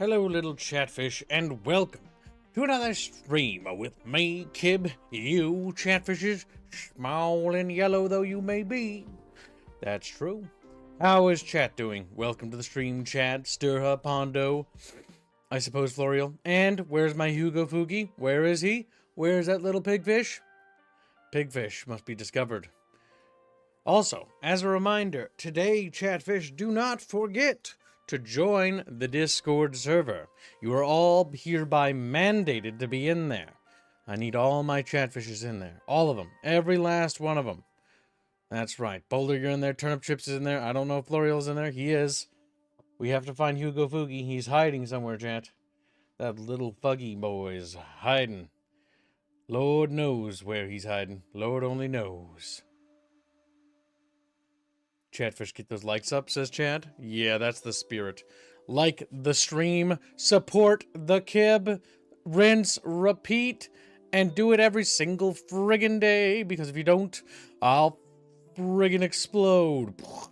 Hello, little chatfish, and welcome to another stream with me, Kib. You chatfishes, small and yellow though you may be. That's true. How is chat doing? Welcome to the stream, chat. Stirha Pondo, I suppose, Florial. And where's my Hugo Fugi? Where is he? Where's that little pigfish? Pigfish must be discovered. Also, as a reminder, today, chatfish, do not forget to join the Discord server. You are all hereby mandated to be in there. I need all my chatfishes in there. All of them. Every last one of them. That's right. Boulder, you're in there. Turnip Chips is in there. I don't know if L'Oreal's in there. He is. We have to find Hugo Fugi. He's hiding somewhere, chat. That little fuggy boy is hiding. Lord knows where he's hiding. Lord only knows. Chatfish, get those likes up, says Chad. Yeah, that's the spirit. Like the stream, support the Kib, rinse, repeat, and do it every single friggin' day, because if you don't, I'll friggin' explode. You know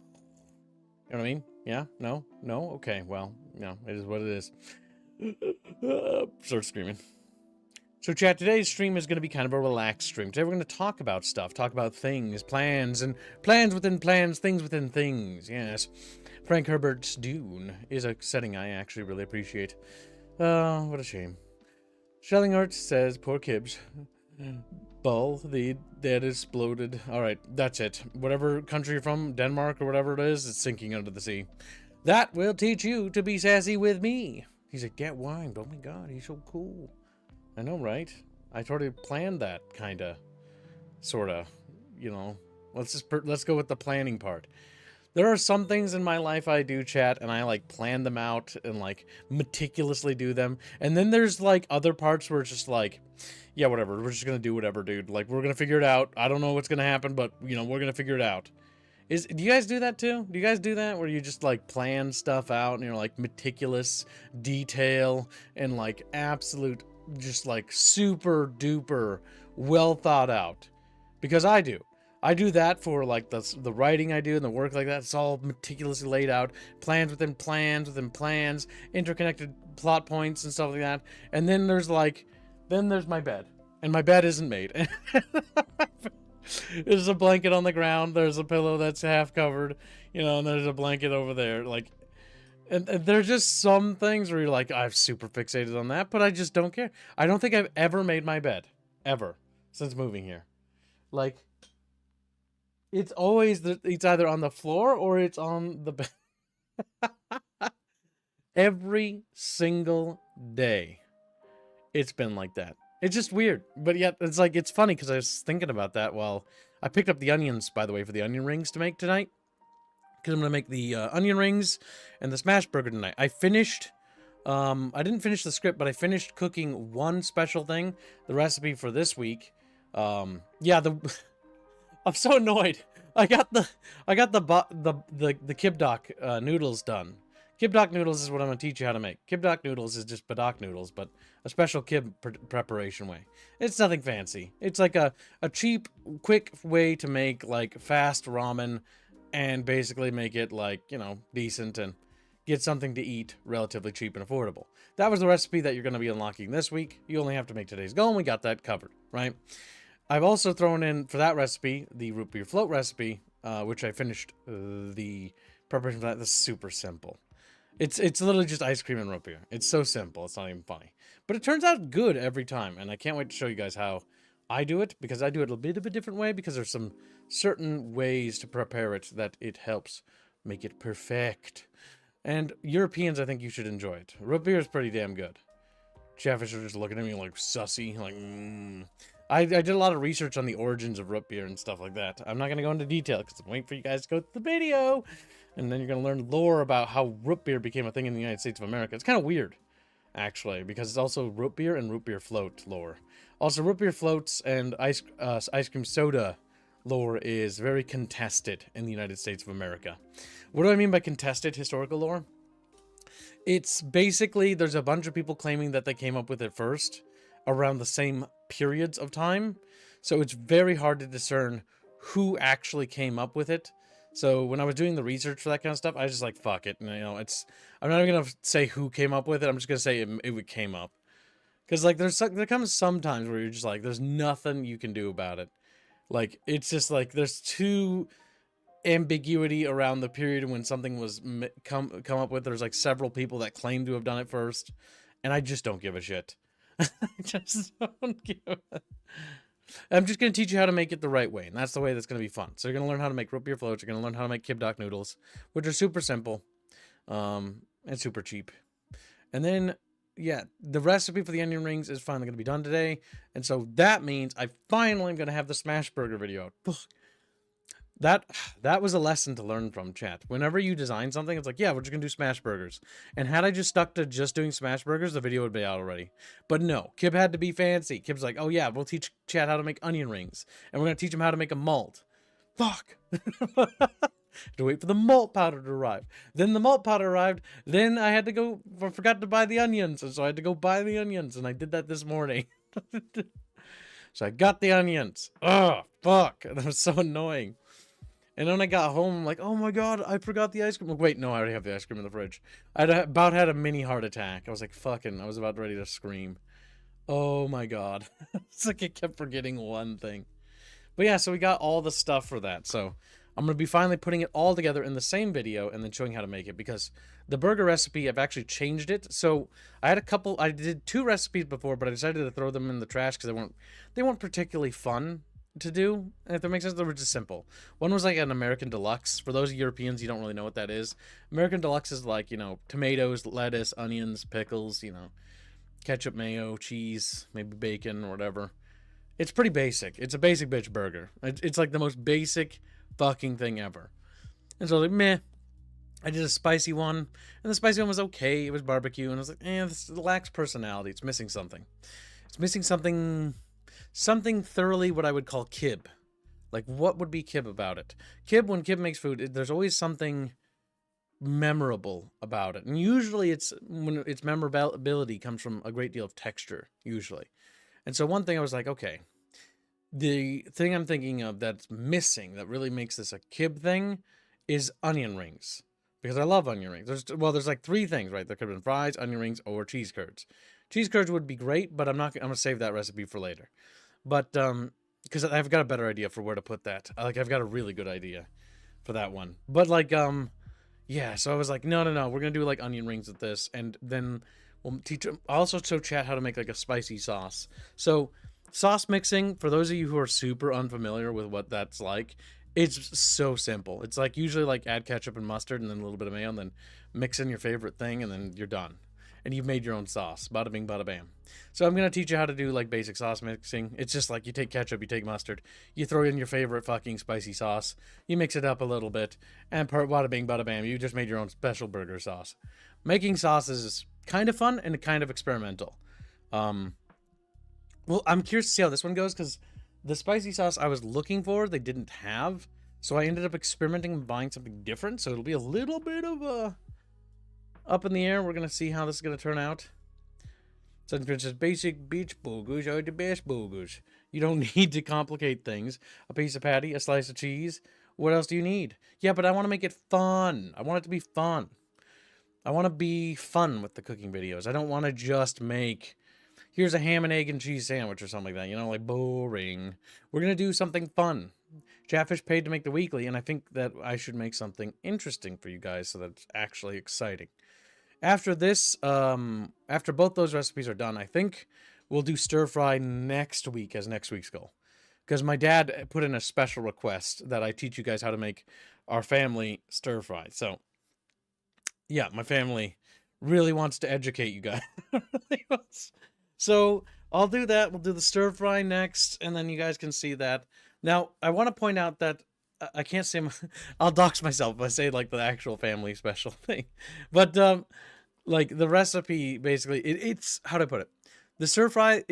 what I mean? Yeah? No? No? Okay, well, no, it is what it is. Start screaming. So chat, today's stream is going to be kind of a relaxed stream. Today we're going to talk about stuff, talk about things, plans, and plans within plans, things within things, yes. Frank Herbert's Dune is a setting I actually really appreciate. Oh, what a shame. Schellingart says, poor Kibbs. Bull, the dead exploded. Alright, that's it. Whatever country you're from, Denmark or whatever it is, it's sinking under the sea. That will teach you to be sassy with me. He's like, get wine. Oh my god, he's so cool. I know, right? I already planned that, kinda, sorta, you know. Let's go with the planning part. There are some things in my life I do, chat, and I like plan them out and like meticulously do them. And then there's like other parts where it's just like, yeah, whatever. We're just gonna do whatever, dude. Like we're gonna figure it out. I don't know what's gonna happen, but you know we're gonna figure it out. Do you guys do that too? Do you guys do that where you just like plan stuff out and you're like meticulous detail and like absolute, just like super duper well thought out? Because I do that for like the writing I do and the work like that. It's all meticulously laid out, plans within plans within plans, interconnected plot points and stuff like that. And then there's my bed, and my bed isn't made. There's a blanket on the ground, there's a pillow that's half covered, you know, and there's a blanket over there, like. And there's just some things where you're like, I'm super fixated on that, but I just don't care. I don't think I've ever made my bed. Ever. Since moving here. Like, it's always, it's either on the floor or it's on the bed. Every single day. It's been like that. It's just weird. But yet, it's like, it's funny because I was thinking about that while I picked up the onions, by the way, for the onion rings to make tonight. Because I'm going to make the onion rings and the smash burger tonight. I finished, I didn't finish the script, but I finished cooking one special thing, the recipe for this week. Yeah, I'm so annoyed. I got the Kibdoc noodles done. Kibdoc noodles is what I'm going to teach you how to make. Kibdoc noodles is just Badoc noodles, but a special kib preparation way. It's nothing fancy. It's like a cheap, quick way to make like fast ramen and basically make it like, you know, decent and get something to eat relatively cheap and affordable. That was the recipe that you're going to be unlocking this week. You only have to make today's goal, and we got that covered, right? I've also thrown in, for that recipe, the root beer float recipe, which I finished the preparation for that. This is super simple. It's literally just ice cream and root beer. It's so simple. It's not even funny. But it turns out good every time, and I can't wait to show you guys how I do it, because I do it a bit of a different way, because there's some certain ways to prepare it that it helps make it perfect. And Europeans, I think you should enjoy it. Root beer is pretty damn good. Chatfish are just looking at me like sussy, like, I did a lot of research on the origins of root beer and stuff like that. I'm not going to go into detail because I'm waiting for you guys to go to the video. And then you're going to learn lore about how root beer became a thing in the United States of America. It's kind of weird, actually, because it's also root beer and root beer float lore. Also, root beer floats and ice cream soda lore is very contested in the United States of America. What do I mean by contested historical lore? It's basically, there's a bunch of people claiming that they came up with it first around the same periods of time. So it's very hard to discern who actually came up with it. So when I was doing the research for that kind of stuff, I was just like, fuck it. And, I'm not even gonna say who came up with it. I'm just gonna say it came up. Because like there comes some times where you're just like, there's nothing you can do about it. Like it's just like there's too ambiguity around the period when something was come up with. There's like several people that claim to have done it first, and I just don't give a shit. I just don't give a... I'm just going to teach you how to make it the right way, and that's the way that's going to be fun. So you're going to learn how to make root beer floats, you're going to learn how to make kibdoc noodles, which are super simple and super cheap. And then, yeah, the recipe for the onion rings is finally going to be done today, and so that means I finally am going to have the smash burger video out. That was a lesson to learn from, chat. Whenever you design something, it's like, yeah, we're just gonna do smash burgers. And had I just stuck to just doing smash burgers, the video would be out already. But no, Kib had to be fancy. Kib's like, oh yeah, we'll teach chat how to make onion rings, and we're gonna teach them how to make a malt. Fuck. To wait for the malt powder to arrive. Then the malt powder arrived. Then I had to go. I forgot to buy the onions, and so I had to go buy the onions, and I did that this morning. So I got the onions. Oh fuck! That was so annoying. And then I got home, I'm like, oh my god, I forgot the ice cream. Like, wait, no, I already have the ice cream in the fridge. I about had a mini heart attack. I was like, fucking, I was about ready to scream. Oh my god. It's like I kept forgetting one thing. But yeah, so we got all the stuff for that. So I'm going to be finally putting it all together in the same video and then showing how to make it. Because the burger recipe, I've actually changed it. So I did 2 recipes before, but I decided to throw them in the trash because they weren't particularly fun to do, and if that makes sense. They were just simple. One was like an American Deluxe. For those Europeans, you don't really know what that is. American Deluxe is like, tomatoes, lettuce, onions, pickles, ketchup, mayo, cheese, maybe bacon or whatever. It's pretty basic. It's a basic bitch burger. It's like the most basic fucking thing ever. And so I was like, meh. I did a spicy one, and the spicy one was okay. It was barbecue, and I was like, this lacks personality. It's missing something. It's missing something thoroughly what I would call Kib. Like, what would be Kib about it? Kib, when Kib makes food, there's always something memorable about it. And usually when its memorability comes from a great deal of texture, usually. And so one thing I was like, okay, the thing I'm thinking of that's missing, that really makes this a Kib thing, is onion rings. Because I love onion rings. There's like 3 things, right? There could have been fries, onion rings, or cheese curds. Cheese curds would be great, but I'm going to save that recipe for later. But, because I've got a better idea for where to put that. I've got a really good idea for that one. But, yeah, so I was like, no, we're going to do, like, onion rings with this. And then we'll teach them. I'll also show chat how to make, like, a spicy sauce. So, sauce mixing, for those of you who are super unfamiliar with what that's like, it's so simple. It's, like, usually, like, add ketchup and mustard and then a little bit of mayo and then mix in your favorite thing and then you're done. And you've made your own sauce. Bada bing, bada bam. So I'm going to teach you how to do, like, basic sauce mixing. It's just like you take ketchup, you take mustard, you throw in your favorite fucking spicy sauce, you mix it up a little bit, and bada bing, bada bam, you just made your own special burger sauce. Making sauces is kind of fun and kind of experimental. Well, I'm curious to see how this one goes, because the spicy sauce I was looking for, they didn't have. So I ended up experimenting and buying something different, so it'll be a little bit of a... up in the air. We're going to see how this is going to turn out. So it's just basic beach burgers are the best burgers. You don't need to complicate things. A piece of patty, a slice of cheese. What else do you need? Yeah, but I want to make it fun. I want it to be fun. I want to be fun with the cooking videos. I don't want to just make, here's a ham and egg and cheese sandwich or something like that. Like boring. We're going to do something fun. Chatfish paid to make the weekly, and I think that I should make something interesting for you guys so that it's actually exciting. After this, after both those recipes are done, I think we'll do stir fry next week as next week's goal. Because my dad put in a special request that I teach you guys how to make our family stir fry. So, yeah, my family really wants to educate you guys. So, I'll do that. We'll do the stir fry next, and then you guys can see that. Now, I want to point out that I can't say, I'll dox myself if I say, like, the actual family special thing. But, like, the recipe, basically, it's, how do I put it? The stir fry,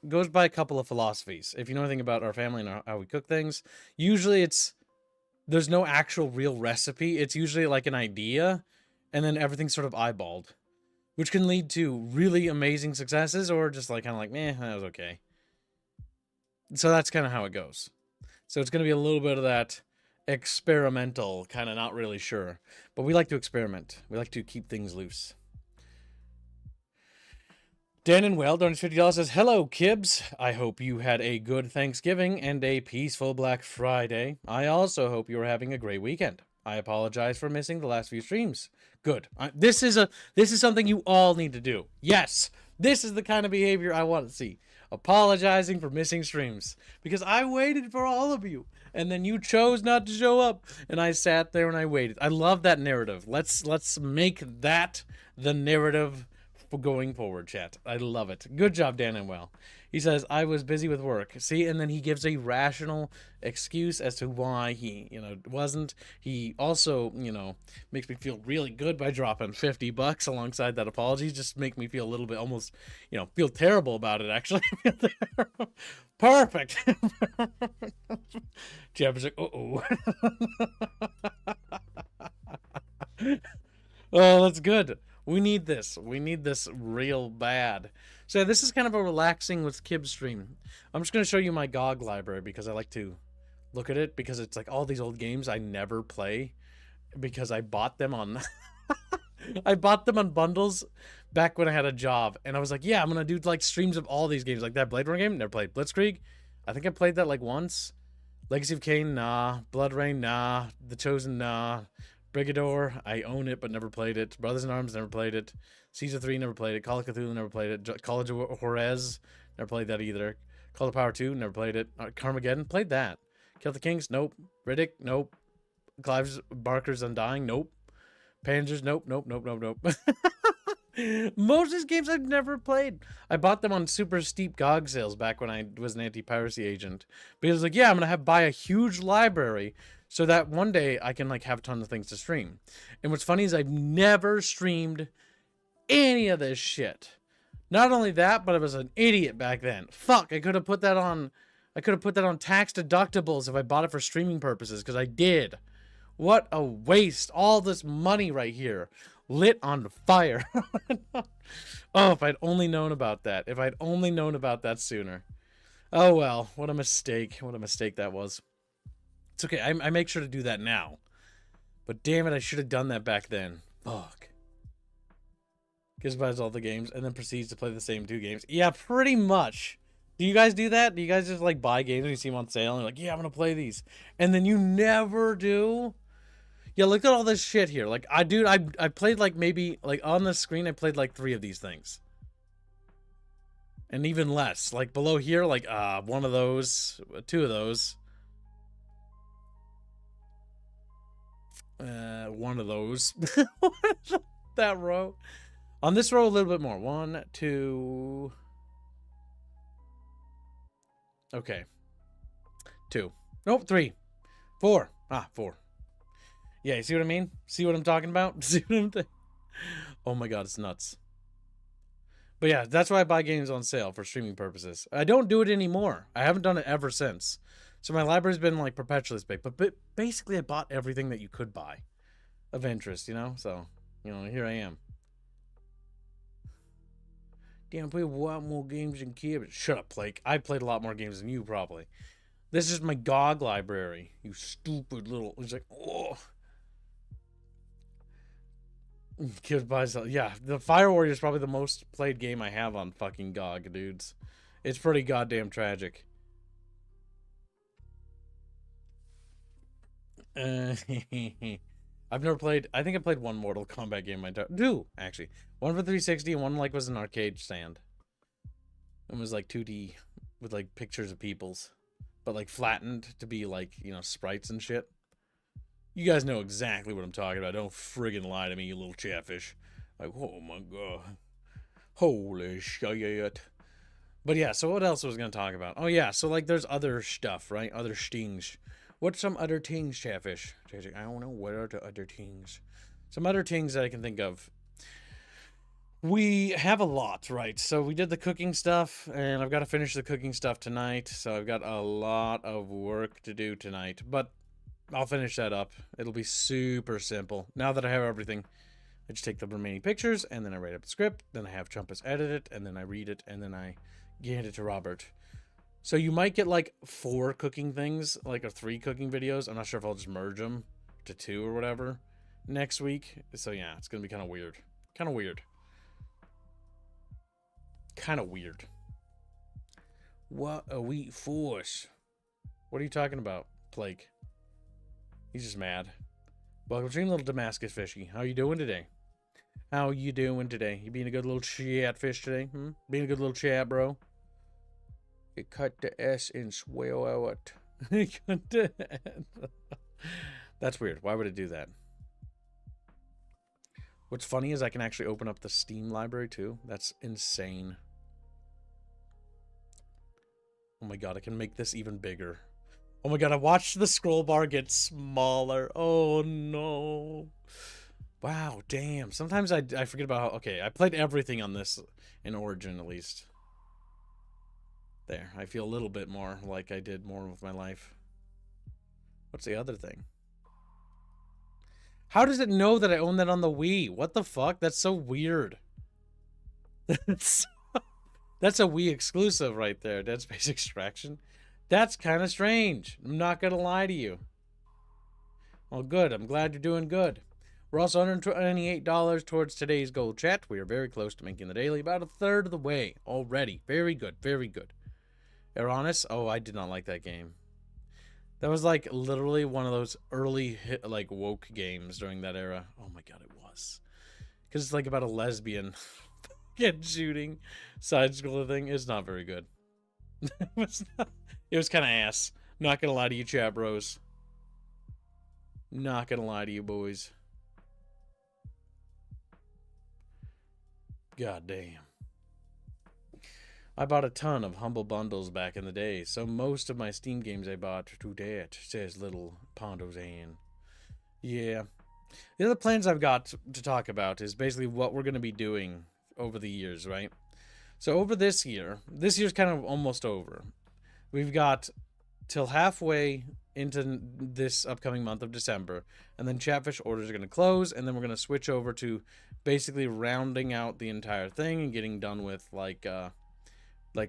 goes by a couple of philosophies. If you know anything about our family and how we cook things, usually there's no actual real recipe. It's usually, like, an idea, and then everything's sort of eyeballed, which can lead to really amazing successes, or just, like, kind of like, meh, that was okay. So that's kind of how it goes. So it's going to be a little bit of that. experimental, kind of not really sure. But we like to experiment. We like to keep things loose. Dan and Well, donates $50, says, "Hello, Kibs. I hope you had a good Thanksgiving and a peaceful Black Friday. I also hope you are having a great weekend. I apologize for missing the last few streams. Good. This is something you all need to do. Yes, this is the kind of behavior I want to see. Apologizing for missing streams, because I waited for all of you, and then you chose not to show up, and I sat there and I waited. I love that narrative. Let's make that the narrative for going forward, chat. I love it. Good job, Dan and Well. He says, I was busy with work. See, and then he gives a rational excuse as to why he, wasn't. He also, makes me feel really good by dropping $50 alongside that apology. Just make me feel a little bit almost, feel terrible about it, actually. Perfect. Jeff is like, uh-oh. Oh, that's good. We need this. We need this real bad. So this is kind of a relaxing with Kib stream. I'm just going to show you my GOG library because I like to look at it, because it's like all these old games I never play because I bought them on I bought them on bundles back when I had a job, and I was like, yeah, I'm going to do like streams of all these games. Like that Blade Runner game, never played. Blitzkrieg, I think I played that like once. Legacy of Kain, nah. Blood Rain, nah. The Chosen, nah. Brigador, I own it but never played it. Brothers in Arms, never played it. Caesar 3, never played it. Call of Cthulhu, never played it. College of Juarez, never played that either. Call of Power 2, never played it. Carmageddon, played that. Kill the Kings, nope. Riddick, nope. Clive Barker's Undying, nope. Panzers, nope. Most of these games I've never played. I bought them on super steep GOG sales back when I was an anti-piracy agent. Because like, yeah, I'm going to buy a huge library so that one day I can like have a ton of things to stream. And what's funny is I've never streamed any of this shit. Not only that, but I was an idiot back then. Fuck, I could have put that on tax deductibles if I bought it for streaming purposes, because I did. What a waste. All this money right here lit on fire. Oh, if I'd only known about that. If I'd only known about that sooner. Oh well, what a mistake. What a mistake that was. It's okay, I make sure to do that now. But damn it, I should have done that back then. Fuck. Gives buys all the games and then proceeds to play the same 2 games. Yeah, pretty much. Do you guys do that? Do you guys just like buy games when you see them on sale and you're like, yeah, I'm gonna play these, and then you never do? Yeah, look at all this shit here. Like, I played like maybe like on the screen I played like 3 of these things. And even less. Like below here, like one of those, 2 of those. One of those. That row. On this row, a little bit more. 1, 2. Okay. 2. Nope, 3. 4. 4. Yeah, you see what I mean? See what I'm talking about? See what I'm Oh my god, it's nuts. But yeah, that's why I buy games on sale for streaming purposes. I don't do it anymore. I haven't done it ever since. So my library's been like perpetually baked. But basically I bought everything that you could buy of interest, So, here I am. Damn, I played a lot more games than Kib. Shut up, Blake. I played a lot more games than you, probably. This is my GOG library. You stupid little... It's like, oh... Kib buys... Yeah, the Fire Warrior is probably the most played game I have on fucking GOG, dudes. It's pretty goddamn tragic. I've never played... I think I played one Mortal Kombat game in my entire... 2, actually. One for 360 and one like was an arcade stand. It was like 2D with like pictures of peoples, but like flattened to be like, sprites and shit. You guys know exactly what I'm talking about. Don't friggin' lie to me, you little chatfish. Like, oh my god. Holy shit. But yeah, so what else was I going to talk about? Oh yeah, so like there's other stuff, right? Other stings. What's some other things, chatfish? I don't know. What are the other things? Some other things that I can think of. We have a lot, right? So we did the cooking stuff, and I've got to finish the cooking stuff tonight. So I've got a lot of work to do tonight, but I'll finish that up. It'll be super simple. Now that I have everything, I just take the remaining pictures, and then I write up the script. Then I have Chumpus edit it, and then I read it, and then I hand it to Robert. So you might get like 4 cooking things, like, or 3 cooking videos. I'm not sure if I'll just merge them to 2 or whatever next week. So yeah, it's gonna be kind of weird. Kind of weird. Kind of weird. What a wheat force. What are you talking about, Blake? He's just mad. Welcome to little Damascus Fishy. How you doing today? How you doing today? You being a good little chatfish today? Being a good little chat, bro? You cut the S and swell out. That's weird. Why would it do that? What's funny is I can actually open up the Steam library too. That's insane. Oh my god, I can make this even bigger. Oh my god, I watched the scroll bar get smaller. Oh no. Wow, damn. Sometimes I forget about how... Okay, I played everything on this in Origin, at least. There, I feel a little bit more like I did more with my life. What's the other thing? How does it know that I own that on the Wii? What the fuck? That's so weird. That's a Wii exclusive right there, Dead Space Extraction. That's kind of strange. I'm not going to lie to you. Well, good. I'm glad you're doing good. We're also $128 towards today's gold chat. We are very close to making the daily, about a third of the way already. Very good, very good. Eranis? Oh, I did not like that game. That was like literally one of those early like woke games during that era. Oh my god, it was. Because it's like about a lesbian get shooting side scroller thing. It's not very good. It was kind of ass. Not gonna lie to you, chat bros. Not gonna lie to you, boys. God damn. I bought a ton of Humble Bundles back in the day, so most of my Steam games I bought to that, says little Pondozan. Yeah. The other plans I've got to talk about is basically what we're going to be doing over the years, right? So over this year's kind of almost over. We've got till halfway into this upcoming month of December, and then Chatfish orders are going to close, and then we're going to switch over to basically rounding out the entire thing and getting done with like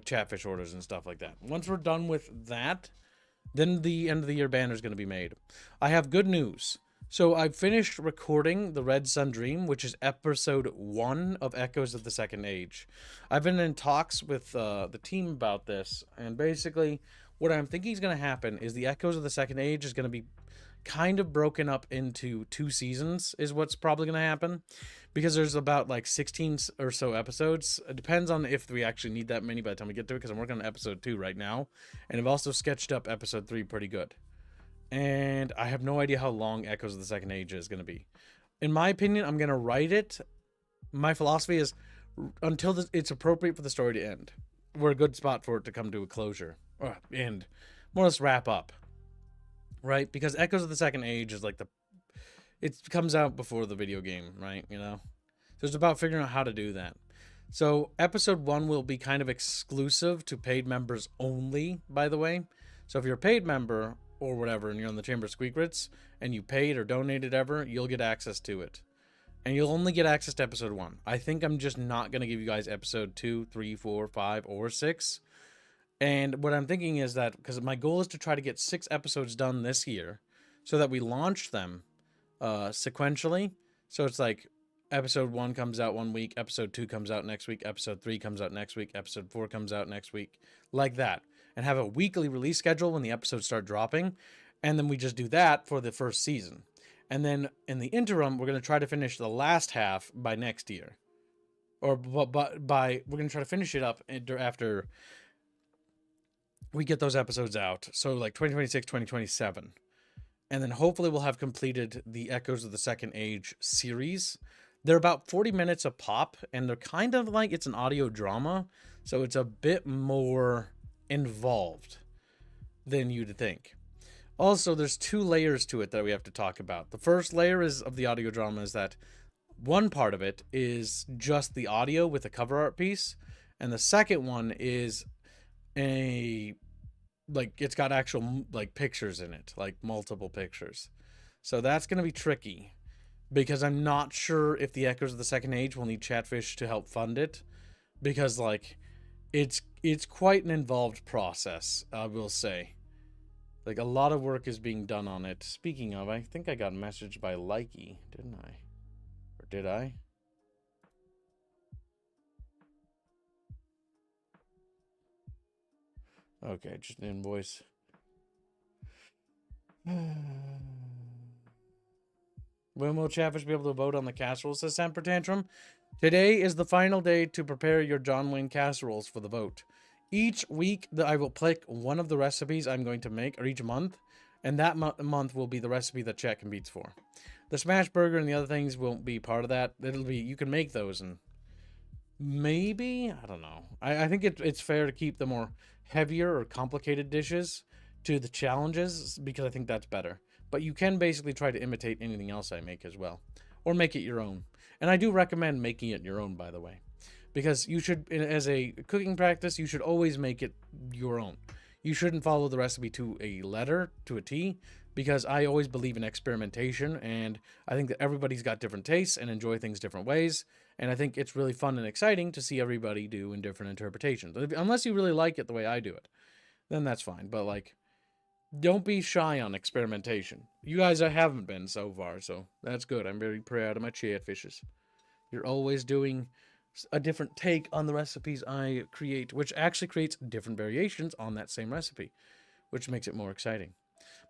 Chatfish orders and stuff like that. Once we're done with that, then the end of the year banner is going to be made. I have good news. So I finished recording the Red Sun Dream, which is episode 1 of Echoes of the Second Age. I've been in talks with the team about this, and basically what I'm thinking is going to happen is the Echoes of the Second Age is going to be kind of broken up into 2 seasons is what's probably going to happen, because there's about like 16 or so episodes. It depends on if we actually need that many by the time we get to it, because I'm working on episode 2 right now, and I've also sketched up episode 3 pretty good. And I have no idea how long Echoes of the Second Age is going to be. In my opinion, I'm going to write it. My philosophy is until it's appropriate for the story to end. We're a good spot for it to come to a closure. And more or less wrap up. Right? Because Echoes of the Second Age is like it comes out before the video game, right? You know? So it's about figuring out how to do that. So episode 1 will be kind of exclusive to paid members only, by the way. So if you're a paid member or whatever, and you're on the Chamber of Squeakrits, and you paid or donated ever, you'll get access to it. And you'll only get access to episode 1. I think I'm just not going to give you guys episode 2, 3, 4, 5, or 6. And what I'm thinking is that, because my goal is to try to get 6 episodes done this year, so that we launch them sequentially. So it's like, episode 1 comes out 1 week, episode 2 comes out next week, episode 3 comes out next week, episode 4 comes out next week, like that. And have a weekly release schedule when the episodes start dropping. And then we just do that for the first season. And then in the interim, we're going to try to finish the last half by next year. Or we're going to try to finish it up after we get those episodes out. So like 2026, 2027. And then hopefully we'll have completed the Echoes of the Second Age series. They're about 40 minutes a pop, and they're kind of like, it's an audio drama. So it's a bit more involved than you'd think. Also, there's 2 layers to it that we have to talk about. The first layer of the audio drama is that one part of it is just the audio with a cover art piece, and the second one is it's got actual like pictures in it, like multiple pictures. So that's going to be tricky, because I'm not sure if the Echoes of the Second Age will need Chatfish to help fund it, because like it's quite an involved process, I will say. Like, a lot of work is being done on it. Speaking of, I think I got messaged by Likey, didn't I? Or did I? Okay, just an invoice. When will Chatfish be able to vote on the casseroles, says Semper Tantrum? Today is the final day to prepare your John Wayne casseroles for the vote. Each week, I will pick one of the recipes I'm going to make, or each month, and that month will be the recipe that chat competes for. The smash burger and the other things won't be part of that. It'll be, you can make those, and maybe, I don't know. I think it's fair to keep the more heavier or complicated dishes to the challenges, because I think that's better. But you can basically try to imitate anything else I make as well, or make it your own. And I do recommend making it your own, by the way, because you should, as a cooking practice, you should always make it your own. You shouldn't follow the recipe to a letter, to a T, because I always believe in experimentation, and I think that everybody's got different tastes and enjoy things different ways, and I think it's really fun and exciting to see everybody do in different interpretations. Unless you really like it the way I do it, then that's fine. But, like, don't be shy on experimentation. You guys haven't been so far, so that's good. I'm very proud of my chatfishes. You're always doing a different take on the recipes I create, which actually creates different variations on that same recipe, which makes it more exciting.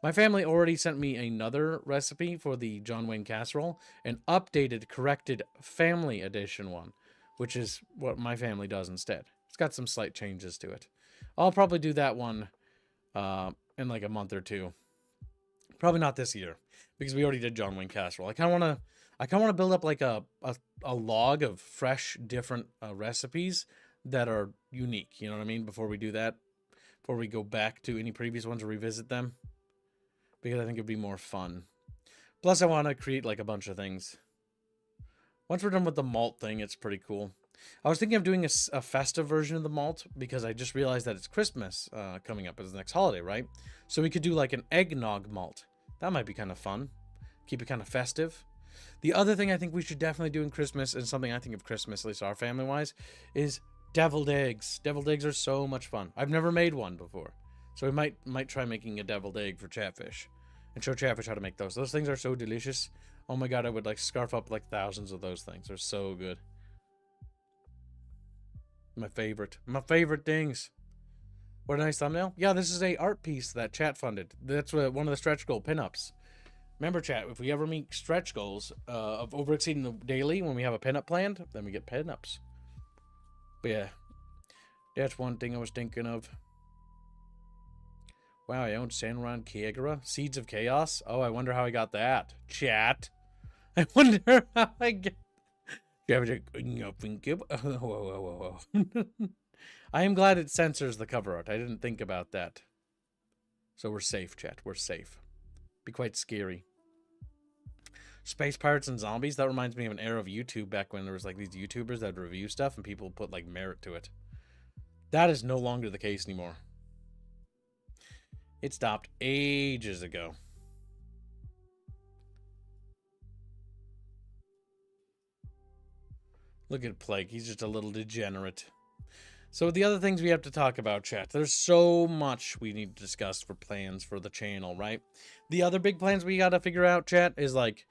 My family already sent me another recipe for the John Wayne casserole, an updated, corrected family edition one, which is what my family does instead. It's got some slight changes to it. I'll probably do that one in like a month or two. Probably not this year, because we already did John Wayne casserole. I kind of want to build up like a log of fresh, different recipes that are unique. You know what I mean? Before we do that, before we go back to any previous ones or revisit them, because I think it'd be more fun. Plus, I want to create like a bunch of things. Once we're done with the malt thing, it's pretty cool. I was thinking of doing a festive version of the malt, because I just realized that it's Christmas coming up as the next holiday, right? So we could do like an eggnog malt. That might be kind of fun. Keep it kind of festive. The other thing I think we should definitely do in Christmas, and something I think of Christmas, at least our family-wise, is deviled eggs. Deviled eggs are so much fun. I've never made one before. So we might try making a deviled egg for Chatfish and show Chatfish how to make those. Those things are so delicious. Oh my god, I would like scarf up like thousands of those things. They're so good. My favorite things. What a nice thumbnail. Yeah, this is a art piece that chat funded. That's one of the stretch goal pinups. Remember, chat, if we ever meet stretch goals of over exceeding the daily when we have a pinup planned, then we get pinups. But yeah, that's one thing I was thinking of. Wow, I own Sanran Kagura. Seeds of Chaos. Oh, I wonder how I got that. Chat. I wonder how I get... Whoa. I am glad it censors the cover art. I didn't think about that. So we're safe, chat. We're safe. Be quite scary. Space Pirates and Zombies. That reminds me of an era of YouTube back when there was like these YouTubers that review stuff and people put like merit to it. That is no longer the case anymore. It stopped ages ago. Look at Plague. He's just a little degenerate. So the other things we have to talk about, chat. There's so much we need to discuss for plans for the channel, right? The other big plans we got to figure out, chat, is like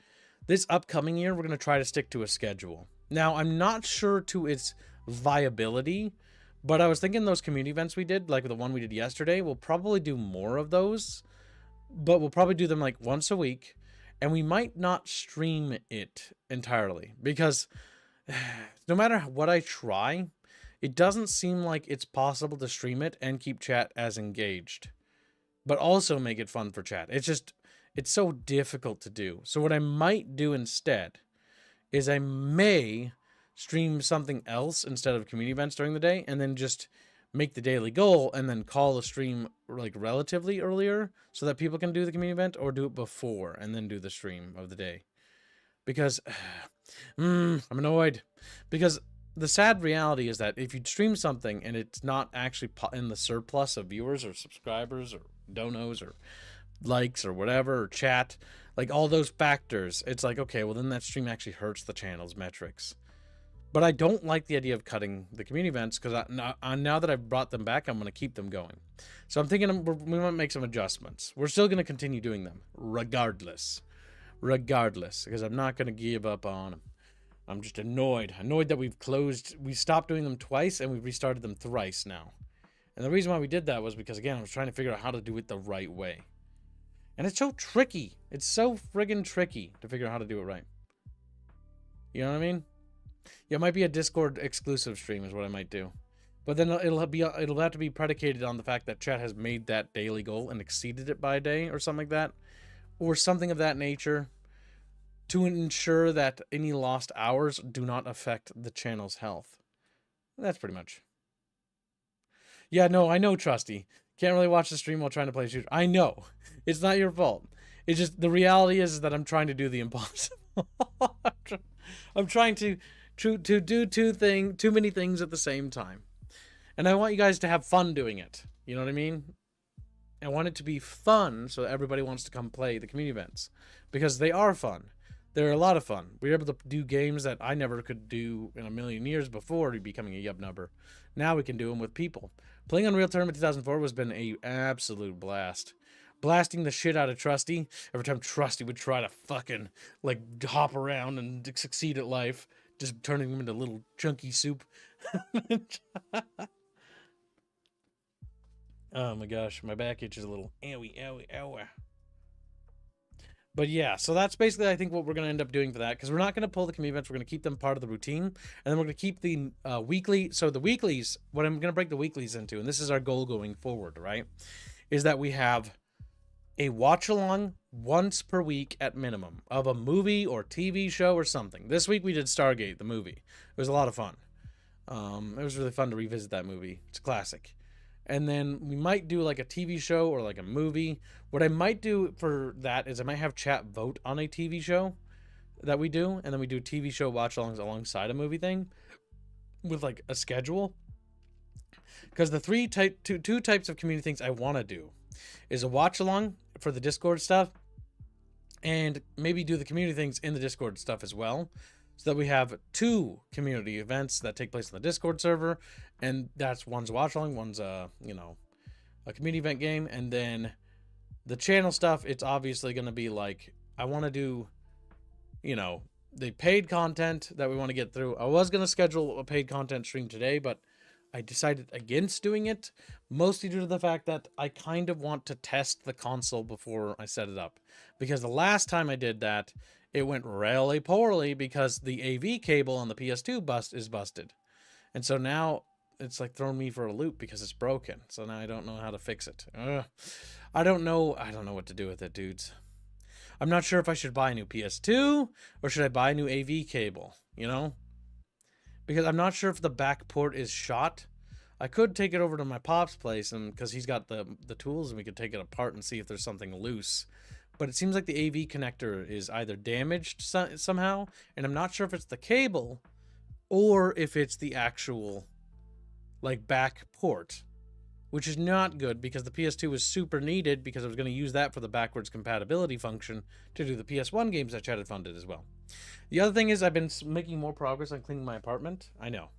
this upcoming year, we're going to try to stick to a schedule. Now, I'm not sure to its viability, but I was thinking those community events we did, like the one we did yesterday, we'll probably do more of those, but we'll probably do them like once a week, and we might not stream it entirely, because no matter what I try, it doesn't seem like it's possible to stream it and keep chat as engaged, but also make it fun for chat. It's so difficult to do. So what I might do instead is I may stream something else instead of community events during the day, and then just make the daily goal and then call the stream like relatively earlier so that people can do the community event, or do it before and then do the stream of the day. Because I'm annoyed, because the sad reality is that if you stream something and it's not actually in the surplus of viewers or subscribers or donos or likes or whatever, or chat, like all those factors, it's like, okay, well then that stream actually hurts the channel's metrics. But I don't like the idea of cutting the community events because now that I've brought them back, I'm going to keep them going. So I'm thinking we might make some adjustments. We're still going to continue doing them regardless, because I'm not going to give up on them. I'm just annoyed that we stopped doing them twice and we've restarted them thrice now. And the reason why we did that was because, again, I was trying to figure out how to do it the right way. And it's so tricky. It's so friggin' tricky to figure out how to do it right. You know what I mean? Yeah, it might be a Discord exclusive stream is what I might do. But then it'll have to be predicated on the fact that chat has made that daily goal and exceeded it by a day or something like that. Or something of that nature to ensure that any lost hours do not affect the channel's health. That's pretty much. Yeah, no, I know, Trusty. Can't really watch the stream while trying to play shooter. I know. It's not your fault. It's just the reality is that I'm trying to do the impossible. I'm trying to do too many things at the same time. And I want you guys to have fun doing it. You know what I mean? I want it to be fun so that everybody wants to come play the community events. Because they are fun. They're a lot of fun. We're able to do games that I never could do in a million years before becoming a Yub-Nubber. Now we can do them with people. Playing Unreal Tournament 2004 has been an absolute blast. Blasting the shit out of Trusty. Every time Trusty would try to fucking, like, hop around and succeed at life. Just turning him into little chunky soup. Oh my gosh, my back itches a little. Owie, owie, owie. But yeah, so that's basically, I think, what we're going to end up doing for that. Because we're not going to pull the community events. We're going to keep them part of the routine. And then we're going to keep the weekly. So the weeklies, what I'm going to break the weeklies into, and this is our goal going forward, right? Is that we have a watch-along once per week at minimum of a movie or TV show or something. This week we did Stargate, the movie. It was a lot of fun. It was really fun to revisit that movie. It's a classic. And then we might do like a TV show or like a movie. What I might do for that is I might have chat vote on a TV show that we do. And then we do TV show watch-alongs alongside a movie thing with like a schedule. Because the two types of community things I want to do is a watch-along for the Discord stuff. And maybe do the community things in the Discord stuff as well. So that we have two community events that take place on the Discord server. And that's one's watch along, one's a community event game. And then the channel stuff, it's obviously going to be like, I want to do, the paid content that we want to get through. I was going to schedule a paid content stream today, but I decided against doing it, mostly due to the fact that I kind of want to test the console before I set it up. Because the last time I did that, it went really poorly because the AV cable on the PS2 is busted. And so now it's like thrown me for a loop because it's broken. So now I don't know how to fix it. I don't know what to do with it, dudes. I'm not sure if I should buy a new PS2 or should I buy a new AV cable, Because I'm not sure if the back port is shot. I could take it over to my pop's place and because he's got the tools and we could take it apart and see if there's something loose. But it seems like the AV connector is either damaged somehow, and I'm not sure if it's the cable or if it's the actual back port, which is not good because the PS2 was super needed because I was going to use that for the backwards compatibility function to do the PS1 games that Chat had funded as well. The other thing is I've been making more progress on cleaning my apartment. I know,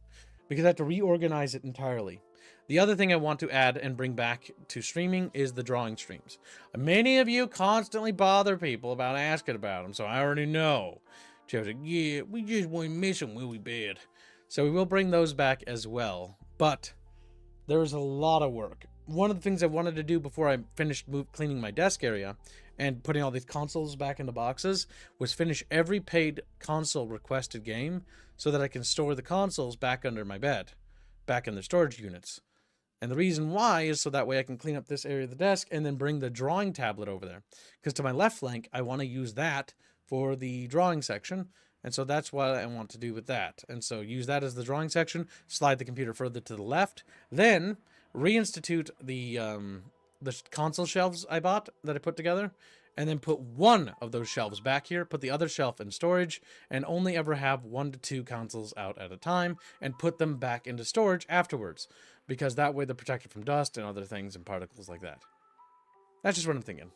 because I have to reorganize it entirely. The other thing I want to add and bring back to streaming is the drawing streams. Many of you constantly bother people about asking about them, so I already know. Joe's like, yeah, we just won't miss them, will we, bad? So we will bring those back as well. But there's a lot of work. One of the things I wanted to do before I finished cleaning my desk area and putting all these consoles back into boxes was finish every paid console requested game so that I can store the consoles back under my bed, back in their storage units. And the reason why is so that way I can clean up this area of the desk and then bring the drawing tablet over there. Because to my left flank, I want to use that for the drawing section. And so that's what I want to do with that. And so use that as the drawing section, slide the computer further to the left, then reinstitute the console shelves I bought that I put together, and then put one of those shelves back here, put the other shelf in storage, and only ever have 1 to 2 consoles out at a time, and put them back into storage afterwards. Because that way they're protected from dust and other things and particles like that. That's just what I'm thinking.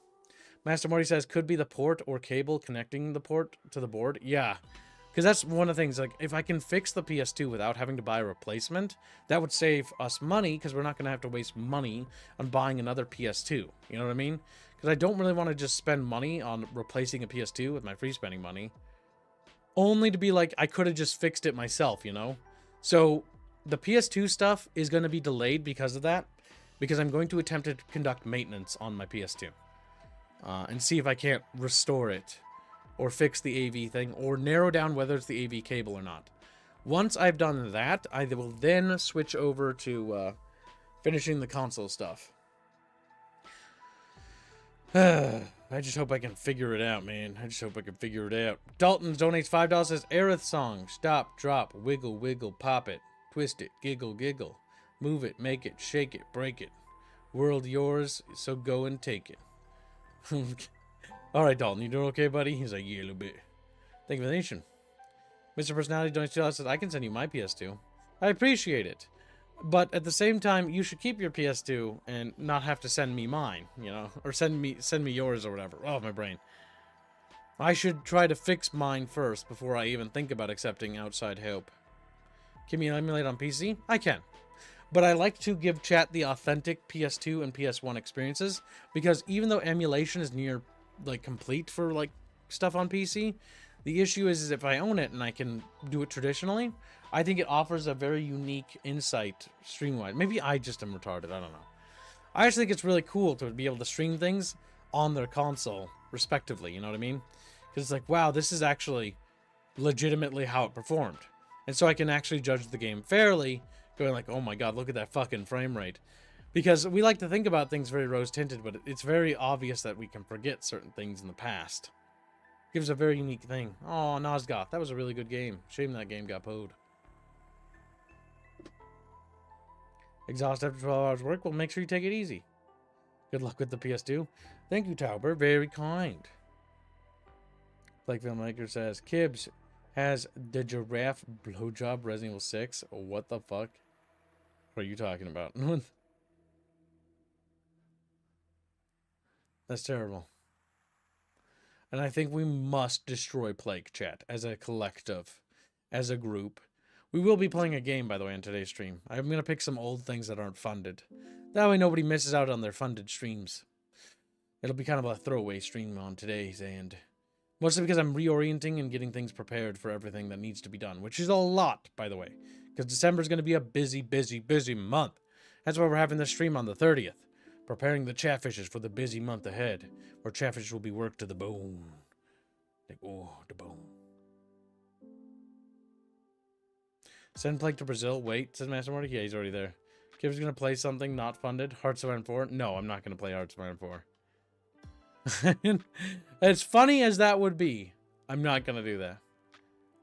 Master Morty says, could be the port or cable connecting the port to the board. Yeah. Because that's one of the things, like, if I can fix the PS2 without having to buy a replacement, that would save us money, because we're not going to have to waste money on buying another PS2. You know what I mean? Because I don't really want to just spend money on replacing a PS2 with my free spending money. Only to be like, I could have just fixed it myself, you know? So, the PS2 stuff is going to be delayed because of that. Because I'm going to attempt to conduct maintenance on my PS2. And see if I can't restore it. Or fix the AV thing, or narrow down whether it's the AV cable or not. Once I've done that, I will then switch over to finishing the console stuff. I just hope I can figure it out, man. I just hope I can figure it out. Dalton donates $5, says, Aerith song. Stop, drop, wiggle, wiggle, pop it. Twist it, giggle, giggle. Move it, make it, shake it, break it. World yours, so go and take it. Alright, Dalton, you doing okay, buddy? He's like, yeah, a little bit. Thank you for the nation. Mr. Personality donates $2, says, I can send you my PS2. I appreciate it. But at the same time, you should keep your PS2 and not have to send me mine, you know? Or send me yours or whatever. Oh, my brain. I should try to fix mine first before I even think about accepting outside help. Can you emulate on PC? I can. But I like to give chat the authentic PS2 and PS1 experiences, because even though emulation is near like complete for like stuff on PC, the issue is if I own it and I can do it traditionally, I think it offers a very unique insight stream-wise. Maybe I just am retarded, I don't know. I just think it's really cool to be able to stream things on their console respectively, you know what I mean? Because it's like, wow, this is actually legitimately how it performed. And so I can actually judge the game fairly, going like, oh my god, look at that fucking frame rate. Because we like to think about things very rose-tinted, but it's very obvious that we can forget certain things in the past. Gives a very unique thing. Oh, Nosgoth, that was a really good game. Shame that game got pooed. Exhaust after 12 hours work? Well, make sure you take it easy. Good luck with the PS2. Thank you, Tauber. Very kind. Blake Filmmaker says, Kibbs has the giraffe blowjob Resident Evil 6. What the fuck? What are you talking about? That's terrible. And I think we must destroy Plague Chat as a collective, as a group. We will be playing a game, by the way, in today's stream. I'm going to pick some old things that aren't funded. That way nobody misses out on their funded streams. It'll be kind of a throwaway stream on today's end. Mostly because I'm reorienting and getting things prepared for everything that needs to be done. Which is a lot, by the way. Because December is going to be a busy, busy, busy month. That's why we're having this stream on the 30th. Preparing the chatfishes for the busy month ahead, where chatfish will be worked to the bone. Like, oh, the bone. Send Plague to Brazil. Wait, says Master Morty. Yeah, he's already there. Kiv's gonna play something not funded. Hearts of Iron 4. No, I'm not gonna play Hearts of Iron 4. As funny as that would be, I'm not gonna do that.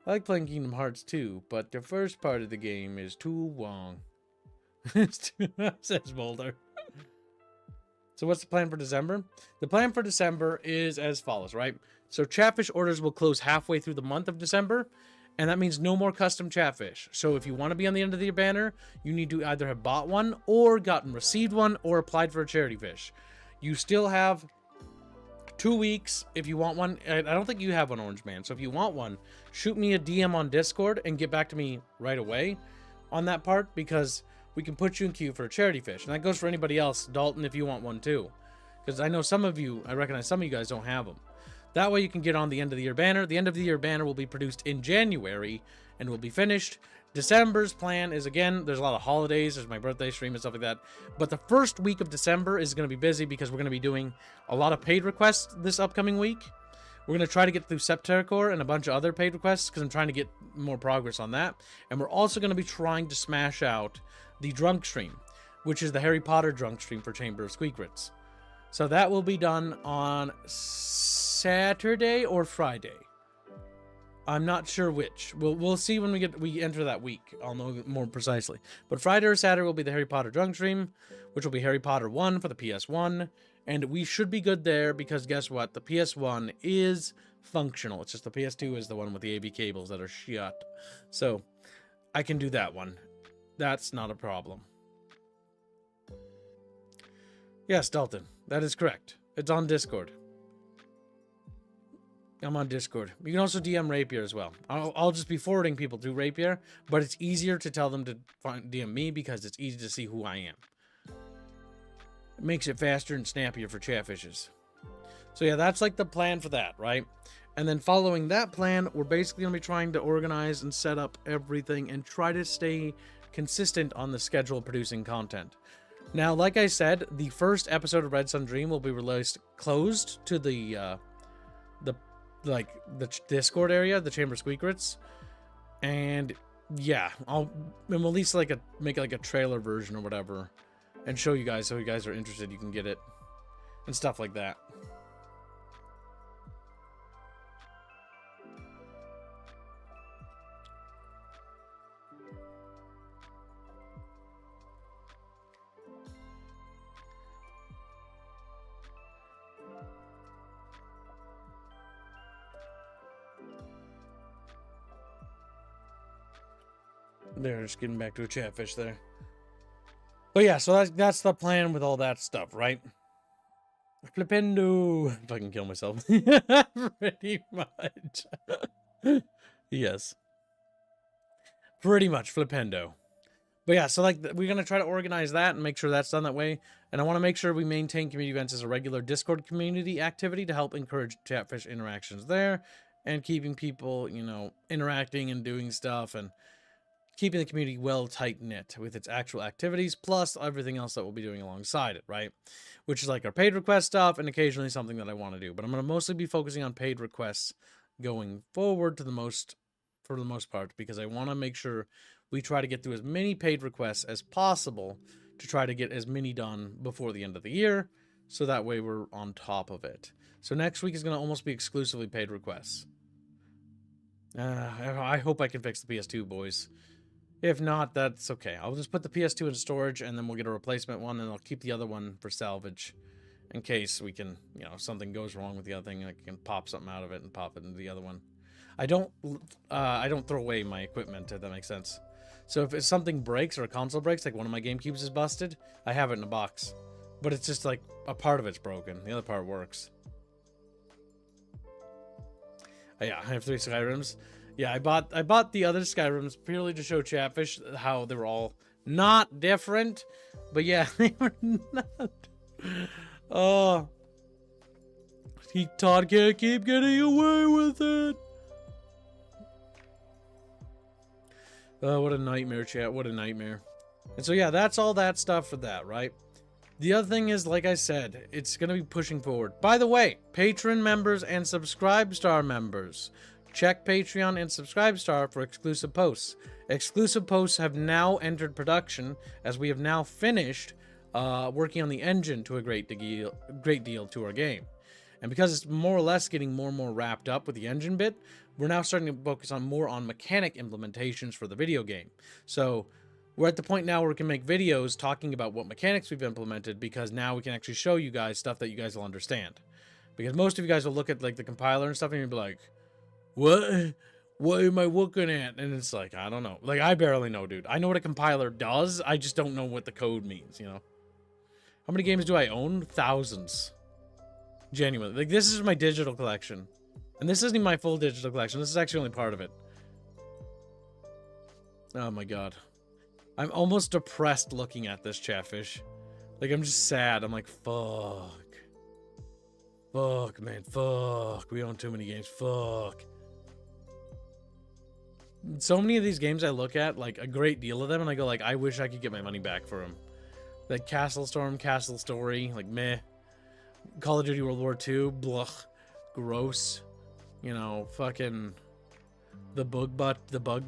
I like playing Kingdom Hearts 2, but the first part of the game is too long. Says Boulder. So what's the plan for December? The plan for December is as follows, right? So Chatfish orders will close halfway through the month of December, and that means no more custom Chatfish. So if you want to be on the end of the year banner, you need to either have bought one, or received one, or applied for a charity fish. You still have 2 weeks if you want one. I don't think you have one, Orange Man. So if you want one, shoot me a DM on Discord and get back to me right away on that part, because we can put you in queue for a charity fish. And that goes for anybody else. Dalton, if you want one too. Because I know some of you, I recognize some of you guys don't have them. That way you can get on the end of the year banner. The end of the year banner will be produced in January and will be finished. December's plan is, again, there's a lot of holidays. There's my birthday stream and stuff like that. But the first week of December is going to be busy because we're going to be doing a lot of paid requests this upcoming week. We're going to try to get through Septercore and a bunch of other paid requests because I'm trying to get more progress on that. And we're also going to be trying to smash out the drunk stream, which is the Harry Potter drunk stream for Chamber of Squeakrits. So that will be done on Saturday or Friday. I'm not sure which. We'll see when we enter that week. I'll know more precisely. But Friday or Saturday will be the Harry Potter drunk stream, which will be Harry Potter 1 for the PS1. And we should be good there because guess what? The PS1 is functional. It's just the PS2 is the one with the AV cables that are shut. So I can do that one. That's not a problem. Yes, Dalton. That is correct. It's on Discord. I'm on Discord. You can also DM Rapier as well. I'll just be forwarding people to Rapier, but it's easier to tell them to DM me because it's easy to see who I am. It makes it faster and snappier for chatfishes. So yeah, that's like the plan for that, right? And then following that plan, we're basically going to be trying to organize and set up everything and try to stay consistent on the schedule of producing content. Now, like I said, the first episode of Red Sun Dream will be released closed to the Discord area, the Chamber Squeakrits. And yeah, we'll at least make like a trailer version or whatever and show you guys, so you guys are interested, you can get it and stuff like that. They're just getting back to a chatfish there. But yeah, so that's the plan with all that stuff, right? Flipendo. If I can kill myself. Pretty much. Yes. Pretty much, flipendo. But yeah, so like we're going to try to organize that and make sure that's done that way. And I want to make sure we maintain community events as a regular Discord community activity to help encourage chatfish interactions there and keeping people, you know, interacting and doing stuff and keeping the community well tight-knit with its actual activities, plus everything else that we'll be doing alongside it, right? Which is like our paid request stuff and occasionally something that I want to do. But I'm going to mostly be focusing on paid requests going forward for the most part, because I want to make sure we try to get through as many paid requests as possible to try to get as many done before the end of the year, so that way we're on top of it. So next week is going to almost be exclusively paid requests. I hope I can fix the PS2, boys. If not, that's okay. I'll just put the PS2 in storage, and then we'll get a replacement one, and I'll keep the other one for salvage in case we can, you know, something goes wrong with the other thing, I can pop something out of it and pop it into the other one. I don't throw away my equipment, if that makes sense. So if something breaks or a console breaks, like one of my GameCubes is busted, I have it in a box. But it's just like a part of it's broken. The other part works. Yeah, I have 3 Skyrims. Yeah, I bought the other Skyrims purely to show Chatfish how they were all not different. But yeah, they were not. Oh. Todd can't keep getting away with it. Oh, what a nightmare, chat. What a nightmare. And so yeah, that's all that stuff for that, right? The other thing is, like I said, it's going to be pushing forward. By the way, Patreon members and Subscribe Star members, check Patreon and Subscribe Star for exclusive posts. Exclusive posts have now entered production, as we have now finished working on the engine to a great deal to our game. And because it's more or less getting more and more wrapped up with the engine bit, we're now starting to focus on more on mechanic implementations for the video game. So we're at the point now where we can make videos talking about what mechanics we've implemented, because now we can actually show you guys stuff that you guys will understand. Because most of you guys will look at like the compiler and stuff and you'll be like, what am I looking at? And it's like, I don't know. Like, I barely know, dude. I know what a compiler does. I just don't know what the code means, you know? How many games do I own? Thousands. Genuinely. Like, this is my digital collection. And this isn't even my full digital collection. This is actually only part of it. Oh my god. I'm almost depressed looking at this, Chatfish. Like, I'm just sad. I'm like, fuck. Fuck, man. Fuck. We own too many games. Fuck. So many of these games I look at, like, a great deal of them, and I go, like, I wish I could get my money back for them. Like, Castle Storm, Castle Story, like, meh. Call of Duty World War II, blah. Gross. You know, fucking... The Bug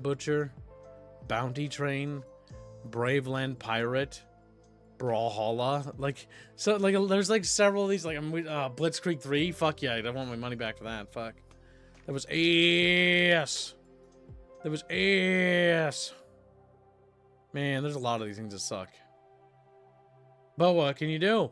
Butcher. Bounty Train. Braveland Pirate. Brawlhalla. Like, so, like, there's, like, several of these, like, Blitzkrieg 3, fuck yeah, I want my money back for that, fuck. That was ass. That was ass. Man, there's a lot of these things that suck. But what can you do?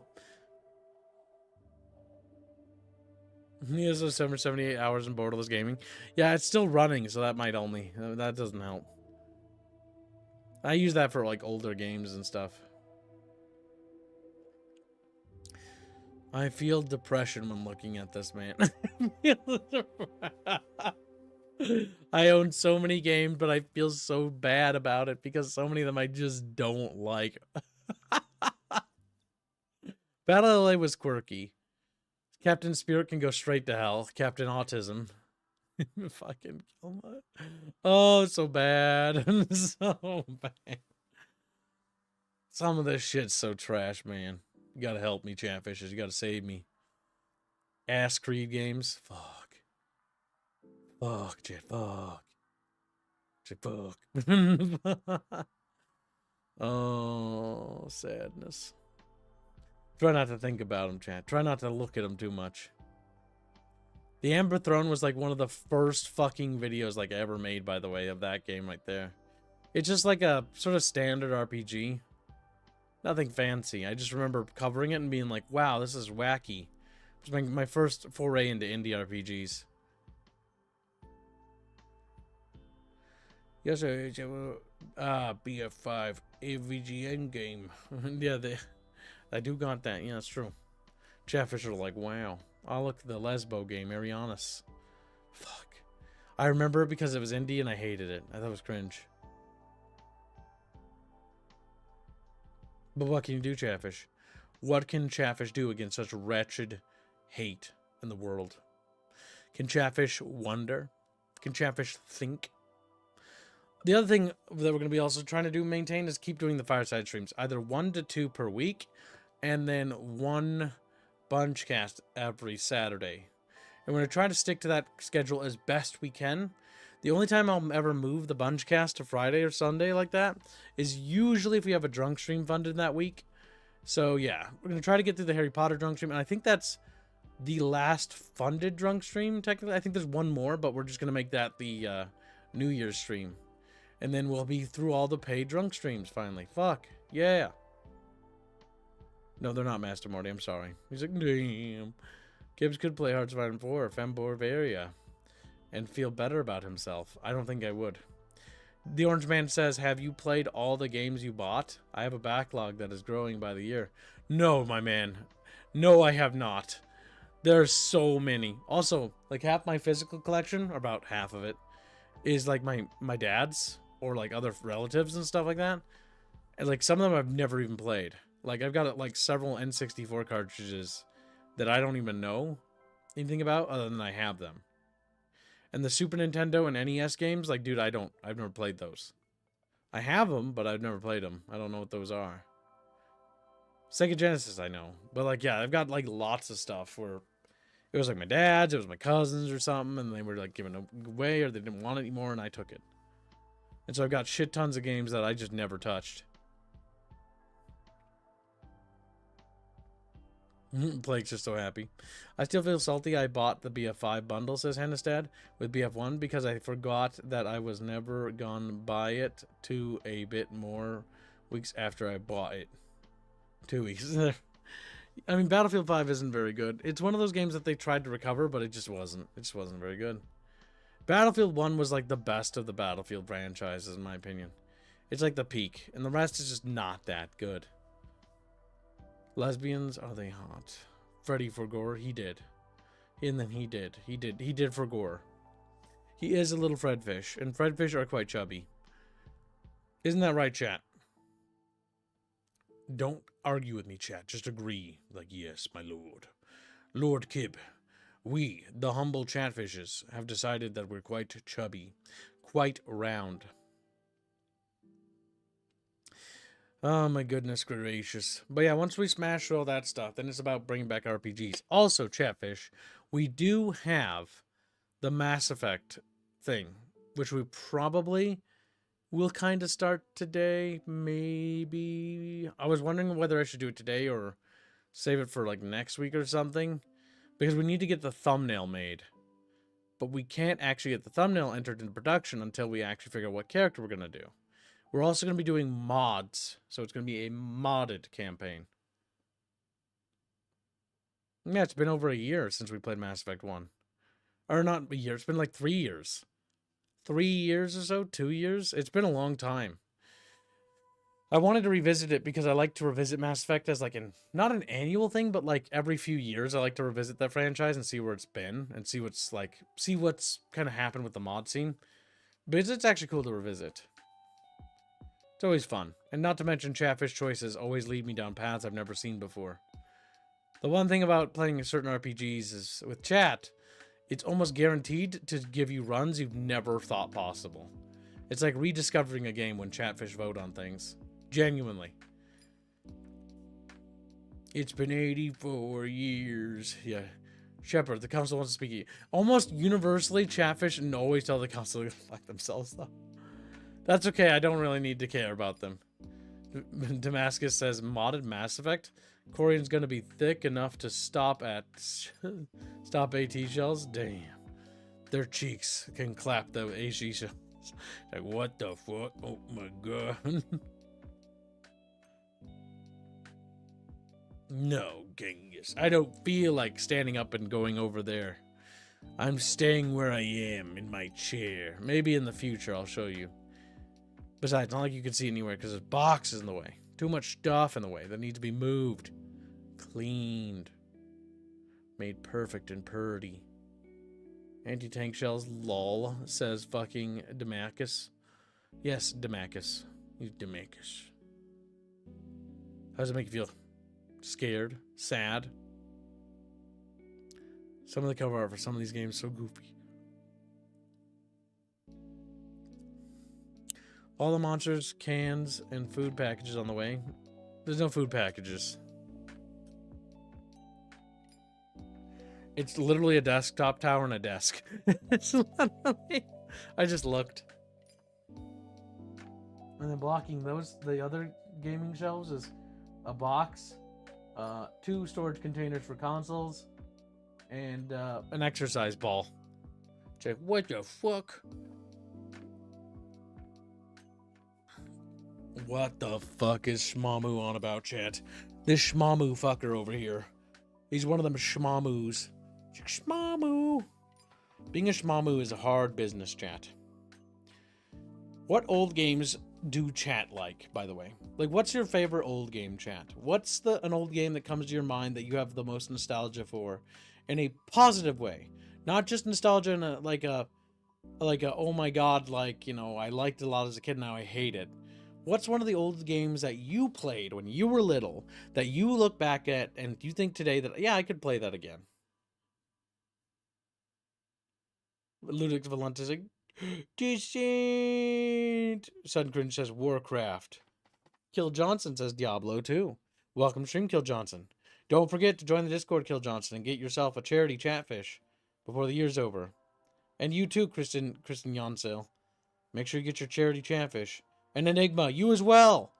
He has 778 hours in borderless gaming. Yeah, it's still running, so that might only... That doesn't help. I use that for, like, older games and stuff. I feel depression when looking at this, man. I own so many games, but I feel so bad about it because so many of them I just don't like. Battle LA was quirky. Captain Spirit can go straight to hell. Captain Autism. Fucking kill my... Oh, so bad. So bad. Some of this shit's so trash, man. You gotta help me, Chatfishes. You gotta save me. Ass Creed games. Fuck. Fuck, Chat. Fuck. Chat, fuck. Oh, sadness. Try not to think about them, Chat. Try not to look at them too much. The Amber Throne was like one of the first fucking videos like ever made, by the way, of that game right there. It's just like a sort of standard RPG. Nothing fancy. I just remember covering it and being like, wow, this is wacky. It was my first foray into indie RPGs. Yes, BF5 AVGN game. Yeah, I do got that. Yeah, that's true. Chatfish are like, wow. Oh, look, the Lesbo game, Arianis. Fuck. I remember it because it was indie and I hated it. I thought it was cringe. But what can you do, Chatfish? What can Chatfish do against such wretched hate in the world? Can Chatfish wonder? Can Chatfish think? The other thing that we're going to be also trying to maintain is keep doing the fireside streams. Either 1 to 2 per week, and then 1 bunch cast every Saturday. And we're going to try to stick to that schedule as best we can. The only time I'll ever move the bunch cast to Friday or Sunday like that is usually if we have a drunk stream funded that week. So yeah, we're going to try to get through the Harry Potter drunk stream. And I think that's the last funded drunk stream, technically. I think there's one more, but we're just going to make that the New Year's stream. And then we'll be through all the paid drunk streams finally. Fuck. Yeah. No, they're not Master Morty. I'm sorry. He's like, damn. Gibbs could play Hearts of Iron 4 or Femborvaria and feel better about himself. I don't think I would. The Orange Man says, have you played all the games you bought? I have a backlog that is growing by the year. No, my man. No, I have not. There's so many. Also, like half my physical collection, or about half of it, is like my dad's or like other relatives and stuff like that. And like some of them I've never even played. Like I've got like several N64 cartridges that I don't even know anything about other than I have them. And the Super Nintendo and NES games, like dude, I've never played those. I have them, but I've never played them. I don't know what those are. Sega Genesis, I know. But like, yeah, I've got like lots of stuff where it was like my dad's, it was my cousins or something, and they were like giving it away or they didn't want it anymore and I took it. And so I've got shit tons of games that I just never touched. Plague's just so happy. I still feel salty I bought the BF5 bundle, says Hennestad, with BF1 because I forgot that I was never gonna buy it to a bit more weeks after I bought it. 2 weeks. I mean, Battlefield 5 isn't very good. It's one of those games that they tried to recover, but it just wasn't. It just wasn't very good. Battlefield 1 was like the best of the Battlefield franchises, in my opinion. It's like the peak, and the rest is just not that good. Lesbians, are they hot? Freddy for gore, he did. And then he did for gore. He is a little Fredfish, and Fredfish are quite chubby. Isn't that right, chat? Don't argue with me, chat. Just agree. Like, yes, my lord. Lord Kib. We, the humble Chatfishes, have decided that we're quite chubby. Quite round. Oh my goodness gracious. But yeah, once we smash all that stuff, then it's about bringing back RPGs. Also, Chatfish, we do have the Mass Effect thing, which we probably will kind of start today, maybe. I was wondering whether I should do it today or save it for like next week or something. Because we need to get the thumbnail made. But we can't actually get the thumbnail entered into production until we actually figure out what character we're going to do. We're also going to be doing mods. So it's going to be a modded campaign. Yeah, it's been over a year since we played Mass Effect 1. Or not a year, it's been like 3 years. 3 years or so? 2 years? It's been a long time. I wanted to revisit it because I like to revisit Mass Effect as like not an annual thing, but like every few years I like to revisit that franchise and see where it's been and see what's kind of happened with the mod scene. But it's actually cool to revisit. It's always fun. And not to mention Chatfish choices always lead me down paths I've never seen before. The one thing about playing certain RPGs is with chat, it's almost guaranteed to give you runs you've never thought possible. It's like rediscovering a game when Chatfish vote on things. Genuinely. It's been 84 years. Yeah. Shepard, the council wants to speak. Almost universally, Chatfish and always tell the council to fuck themselves, though. That's okay, I don't really need to care about them. Damascus says, modded Mass Effect? Corian's gonna be thick enough to stop AT shells? Damn. Their cheeks can clap the AT shells. Like, what the fuck? Oh my god. No, Genghis. I don't feel like standing up and going over there. I'm staying where I am, in my chair. Maybe in the future I'll show you. Besides, not like you can see anywhere because there's boxes in the way. Too much stuff in the way that needs to be moved. Cleaned. Made perfect and purdy. Anti-tank shells, lol, says fucking Demacus. Yes, Demacus. He's Demacus. How does it make you feel? Scared? Sad? Some of the cover art for some of these games is so goofy. All the monsters, cans, and food packages on the way. There's no food packages. It's literally a desktop tower and a desk. It's literally... I just looked. And then blocking the other gaming shelves is a box, 2 storage containers for consoles, and an exercise ball. Check, what the fuck? What the fuck is Shmamu on about, chat? This Shmamu fucker over here. He's one of them Shmamus. Shmamu. Being a Shmamu is a hard business, chat. What old games do chat like, by the way? Like, what's your favorite old game, chat? What's an old game that comes to your mind that you have the most nostalgia for in a positive way? Not just nostalgia in like a oh my god, like, you know, I liked it a lot as a kid, now I hate it. What's one of the old games that you played when you were little that you look back at and you think today that, yeah, I could play that again? Ludwig Valente says, Decent. Sudden Cringe says Warcraft. Kill Johnson says Diablo 2. Welcome stream, Kill Johnson. Don't forget to join the Discord, Kill Johnson, and get yourself a charity chatfish before the year's over. And you too, Kristen Yonsale. Make sure you get your charity chatfish. And Enigma, you as well.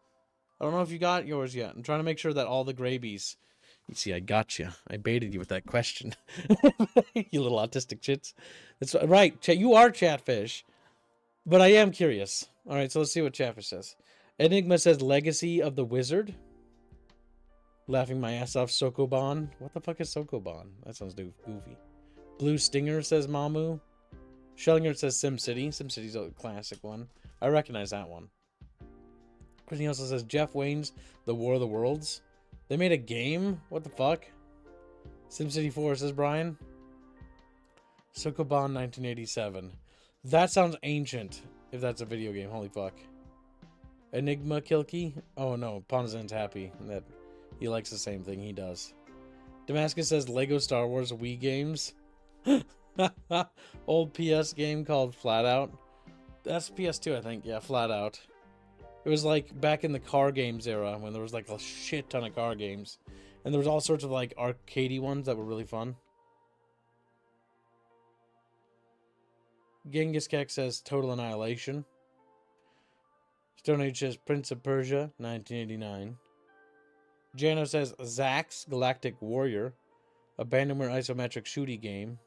I don't know if you got yours yet. I'm trying to make sure that all the grabies... You see, I got you. I baited you with that question. You little autistic chits. That's right. You are Chatfish. But I am curious. All right, so let's see what Chatfish says. Enigma says Legacy of the Wizard. Laughing my ass off, Sokoban. What the fuck is Sokoban? That sounds goofy. Blue Stinger says Mamu. Schellinger says SimCity. SimCity's a classic one. I recognize that one. Christine also says Jeff Wayne's The War of the Worlds. They made a game? What the fuck? SimCity 4 says Brian. Sokoban 1987. That sounds ancient if that's a video game. Holy fuck. Enigma Kilky? Oh no, Ponzan's happy that he likes the same thing he does. Damascus says Lego Star Wars Wii games. Old PS game called Flat Out. That's PS2, I think. Yeah, Flat Out. It was like back in the car games era when there was like a shit ton of car games. And there was all sorts of like arcadey ones that were really fun. Genghis Kek says Total Annihilation. Stone Age says Prince of Persia, 1989. Jano says Zax Galactic Warrior. Abandonware isometric shooty game.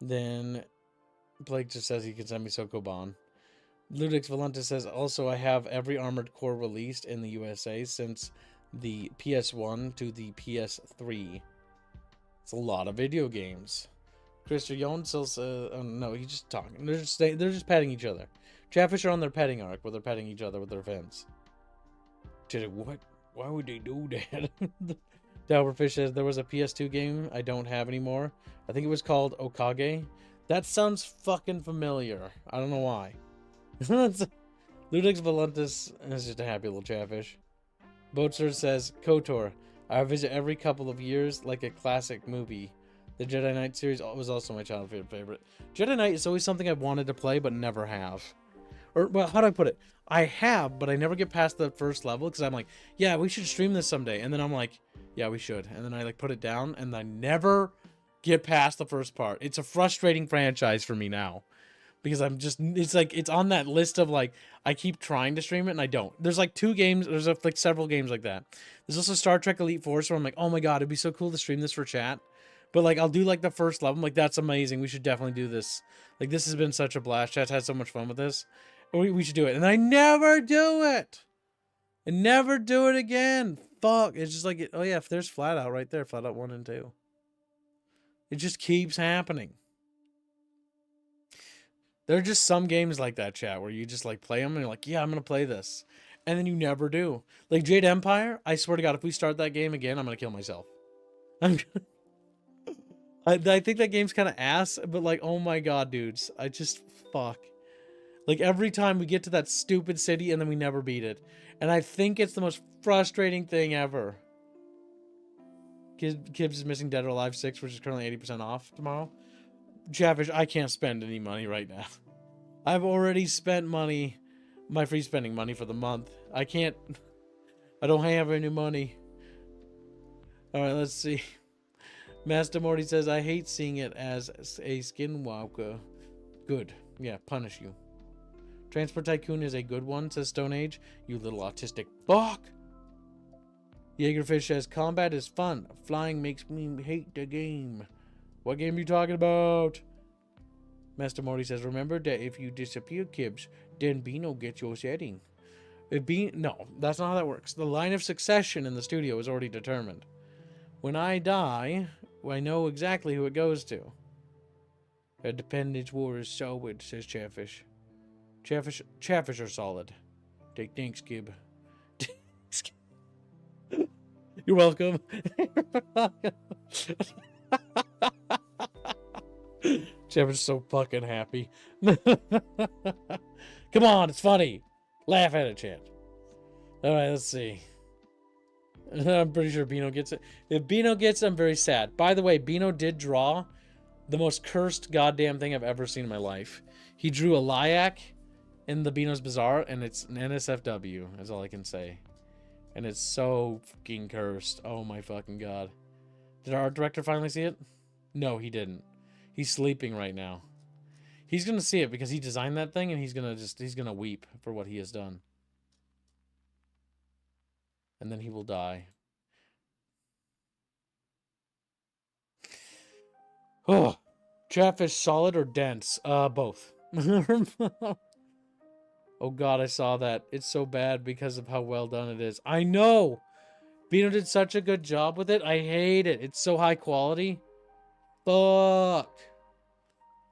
Then Blake just says he can send me Sokoban. Ludix Valente says, also I have every Armored Core released in the USA since the PS1 to the PS3. It's a lot of video games. Chris Yon still oh, no, he's just talking. They're just petting each other. Chatfish are on their petting arc where they're petting each other with their fins. What? Why would they do that? Dalberfish says there was a PS2 game I don't have anymore. I think it was called Okage. That sounds fucking familiar. I don't know why. Ludix Valentis is just a happy little chatfish. Boatster says, KOTOR. I visit every couple of years like a classic movie. The Jedi Knight series was also my childhood favorite. Jedi Knight is always something I've wanted to play but never have. Or, well, how do I put it? I have, but I never get past the first level because I'm like, yeah, we should stream this someday. And then I'm like, yeah, we should. And then I like put it down and I never get past the first part. It's a frustrating franchise for me now. Because I'm just, it's like, it's on that list of like, I keep trying to stream it and I don't. There's like 2 games, there's like several games like that. There's also Star Trek Elite Force where I'm like, oh my god, it'd be so cool to stream this for chat. But like, I'll do like the first level. I'm like, that's amazing. We should definitely do this. Like, this has been such a blast. Chat's had so much fun with this. We should do it. And I never do it. And never do it again. Fuck. It's just like, oh yeah, if there's Flat Out right there. Flat Out 1 and 2. It just keeps happening. There are just some games like that, chat, where you just like play them and you're like, yeah, I'm going to play this. And then you never do. Like Jade Empire, I swear to God, if we start that game again, I'm going to kill myself. I think that game's kind of ass, but like, oh my god, dudes. I just, fuck. Like, every time we get to that stupid city and then we never beat it. And I think it's the most frustrating thing ever. Kibbs is missing Dead or Alive 6, which is currently 80% off tomorrow. Chatfish, I can't spend any money right now. I've already spent money, my free spending money for the month. I can't, I don't have any money. Alright, let's see. Master Morty says, I hate seeing it as a skinwalker. Good. Yeah, punish you. Transport Tycoon is a good one, says Stone Age. You little autistic fuck. Jaegerfish says, combat is fun. Flying makes me hate the game. What game are you talking about? Master Morty says, remember that if you disappear, Kibbs, then Beano gets your setting. No, that's not how that works. The line of succession in the studio is already determined. When I die, I know exactly who it goes to. A dependence war is solid, says Chatfish. Chatfish are solid. Take thanks, Gib. You're welcome. Chatfish is so fucking happy. Come on, it's funny. Laugh at it, chat. Alright, let's see. I'm pretty sure Beano gets it. If Beano gets it, I'm very sad. By the way, Beano did draw the most cursed goddamn thing I've ever seen in my life. He drew a Lyak in the Beano's Bazaar, and it's an NSFW, is all I can say. And it's so fucking cursed. Oh my fucking god. Did our art director finally see it? No, he didn't. He's sleeping right now. He's gonna see it because he designed that thing, and he's gonna weep for what he has done. And then he will die. Oh, Chatfish solid or dense? Both. Oh god, I saw that. It's so bad because of how well done it is. I know! Beano did such a good job with it. I hate it. It's so high quality. Fuck.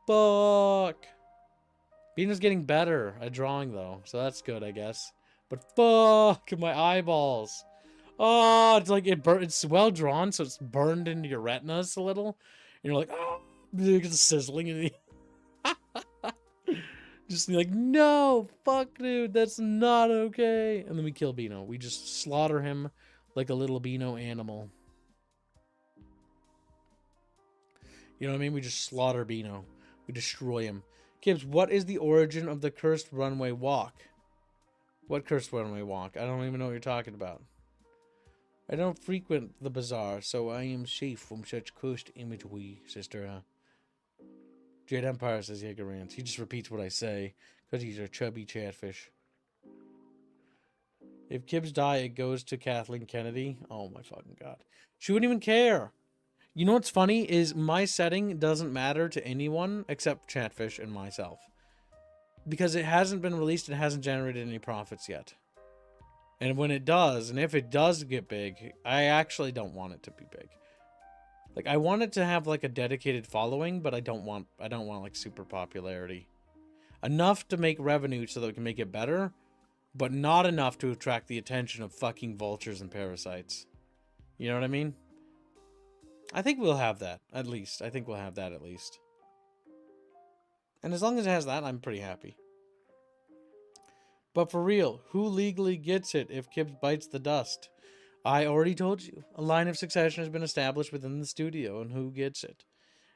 Fuck. Beano's getting better at drawing, though. So that's good, I guess. But fuck, my eyeballs. Oh, it's like it's well drawn, so it's burned into your retinas a little. And you're like, oh, it's sizzling. And just like, no, fuck, dude, that's not okay. And then we kill Beano. We just slaughter him like a little Beano animal. You know what I mean? We just slaughter Beano. We destroy him. Kibbs, what is the origin of the cursed runway walk? What cursed runway walk? I don't even know what you're talking about. I don't frequent the bazaar, so I am safe from such cursed imagery, sister. Jade Empire says Jaeger rants. He just repeats what I say, because he's a chubby chatfish. If Kibbs die, it goes to Kathleen Kennedy. Oh my fucking god. She wouldn't even care. You know what's funny is my setting doesn't matter to anyone except Chatfish and myself. Because it hasn't been released and hasn't generated any profits yet. And when it does, and if it does get big, I actually don't want it to be big. Like, I want it to have like a dedicated following, but I don't want like super popularity. Enough to make revenue so that we can make it better, but not enough to attract the attention of fucking vultures and parasites. You know what I mean? I think we'll have that, at least. I think we'll have that at least. And as long as it has that, I'm pretty happy. But for real, who legally gets it if Kibbs bites the dust? I already told you. A line of succession has been established within the studio, and who gets it.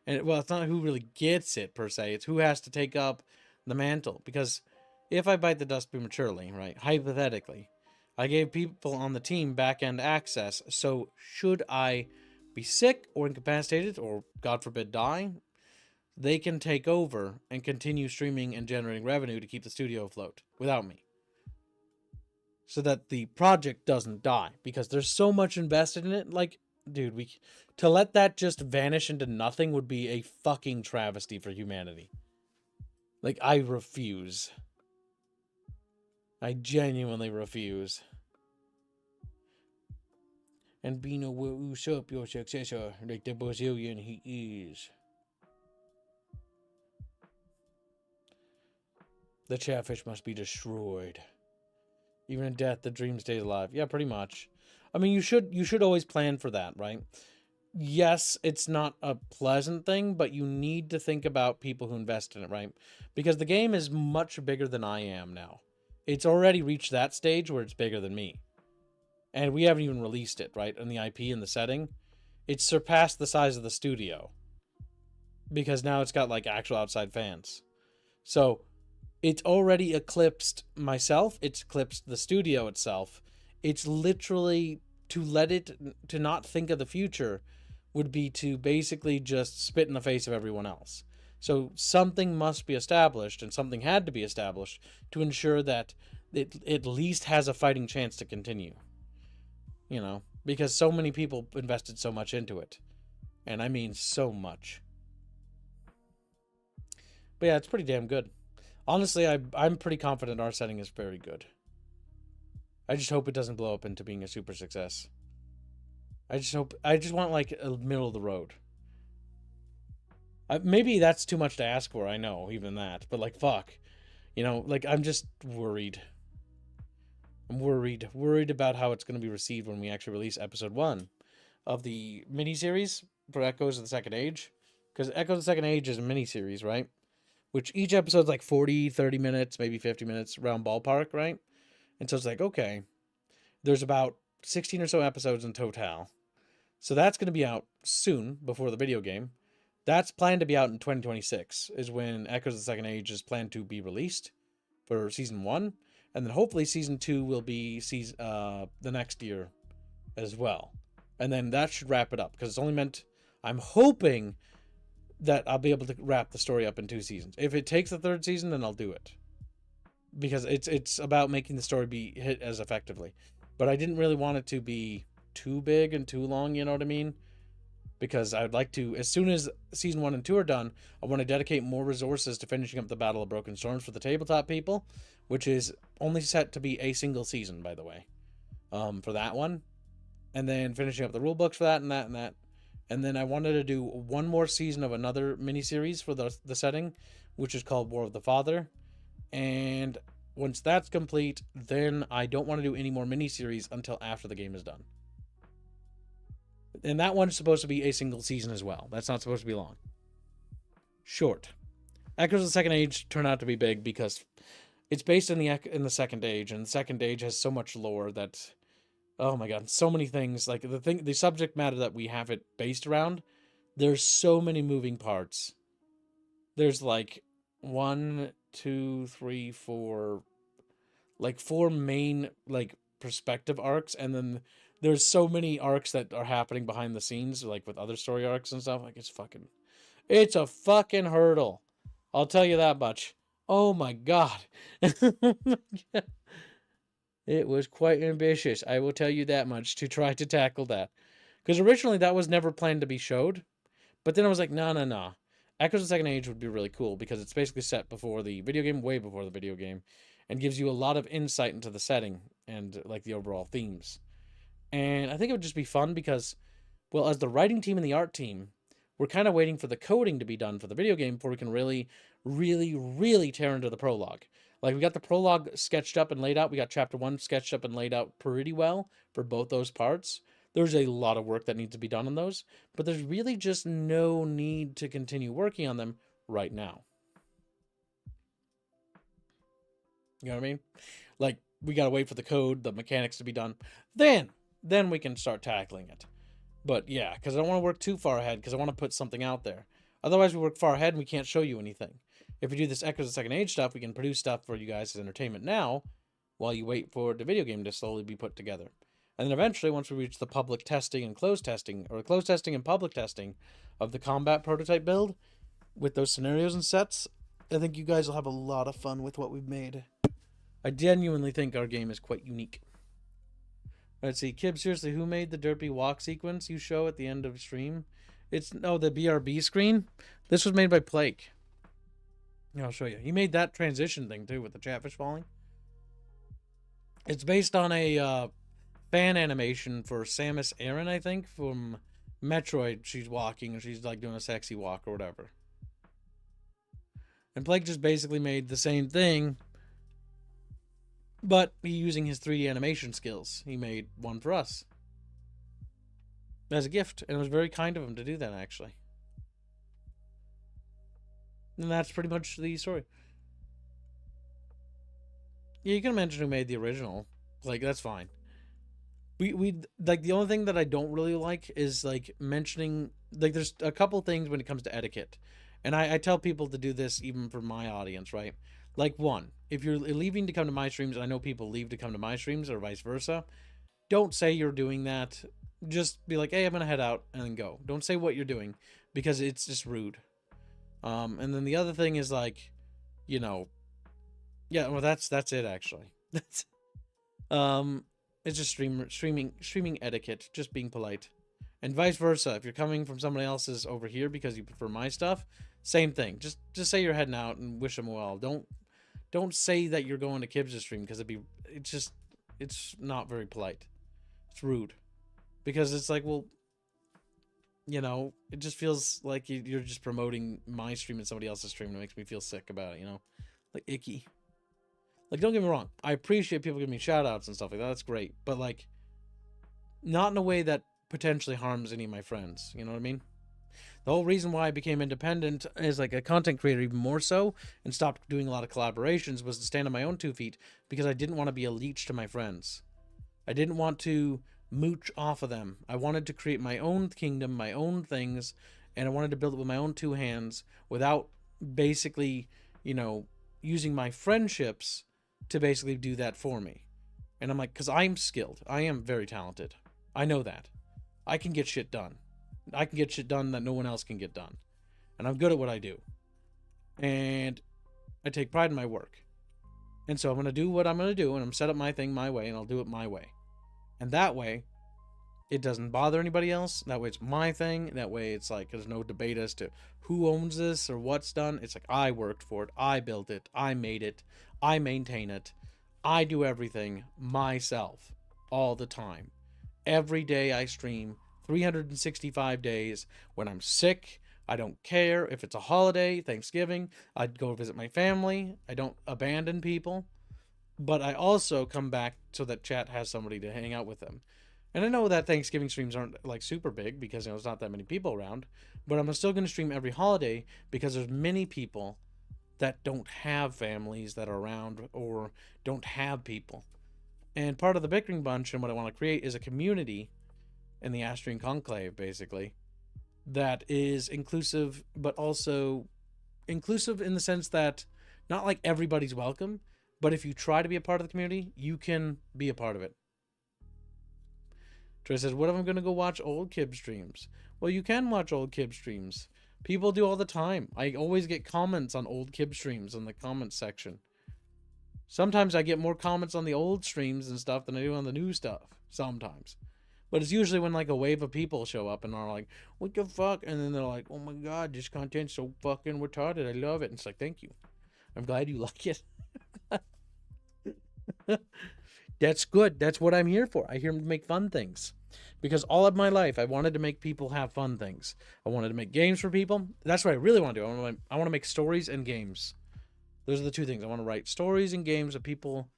And, well, it's not who really gets it, per se. It's who has to take up the mantle. Because if I bite the dust prematurely, right, hypothetically, I gave people on the team back-end access, so should I be sick or incapacitated or, God forbid, die, they can take over and continue streaming and generating revenue to keep the studio afloat without me. So that the project doesn't die. Because there's so much invested in it. Like, dude, to let that just vanish into nothing would be a fucking travesty for humanity. Like, I refuse. I genuinely refuse. And Bino will usurp your successor like the Brazilian he is. The Chatfish must be destroyed. Even in death, the dream stays alive. Yeah, pretty much. I mean, you should always plan for that, right? Yes, it's not a pleasant thing, but you need to think about people who invest in it, right? Because the game is much bigger than I am now. It's already reached that stage where it's bigger than me. And we haven't even released it, right? In the IP and the setting. It's surpassed the size of the studio. Because now it's got, like, actual outside fans. So, it's already eclipsed myself. It's eclipsed the studio itself. It's literally, to not think of the future would be to basically just spit in the face of everyone else. So something must be established, and something had to be established to ensure that it at least has a fighting chance to continue. You know, because so many people invested so much into it. And I mean so much. But yeah, it's pretty damn good. Honestly, I'm pretty confident our setting is very good. I just hope it doesn't blow up into being a super success. I just want like a middle of the road. Maybe that's too much to ask for, I know, even that. But like, fuck. You know, like, I'm just worried. I'm worried about how it's going to be received when we actually release episode 1 of the miniseries for Echoes of the Second Age. Because Echoes of the Second Age is a miniseries, right? Which each episode's like 40, 30 minutes, maybe 50 minutes, around ballpark, right? And so it's like, okay, there's about 16 or so episodes in total. So that's going to be out soon, before the video game. That's planned to be out in 2026, is when Echoes of the Second Age is planned to be released for Season 1. And then hopefully Season 2 will be the next year as well. And then that should wrap it up, because it's only meant... I'm hoping that I'll be able to wrap the story up in 2 seasons. If it takes the 3rd season, then I'll do it. Because it's about making the story be hit as effectively. But I didn't really want it to be too big and too long, you know what I mean? Because I would like to, as soon as Season 1 and 2 are done, I want to dedicate more resources to finishing up the Battle of Broken Storms for the tabletop people, which is only set to be a single season, by the way, for that one. And then finishing up the rule books for that and that and that. And then I wanted to do one more season of another miniseries for the setting, which is called War of the Father. And once that's complete, then I don't want to do any more miniseries until after the game is done. And that one's supposed to be a single season as well. That's not supposed to be long. Short. Echoes of the Second Age turned out to be big because it's based in the Second Age, and the Second Age has so much lore that, oh my god, so many things. Like the subject matter that we have it based around, there's so many moving parts. There's like 1, 2, 3, 4, like 4 main like perspective arcs, and then there's so many arcs that are happening behind the scenes, like with other story arcs and stuff. Like, it's a fucking hurdle. I'll tell you that much. Oh my god. It was quite ambitious, I will tell you that much, to try to tackle that. Because originally that was never planned to be showed. But then I was like, no. Echoes of the Second Age would be really cool, because it's basically set before the video game, way before the video game, and gives you a lot of insight into the setting and like the overall themes. And I think it would just be fun, because Well, as the writing team and the art team, we're kind of waiting for the coding to be done for the video game before we can really, really, really tear into the prologue. Like, we got the prologue sketched up and laid out. We got chapter 1 sketched up and laid out pretty well for both those parts. There's a lot of work that needs to be done on those, but there's really just no need to continue working on them right now. You know what I mean? Like, we got to wait for the code, the mechanics to be done. Then we can start tackling it. But yeah, because I don't want to work too far ahead, because I want to put something out there. Otherwise, we work far ahead and we can't show you anything. If we do this Echoes of the Second Age stuff, we can produce stuff for you guys as entertainment now, while you wait for the video game to slowly be put together. And then eventually, once we reach the public testing and closed testing, or closed testing and public testing of the combat prototype build, with those scenarios and sets, I think you guys will have a lot of fun with what we've made. I genuinely think our game is quite unique. Let's see, Kib, seriously, who made the derpy walk sequence you show at the end of stream? It's, the BRB screen. This was made by Plake. I'll show you. He made that transition thing, too, with the chatfish falling. It's based on a fan animation for Samus Aran, I think, from Metroid. She's walking, and she's, like, doing a sexy walk or whatever. And Plake just basically made the same thing, but he using his 3D animation skills. He made one for us as a gift, and it was very kind of him to do that, actually. And that's pretty much the story. Yeah, you can mention who made the original. Like, that's fine. We like, the only thing that I don't really like is, like, mentioning, like, there's a couple things when it comes to etiquette. And I tell people to do this even for my audience, right? Like, one, if you're leaving to come to my streams, and I know people leave to come to my streams or vice versa, don't say you're doing that. Just be like, hey, I'm going to head out, and then go. Don't say what you're doing, because it's just rude. And then the other thing is, like, you know, yeah, well, that's it, actually. That's it's just streaming etiquette, just being polite. And vice versa, if you're coming from somebody else's over here because you prefer my stuff, same thing. Just say you're heading out and wish them well. Don't say that you're going to Kib's stream, because it's not very polite. It's rude. Because it's like, well, you know, it just feels like you're just promoting my stream and somebody else's stream, and it makes me feel sick about it, you know? Like, icky. Like, don't get me wrong. I appreciate people giving me shout-outs and stuff like that. That's great. But, like, not in a way that potentially harms any of my friends. You know what I mean? The whole reason why I became independent as, like, a content creator even more so, and stopped doing a lot of collaborations, was to stand on my own 2 feet, because I didn't want to be a leech to my friends. I didn't want to mooch off of them. I wanted to create my own kingdom, my own things, and I wanted to build it with my own 2 hands without basically, you know, using my friendships to basically do that for me. And I'm like, because I'm skilled. I am very talented. I know that. I can get shit done. I can get shit done that no one else can get done. And I'm good at what I do. And I take pride in my work. And so I'm going to do what I'm going to do, and I'm set up my thing my way, and I'll do it my way. And that way, it doesn't bother anybody else. That way it's my thing. That way it's like, there's no debate as to who owns this or what's done. It's like, I worked for it. I built it. I made it. I maintain it. I do everything myself all the time. Every day I stream 365 days. When I'm sick, I don't care. If it's a holiday, Thanksgiving, I'd go visit my family. I don't abandon people. But I also come back so that chat has somebody to hang out with them. And I know that Thanksgiving streams aren't, like, super big, because, you know, there's not that many people around. But I'm still going to stream every holiday, because there's many people that don't have families that are around, or don't have people. And part of the Bickering Bunch and what I want to create is a community in the Astrian Conclave, basically, that is inclusive, but also inclusive in the sense that not like everybody's welcome, but if you try to be a part of the community, you can be a part of it. Troy says, what if I'm going to go watch old Kib streams? Well, you can watch old Kib streams. People do all the time. I always get comments on old Kib streams in the comments section. Sometimes I get more comments on the old streams and stuff than I do on the new stuff. Sometimes. But it's usually when, like, a wave of people show up and are like, what the fuck? And then they're like, oh my god, this content's so fucking retarded. I love it. And it's like, thank you. I'm glad you like it. That's good. That's what I'm here for. I here to make fun things. Because all of my life, I wanted to make people have fun things. I wanted to make games for people. That's what I really want to do. I want to make stories and games. Those are the two things. I want to write stories and games that people,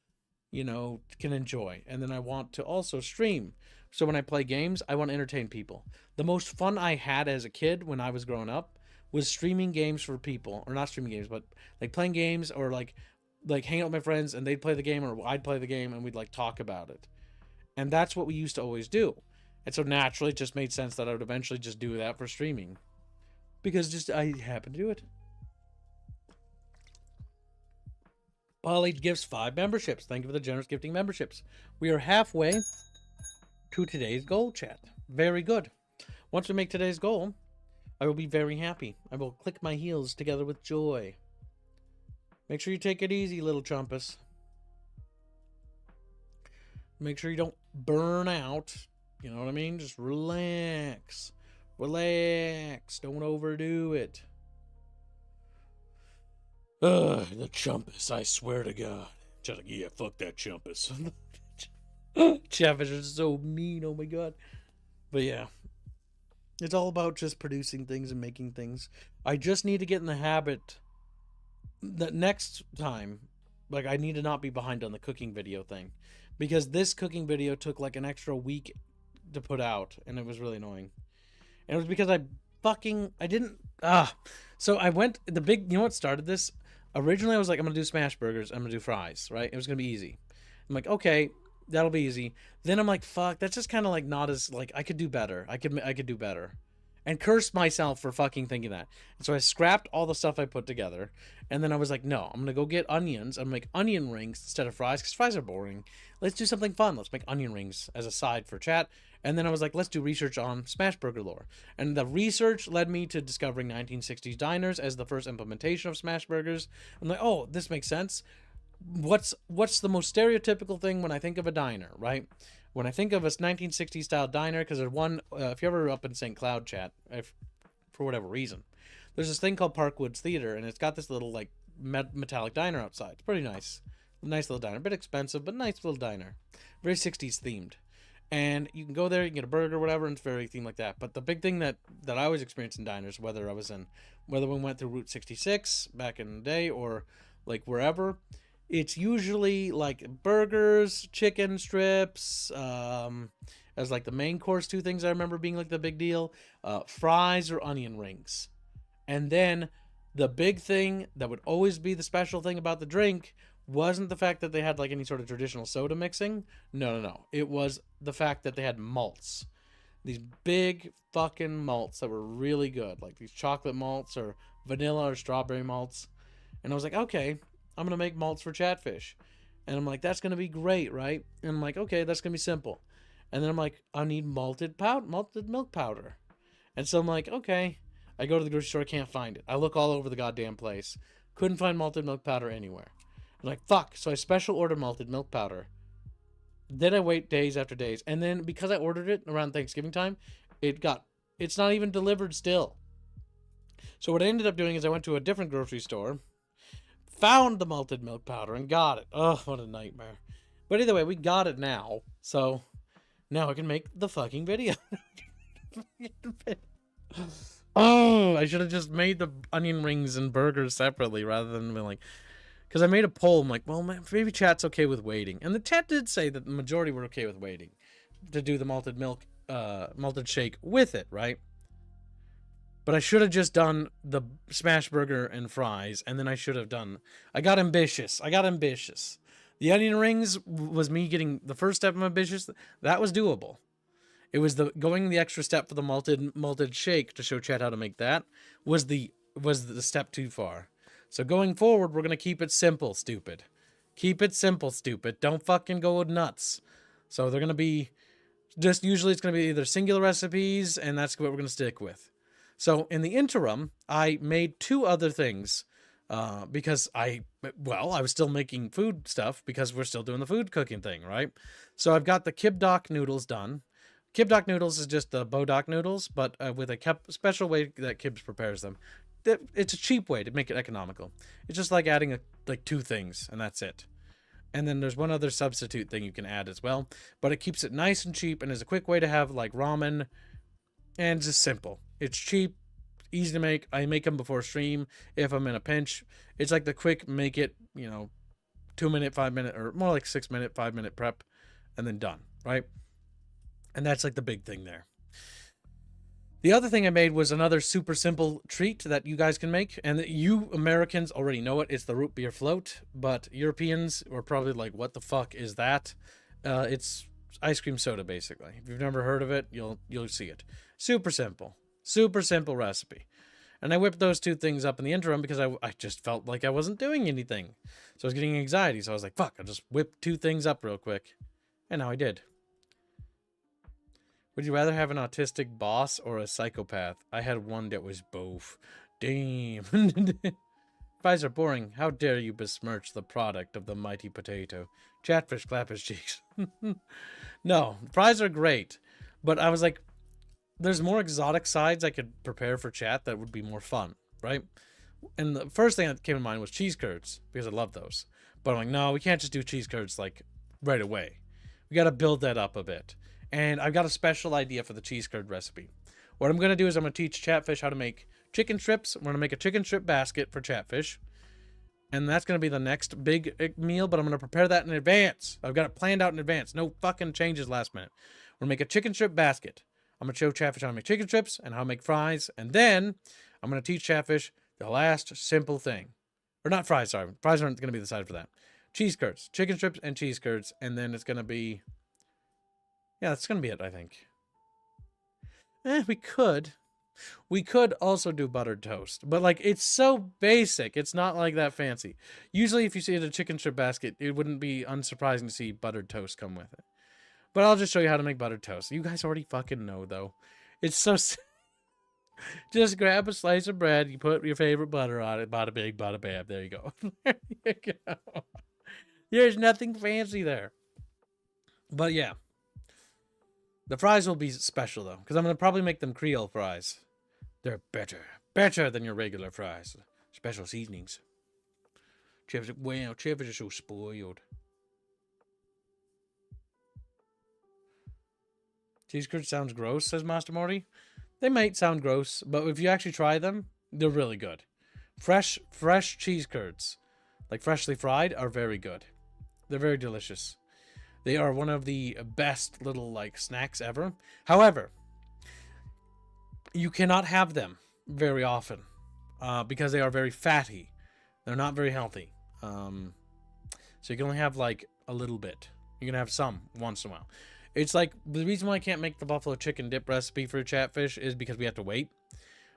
you know, can enjoy. And then I want to also stream. So when I play games, I want to entertain people. The most fun I had as a kid when I was growing up was streaming games for people, or not streaming games, but like playing games, or like hanging out with my friends and they'd play the game or I'd play the game and we'd like talk about it. And that's what we used to always do. And so naturally it just made sense that I would eventually just do that for streaming. Because just I happen to do it. Polly gifts 5 memberships. Thank you for the generous gifting memberships. We are halfway to today's goal, chat. Very good. Once we make today's goal, I will be very happy. I will click my heels together with joy. Make sure you take it easy, little chumpus. Make sure you don't burn out. You know what I mean? Just relax. Relax. Don't overdo it. Ugh, the chumpus, I swear to God. Just like, yeah, fuck that chumpus. Chatfish is so mean, oh my God. But yeah. It's all about just producing things and making things. I just need to get in the habit that next time, like, I need to not be behind on the cooking video thing. Because this cooking video took like an extra week to put out, and it was really annoying. And it was because I didn't, so I went, you know what started this? Originally I was like, I'm gonna do smash burgers, I'm gonna do fries, right? It was gonna be easy. I'm like, okay, that'll be easy. Then I'm like, fuck, that's just kind of like not as, like, I could do better. I could do better. And cursed myself for fucking thinking that. And so I scrapped all the stuff I put together. And then I was like, no, I'm going to go get onions. I'm going to make onion rings instead of fries, because fries are boring. Let's do something fun. Let's make onion rings as a side for chat. And then I was like, let's do research on smash burger lore. And the research led me to discovering 1960s diners as the first implementation of smash burgers. I'm like, oh, this makes sense. What's the most stereotypical thing when I think of a diner, right? When I think of a 1960s style diner, because there's one, if you're ever up in St. Cloud, chat, for whatever reason, there's this thing called Parkwoods Theater, and it's got this little, like, metallic diner outside. It's pretty nice. Nice little diner. A bit expensive, but nice little diner. Very 60s themed. And you can go there, you can get a burger, whatever, and it's very themed like that. But the big thing that I always experienced in diners, whether we went through Route 66 back in the day, or, like, wherever, it's usually like burgers, chicken strips, as like the main course, 2 things I remember being like the big deal, fries or onion rings. And then the big thing that would always be the special thing about the drink wasn't the fact that they had like any sort of traditional soda mixing. No. It was the fact that they had malts. These big fucking malts that were really good, like these chocolate malts or vanilla or strawberry malts. And I was like, okay, I'm going to make malts for Chatfish. And I'm like, that's going to be great, right? And I'm like, okay, that's going to be simple. And then I'm like, I need malted milk powder. And so I'm like, okay. I go to the grocery store, I can't find it. I look all over the goddamn place. Couldn't find malted milk powder anywhere. I'm like, fuck. So I special ordered malted milk powder. Then I wait days after days. And then because I ordered it around Thanksgiving time, it's not even delivered still. So what I ended up doing is I went to a different grocery store, found the malted milk powder, and got it. Oh, what a nightmare. But either way, we got it now. So now I can make the fucking video. Oh, I should have just made the onion rings and burgers separately rather than being like, because I made a poll. I'm like, well, maybe chat's okay with waiting. And the chat did say that the majority were okay with waiting to do the malted shake with it, right? But I should have just done the smash burger and fries, and then I got ambitious. The onion rings was me getting the first step of ambitious. That was doable. It was going the extra step for the malted shake to show chat how to make that was the step too far. So going forward, we're going to keep it simple, stupid. Keep it simple, stupid. Don't fucking go nuts. So they're going to be usually it's going to be either singular recipes, and that's what we're going to stick with. So in the interim, I made 2 other things because I was still making food stuff because we're still doing the food cooking thing, right? So I've got the kibdoc noodles done. Kibdoc noodles is just the bodoc noodles, but with a special way that Kibs prepares them. It's a cheap way to make it economical. It's just like adding 2 things, and that's it. And then there's one other substitute thing you can add as well, but it keeps it nice and cheap and is a quick way to have like ramen, and just simple. It's cheap, easy to make. I make them before stream if I'm in a pinch. It's like the quick make it, 2-minute, 5-minute, or more like 6-minute, 5-minute prep, and then done, right? And that's like the big thing there. The other thing I made was another super simple treat that you guys can make, and you Americans already know it. It's the root beer float, but Europeans were probably like, "What the fuck is that?" It's ice cream soda, basically. If you've never heard of it, you'll see it. Super simple recipe. And I whipped those two things up in the interim because I just felt like I wasn't doing anything, so I was getting anxiety. So I was like, "Fuck!" I'll just whip two things up real quick, and now I did. Would you rather have an autistic boss or a psychopath? I had one that was both. Damn. Fries are boring. How dare you besmirch the product of the mighty potato? Chatfish clap his cheeks. No, fries are great. But I was like, there's more exotic sides I could prepare for chat that would be more fun, right? And the first thing that came to mind was cheese curds, because I love those. But I'm like, no, we can't just do cheese curds like right away. We got to build that up a bit. And I've got a special idea for the cheese curd recipe. What I'm going to do is I'm going to teach Chatfish how to make chicken strips. We're going to make a chicken strip basket for Chatfish. And that's going to be the next big meal, but I'm going to prepare that in advance. I've got it planned out in advance. No fucking changes last minute. We're going to make a chicken strip basket. I'm going to show Chatfish how to make chicken strips and how to make fries. And then I'm going to teach Chatfish the last simple thing. Or not fries, sorry. Fries aren't going to be the side for that. Cheese curds. Chicken strips and cheese curds. And then it's going to be... yeah, that's going to be it, I think. We could also do buttered toast. But, like, it's so basic. It's not, like, that fancy. Usually, if you see it in a chicken strip basket, it wouldn't be unsurprising to see buttered toast come with it. But I'll just show you how to make buttered toast. You guys already fucking know, though. It's so... just grab a slice of bread. You put your favorite butter on it. Bada big, bada bam. There you go. There you go. There's nothing fancy there. But, yeah. The fries will be special, though, because I'm going to probably make them Creole fries. They're better than your regular fries. Special seasonings. Wow, Chefs are so spoiled. Cheese curds sounds gross, says Master Morty. They might sound gross, but if you actually try them, they're really good. Fresh cheese curds, like freshly fried, are very good. They're very delicious. They are one of the best little, like, snacks ever. However, you cannot have them very often because they are very fatty. They're not very healthy. So you can only have, like, a little bit. You can have some once in a while. It's like, the reason why I can't make the buffalo chicken dip recipe for Chatfish is because we have to wait.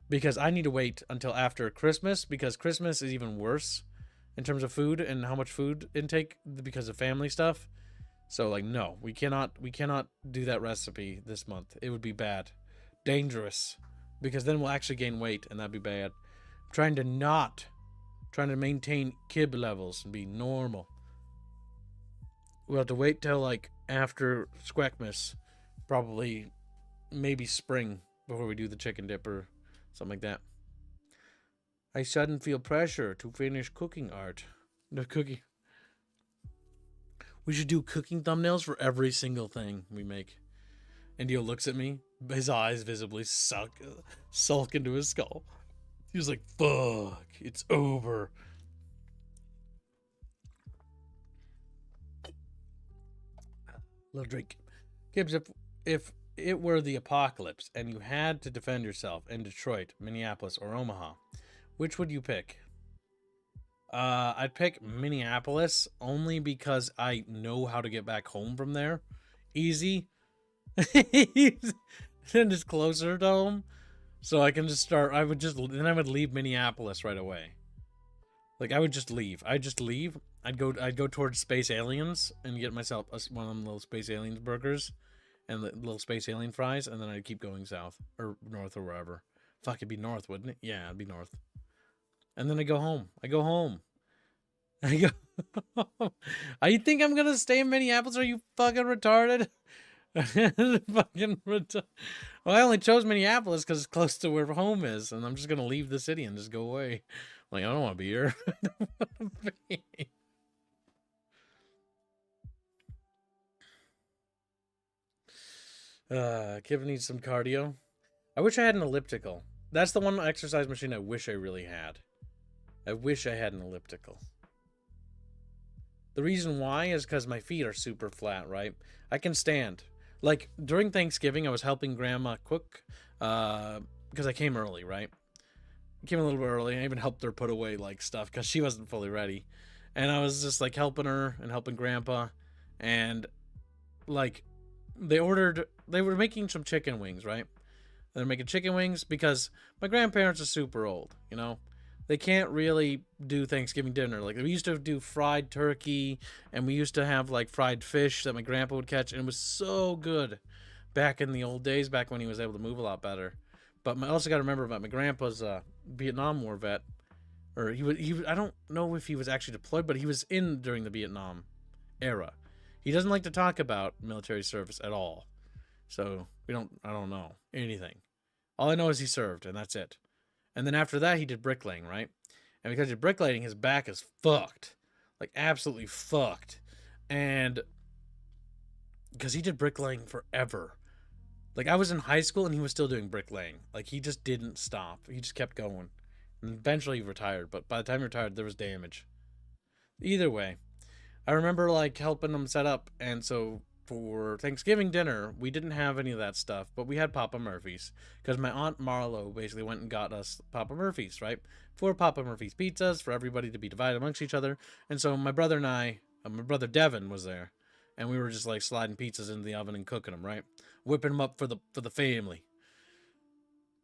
Because I need to wait until after Christmas, because Christmas is even worse in terms of food and how much food intake because of family stuff. So, like, no, we cannot do that recipe this month. It would be bad. Dangerous. Because then we'll actually gain weight, and that'd be bad. Trying to maintain kib levels and be normal. We'll have to wait till, like, after Squackmas. Probably, maybe spring, before we do the chicken dip or something like that. I suddenly feel pressure to finish cooking art. The cooking... We should do cooking thumbnails for every single thing we make. And Dio looks at me. His eyes visibly sulk into his skull. He was like, fuck, it's over. Little drink. Gibbs, if it were the apocalypse and you had to defend yourself in Detroit, Minneapolis, or Omaha, which would you pick? I'd pick Minneapolis only because I know how to get back home from there. Easy. And it's closer to home. So I can just start, I would leave Minneapolis right away. Like, I would just leave. I'd just leave. I'd go towards Space Aliens and get myself one of them little Space Aliens burgers and the little Space Alien fries, and then I'd keep going south or north or wherever. Fuck, it'd be north, wouldn't it? Yeah, it'd be north. And then I go home. I go. You think I'm gonna stay in Minneapolis? Are you fucking retarded? Fucking retarded. Well, I only chose Minneapolis because it's close to where home is, and I'm just gonna leave the city and just go away. Like, I don't want to be here. Kib needs some cardio. I wish I had an elliptical. That's the one exercise machine I wish I really had. I wish I had an elliptical. The reason why is because my feet are super flat, right? I can stand. Like, during Thanksgiving, I was helping Grandma cook, because I came early, right? I came a little bit early. I even helped her put away, like, stuff, because she wasn't fully ready. And I was just, like, helping her and helping Grandpa. And, like, they were making some chicken wings, right? They're making chicken wings because my grandparents are super old, you know? They can't really do Thanksgiving dinner. Like, we used to do fried turkey, and we used to have, like, fried fish that my grandpa would catch, and it was so good back in the old days, back when he was able to move a lot better. But I also got to remember about my grandpa's Vietnam War vet, or I don't know if he was actually deployed, but he was in during the Vietnam era. He doesn't like to talk about military service at all. So I don't know anything. All I know is he served, and that's it. And then after that, he did bricklaying, right? And because of bricklaying, his back is fucked. Like, absolutely fucked. And because he did bricklaying forever. Like, I was in high school and he was still doing bricklaying. Like, he just didn't stop. He just kept going. And eventually he retired, but by the time he retired, there was damage. Either way, I remember, like, helping him set up, and so for Thanksgiving dinner, we didn't have any of that stuff, but we had Papa Murphy's, because my Aunt Marlo basically went and got us Papa Murphy's, right? 4 Papa Murphy's pizzas for everybody to be divided amongst each other, and so my brother and my brother Devin was there, and we were just, like, sliding pizzas into the oven and cooking them, right? Whipping them up for the family.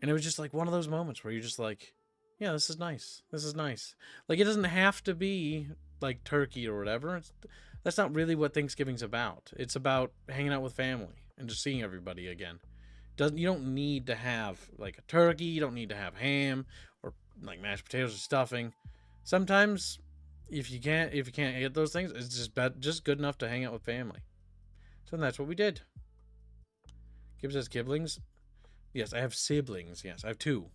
And it was just, like, one of those moments where you're just like, yeah, this is nice. This is nice. Like, it doesn't have to be, like, turkey or whatever. That's not really what Thanksgiving's about. It's about hanging out with family and just seeing everybody again. You don't need to have, like, a turkey. You don't need to have ham or, like, mashed potatoes or stuffing. Sometimes, if you can't get those things, it's just good enough to hang out with family. So that's what we did. Gibbs has siblings. Yes, I have siblings. Yes, I have 2.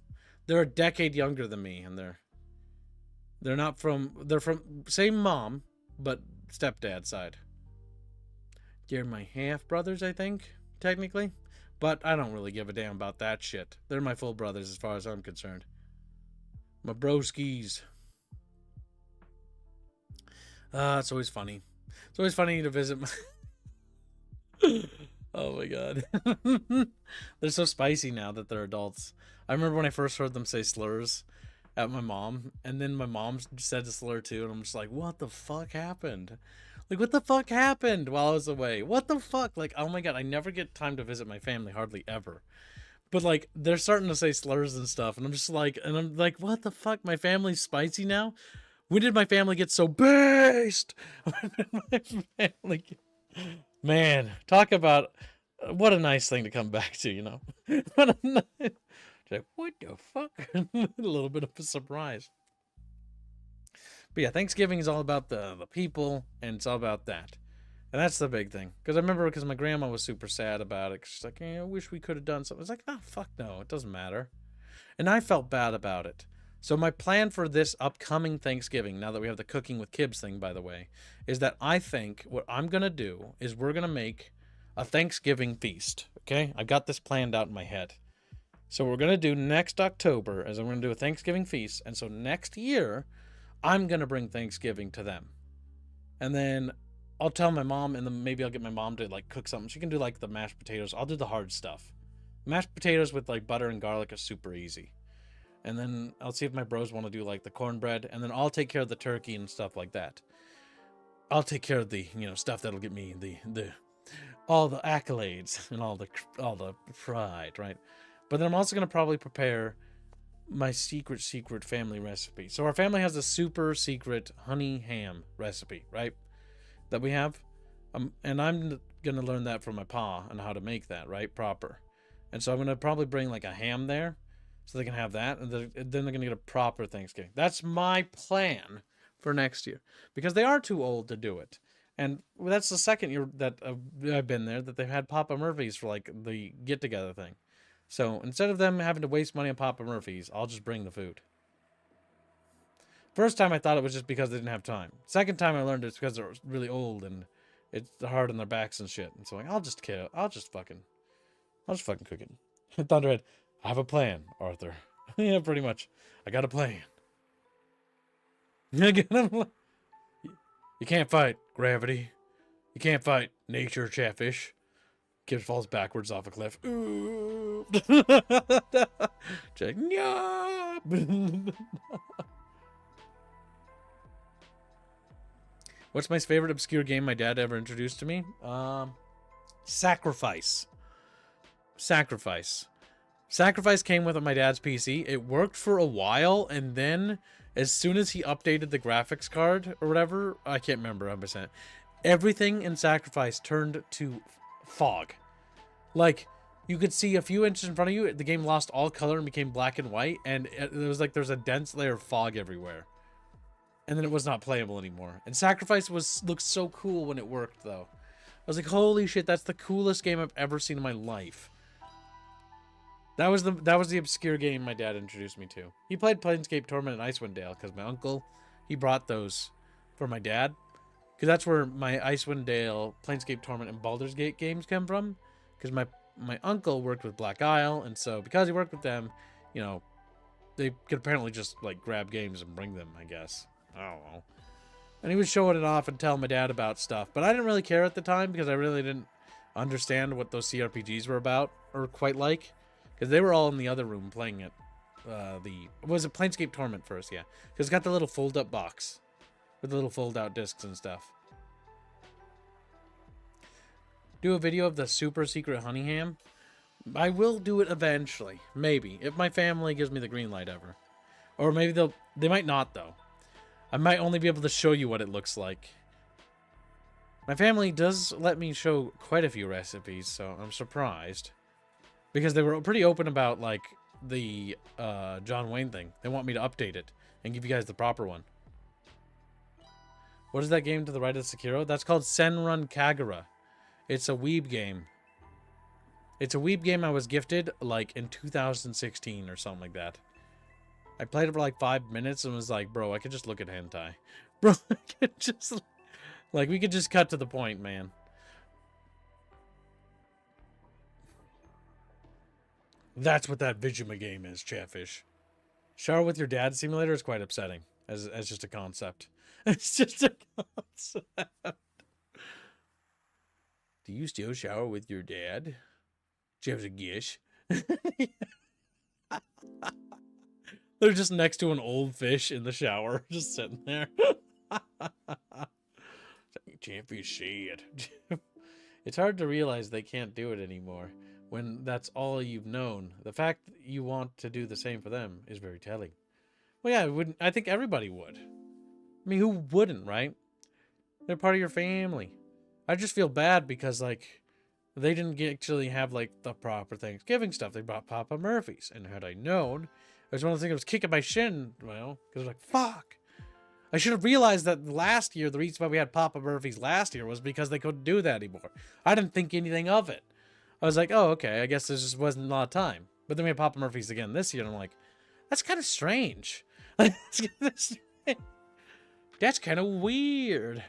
They're a decade younger than me, and they're from same mom, but stepdad side. They're my half brothers, I think, technically, but I don't really give a damn about that shit. They're my full brothers as far as I'm concerned. My broskies. It's always funny. It's always funny to visit my. Oh my god. They're so spicy now that they're adults. I remember when I first heard them say slurs at my mom, and then my mom said a slur too, and I'm just like, what the fuck happened? Like, what the fuck happened while I was away? What the fuck? Like, oh my god, I never get time to visit my family, hardly ever. But, like, they're starting to say slurs and stuff, and I'm like, what the fuck? My family's spicy now? When did my family get so based? My family... Man, talk about what a nice thing to come back to, you know? What the fuck? A little bit of a surprise. But yeah, Thanksgiving is all about the people, and it's all about that. And that's the big thing. Because I remember my grandma was super sad about it. She's like, I wish we could have done something. It's like, no, fuck no, it doesn't matter. And I felt bad about it. So my plan for this upcoming Thanksgiving, now that we have the cooking with Kibbs thing, by the way, is that I think what I'm going to do is we're going to make a Thanksgiving feast. Okay? I've got this planned out in my head. So what we're going to do next October is I'm going to do a Thanksgiving feast. And so next year, I'm going to bring Thanksgiving to them. And then I'll tell my mom, and then maybe I'll get my mom to, like, cook something. She can do, like, the mashed potatoes. I'll do the hard stuff. Mashed potatoes with, like, butter and garlic is super easy. And then I'll see if my bros want to do, like, the cornbread. And then I'll take care of the turkey and stuff like that. I'll take care of the, stuff that'll get me all the accolades and all the pride, right? But then I'm also going to probably prepare my secret family recipe. So our family has a super secret honey ham recipe, right? That we have. And I'm going to learn that from my pa on how to make that, right? Proper. And so I'm going to probably bring, like, a ham there so they can have that. And then they're going to get a proper Thanksgiving. That's my plan for next year. Because they are too old to do it. And that's the second year that I've been there that they've had Papa Murphy's for, like, the get-together thing. So instead of them having to waste money on Papa Murphy's, I'll just bring the food. First time I thought it was just because they didn't have time. Second time I learned it's because they're really old and it's hard on their backs and shit. And so, like, I'll just fucking I'll just fucking cook it. Thunderhead, I have a plan, Arthur. Yeah, pretty much. I got a plan. You can't fight gravity. You can't fight nature, Chatfish. Kid falls backwards off a cliff. Ooh. Check. Yeah. What's my favorite obscure game my dad ever introduced to me? Sacrifice. Sacrifice. Sacrifice came with my dad's PC. It worked for a while, and then as soon as he updated the graphics card or whatever, I can't remember 100%, everything in Sacrifice turned to fog. Like, you could see a few inches in front of you, the game lost all color and became black and white, and it was like there's a dense layer of fog everywhere. And then it was not playable anymore. And Sacrifice looked so cool when it worked, though. I was like, holy shit, that's the coolest game I've ever seen in my life. That was the obscure game my dad introduced me to. He played Planescape Torment and Icewind Dale because my uncle, he brought those for my dad. Because that's where my Icewind Dale, Planescape Torment, and Baldur's Gate games come from. Because my uncle worked with Black Isle, and so because he worked with them, you know, they could apparently just like grab games and bring them, I guess. I don't know. And he was showing it off and telling my dad about stuff. But I didn't really care at the time because I really didn't understand what those CRPGs were about or quite like. Because they were all in the other room playing it. Was it Planescape Torment first? Yeah. Because it's got the little fold-up box. With the little fold-out discs and stuff. Do a video of the super secret honey ham. I will do it eventually. Maybe. If my family gives me the green light ever. Or maybe they might not, though. I might only be able to show you what it looks like. My family does let me show quite a few recipes, so I'm surprised. Because they were pretty open about, like, the John Wayne thing. They want me to update it and give you guys the proper one. What is that game to the right of Sekiro? That's called Senran Kagura. It's a weeb game. It's a weeb game I was gifted, like, in 2016 or something like that. I played it for, like, 5 minutes and was like, bro, I could just look at hentai. Bro, I could just... Like, we could just cut to the point, man. That's what that Vijima game is, Chatfish. Shower with your dad simulator is quite upsetting as just a concept. It's just a concept. Do you still shower with your dad? Jeff's a gish. They're just next to an old fish in the shower, just sitting there. Chatfish said. It's hard to realize they can't do it anymore. When that's all you've known, the fact that you want to do the same for them is very telling. Well, yeah, I think everybody would. I mean, who wouldn't, right? They're part of your family. I just feel bad because, like, they didn't actually have, like, the proper Thanksgiving stuff. They brought Papa Murphy's. And had I known, I was one of the things I was kicking my shin, well, because I was like, fuck. I should have realized that last year, the reason why we had Papa Murphy's last year was because they couldn't do that anymore. I didn't think anything of it. I was like, oh, okay, I guess there just wasn't a lot of time. But then we had Papa Murphy's again this year, and I'm like, that's kind of strange. That's kind of weird.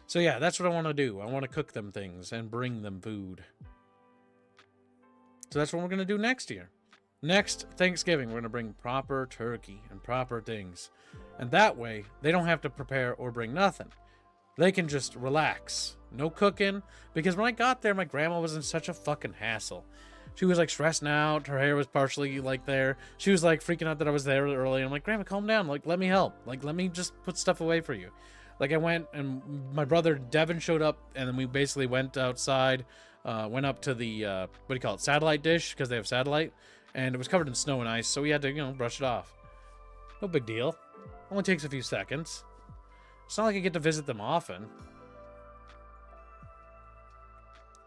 So yeah, that's what I want to do. I want to cook them things and bring them food. So that's what we're going to do next year. Next Thanksgiving, we're going to bring proper turkey and proper things. And that way, they don't have to prepare or bring nothing. They can just relax. No cooking. Because when I got there, my grandma was in such a fucking hassle. She was like stressing out. Her hair was partially like there. She was like freaking out that I was there early. I'm like, Grandma, calm down. Like, let me help. Like, let me just put stuff away for you. Like, I went and my brother Devin showed up. And then we basically went outside. Went up to the, what do you call it? Satellite dish. Because they have satellite. And it was covered in snow and ice. So we had to, you know, brush it off. No big deal. Only takes a few seconds. It's not like I get to visit them often.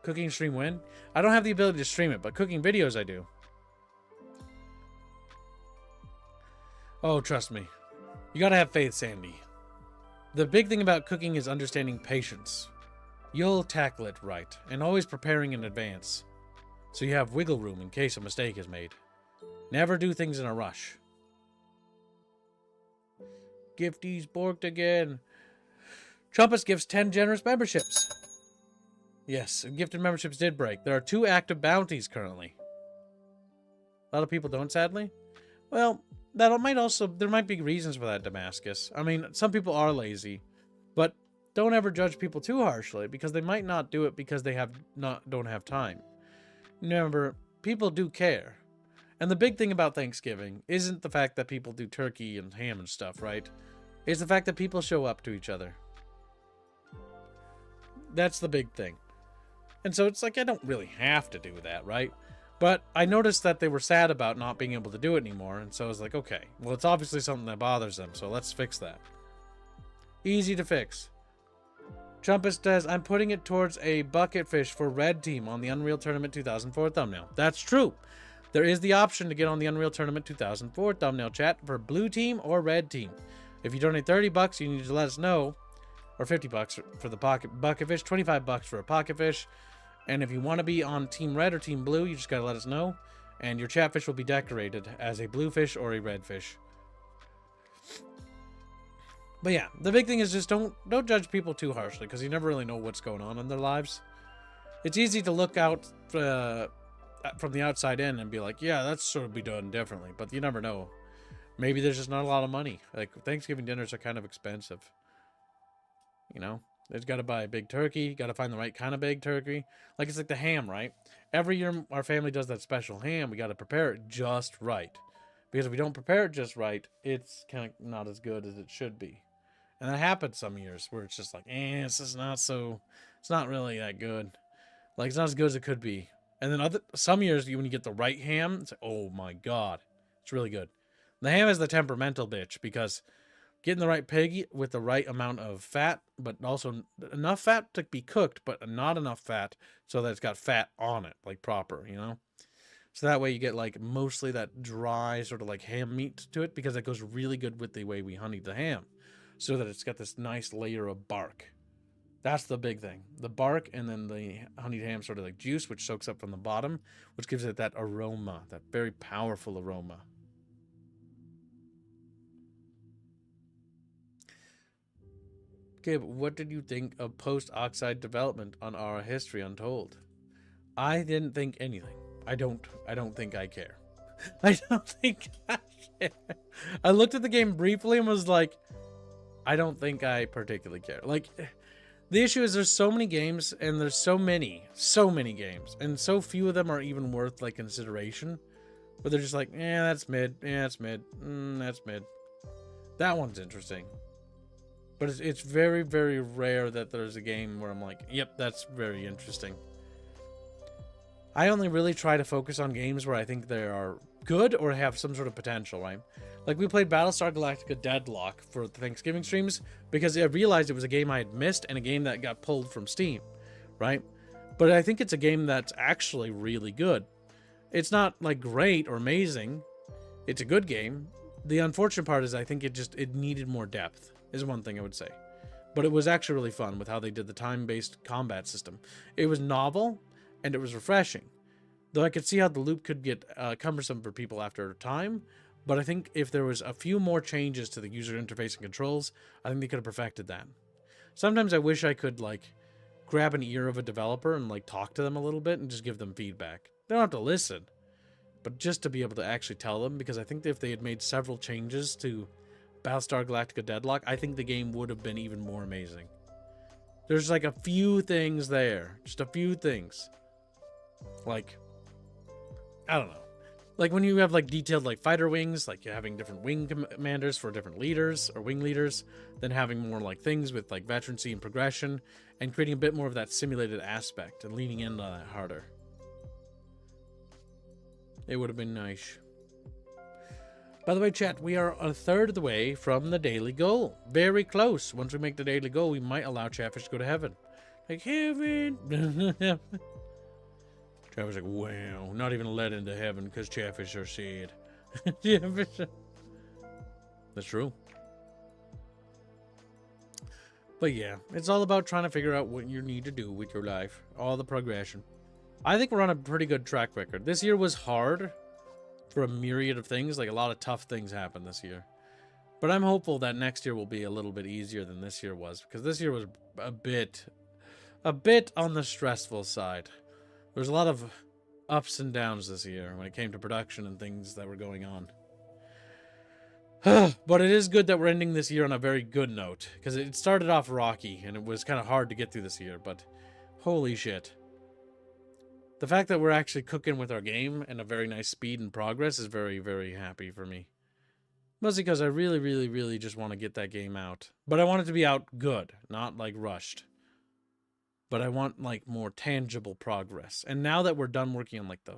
Cooking stream win? I don't have the ability to stream it, but cooking videos I do. Oh, trust me. You gotta have faith, Sandy. The big thing about cooking is understanding patience. You'll tackle it right, and always preparing in advance. So you have wiggle room in case a mistake is made. Never do things in a rush. Gifty's borked again. Trumpus gives 10 generous memberships. Yes, gifted memberships did break. There are 2 active bounties currently. A lot of people don't, sadly. Well, that might also... There might be reasons for that, Damascus. I mean, some people are lazy. But don't ever judge people too harshly, because they might not do it because they don't have time. Remember, people do care. And the big thing about Thanksgiving isn't the fact that people do turkey and ham and stuff, right? It's the fact that people show up to each other. That's the big thing. And so it's like, I don't really have to do that, right? But I noticed that they were sad about not being able to do it anymore. And so I was like, okay, well, it's obviously something that bothers them. So let's fix that. Easy to fix. Trumpet says, I'm putting it towards a bucket fish for red team on the Unreal Tournament 2004 thumbnail. That's true. There is the option to get on the Unreal Tournament 2004 thumbnail chat for blue team or red team. If you donate $30, you need to let us know. Or $50 for the bucket fish, $25 for a pocket fish. And if you want to be on Team Red or Team Blue, you just got to let us know. And your chat fish will be decorated as a blue fish or a red fish. But yeah, the big thing is just don't judge people too harshly, because you never really know what's going on in their lives. It's easy to look out from the outside in and be like, yeah, that's sort of be done differently. But you never know. Maybe there's just not a lot of money. Like, Thanksgiving dinners are kind of expensive. You know? There's got to buy a big turkey. Got to find the right kind of big turkey. Like, it's like the ham, right? Every year our family does that special ham. We got to prepare it just right. Because if we don't prepare it just right, it's kind of not as good as it should be. And that happens some years where it's just like, it's just not so... It's not really that good. Like, it's not as good as it could be. And then some years, when you get the right ham, it's like, oh my god. It's really good. The ham is the temperamental bitch, because getting the right pig with the right amount of fat, but also enough fat to be cooked, but not enough fat so that it's got fat on it, like proper, you know? So that way you get like mostly that dry sort of like ham meat to it, because it goes really good with the way we honeyed the ham, so that it's got this nice layer of bark. That's the big thing. The bark, and then the honeyed ham sort of like juice, which soaks up from the bottom, which gives it that aroma, that very powerful aroma. Okay, but what did you think of post-oxide development on our History Untold? I didn't think anything. I don't think I care. I don't think I care. I looked at the game briefly and was like, I don't think I particularly care. Like, the issue is there's so many games, and there's so many games, and so few of them are even worth like consideration. But they're just like, that's mid. That's mid. That's mid. That one's interesting. But it's very, very rare that there's a game where I'm like, yep, that's very interesting. I only really try to focus on games where I think they are good or have some sort of potential, right? Like, we played Battlestar Galactica Deadlock for the Thanksgiving streams because I realized it was a game I had missed and a game that got pulled from Steam, right? But I think it's a game that's actually really good. It's not, like, great or amazing. It's a good game. The unfortunate part is I think it needed more depth, is one thing I would say. But it was actually really fun with how they did the time-based combat system. It was novel, and it was refreshing. Though I could see how the loop could get cumbersome for people after time, but I think if there was a few more changes to the user interface and controls, I think they could have perfected that. Sometimes I wish I could, like, grab an ear of a developer and, like, talk to them a little bit and just give them feedback. They don't have to listen, but just to be able to actually tell them, because I think that if they had made several changes to Battlestar Galactica Deadlock, I think the game would have been even more amazing. There's, like, a few things there. Just a few things. Like, I don't know. Like, when you have, like, detailed, like, fighter wings, like, you're having different wing commanders for different leaders, or wing leaders, then having more, like, things with, like, veterancy and progression, and creating a bit more of that simulated aspect, and leaning into that harder. It would have been nice. By the way, chat, we are a third of the way from the daily goal. Very close. Once we make the daily goal, we might allow Chatfish to go to heaven. Like, heaven! Chatfish like, wow, not even let into heaven because Chatfish are sad. That's true. But yeah, it's all about trying to figure out what you need to do with your life. All the progression. I think we're on a pretty good track record. This year was hard for a myriad of things. Like, a lot of tough things happened this year. But I'm hopeful that next year will be a little bit easier than this year was. Because this year was a bit a bit on the stressful side. There's a lot of ups and downs this year when it came to production and things that were going on. But it is good that we're ending this year on a very good note, because it started off rocky and it was kind of hard to get through this year, but holy shit. The fact that we're actually cooking with our game and a very nice speed and progress is very, very happy for me. Mostly because I really, really, really just want to get that game out. But I want it to be out good, not like rushed. But I want like more tangible progress. And now that we're done working on like the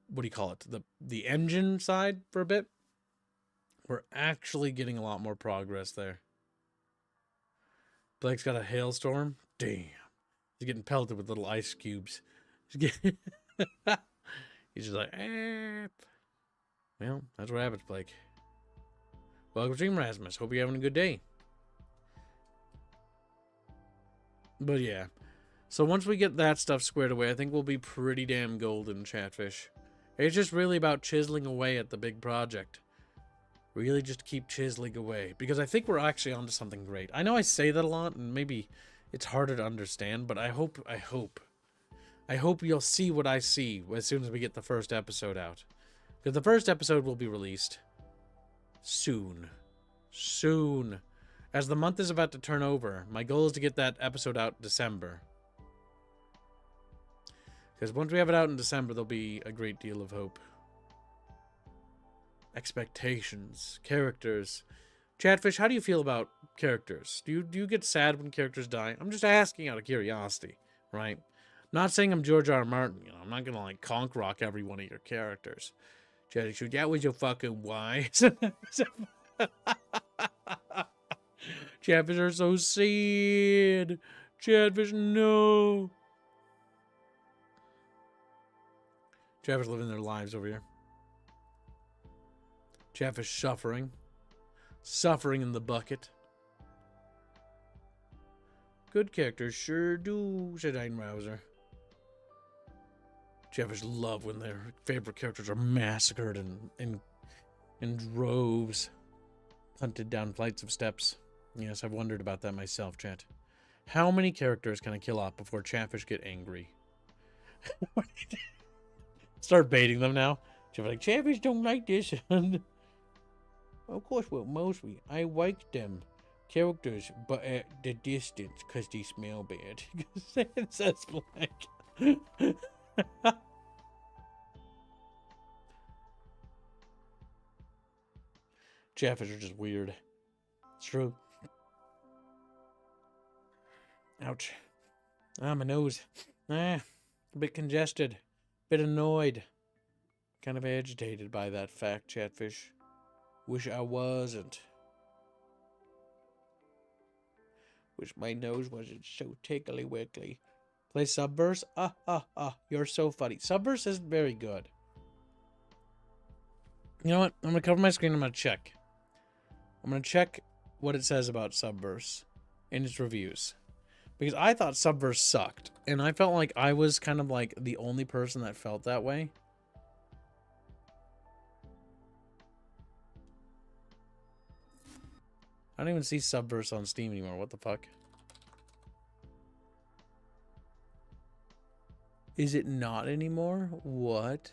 what do you call it? The engine side for a bit, we're actually getting a lot more progress there. Blake's got a hailstorm. Damn. He's getting pelted with little ice cubes. He's just like, eh. Well, that's what happens, Blake. Welcome to Dream Rasmus. Hope you're having a good day. But yeah. So once we get that stuff squared away, I think we'll be pretty damn golden, Chatfish. It's just really about chiseling away at the big project. Really just keep chiseling away. Because I think we're actually onto something great. I know I say that a lot, and maybe it's harder to understand, but I hope you'll see what I see as soon as we get the first episode out. Because the first episode will be released soon. Soon. As the month is about to turn over, my goal is to get that episode out in December. Because once we have it out in December, there'll be a great deal of hope. Expectations. Characters. Chatfish, how do you feel about characters? Do you get sad when characters die? I'm just asking out of curiosity, right? I'm not saying I'm George R. R. Martin. You know, I'm not going to like conk rock every one of your characters. Chatfish, that was your fucking wise. Chatfish are so sad. Chatfish, no. Chatfish living their lives over here. Chatfish suffering. Suffering in the bucket. Good characters sure do, said Einrauser. Chatfish love when their favorite characters are massacred in droves. Hunted down flights of steps. Yes, I've wondered about that myself, chat. How many characters can I kill off before Chatfish get angry? Start baiting them now. Chatfish like, Chatfish don't like this. Of course, well, mostly. I like them characters, but at the distance, because they smell bad. It says Black. Chatfish are just weird. It's true. Ouch. Ah, my nose. A bit congested. Bit annoyed. Kind of agitated by that fact, Chatfish. Wish I wasn't. Wish my nose wasn't so tickly wickly. Play Subverse? You're so funny. Subverse isn't very good. You know what? I'm going to cover my screen. I'm going to check. I'm going to check what it says about Subverse in its reviews. Because I thought Subverse sucked. And I felt like I was kind of like the only person that felt that way. I don't even see Subverse on Steam anymore. What the fuck? Is it not anymore? What?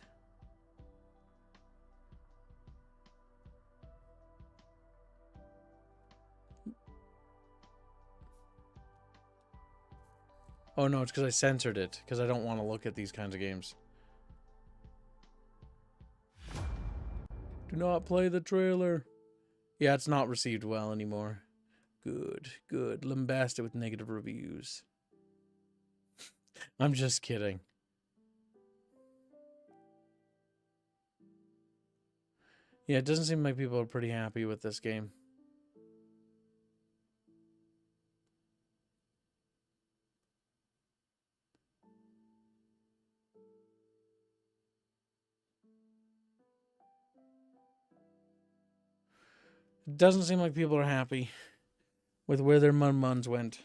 Oh no, it's because I censored it. Because I don't want to look at these kinds of games. Do not play the trailer. Yeah, it's not received well anymore. Good, good. Lambasted with negative reviews. I'm just kidding. Yeah, it doesn't seem like people are pretty happy with this game. It doesn't seem like people are happy with where their mun-muns went.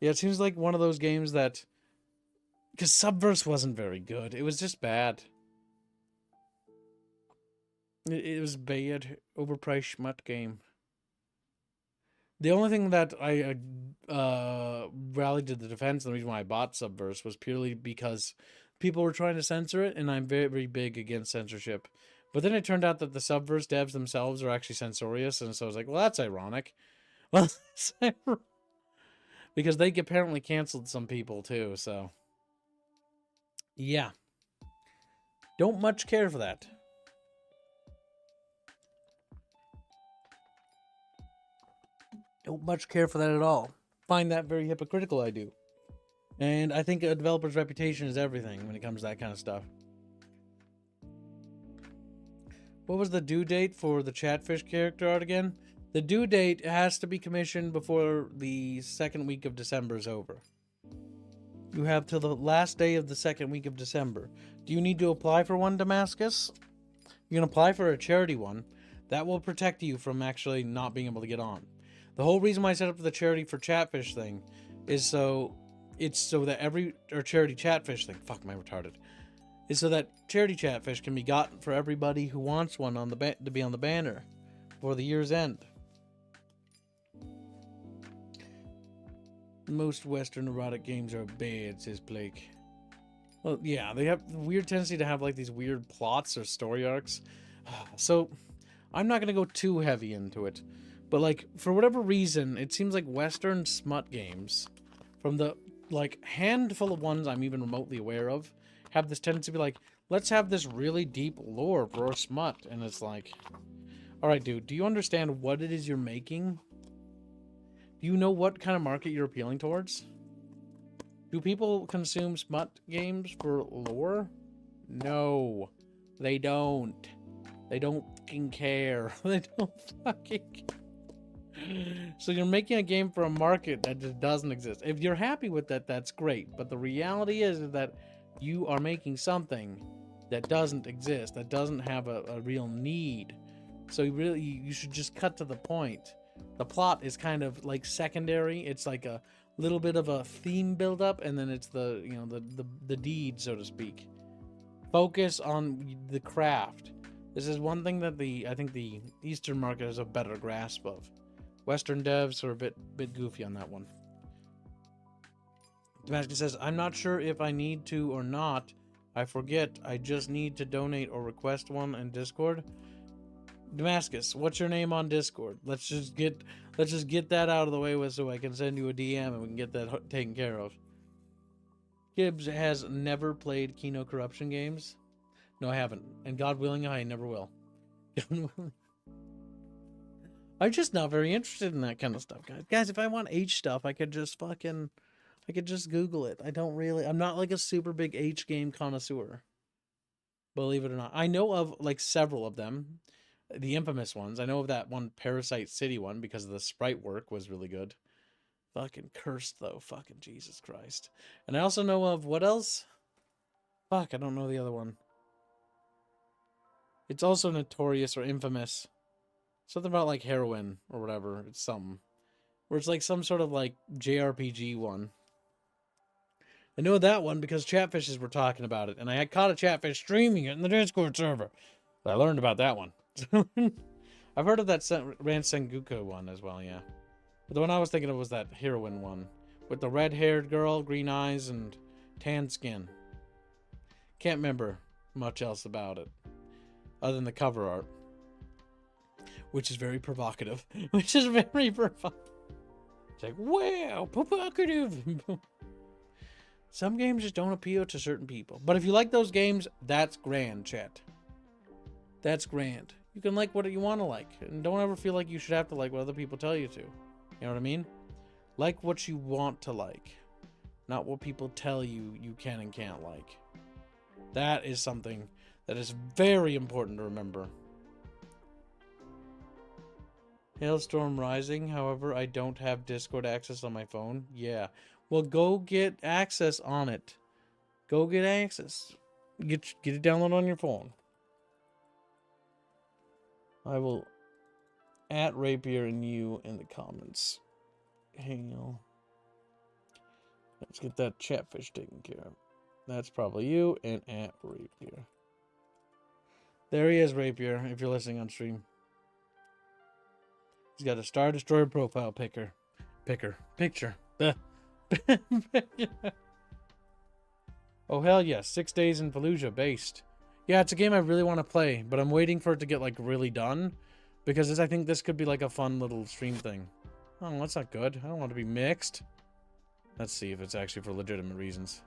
Yeah, it seems like one of those games that... Because Subverse wasn't very good. It was just bad. It was bad. Overpriced schmutt game. The only thing that I rallied to the defense, and the reason why I bought Subverse was purely because people were trying to censor it, and I'm very, very big against censorship. But then it turned out that the Subverse devs themselves are actually censorious, and so I was like, well, that's ironic. Well, because they apparently canceled some people too, so yeah. Don't much care for that. Don't much care for that at all. Find that very hypocritical, I do. And I think a developer's reputation is everything when it comes to that kind of stuff. What was the due date for the Chatfish character art again? The due date has to be commissioned before the second week of December is over. You have till the last day of the second week of December. Do you need to apply for one, Damascus? You can apply for a charity one. That will protect you from actually not being able to get on. The whole reason why I set up the charity for Chatfish thing is so that charity Chatfish thing. Fuck, am I retarded? Is so that charity Chatfish can be gotten for everybody who wants one on the to be on the banner for the year's end. Most Western erotic games are bad, says Blake. Well, yeah, they have the weird tendency to have like these weird plots or story arcs. So, I'm not gonna go too heavy into it, but like for whatever reason, it seems like Western smut games, from the like handful of ones I'm even remotely aware of, have this tendency to be like, let's have this really deep lore for a smut, and it's like, all right, dude, do you understand what it is you're making? Do you know what kind of market you're appealing towards? Do people consume smut games for lore? No, they don't. They don't fucking care. They don't fucking care. So you're making a game for a market that just doesn't exist. If you're happy with that, that's great. But the reality is that you are making something that doesn't exist, that doesn't have a real need. So you should just cut to the point. The plot is kind of like secondary. It's like a little bit of a theme build up, and then it's the the deed, so to speak. Focus on the craft. This is one thing that I think the Eastern market has a better grasp of. Western devs are a bit goofy on that one. Damascus says, I'm not sure if I need to or not. I forget. I just need to donate or request one in Discord. Damascus, what's your name on Discord? Let's just get that out of the way with so I can send you a DM and we can get that taken care of. Gibbs has never played Kino Corruption games. No, I haven't. And God willing, I never will. I'm just not very interested in that kind of stuff, guys. Guys, if I want H stuff, I could just Google it. I'm not like a super big H game connoisseur. Believe it or not. I know of like several of them. The infamous ones. I know of that one Parasite City one because the sprite work was really good. Fucking cursed though. Fucking Jesus Christ. And I also know of what else? Fuck, I don't know the other one. It's also notorious or infamous. Something about like heroin or whatever. It's something. Where it's like some sort of like JRPG one. I know that one because Chatfishes were talking about it. And I caught a Chatfish streaming it in the Discord server. I learned about that one. I've heard of that Ran Sengoku one as well, yeah. But the one I was thinking of was that heroine one. With the red-haired girl, green eyes, and tan skin. Can't remember much else about it. Other than the cover art. Which is very provocative. Which is very provocative. It's like, wow, provocative. Some games just don't appeal to certain people. But if you like those games, that's grand, chat. That's grand. You can like what you want to like. And don't ever feel like you should have to like what other people tell you to. You know what I mean? Like what you want to like. Not what people tell you you can and can't like. That is something that is very important to remember. Hailstorm Rising, however, I don't have Discord access on my phone. Yeah. Well, go get access on it. Go get access. Get it downloaded on your phone. I will at Rapier and you in the comments. Hail. Let's get that Chatfish taken care of. That's probably you and at Rapier. There he is, Rapier, if you're listening on stream. He's got a Star Destroyer profile picture. Oh, hell yes. 6 days in Fallujah based. Yeah, it's a game I really want to play, but I'm waiting for it to get, like, really done. Because I think this could be, like, a fun little stream thing. Oh, that's not good. I don't want to be mixed. Let's see if it's actually for legitimate reasons.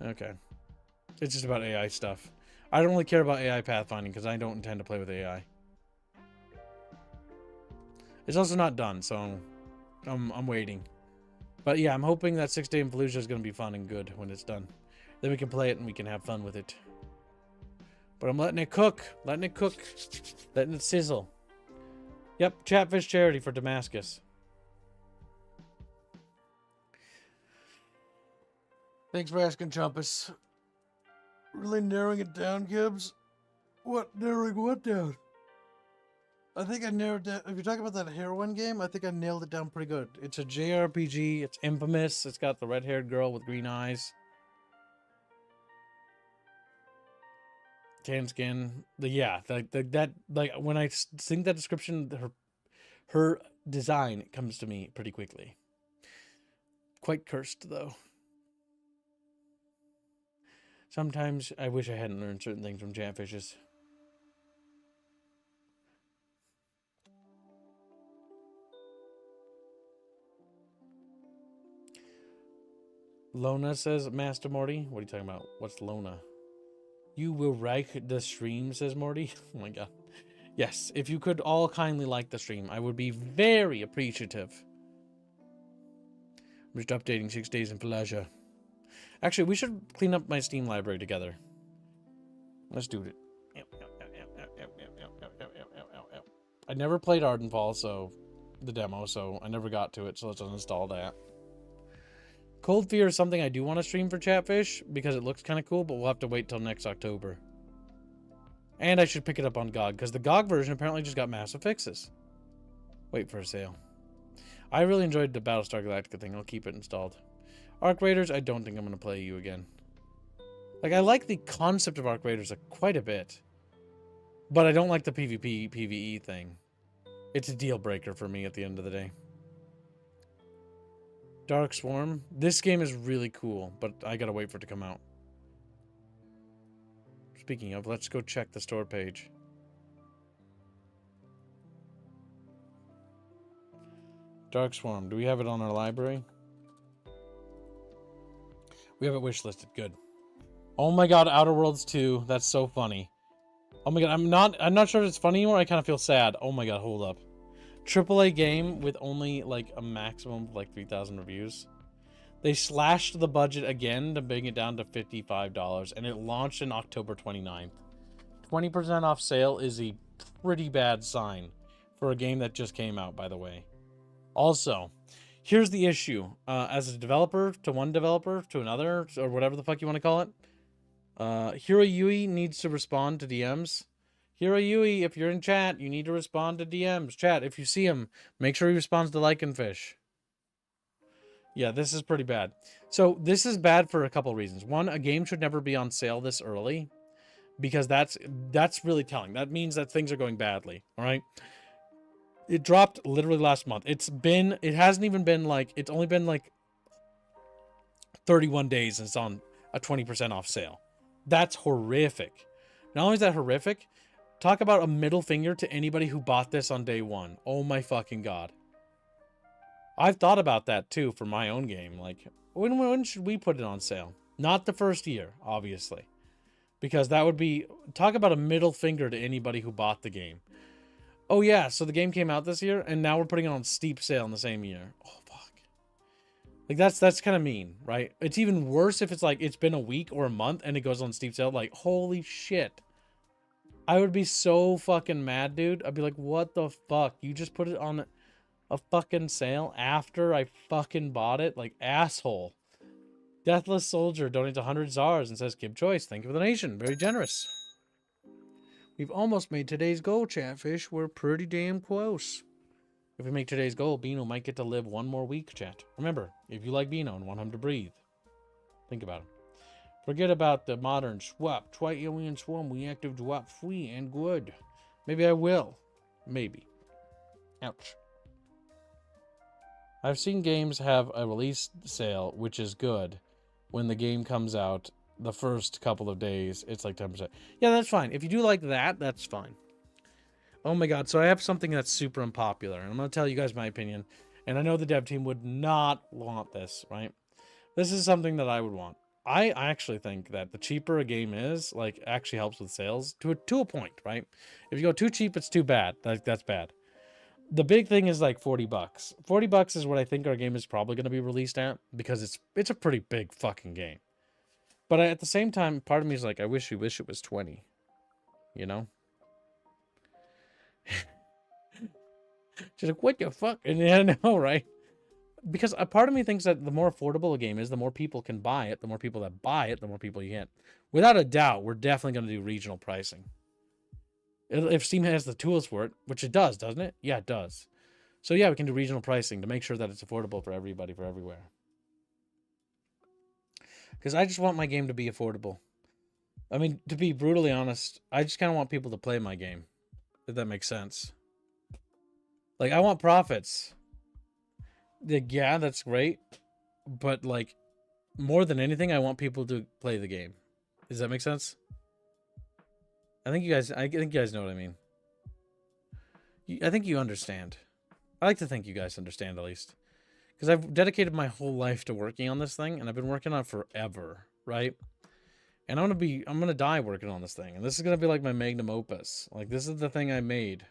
Okay. It's just about AI stuff. I don't really care about AI pathfinding because I don't intend to play with AI. It's also not done, so I'm waiting. But yeah, I'm hoping that 6 Day in Fallujah is going to be fun and good when it's done. Then we can play it and we can have fun with it. But I'm letting it cook. Letting it sizzle. Yep, Chatfish charity for Damascus. Thanks for asking, Chumpus. Really narrowing it down, Gibbs? What? Narrowing what down? I think I narrowed down. If you're talking about that heroin game, I think I nailed it down pretty good. It's a JRPG. It's infamous. It's got the red-haired girl with green eyes. Tan skin. Like when I think that description, her design comes to me pretty quickly. Quite cursed, though. Sometimes I wish I hadn't learned certain things from Chatfishes. Lona says, Master Morty. What are you talking about? What's Lona? You will like the stream, says Morty. Oh my god. Yes, if you could all kindly like the stream, I would be very appreciative. I'm just updating 6 days in Fallujah. Actually, we should clean up my Steam library together. Let's do it. I never played Ardenfall, so the demo, so I never got to it, so let's uninstall that. Cold Fear is something I do want to stream for Chatfish, because it looks kind of cool, but we'll have to wait till next October. And I should pick it up on GOG, because the GOG version apparently just got massive fixes. Wait for a sale. I really enjoyed the Battlestar Galactica thing. I'll keep it installed. Arc Raiders, I don't think I'm going to play you again. Like, I like the concept of Arc Raiders quite a bit. But I don't like the PvP, PvE thing. It's a deal breaker for me at the end of the day. Dark Swarm. This game is really cool, but I gotta wait for it to come out. Speaking of, let's go check the store page. Dark Swarm. Do we have it on our library? We have it wishlisted. Good. Oh my god, Outer Worlds 2. That's so funny. Oh my god, I'm not sure if it's funny anymore. I kind of feel sad. Oh my god, hold up. AAA game with only like a maximum of like 3,000 reviews. They slashed the budget again to bring it down to $55, and it launched in October 29th. 20% off sale is a pretty bad sign for a game that just came out, by the way. Also, here's the issue. As a developer to one developer to another, or whatever the fuck you want to call it, Hiro Yui needs to respond to DMs. Hiro Yui, if you're in chat, you need to respond to DMs. Chat, if you see him, make sure he responds to Lycanfish. Yeah, this is pretty bad. So this is bad for a couple reasons. One, a game should never be on sale this early, because that's really telling. That means that things are going badly. All right. It dropped literally last month. It hasn't even been like, it's only been like 31 days and it's on a 20% off sale. That's horrific. Not only is that horrific, talk about a middle finger to anybody who bought this on day one. Oh my fucking god. I've thought about that too for my own game. Like, when should we put it on sale? Not the first year, obviously. Because that would be, talk about a middle finger to anybody who bought the game. Oh yeah, so the game came out this year, and now we're putting it on steep sale in the same year. Oh fuck. Like, that's kind of mean, right? It's even worse if it's like, it's been a week or a month, and it goes on steep sale. Like, holy shit. I would be so fucking mad, dude. I'd be like, what the fuck? You just put it on a fucking sale after I fucking bought it? Like, asshole. Deathless Soldier donates 100 ZARs and says, Kib Choice, thank you for the donation. Very generous. We've almost made today's goal, Chatfish. We're pretty damn close. If we make today's goal, Beano might get to live one more week, chat. Remember, if you like Beano and want him to breathe, think about him. Forget about the modern swap. Try alien swarm. We active swap free and good. Maybe I will. Maybe. Ouch. I've seen games have a release sale, which is good. When the game comes out, the first couple of days, it's like 10%. Yeah, that's fine. If you do like that, that's fine. Oh my god, so I have something that's super unpopular, and I'm going to tell you guys my opinion. And I know the dev team would not want this, right? This is something that I would want. I actually think that the cheaper a game is, like, actually helps with sales to a point, right? If you go too cheap, it's too bad. That's bad. The big thing is like $40. $40 is what I think our game is probably going to be released at, because it's a pretty big fucking game. But at the same time, part of me is like, I wish it was 20. You know? She's like, what the fuck? And yeah, I know, right? Because a part of me thinks that the more affordable a game is, the more people can buy it. The more people that buy it, the more people you get. Without a doubt, we're definitely going to do regional pricing. If Steam has the tools for it, which it does, doesn't it? Yeah, it does. So yeah, we can do regional pricing to make sure that it's affordable for everybody, for everywhere. Because I just want my game to be affordable. I mean, to be brutally honest, I just kind of want people to play my game. If that makes sense. Like, I want profits. Like, yeah, that's great. But, like, more than anything, I want people to play the game. Does that make sense? I think you guys know what I mean. I think you understand. I like to think you guys understand, at least. Because I've dedicated my whole life to working on this thing, and I've been working on it forever, right? And I'm gonna die working on this thing, and this is gonna be like my magnum opus. Like, this is the thing I made,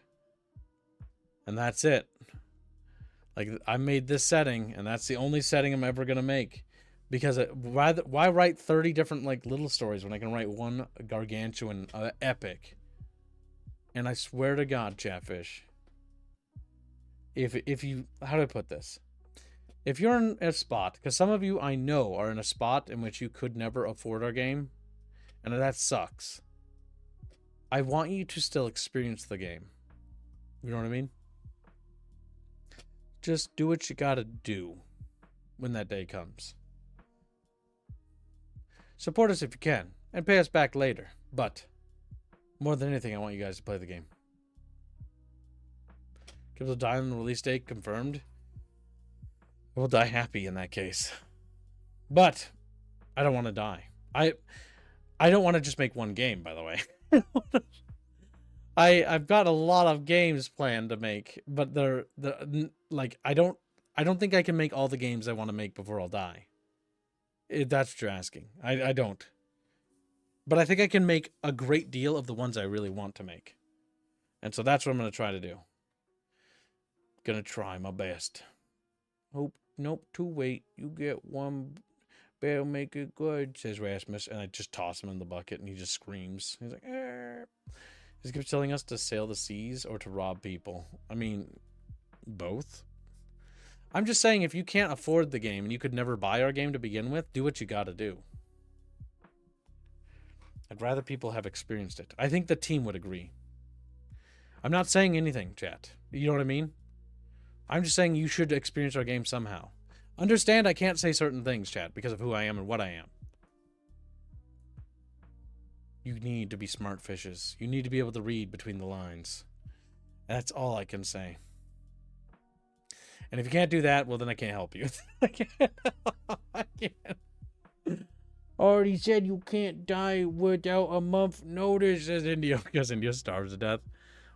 and that's it. Like, I made this setting, and that's the only setting I'm ever gonna make. Because why write 30 different, like, little stories when I can write one gargantuan epic? And I swear to God, Chatfish, if you, how do I put this? If you're in a spot, because some of you I know are in a spot in which you could never afford our game, and that sucks. I want you to still experience the game. You know what I mean? Just do what you gotta do when that day comes. Support us if you can, and pay us back later. But more than anything, I want you guys to play the game. Give the die on the release date confirmed. We'll die happy in that case. But I don't want to die. I don't want to just make one game, by the way. I've got a lot of games planned to make, but they're like, I don't think I can make all the games I want to make before I'll die. That's what you're asking. I don't. But I think I can make a great deal of the ones I really want to make. And so that's what I'm going to try to do. Gonna try my best. Hope, nope, too wait. You get one. Better make it good, says Rasmus. And I just toss him in the bucket and he just screams. He's like, eh. He keeps telling us to sail the seas or to rob people. I mean, both. I'm just saying, if you can't afford the game and you could never buy our game to begin with, do what you gotta do. I'd rather people have experienced it. I think the team would agree. I'm not saying anything, chat. You know what I mean? I'm just saying you should experience our game somehow. Understand I can't say certain things, chat, because of who I am and what I am. You need to be smart fishes. You need to be able to read between the lines. That's all I can say. And if you can't do that, well, then I can't help you. I can't. Already said you can't die without a month notice, says India, because India starves to death.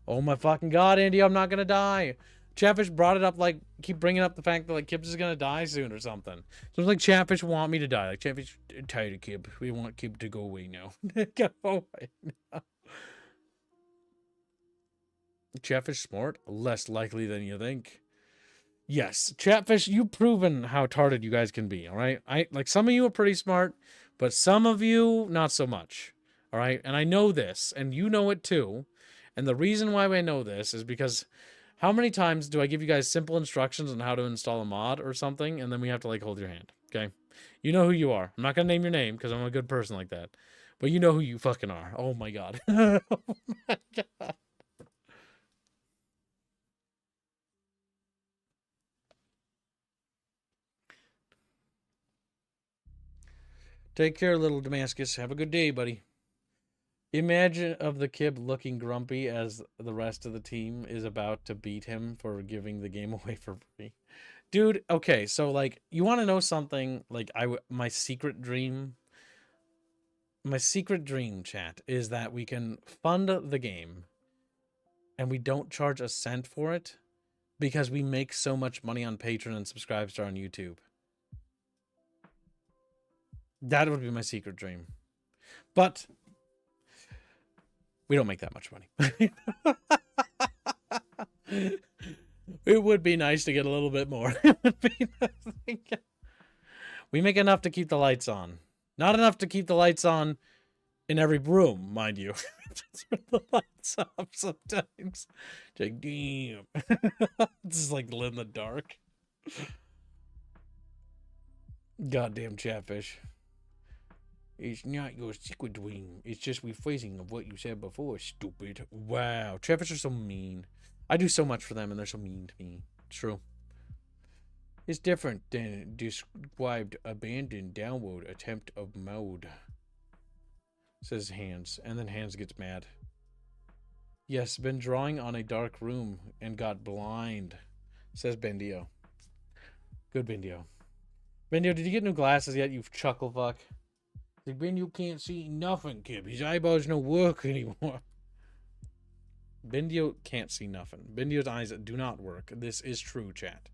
Oh my fucking god, India, I'm not gonna die. Chatfish brought it up, like, keep bringing up the fact that, like, Kibs is gonna die soon or something. So it's like Chatfish want me to die. Like, Chatfish, tired of Kib. We want Kib to go away now. Go away now. Chatfish smart? Less likely than you think. Yes, Chatfish, you've proven how retarded you guys can be, all right? Like, some of you are pretty smart, but some of you, not so much, all right? And I know this, and you know it too. And the reason why I know this is because how many times do I give you guys simple instructions on how to install a mod or something, and then we have to, like, hold your hand, okay? You know who you are. I'm not going to name your name because I'm a good person like that. But you know who you fucking are. Oh, my God. Oh, my God. Take care, little Damascus. Have a good day, buddy. Imagine of the kid looking grumpy as the rest of the team is about to beat him for giving the game away for free. Dude, okay, so like, you want to know something? Like, my secret dream, chat, is that we can fund the game and we don't charge a cent for it because we make so much money on Patreon and Subscribestar on YouTube. That would be my secret dream. But we don't make that much money. It would be nice to get a little bit more. We make enough to keep the lights on. Not enough to keep the lights on in every room, mind you. Turn the lights off sometimes. Like, damn. This is like in the dark. Goddamn Chatfish. It's not your secret dream. It's just rephrasing of what you said before, stupid. Wow. Chatfish are so mean. I do so much for them and they're so mean to me. It's true. It's different than described abandoned downward attempt of mode. Says Hands. And then Hands gets mad. Yes, been drawing on a dark room and got blind. Says Bendio. Good Bendio. Bendio, did you get new glasses yet, you chuckle fuck? Like, Bendio can't see nothing, kid. His eyeballs don't work anymore. Bendio can't see nothing. Bendio's eyes do not work. This is true, chat.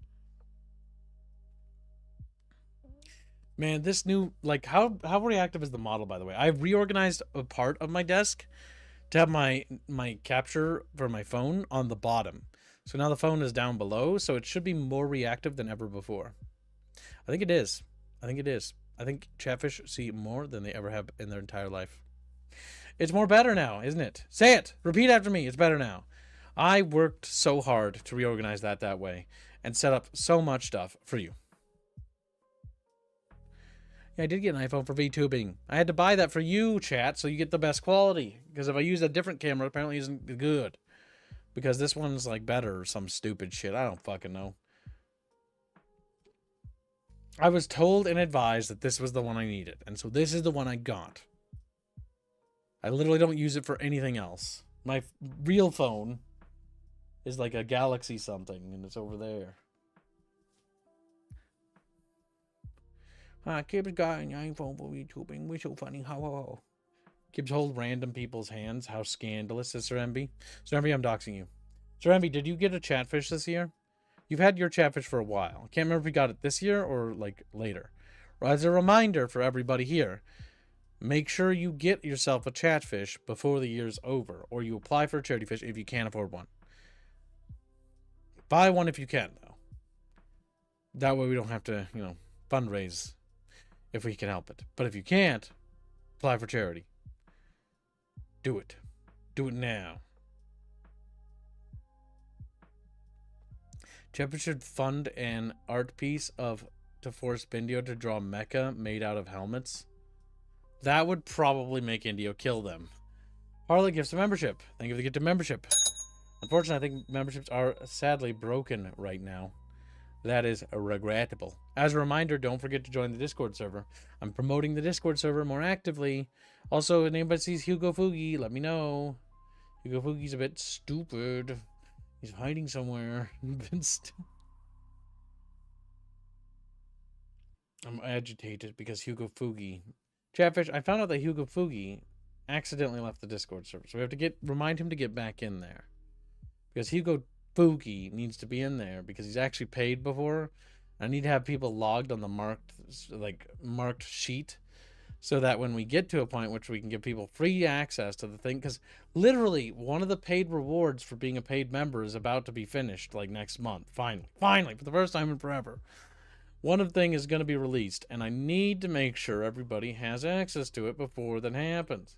Man, this new, like, how reactive is the model, by the way? I've reorganized a part of my desk to have my capture for my phone on the bottom. So now the phone is down below, so it should be more reactive than ever before. I think it is. I think it is. I think Chatfish see more than they ever have in their entire life. It's more better now, isn't it? Say it. Repeat after me. It's better now. I worked so hard to reorganize that way and set up so much stuff for you. Yeah, I did get an iPhone for VTubing. I had to buy that for you, chat, so you get the best quality. Because if I use a different camera, apparently it isn't good. Because this one's like better or some stupid shit. I don't fucking know. I was told and advised that this was the one I needed. And so this is the one I got. I literally don't use it for anything else. My real phone is like a Galaxy something. And it's over there. Kib's got an iPhone for YouTubing. We're so funny. How? Kibs hold random people's hands. How scandalous is Sir Envy? Sir Envy, I'm doxing you. Sir Envy, did you get a Chatfish this year? You've had your Chatfish for a while. I can't remember if you got it this year or like later. Well, as a reminder for everybody here, make sure you get yourself a Chatfish before the year's over, or you apply for a charity fish if you can't afford one. Buy one if you can, though. That way we don't have to, fundraise if we can help it. But if you can't, apply for charity. Do it. Do it now. Chatfish should fund an art piece to force Bendio to draw mecha made out of helmets. That would probably make Indio kill them. Harley gives a membership. Thank you for the gift of membership. Unfortunately, I think memberships are sadly broken right now. That is regrettable. As a reminder, don't forget to join the Discord server. I'm promoting the Discord server more actively. Also, if anybody sees Hugo Fugi, let me know. Hugo Fugi's a bit stupid. He's hiding somewhere. I'm agitated because Hugo Fugi. Chatfish, I found out that Hugo Fugi accidentally left the Discord server. So we have to remind him to get back in there. Because Hugo Fugi needs to be in there because he's actually paid before. I need to have people logged on the marked sheet so that when we get to a point which we can give people free access to the thing, because literally one of the paid rewards for being a paid member is about to be finished like next month. Finally, for the first time in forever. One of the thing is going to be released, and I need to make sure everybody has access to it before that happens.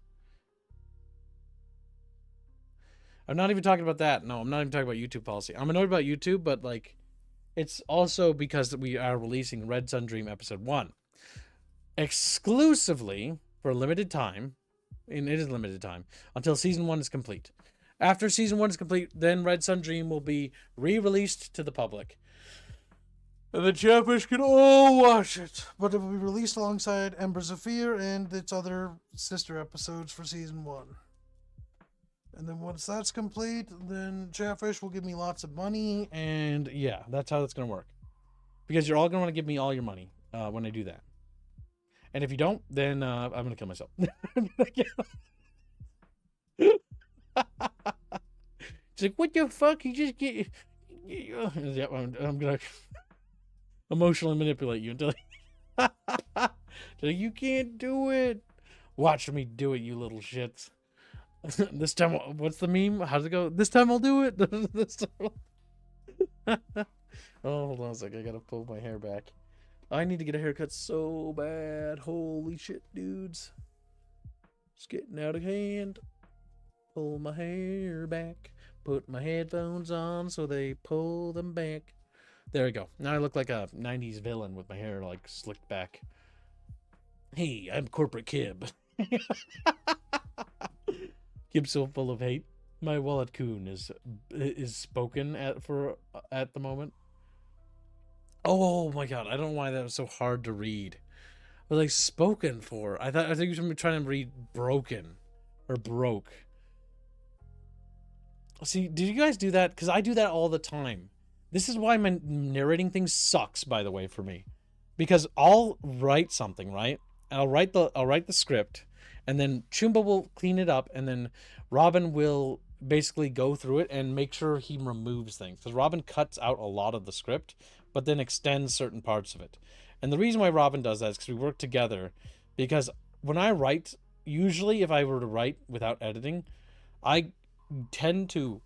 I'm not even talking about that. No, I'm not even talking about YouTube policy. I'm annoyed about YouTube, but like, it's also because we are releasing Red Sun Dream Episode 1. Exclusively for a limited time, and it is limited time, until Season 1 is complete. After Season 1 is complete, then Red Sun Dream will be re-released to the public. And the Chatfish can all watch it. But it will be released alongside Embers of Fear and its other sister episodes for season 1. And then once that's complete, then Chatfish will give me lots of money. And yeah, that's how that's going to work. Because you're all going to want to give me all your money when I do that. And if you don't, then I'm going to kill myself. It's like, what the fuck? You just get... Yeah, I'm going to emotionally manipulate you until you can't do it. Watch me do it, you little shits. This time, what's the meme? How's it go? This time I'll do it. This time oh, hold on a second. I gotta pull my hair back. I need to get a haircut so bad. Holy shit, dudes. It's getting out of hand. Pull my hair back. Put my headphones on so they pull them back. There we go. Now I look like a 90s villain with my hair like slicked back. Hey, I'm Corporate Kib. Kib's so full of hate. My wallet coon is spoken at the moment. Oh my god, I don't know why that was so hard to read. But like spoken for. I think you were trying to read broken or broke. See, did you guys do that? Because I do that all the time. This is why my narrating thing sucks, by the way, for me. Because I'll write something, right? And I'll write the script, and then Chumba will clean it up, and then Robin will basically go through it and make sure he removes things. Because Robin cuts out a lot of the script, but then extends certain parts of it. And the reason why Robin does that is because we work together. Because when I write, usually if I were to write without editing, I tend to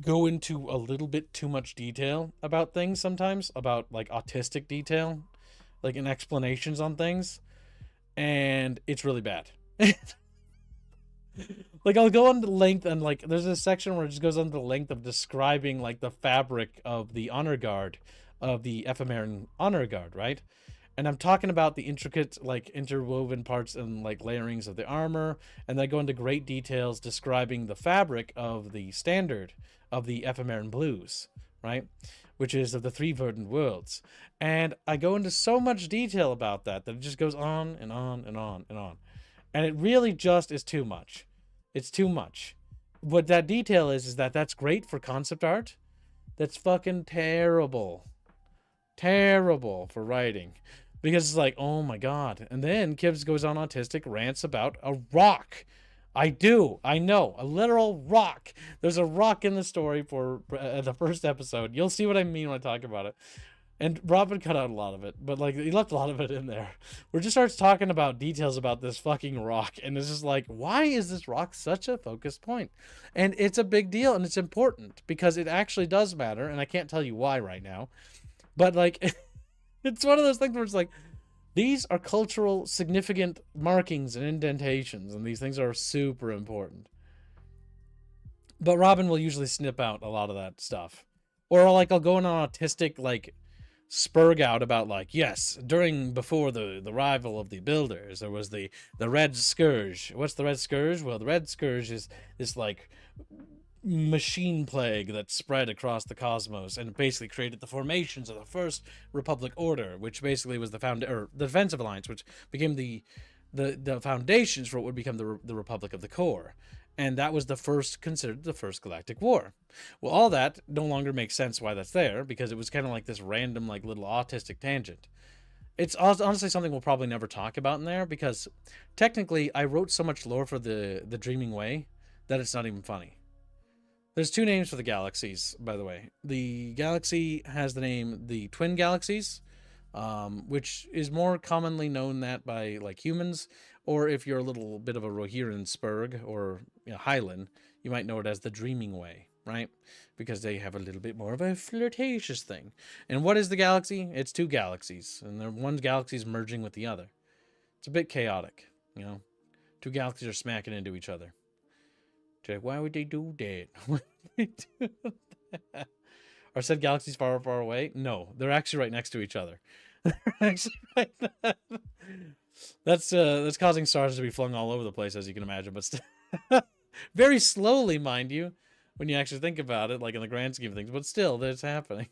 go into a little bit too much detail about things sometimes, about like autistic detail, like in explanations on things, and it's really bad. Like I'll go on the length, and like there's a section where it just goes on the length of describing like the fabric of the honor guard, of the ephemeran honor guard, right? And I'm talking about the intricate, like, interwoven parts and, like, layerings of the armor. And I go into great details describing the fabric of the standard of the ephemeran blues, right? Which is of the three verdant worlds. And I go into so much detail about that it just goes on and on and on and on. And it really just is too much. It's too much. What that detail is that's great for concept art. That's fucking terrible. Terrible for writing. Because it's like, oh my god. And then Kibbs goes on autistic rants about a rock. I know. A literal rock. There's a rock in the story for the first episode. You'll see what I mean when I talk about it. And Robin cut out a lot of it. But, like, he left a lot of it in there. Where it just starts talking about details about this fucking rock. And it's just like, why is this rock such a focused point? And it's a big deal. And it's important. Because it actually does matter. And I can't tell you why right now. But, like... It's one of those things where it's like, these are cultural significant markings and indentations, and these things are super important. But Robin will usually snip out a lot of that stuff. Or like I'll go on an autistic like spurg out about like, yes, before the arrival of the builders, there was the Red Scourge. What's the Red Scourge? Well, the Red Scourge is this like machine plague that spread across the cosmos and basically created the formations of the First Republic Order, which basically was the Defensive Alliance, which became the foundations for what would become the Republic of the Core. And that was considered the first galactic war. Well, all that no longer makes sense why that's there, because it was kind of like this random, like, little autistic tangent. It's honestly something we'll probably never talk about in there, because technically I wrote so much lore for the Dreaming Way that it's not even funny. There's two names for the galaxies, by the way. The galaxy has the name the Twin Galaxies, which is more commonly known that by like humans, or if you're a little bit of a Rohirrim Spurg or Highland, you might know it as the Dreaming Way, right? Because they have a little bit more of a flirtatious thing. And what is the galaxy? It's two galaxies, and one galaxy is merging with the other. It's a bit chaotic, you know? Two galaxies are smacking into each other. Why would they do that? Why would they do that? Are said galaxies far, far away? No, they're actually right next to each other. They're actually right there. That's causing stars to be flung all over the place, as you can imagine, but very slowly, mind you, when you actually think about it, like in the grand scheme of things, but still, that's happening.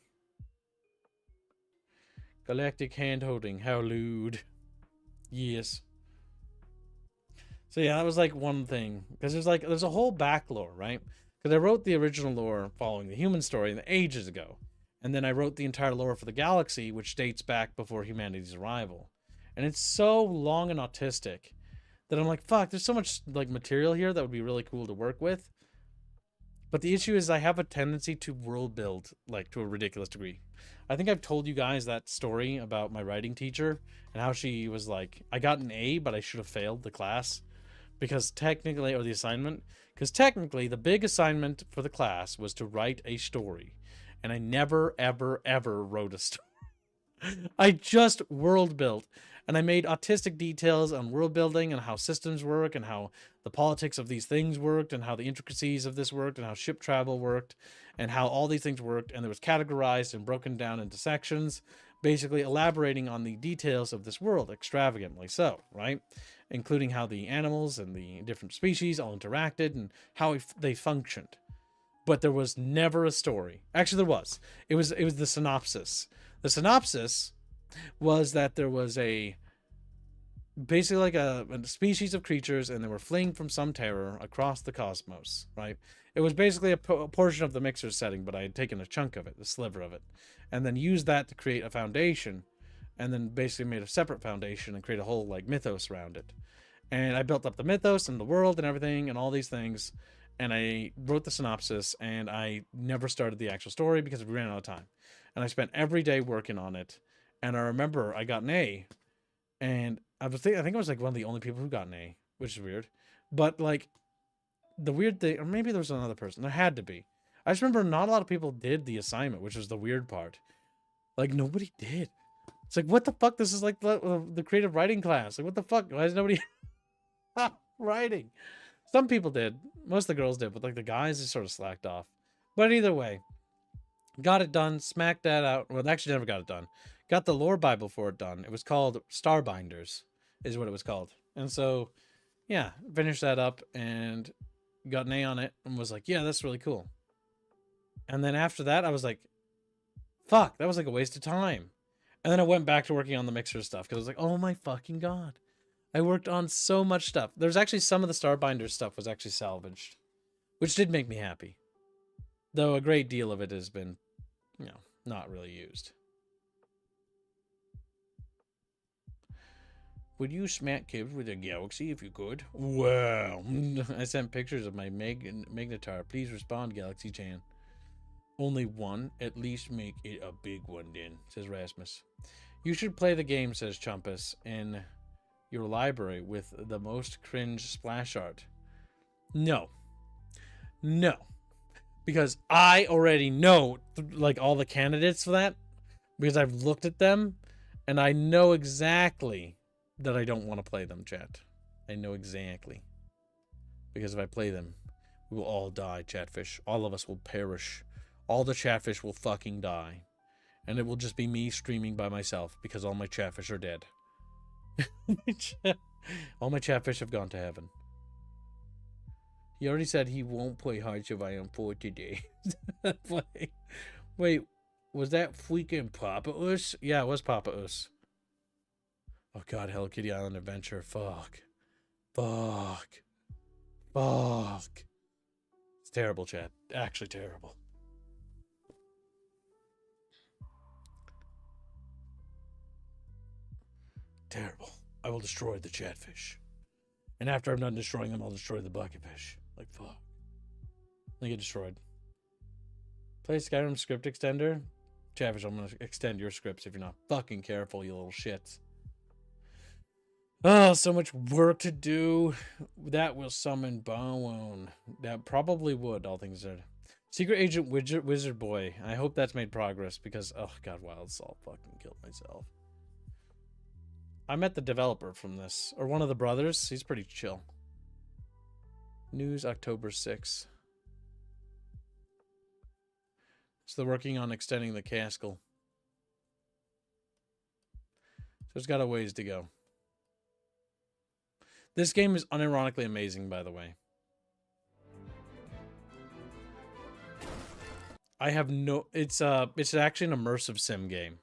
Galactic hand-holding. How lewd. Yes. So yeah, that was like one thing. Because there's a whole back lore, right? Because I wrote the original lore following the human story ages ago. And then I wrote the entire lore for the galaxy, which dates back before humanity's arrival. And it's so long and autistic that I'm like, fuck, there's so much like material here that would be really cool to work with. But the issue is I have a tendency to world build like to a ridiculous degree. I think I've told you guys that story about my writing teacher and how she was like, I got an A, but I should have failed the class because technically, or the assignment, because technically the big assignment for the class was to write a story. And I never, ever, ever wrote a story. I just world built. And I made autistic details on world building and how systems work and how the politics of these things worked and how the intricacies of this worked and how ship travel worked and how all these things worked. And it was categorized and broken down into sections, basically elaborating on the details of this world extravagantly so, right? Including how the animals and the different species all interacted and how they functioned. But there was never a story. Actually, there was. It was the synopsis. The synopsis was that there was basically like a species of creatures and they were fleeing from some terror across the cosmos, right? It was basically a portion of the mixer setting, but I had taken a chunk of it, a sliver of it, and then used that to create a foundation, and then basically made a separate foundation and create a whole like mythos around it. And I built up the mythos and the world and everything and all these things, and I wrote the synopsis, and I never started the actual story because we ran out of time. And I spent every day working on it. And I remember I got an A, and I think I was like one of the only people who got an A, which is weird. But like the weird thing, or maybe there was another person. There had to be. I just remember not a lot of people did the assignment, which was the weird part. Like nobody did. It's like, what the fuck? This is like the creative writing class. Like what the fuck? Why is nobody writing? Some people did. Most of the girls did, but like the guys just sort of slacked off. But either way, got it done, smacked that out. Well, actually never got it done. Got the lore Bible for it done. It was called Starbinders, is what it was called. And so, yeah, finished that up and got an A on it and was like, yeah, that's really cool. And then after that, I was like, fuck, that was like a waste of time. And then I went back to working on the mixer stuff because I was like, oh my fucking god. I worked on so much stuff. There's actually some of the Starbinders stuff was actually salvaged, which did make me happy. Though a great deal of it has been, you know, not really used. Would you smack kids with a galaxy if you could? Wow. I sent pictures of my Magnetar. Please respond, Galaxy Chan. Only one. At least make it a big one then, says Rasmus. You should play the game, says Chumpus, in your library with the most cringe splash art. No. No. Because I already know like all the candidates for that. Because I've looked at them and I know exactly that I don't want to play them, chat. I know exactly. Because if I play them, we will all die, Chatfish. All of us will perish. All the Chatfish will fucking die. And it will just be me streaming by myself because all my Chatfish are dead. All my Chatfish have gone to heaven. He already said he won't play Hearts of Iron 4 today. Wait, was that freaking Papa Us? Yeah, it was Papa Us. Oh god, Hello Kitty Island Adventure. Fuck. It's terrible, chat. Actually terrible. Terrible. I will destroy the Chatfish. And after I'm done destroying them, I'll destroy the Bucketfish. Like, fuck. They get destroyed. Play Skyrim script extender. Chatfish, I'm gonna extend your scripts if you're not fucking careful, you little shits. Oh, so much work to do. That will summon Bone. That probably would, all things said. Secret Agent Wizard Boy. I hope that's made progress because, oh god, Wild Salt fucking killed myself. I met the developer from this, or one of the brothers. He's pretty chill. News October 6th. So they're working on extending the Castle. So it's got a ways to go. This game is unironically amazing, by the way. I have no... It's actually an immersive sim game.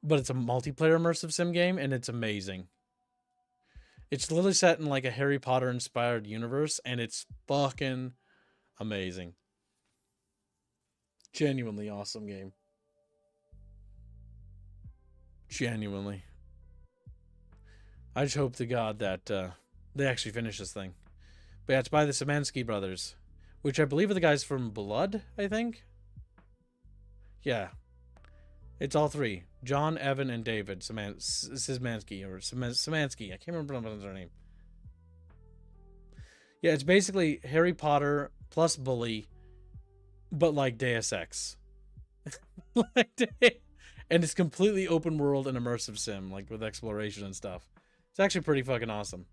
but it's a multiplayer immersive sim game, and it's amazing. It's literally set in like a Harry Potter inspired universe, and it's fucking amazing. Genuinely awesome game. Genuinely. I just hope to God that they actually finish this thing. But yeah, it's by the Szymanski brothers, which I believe are the guys from Blood, I think? Yeah. It's all three. John, Evan, and David Szymanski, or Szymanski. I can't remember their name. Yeah, it's basically Harry Potter plus Bully, but like Deus Ex. And it's completely open world and immersive sim, like with exploration and stuff. It's actually pretty fucking awesome.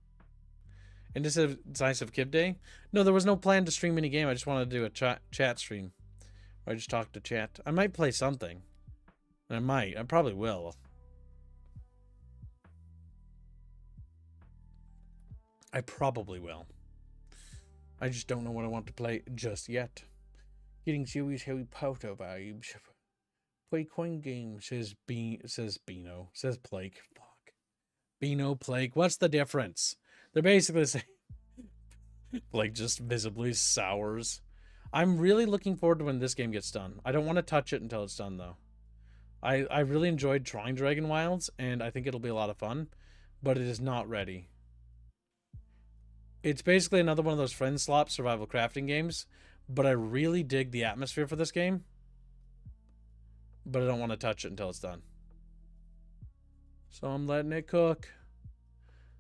And this is Decisive Kib Day. No, there was no plan to stream any game. I just wanted to do a chat stream. Or I just talk to chat. I might play something. I might. I probably will. I probably will. I just don't know what I want to play just yet. Getting serious Harry Potter vibes. Play coin game, says Beano. Says Blake. Fuck. Beano, Blake. What's the difference? They're basically the same. Blake just visibly sours. I'm really looking forward to when this game gets done. I don't want to touch it until it's done, though. I really enjoyed trying Dragon Wilds, and I think it'll be a lot of fun, but it is not ready. It's basically another one of those friend slop survival crafting games, but I really dig the atmosphere for this game, but I don't want to touch it until it's done. So I'm letting it cook.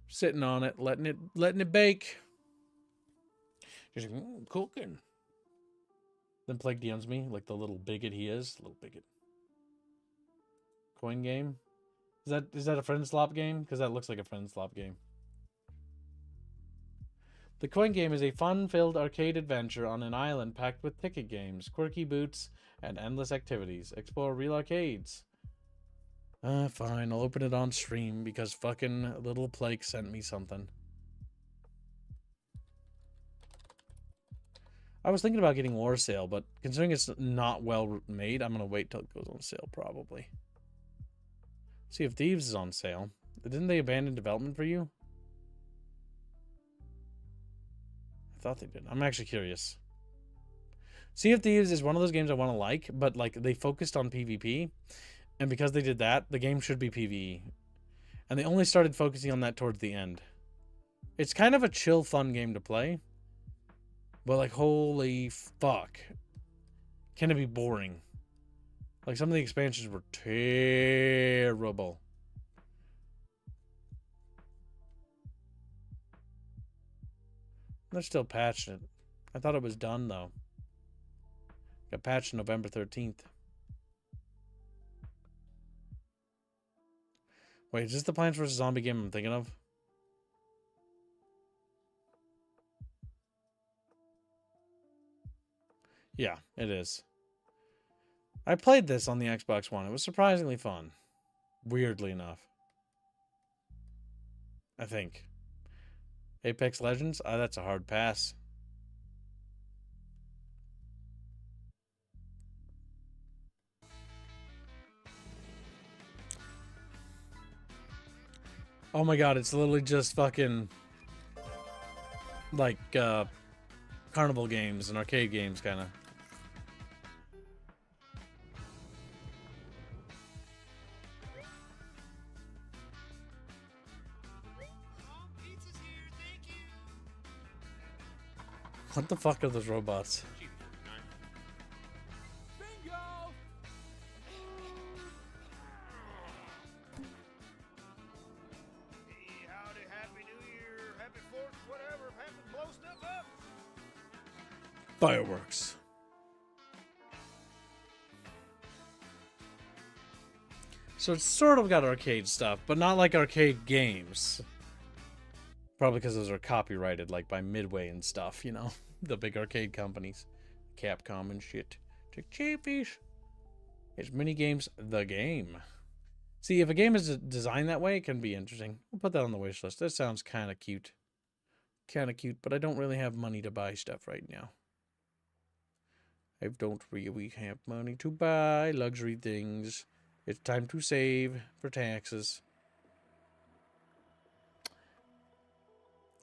Sitting on it, letting it bake. Just cooking. Then Plague DMs me like the little bigot he is. Little bigot. Coin game. Is that a friend slop game? Because that looks like a friend slop game. The coin game is a fun-filled arcade adventure on an island packed with ticket games, quirky boots, and endless activities. Explore real arcades. Fine. I'll open it on stream because fucking little Plake sent me something. I was thinking about getting War Sale, but considering it's not well made, I'm going to wait till it goes on sale, probably. Sea of Thieves is on sale. Didn't they abandon development for you? I thought they did. I'm actually curious. Sea of Thieves is one of those games I want to like, but like they focused on PvP, and because they did that, the game should be PvE. And they only started focusing on that towards the end. It's kind of a chill, fun game to play, but like, holy fuck. Can it be boring? Like, some of the expansions were terrible. They're still patching it. I thought it was done, though. Got patched November 13th. Wait, is this the Plants vs. Zombie game I'm thinking of? Yeah, it is. I played this on the Xbox One. It was surprisingly fun. Weirdly enough. I think. Apex Legends? That's a hard pass. Oh my god, it's literally just fucking like carnival games and arcade games, kind of. What the fuck are those robots? Fireworks. So it's sort of got arcade stuff, but not like arcade games. Probably because those are copyrighted, like by Midway and stuff, you know? The big arcade companies. Capcom and shit. Take Chatfish. It's mini games, the game. See, if a game is designed that way, it can be interesting. We'll put that on the wish list. That sounds kind of cute. Kind of cute, but I don't really have money to buy stuff right now. I don't really have money to buy luxury things. It's time to save for taxes.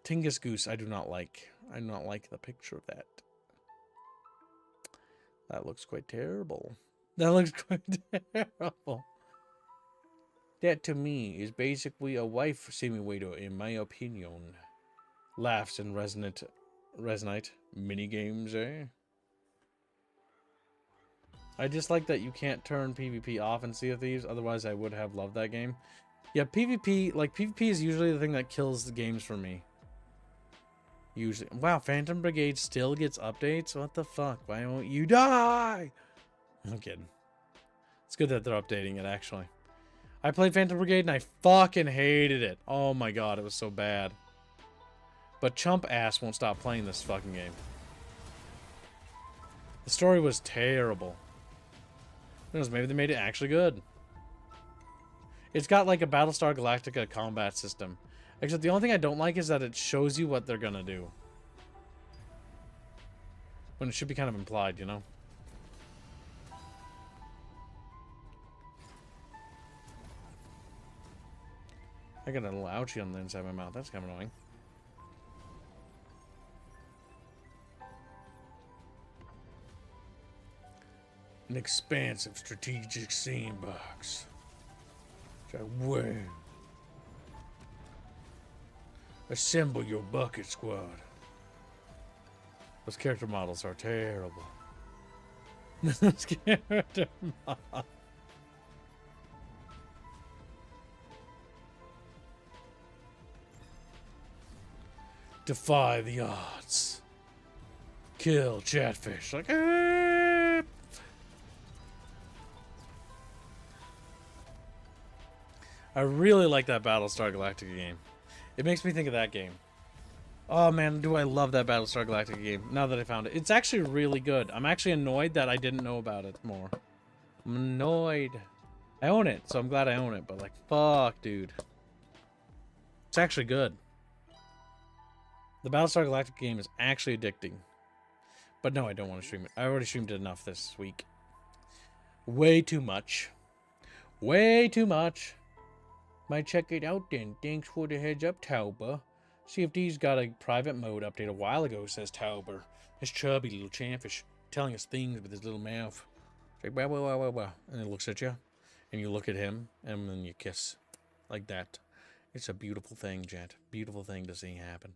Tingus Goose, I do not like. I do not like the picture of that. That looks quite terrible. That looks quite terrible. That to me is basically a wife simulator, in my opinion. Laughs and resonate minigames, eh? I just like that you can't turn PvP off in Sea of Thieves, otherwise I would have loved that game. Yeah, PvP, like, PvP is usually the thing that kills the games for me. Usually. Wow, Phantom Brigade still gets updates? What the fuck? Why won't you die? I'm kidding. It's good that they're updating it, actually. I played Phantom Brigade and I fucking hated it. Oh my god, it was so bad. But chump ass won't stop playing this fucking game. The story was terrible. Who knows, maybe they made it actually good. It's got like a Battlestar Galactica combat system. Except the only thing I don't like is that it shows you what they're gonna do. When it should be kind of implied, you know? I got a little ouchie on the inside of my mouth. That's kind of annoying. An expansive strategic sandbox. Whoa. Assemble your bucket squad. Those character models are terrible. Those character models. Defy the odds. Kill Chatfish. Like, ah! I really like that Battlestar Galactica game. It makes me think of that game. Oh man, do I love that Battlestar Galactica game, now that I found it. It's actually really good. I'm actually annoyed that I didn't know about it more. I'm annoyed. I own it, so I'm glad I own it, but like, fuck, dude. It's actually good. The Battlestar Galactica game is actually addicting. But no, I don't want to stream it. I already streamed it enough this week. Way too much. Way too much. Might check it out then. Thanks for the heads up, Tauber. CFD's got a private mode update a while ago, says Tauber. This chubby little chamfish telling us things with his little mouth. It's like, wow, wow, wow, wow, wow. And he looks at you, and you look at him, and then you kiss. Like that. It's a beautiful thing, Jet. Beautiful thing to see happen.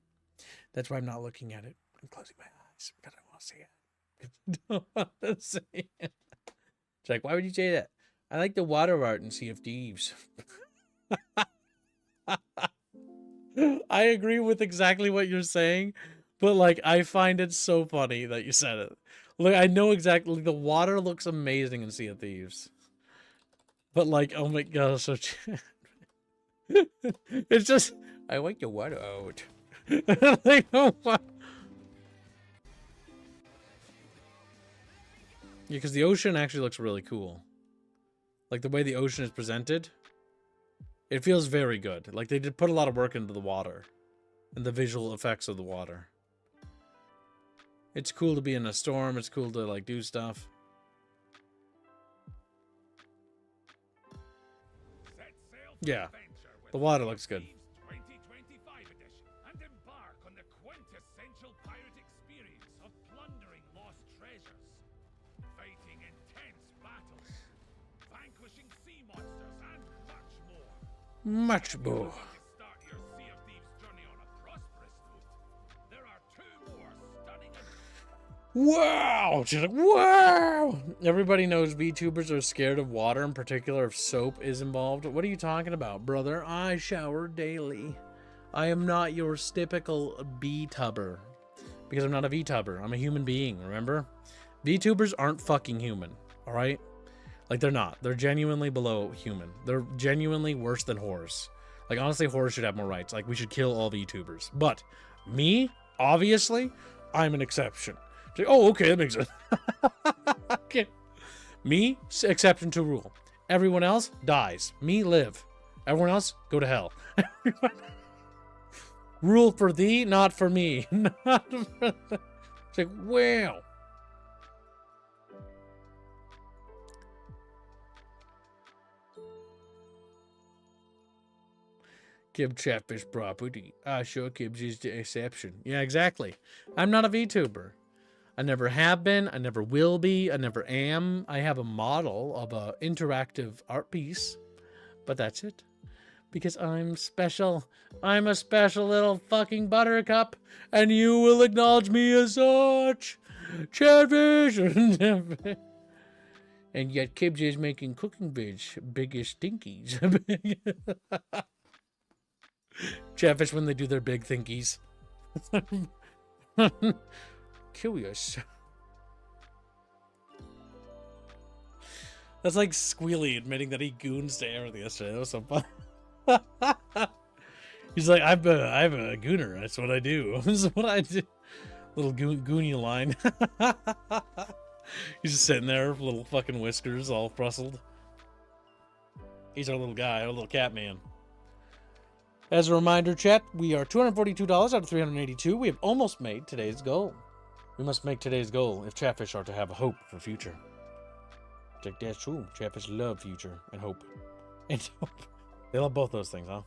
That's why I'm not looking at it. I'm closing my eyes because I want to see it. I don't want to see it. It's like, why would you say that? I like the water art in Sea of Thieves. I agree with exactly what you're saying, but like I find it so funny that you said it. Look, I know exactly, the water looks amazing in Sea of Thieves. But like, oh my god, so it's just I like the water out. Like, oh my. Yeah, because the ocean actually looks really cool. Like the way the ocean is presented. It feels very good. Like they did put a lot of work into the water. And the visual effects of the water. It's cool to be in a storm. It's cool to like do stuff. Yeah. The water looks good. Much more. Wow! She's like, wow! Everybody knows VTubers are scared of water, in particular if soap is involved. What are you talking about, brother? I shower daily. I am not your typical VTuber. Because I'm not a VTuber. I'm a human being, remember? VTubers aren't fucking human, alright? Like, they're not. They're genuinely below human. They're genuinely worse than whores. Like, honestly, whores should have more rights. Like, we should kill all VTubers. But, me, obviously, I'm an exception. Like, oh, okay, that makes sense. Okay. Me, exception to rule. Everyone else dies. Me, live. Everyone else, go to hell. Rule for thee, not for me. Not for the... It's like, wow. Kib Chatfish property. Sure, Kibs is the exception. Yeah, exactly. I'm not a VTuber. I never have been. I never will be. I never am. I have a model of a interactive art piece, but that's it. Because I'm special. I'm a special little fucking buttercup, and you will acknowledge me as such. Chatfish. And yet Kibs is making cooking vids, biggest stinkies. Chatfish when they do their big thinkies. Curious. That's like Squealy admitting that he goons to everything yesterday. That was so fun. He's like, I'm a gooner. That's what I do. That's what I do. Little goony line. He's just sitting there, little fucking whiskers all rustled. He's our little guy, our little cat man. As a reminder, chat, we are $242 out of 382. We have almost made today's goal. We must make today's goal if Chatfish are to have a hope for future. Like, that's true. Chatfish love future and hope. And hope. They love both those things, huh?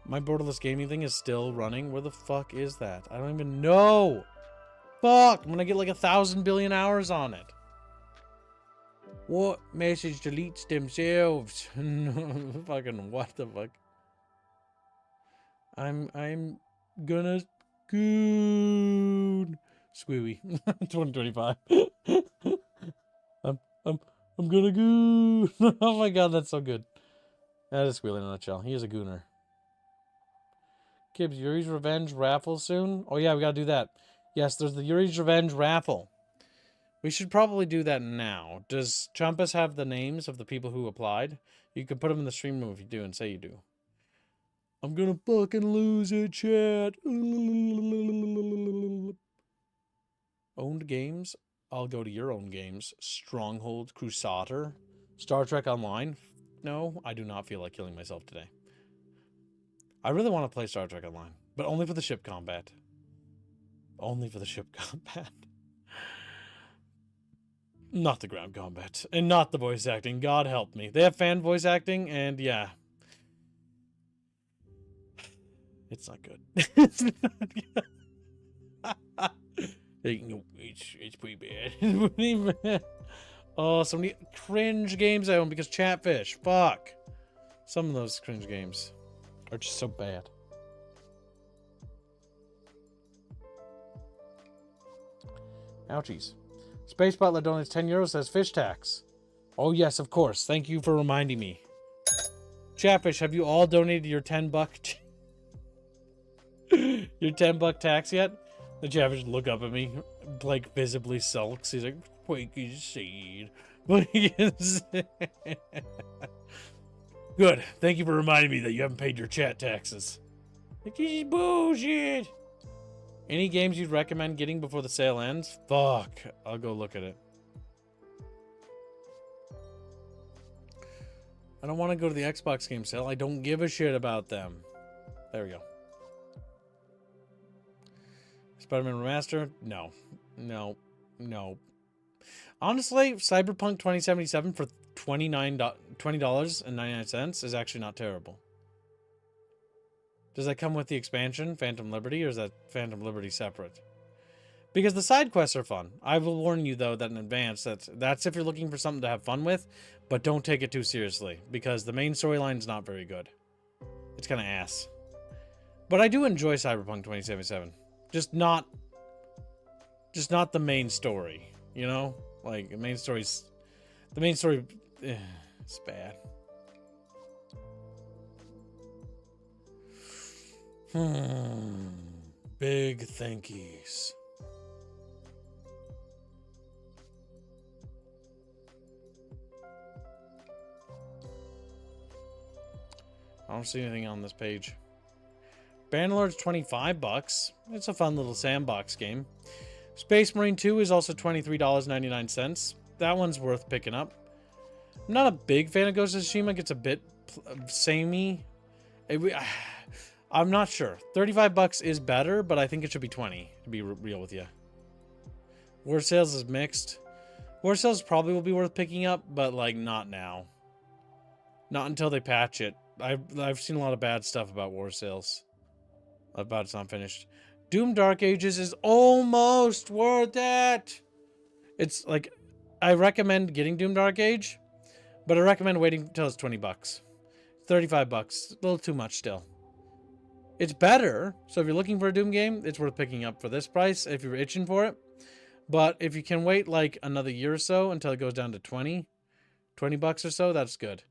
My borderless gaming thing is still running. Where the fuck is that? I don't even know. Fuck! I'm gonna get like 1,000 billion hours on it. What message deletes themselves? Fucking what the fuck? I'm gonna goon. Squeewy. 2025. I'm gonna goon. Oh my god, that's so good. That is Squealy in a nutshell. He is a gooner. Kibbs, Yuri's Revenge raffle soon? Oh yeah, we gotta do that. Yes, there's the Yuri's Revenge raffle. We should probably do that now. Does Chumpus have the names of the people who applied? You can put them in the stream room if you do and say you do. I'm gonna fucking lose it, chat. Owned games? I'll go to your own games. Stronghold, Crusader, Star Trek Online. No, I do not feel like killing myself today. I really want to play Star Trek Online, but only for the ship combat. Only for the ship combat. Not the ground combat. And not the voice acting. God help me. They have fan voice acting, and yeah. It's not good. It's not good. It's pretty bad. Oh, so many cringe games I own because Chatfish. Fuck. Some of those cringe games are just so bad. Ouchies. Space Butler donates 10 euros, says fish tax. Oh yes, of course. Thank you for reminding me. Chatfish, have you all donated your $10 your $10 tax yet? The Chatfish look up at me, like visibly sulks. He's like, "Quakey seed." Good. Thank you for reminding me that you haven't paid your chat taxes. Like, this is bullshit. Any games you'd recommend getting before the sale ends? Fuck. I'll go look at it. I don't want to go to the Xbox game sale. I don't give a shit about them. There we go. Spider-Man Remaster? No. No. No. Honestly, Cyberpunk 2077 for $20.99 is actually not terrible. Does that come with the expansion, Phantom Liberty, or is that Phantom Liberty separate? Because the side quests are fun. I will warn you, though, that in advance, that's if you're looking for something to have fun with, but don't take it too seriously, because the main storyline is not very good. It's kind of ass. But I do enjoy Cyberpunk 2077. Just not the main story, you know? Like, the main story, it's bad. Big thankies. I don't see anything on this page. Bannerlord's $25. It's a fun little sandbox game. Space Marine 2 is also $23.99. That one's worth picking up. I'm not a big fan of Ghost of Tsushima. It gets a bit samey. I'm not sure. $35 is better, but I think it should be 20 to be real with you. War Sales is mixed. War Sales probably will be worth picking up, but like not now. Not until they patch it. I've seen a lot of bad stuff about War Sales. About it's not finished. Doom Dark Ages is almost worth it. It's like, I recommend getting Doom Dark Age, but I recommend waiting until it's 20 bucks. 35 bucks. A little too much still. It's better. So if you're looking for a Doom game, it's worth picking up for this price if you're itching for it. But if you can wait like another year or so until it goes down to 20 bucks or so, that's good.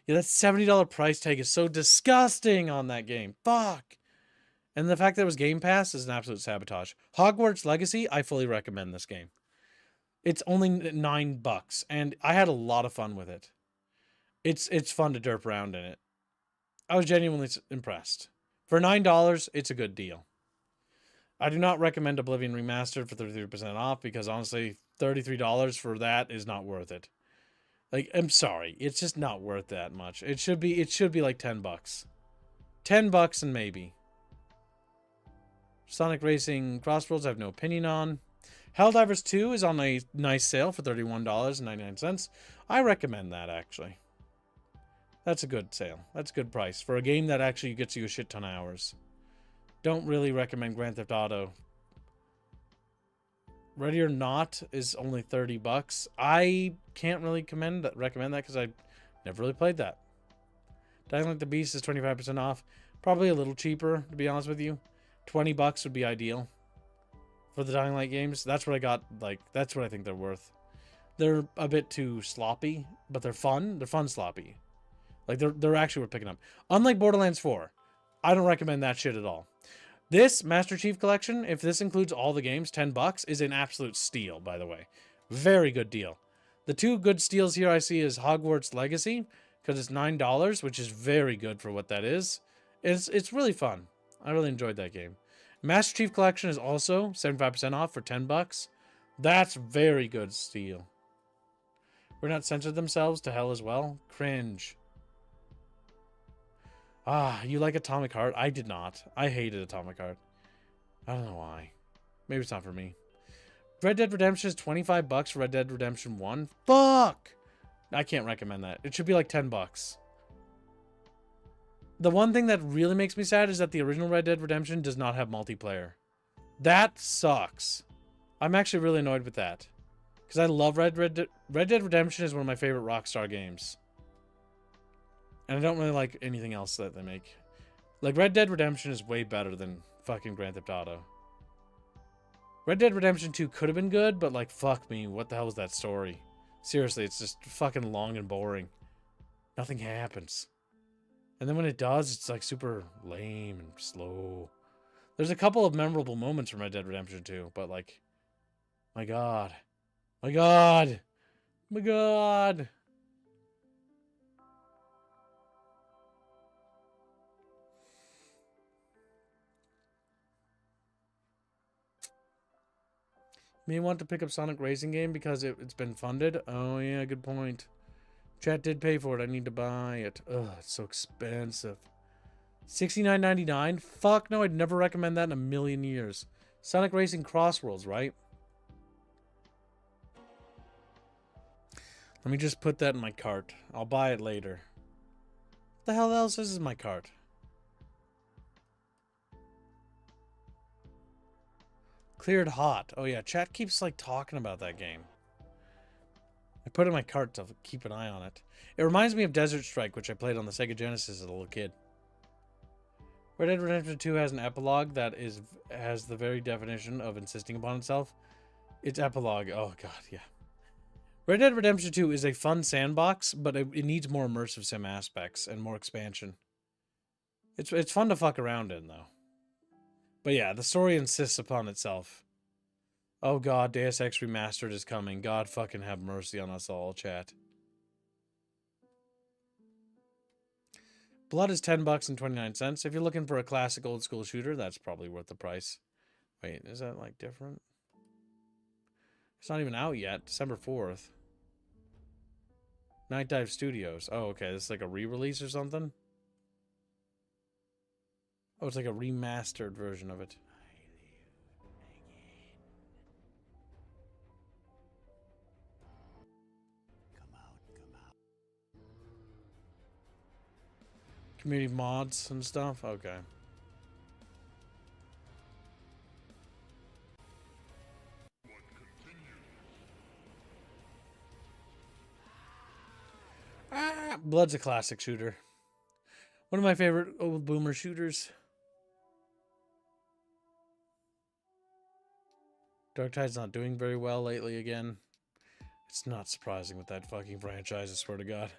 Yeah, that $70 price tag is so disgusting on that game. Fuck. And the fact that it was Game Pass is an absolute sabotage. Hogwarts Legacy, I fully recommend this game. It's only $9, and I had a lot of fun with it. It's fun to derp around in it. I was genuinely impressed. For $9, it's a good deal. I do not recommend Oblivion Remastered for 33% off because honestly, $33 for that is not worth it. Like, I'm sorry, it's just not worth that much. It should be like $10. $10 and maybe. Sonic Racing Crossroads, I have no opinion on. Helldivers 2 is on a nice sale for $31.99. I recommend that, actually. That's a good sale. That's a good price for a game that actually gets you a shit ton of hours. Don't really recommend Grand Theft Auto. Ready or Not is only $30. I can't really recommend that because I never really played that. Dying Like the Beast is 25% off. Probably a little cheaper, to be honest with you. $20 would be ideal for the Dying Light games. That's what I got. Like, that's what I think they're worth. They're a bit too sloppy, but they're fun. They're fun sloppy. Like, they're actually worth picking up. Unlike Borderlands 4, I don't recommend that shit at all. This Master Chief Collection, if this includes all the games, $10 is an absolute steal, by the way. Very good deal. The two good steals here I see is Hogwarts Legacy, because it's $9, which is very good for what that is. It's really fun. I really enjoyed that game. Master Chief Collection is also 75% off for $10. That's very good steal. We're Not censored themselves to hell as well. Cringe. Ah, you like Atomic Heart? I did not. I hated Atomic Heart. I don't know why. Maybe it's not for me. Red Dead Redemption is $25 for Red Dead Redemption 1. Fuck! I can't recommend that. It should be like $10. The one thing that really makes me sad is that the original Red Dead Redemption does not have multiplayer. That sucks. I'm actually really annoyed with that. Because I love Red Dead Redemption is one of my favorite Rockstar games. And I don't really like anything else that they make. Like, Red Dead Redemption is way better than fucking Grand Theft Auto. Red Dead Redemption 2 could have been good, but like, fuck me, what the hell is that story? Seriously, it's just fucking long and boring. Nothing happens. And then when it does, it's like super lame and slow. There's a couple of memorable moments from Red Dead Redemption 2, but like, my god. My god. My god. May want to pick up Sonic Racing game because it's been funded. Oh yeah, good point. Chat did pay for it. I need to buy it. Ugh, it's so expensive. $69.99? Fuck no, I'd never recommend that in a million years. Sonic Racing Crossworlds, right? Let me just put that in my cart. I'll buy it later. What the hell else is in my cart? Cleared Hot. Oh yeah, chat keeps like talking about that game. I put it in my cart to keep an eye on it. It reminds me of Desert Strike, which I played on the Sega Genesis as a little kid. Red Dead Redemption 2 has an epilogue that has the very definition of insisting upon itself. Its epilogue, oh god, yeah. Red Dead Redemption 2 is a fun sandbox, but it needs more immersive sim aspects and more expansion. It's fun to fuck around in, though. But yeah, the story insists upon itself. Oh god, Deus Ex Remastered is coming. God fucking have mercy on us all, chat. Blood is $10.29. If you're looking for a classic old school shooter, that's probably worth the price. Wait, is that like different? It's not even out yet. December 4th. Night Dive Studios. Oh, okay. This is like a re-release or something? Oh, it's like a remastered version of it. Community mods and stuff? Okay. Blood's a classic shooter. One of my favorite old boomer shooters. Dark Tide's not doing very well lately again. It's not surprising with that fucking franchise, I swear to God.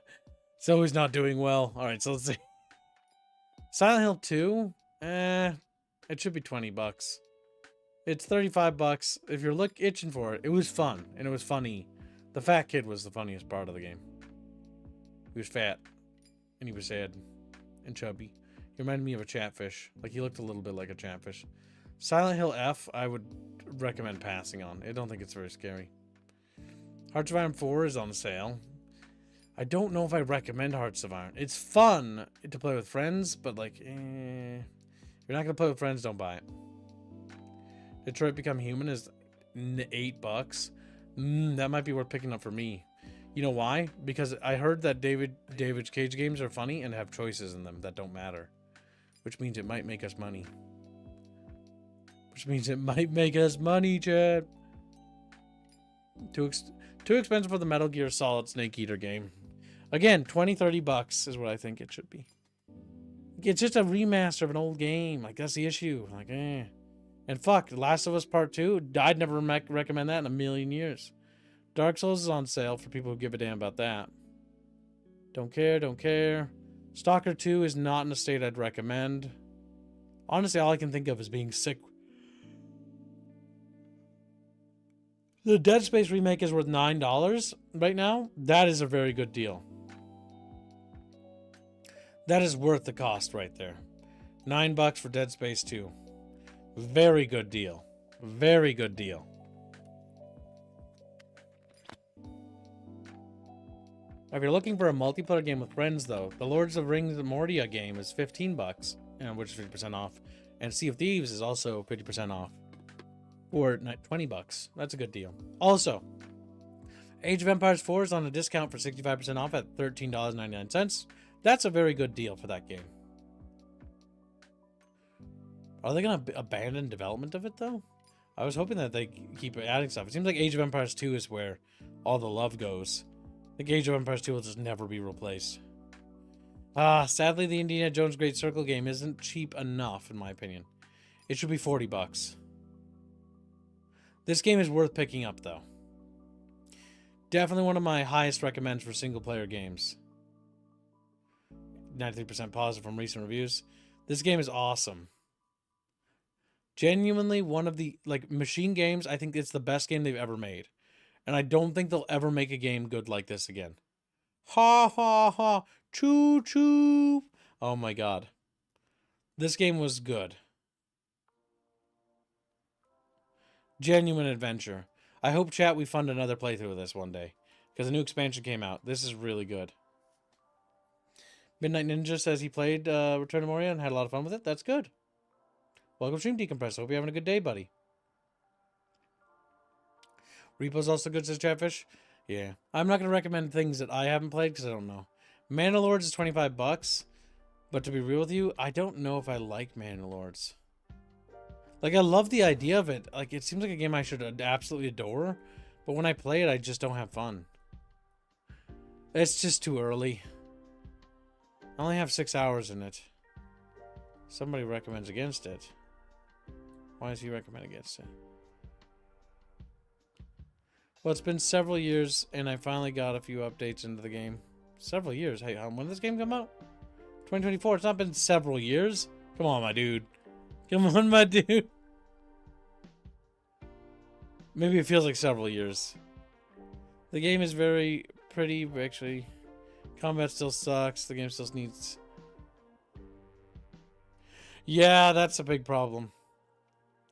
It's always not doing well. Alright, so let's see. Silent Hill 2? It should be 20 bucks. It's 35 bucks. If you're itching for it, it was fun, and it was funny. The fat kid was the funniest part of the game. He was fat, and he was sad, and chubby. He reminded me of a chatfish. Like, he looked a little bit like a chatfish. Silent Hill F, I would recommend passing on. I don't think it's very scary. Hearts of Iron 4 is on sale. I don't know if I recommend Hearts of Iron. It's fun to play with friends, but like, if you're not gonna play with friends, don't buy it. Detroit Become Human is $8. That might be worth picking up for me. You know why? Because I heard that David Cage games are funny and have choices in them that don't matter, which means it might make us money. Which means it might make us money, Chad. Too expensive for the Metal Gear Solid Snake Eater game. Again, 20-30 bucks is what I think it should be. It's just a remaster of an old game. Like, that's the issue. Like, And fuck, Last of Us Part 2, I'd never recommend that in a million years. Dark Souls is on sale for people who give a damn about that. Don't care, don't care. Stalker 2 is not in a state I'd recommend. Honestly, all I can think of is being sick. The Dead Space remake is worth $9 right now. That is a very good deal. That is worth the cost right there. $9 for Dead Space 2. Very good deal. Very good deal. If you're looking for a multiplayer game with friends, though, the Lords of Rings Mordia game is $15, which is 50% off. And Sea of Thieves is also 50% off. Or $20. That's a good deal. Also, Age of Empires 4 is on a discount for 65% off at $13.99. That's a very good deal for that game. Are they going to abandon development of it, though? I was hoping that they keep adding stuff. It seems like Age of Empires 2 is where all the love goes. I think Age of Empires 2 will just never be replaced. Sadly, the Indiana Jones Great Circle game isn't cheap enough, in my opinion. It should be $40. This game is worth picking up, though. Definitely one of my highest recommends for single-player games. 93% positive from recent reviews. This game is awesome. Genuinely one of the, machine games, I think it's the best game they've ever made. And I don't think they'll ever make a game good like this again. Ha ha ha. Choo choo. Oh my god. This game was good. Genuine adventure. I hope, chat, we fund another playthrough of this one day. Because a new expansion came out. This is really good. Midnight Ninja says he played Return to Moria and had a lot of fun with it. That's good. Welcome, Stream Decompressor. Hope you're having a good day, buddy. Repo's also good, says Chatfish. Yeah. I'm not going to recommend things that I haven't played because I don't know. Mandalords is $25. But to be real with you, I don't know if I like Mandalords. Like, I love the idea of it. Like, it seems like a game I should absolutely adore. But when I play it, I just don't have fun. It's just too early. I only have 6 hours in it. Somebody recommends against it. Why does he recommend against it? Well, it's been several years, and I finally got a few updates into the game. Several years? Hey, when did this game come out? 2024. It's not been several years. Come on, my dude. Come on, my dude. Maybe it feels like several years. The game is very pretty, but actually, combat still sucks. The game still needs... Yeah, that's a big problem.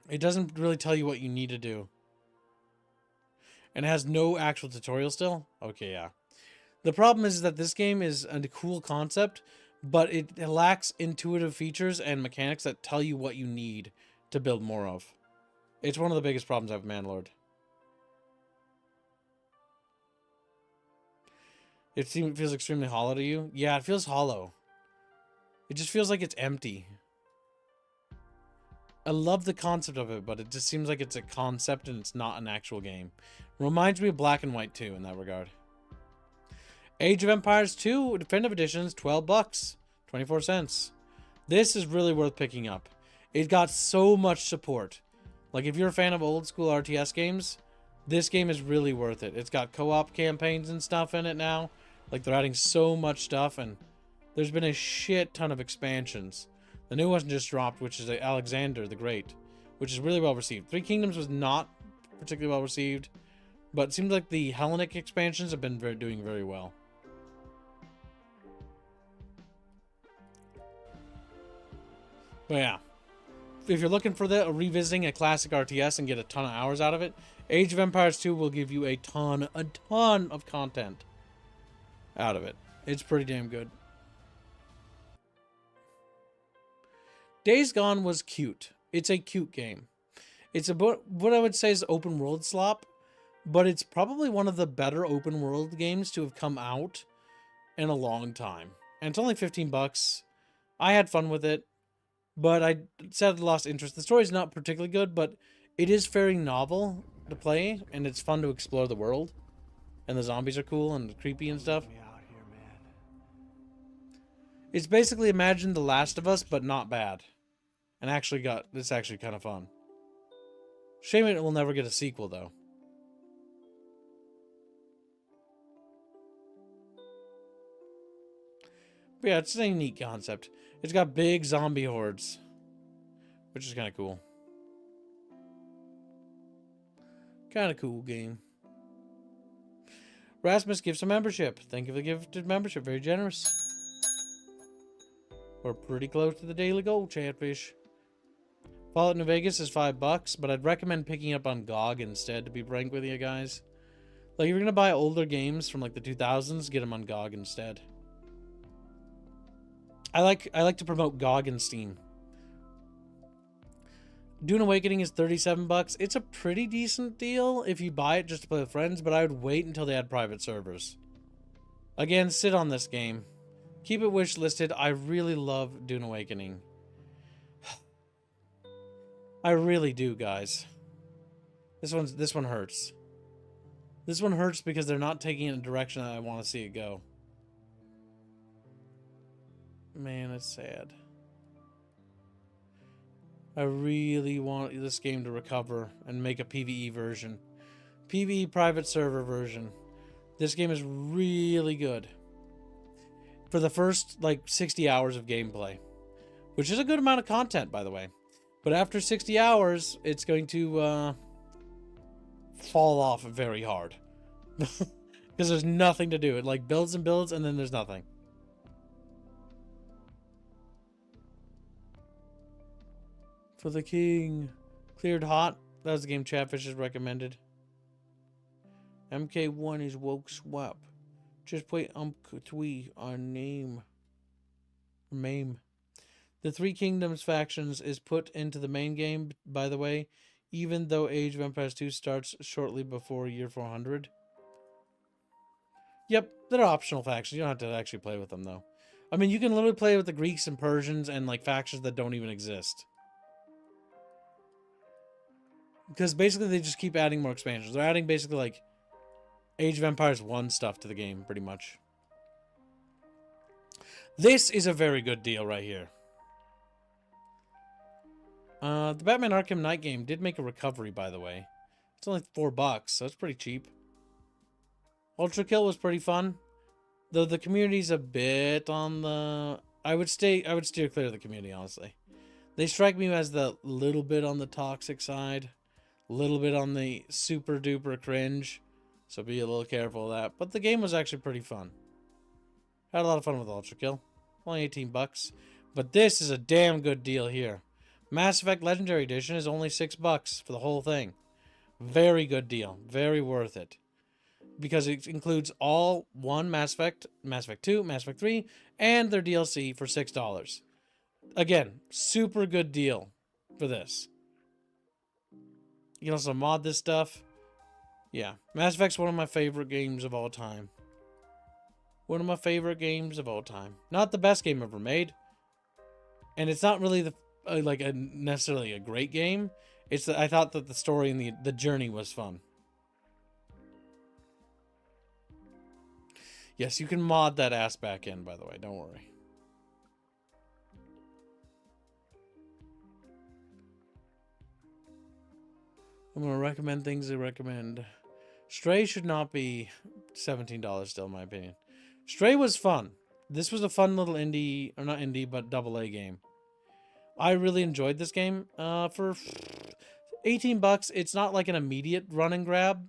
It doesn't really tell you what you need to do. And it has no actual tutorial still? Okay, yeah. The problem is that this game is a cool concept, but it lacks intuitive features and mechanics that tell you what you need to build more of. It's one of the biggest problems I have with Mandalord. It feels extremely hollow to you? Yeah, it feels hollow. It just feels like it's empty. I love the concept of it, but it just seems like it's a concept and it's not an actual game. Reminds me of Black and White 2 in that regard. Age of Empires 2 Definitive Editions, 12 bucks, 24 cents. This is really worth picking up. It got so much support. Like, if you're a fan of old school RTS games, this game is really worth it. It's got co-op campaigns and stuff in it now. Like, they're adding so much stuff, and there's been a shit ton of expansions. The new one just dropped, which is Alexander the Great, which is really well received. Three Kingdoms was not particularly well received, but it seems like the Hellenic expansions have been doing very well. But yeah, if you're looking for revisiting a classic RTS and get a ton of hours out of it, Age of Empires 2 will give you a ton of content out of it. It's pretty damn good. Days Gone was cute. It's a cute game. It's about what I would say is open world slop, but it's probably one of the better open world games to have come out in a long time. And it's only 15 bucks. I had fun with it, but I sadly lost interest. The story's not particularly good, but it is very novel to play, and it's fun to explore the world. And the zombies are cool and creepy and stuff. It's basically imagine The Last of Us, but not bad. And it's actually kind of fun. Shame it will never get a sequel, though. But yeah, it's a neat concept. It's got big zombie hordes, which is kind of cool. Kind of cool game. Rasmus gives a membership. Thank you for the gifted membership. Very generous. We're pretty close to the daily goal, Chatfish. Fallout New Vegas is 5 bucks, but I'd recommend picking up on GOG instead, to be frank with you guys. Like, if you're gonna buy older games from like the 2000s, get them on GOG instead. I like to promote GOG and Steam. Dune Awakening is 37 bucks. It's a pretty decent deal if you buy it just to play with friends, but I would wait until they had private servers. Again, sit on this game. Keep it wishlisted. I really love Dune Awakening. I really do, guys. This one hurts. This one hurts because they're not taking it in a direction that I want to see it go. Man, it's sad. I really want this game to recover and make a PvE version. PvE private server version. This game is really good. For the first, like, 60 hours of gameplay. Which is a good amount of content, by the way. But after 60 hours, it's going to fall off very hard. Because there's nothing to do. It, like, builds and builds, and then there's nothing. For the king. Cleared hot. That was the game Chatfish has recommended. MK1 is woke swap. Just wait tweet on name. Mame. The Three Kingdoms factions is put into the main game, by the way, even though Age of Empires 2 starts shortly before year 400. Yep, they're optional factions. You don't have to actually play with them, though. I mean, you can literally play with the Greeks and Persians and, like, factions that don't even exist. Because basically they just keep adding more expansions. They're adding basically, like, Age of Empires 1 stuff to the game, pretty much. This is a very good deal right here. The Batman Arkham Knight game did make a recovery, by the way. It's only 4 bucks, so it's pretty cheap. Ultra Kill was pretty fun. Though the community's a bit on the... I would steer clear of the community, honestly. They strike me as the little bit on the toxic side. A little bit on the super duper cringe. So be a little careful of that. But the game was actually pretty fun. Had a lot of fun with Ultra Kill. Only 18 bucks. But this is a damn good deal here. Mass Effect Legendary Edition is only 6 bucks for the whole thing. Very good deal. Very worth it. Because it includes all Mass Effect 2, Mass Effect 3, and their DLC for $6. Again, super good deal for this. You can also mod this stuff. Yeah, Mass Effect's one of my favorite games of all time. One of my favorite games of all time. Not the best game ever made, and it's not really the like a necessarily a great game. It's that I thought that the story and the journey was fun. Yes, you can mod that ass back in, by the way. Don't worry. I'm going to recommend things I recommend. Stray should not be $17 still, in my opinion. Stray was fun. This was a fun little indie, or not indie, but AA game. I really enjoyed this game. For 18 bucks, it's not like an immediate run and grab,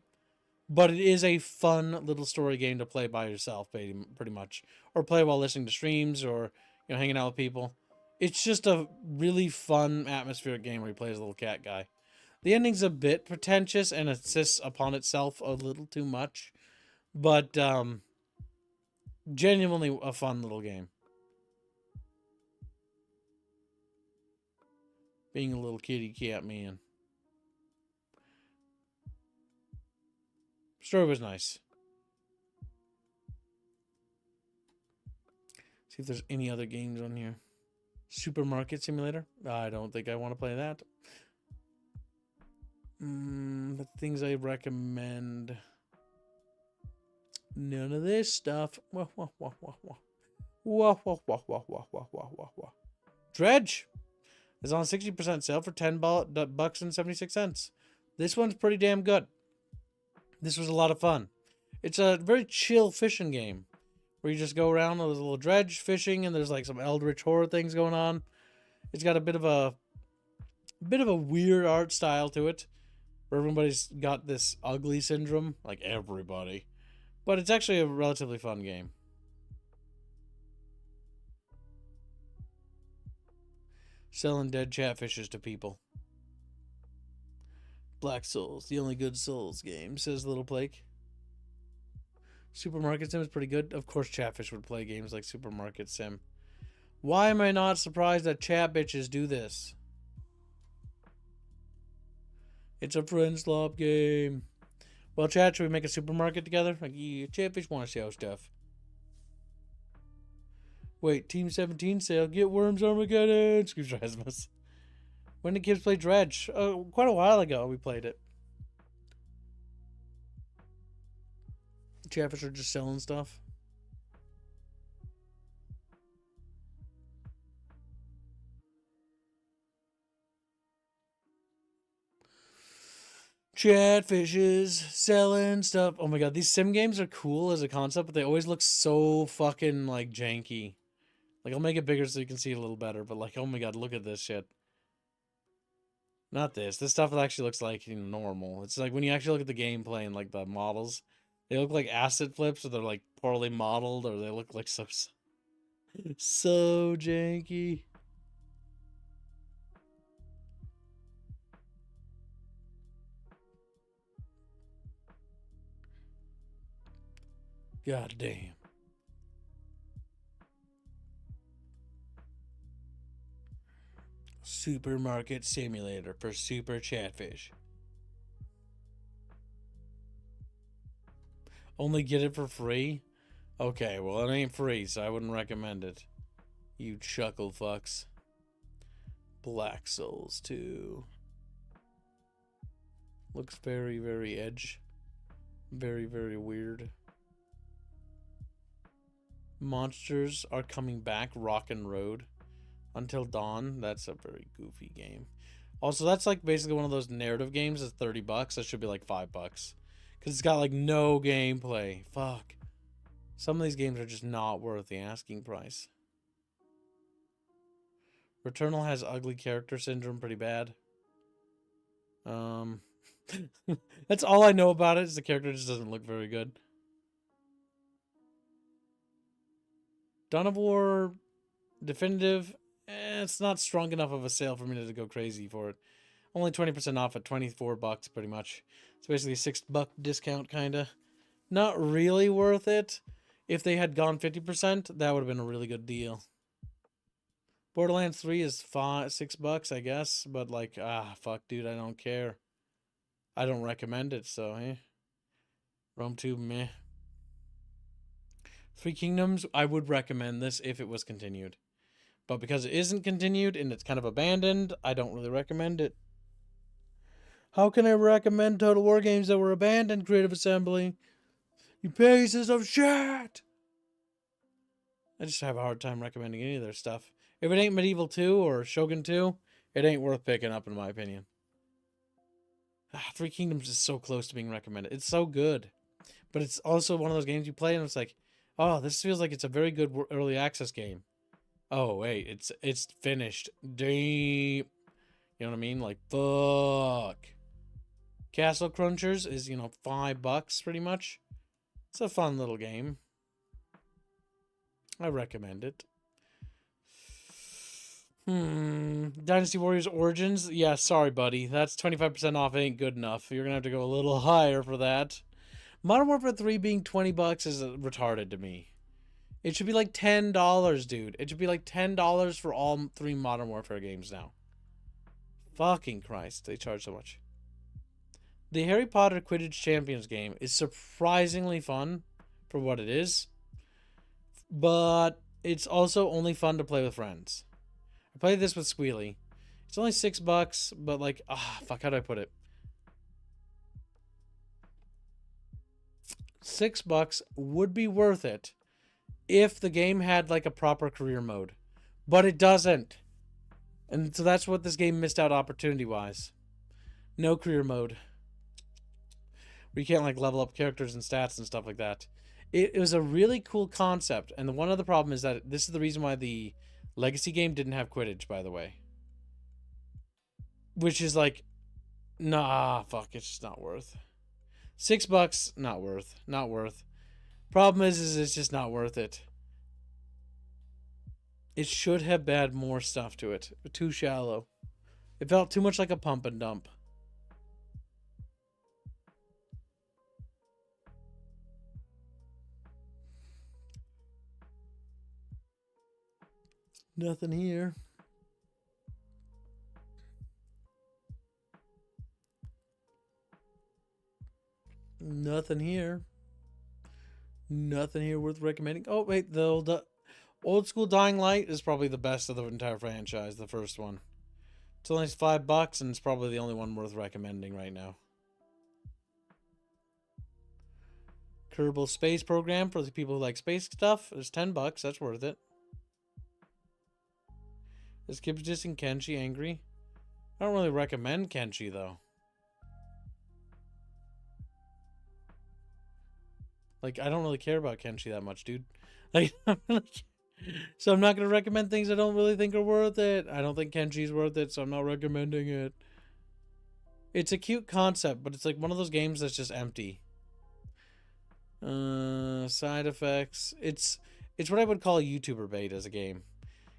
but it is a fun little story game to play by yourself, pretty much. Or play while listening to streams, or hanging out with people. It's just a really fun, atmospheric game where you play as a little cat guy. The ending's a bit pretentious and insists upon itself a little too much, but genuinely a fun little game. Being a little kitty cat man. Story was nice. See if there's any other games on here. Supermarket Simulator. I don't think I want to play that. The things I recommend. None of this stuff. Wah, wah, wah, wah, wah. Wah, wah, wah, wah, wah, wah, wah, wah, wah. Dredge is on 60% sale for $10.76. This one's pretty damn good. This was a lot of fun. It's a very chill fishing game where you just go around with a little dredge fishing, and there's like some eldritch horror things going on. It's got a bit of a weird art style to it, where everybody's got this ugly syndrome, like everybody. But it's actually a relatively fun game. Selling dead chatfishes to people. Black Souls, the only good Souls game, says Little Blake. Supermarket Sim is pretty good. Of course, Chatfish would play games like Supermarket Sim. Why am I not surprised that chat bitches do this? It's a friend slop game. Well, chat, should we make a supermarket together? Like, yeah, Chatfish want to sell stuff. Wait, Team 17 sale. Get Worms Armageddon. Screws Rasmus. When did kids play Dredge? Quite a while ago we played it. Chatfish are just selling stuff. Chatfishes selling stuff. Oh my god, these sim games are cool as a concept, but they always look so fucking like janky. Like, I'll make it bigger so you can see it a little better, but like, oh my god, look at this shit. Not this. This stuff actually looks like normal. It's like when you actually look at the gameplay and like the models, they look like acid flips, or they're like poorly modeled, or they look like so janky. God damn. Supermarket Simulator for Super Chatfish. Only get it for free? Okay, well, it ain't free, so I wouldn't recommend it. You chuckle fucks. Black Souls 2. Looks very, very edge. Very, very weird. Monsters Are Coming Back, Rockin' Road. Until Dawn. That's a very goofy game. Also, that's like basically one of those narrative games that's $30. That should be like $5. Because it's got like no gameplay. Fuck. Some of these games are just not worth the asking price. Returnal has ugly character syndrome pretty bad. That's all I know about it, is the character just doesn't look very good. Dawn of War Definitive, it's not strong enough of a sale for me to go crazy for it. Only 20% off at $24 pretty much. It's basically a $6 discount kinda. Not really worth it. If they had gone 50%, that would have been a really good deal. Borderlands 3 is $6, I guess, but like, fuck, dude, I don't care. I don't recommend it, so, eh. Rome 2, meh. Three Kingdoms, I would recommend this if it was continued. But because it isn't continued and it's kind of abandoned, I don't really recommend it. How can I recommend Total War games that were abandoned, Creative Assembly? You pieces of shit! I just have a hard time recommending any of their stuff. If it ain't Medieval 2 or Shogun 2, it ain't worth picking up, in my opinion. Three Kingdoms is so close to being recommended. It's so good. But it's also one of those games you play and it's like, oh, this feels like it's a very good early access game. Oh, wait, it's finished. Deep. You know what I mean? Like, fuck. Castle Crunchers is, you know, $5 pretty much. It's a fun little game. I recommend it. Dynasty Warriors Origins? Yeah, sorry, buddy. That's 25% off. It ain't good enough. You're gonna have to go a little higher for that. Modern Warfare 3 being $20 is retarded to me. It should be like $10, dude. It should be like $10 for all 3 Modern Warfare games now. Fucking Christ, they charge so much. The Harry Potter Quidditch Champions game is surprisingly fun for what it is. But it's also only fun to play with friends. I played this with Squealy. It's only $6, but like, fuck, how do I put it? $6 would be worth it if the game had like a proper career mode. But it doesn't. And so that's what this game missed out opportunity-wise. No career mode. Where you can't like level up characters and stats and stuff like that. It was a really cool concept. And the one other problem is that this is the reason why the Legacy game didn't have Quidditch, by the way. Which is like, nah, fuck, it's just not worth. $6, not worth. Not worth. Problem is it's just not worth it. It should have had more stuff to it. Too shallow. It felt too much like a pump and dump. Nothing here. Nothing here. Nothing here worth recommending. Oh, wait, the old school Dying Light is probably the best of the entire franchise, the first one. It's only $5 and it's probably the only one worth recommending right now. Kerbal Space Program for the people who like space stuff is $10. That's worth it. Is Kibjis and Kenshi angry? I don't really recommend Kenshi though. Like, I don't really care about Kenshi that much, dude. Like, so I'm not going to recommend things I don't really think are worth it. I don't think Kenshi's worth it, so I'm not recommending it. It's a cute concept, but it's like one of those games that's just empty. Side effects. It's what I would call a YouTuber bait as a game.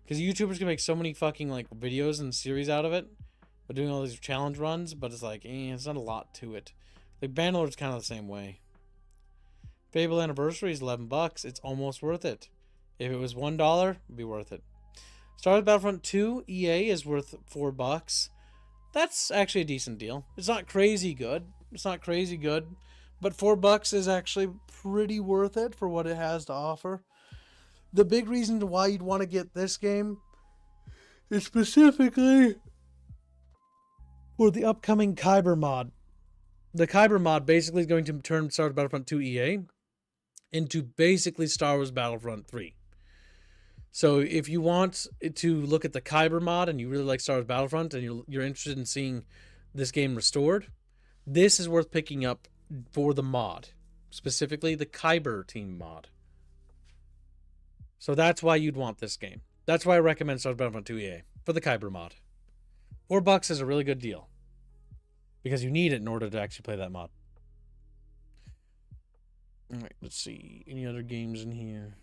Because YouTubers can make so many fucking like videos and series out of it. By doing all these challenge runs, but it's like, it's not a lot to it. Like, Bannerlord's kind of the same way. Fable Anniversary is $11. It's almost worth it. If it was $1, it'd be worth it. Star Wars Battlefront 2 EA is worth $4. That's actually a decent deal. It's not crazy good. It's not crazy good. But $4 is actually pretty worth it for what it has to offer. The big reason why you'd want to get this game is specifically for the upcoming Kyber mod. The Kyber mod basically is going to turn Star Wars Battlefront 2 EA into basically Star Wars Battlefront 3. So if you want to look at the Kyber mod and you really like Star Wars Battlefront and you're interested in seeing this game restored, this is worth picking up for the mod. Specifically the Kyber team mod. So that's why you'd want this game. That's why I recommend Star Wars Battlefront 2 EA. For the Kyber mod. $4 is a really good deal. Because you need it in order to actually play that mod. Alright, let's see. Any other games in here?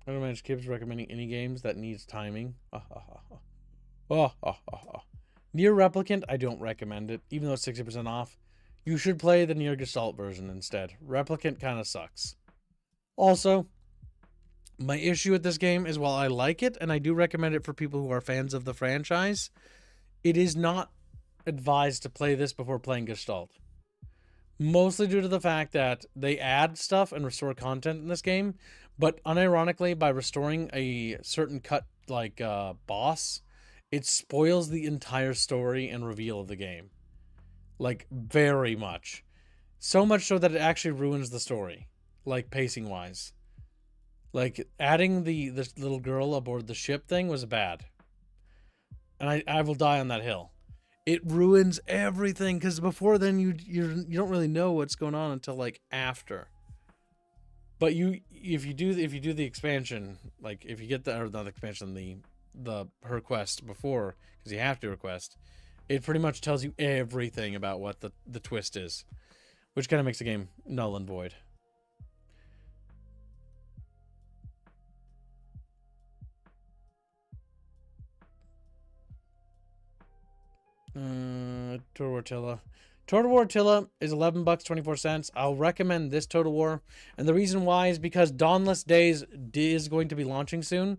I don't manage Kibs recommending any games that needs timing. Nier Replicant, I don't recommend it. Even though it's 60% off. You should play the Nier Gestalt version instead. Replicant kind of sucks. Also, my issue with this game is while I like it, and I do recommend it for people who are fans of the franchise, it is not advised to play this before playing Gestalt. Mostly due to the fact that they add stuff and restore content in this game, but unironically, by restoring a certain cut like boss, it spoils the entire story and reveal of the game. Like, very much. So much so that it actually ruins the story, like pacing wise. Like, adding this little girl aboard the ship thing was bad. And I will die on that hill. It ruins everything, because before then you don't really know what's going on until like after. But if you do the expansion, like if you get the, or not the expansion, the her quest before, because you have to request, it pretty much tells you everything about what the twist is, which kind of makes the game null and void. Total War Tilla. Total War Tilla is $11.24. I'll recommend this Total War, and the reason why is because Dawnless Days is going to be launching soon.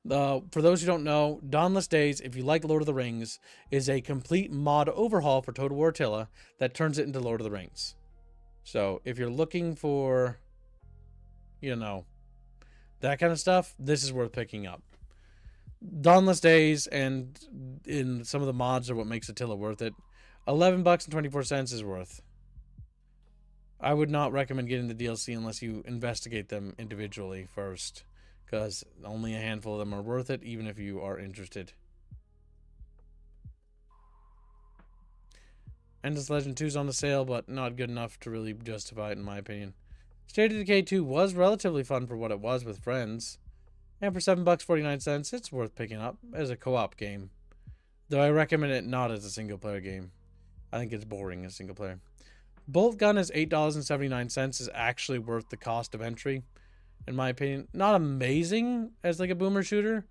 For those who don't know, Dawnless Days, if you like Lord of the Rings, is a complete mod overhaul for Total War Tilla that turns it into Lord of the Rings. So if you're looking for, you know, that kind of stuff, this is worth picking up. Dawnless Days and in some of the mods are what makes Attila worth it. $11.24 is worth. I would not recommend getting the DLC unless you investigate them individually first, because only a handful of them are worth it, even if you are interested. Endless Legend 2 is on the sale, but not good enough to really justify it, in my opinion. State of Decay 2 was relatively fun for what it was with friends. And for $7.49, it's worth picking up as a co-op game. Though I recommend it not as a single-player game. I think it's boring as single-player. Bolt Gun is $8.79 is actually worth the cost of entry, in my opinion. Not amazing as like a boomer shooter,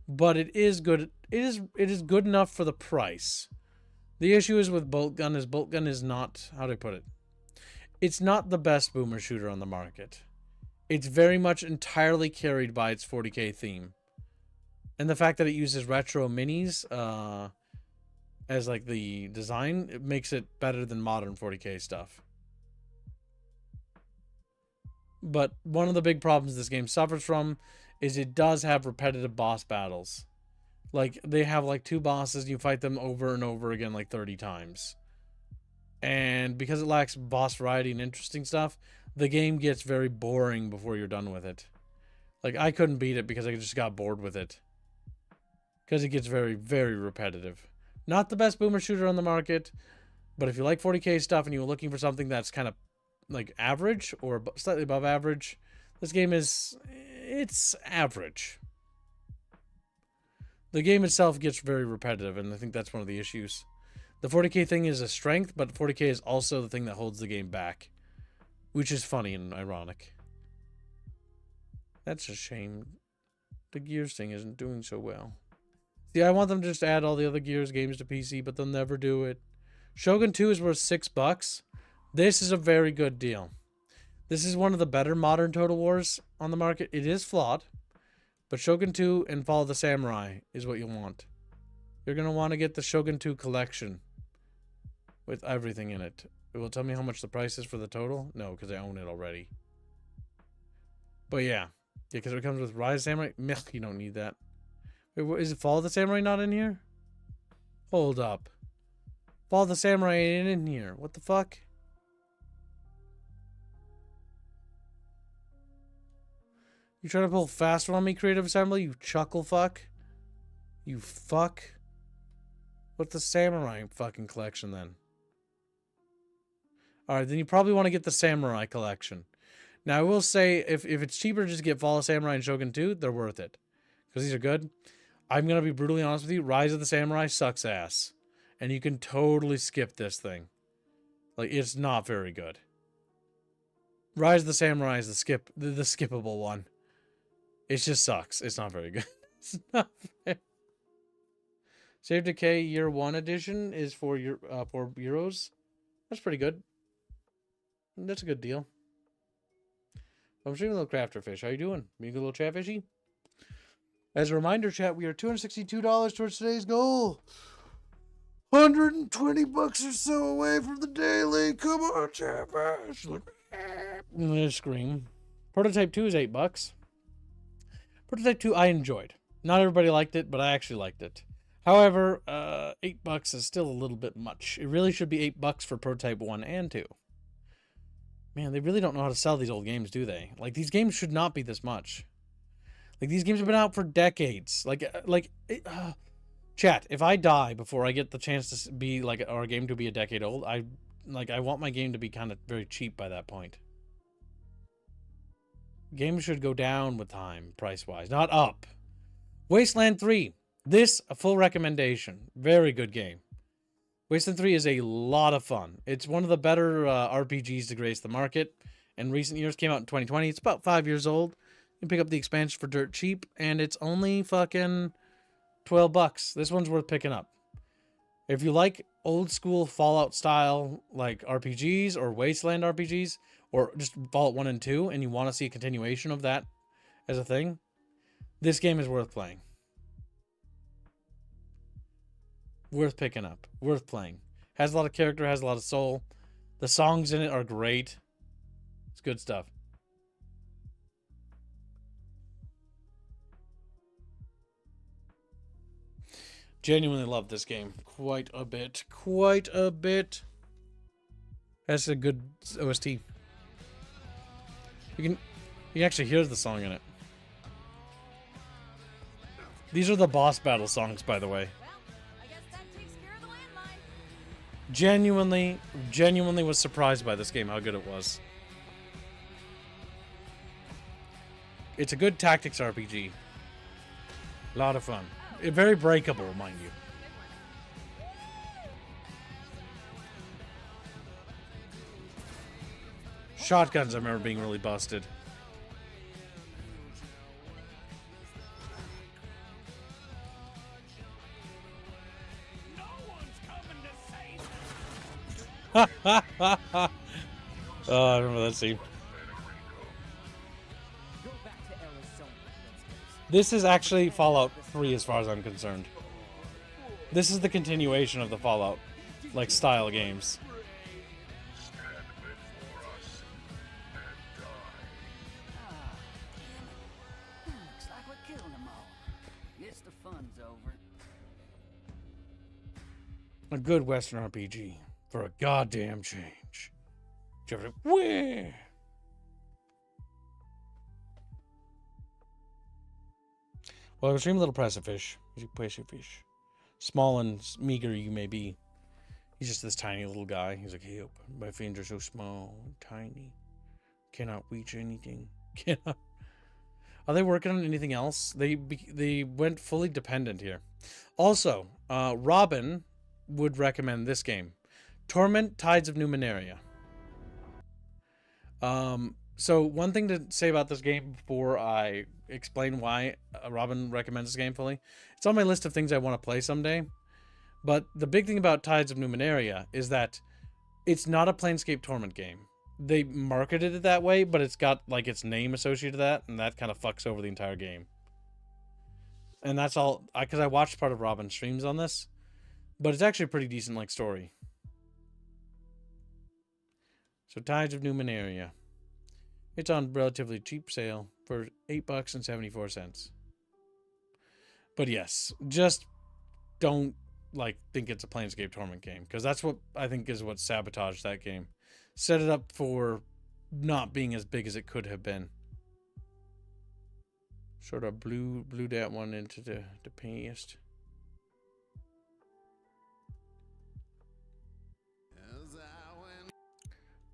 but it is good. It is good enough for the price. The issue is with Bolt Gun is not, how do I put it? It's not the best boomer shooter on the market. It's very much entirely carried by its 40k theme. And the fact that it uses retro minis as like the design, it makes it better than modern 40k stuff. But one of the big problems this game suffers from is it does have repetitive boss battles. Like, they have like 2 bosses and you fight them over and over again like 30 times. And because it lacks boss variety and interesting stuff, the game gets very boring before you're done with it. Like, I couldn't beat it because I just got bored with it. Because it gets very, very repetitive. Not the best boomer shooter on the market, but if you like 40k stuff and you're looking for something that's kind of like average or slightly above average, this game it's average. The game itself gets very repetitive, and I think that's one of the issues. The 40k thing is a strength, but 40k is also the thing that holds the game back. Which is funny and ironic. That's a shame. The Gears thing isn't doing so well. See, I want them to just add all the other Gears games to PC, but they'll never do it. Shogun 2 is worth $6. This is a very good deal. This is one of the better modern Total Wars on the market. It is flawed, but Shogun 2 and Fall of the Samurai is what you want. You're going to want to get the Shogun 2 collection with everything in it. It will tell me how much the price is for the total? No, because I own it already. But yeah. Yeah, because it comes with Rise of Samurai. Meh, you don't need that. Wait, is it Fall of the Samurai not in here? Hold up. Fall of the Samurai ain't in here. What the fuck? You trying to pull faster on me, Creative Assembly? You chuckle fuck? You fuck? What's the Samurai fucking collection then? Alright, then you probably want to get the Samurai collection. Now, I will say, if it's cheaper, just get Fall of Samurai and Shogun 2, they're worth it. Because these are good. I'm going to be brutally honest with you. Rise of the Samurai sucks ass. And you can totally skip this thing. Like, it's not very good. Rise of the Samurai is the skippable one. It just sucks. It's not very good. It's not fair. Save Decay Year 1 edition is for euros. That's pretty good. That's a good deal. I'm streaming a little crafter fish. How you doing? Being a little chat fishy? As a reminder, chat, we are $262 towards today's goal. 120 bucks or so away from the daily. Come on, Chatfish. They scream. Prototype 2 is $8. Prototype 2 I enjoyed. Not everybody liked it, but I actually liked it. However, $8 is still a little bit much. It really should be $8 for Prototype 1 and 2. Man, they really don't know how to sell these old games, do they? Like, these games should not be this much. Like, these games have been out for decades. Chat, if I die before I get the chance to be, like, our game to be a decade old, I want my game to be kind of very cheap by that point. Games should go down with time, price-wise, not up. Wasteland 3. This, a full recommendation. Very good game. Wasteland 3 is a lot of fun. It's one of the better RPGs to grace the market. In recent years, came out in 2020. It's about 5 years old. You can pick up the expansion for dirt cheap, and it's only fucking $12. This one's worth picking up. If you like old school Fallout style like RPGs or Wasteland RPGs, or just Fallout 1 and 2, and you want to see a continuation of that as a thing, this game is worth playing. Worth picking up. Worth playing. Has a lot of character, has a lot of soul. The songs in it are great. It's good stuff. Genuinely love this game. Quite a bit. Quite a bit. Has a good OST. You can actually hear the song in it. These are the boss battle songs, by the way. Genuinely was surprised by this game, how good it was. It's a good tactics RPG. A lot of fun. Very breakable, mind you. Shotguns, I remember being really busted. Oh, I remember that scene. This is actually Fallout 3 as far as I'm concerned. This is the continuation of the Fallout, like, style games. Looks like we're killing them all. Guess the fun's over. A good Western RPG for a goddamn change. Where? Well, extreme little precipice. Fish. Small and meager you may be. He's just this tiny little guy. He's like, help. My fingers are so small and tiny. Cannot reach anything. Cannot. Are they working on anything else? They went fully dependent here. Also, Robin would recommend this game. Torment Tides of Numenaria. So one thing to say about this game before I explain why Robin recommends this game fully. It's on my list of things I want to play someday. But the big thing about Tides of Numenaria is that it's not a Planescape Torment game. They marketed it that way, but it's got like its name associated to that, and that kind of fucks over the entire game. And that's all, because I watched part of Robin's streams on this, but it's actually a pretty decent like story. So Tides of Numenaria. It's on relatively cheap sale for $8.74. But yes, just don't like think it's a Planescape Torment game, because that's what I think is what sabotaged that game. Set it up for not being as big as it could have been. Sort of blew that one into the past.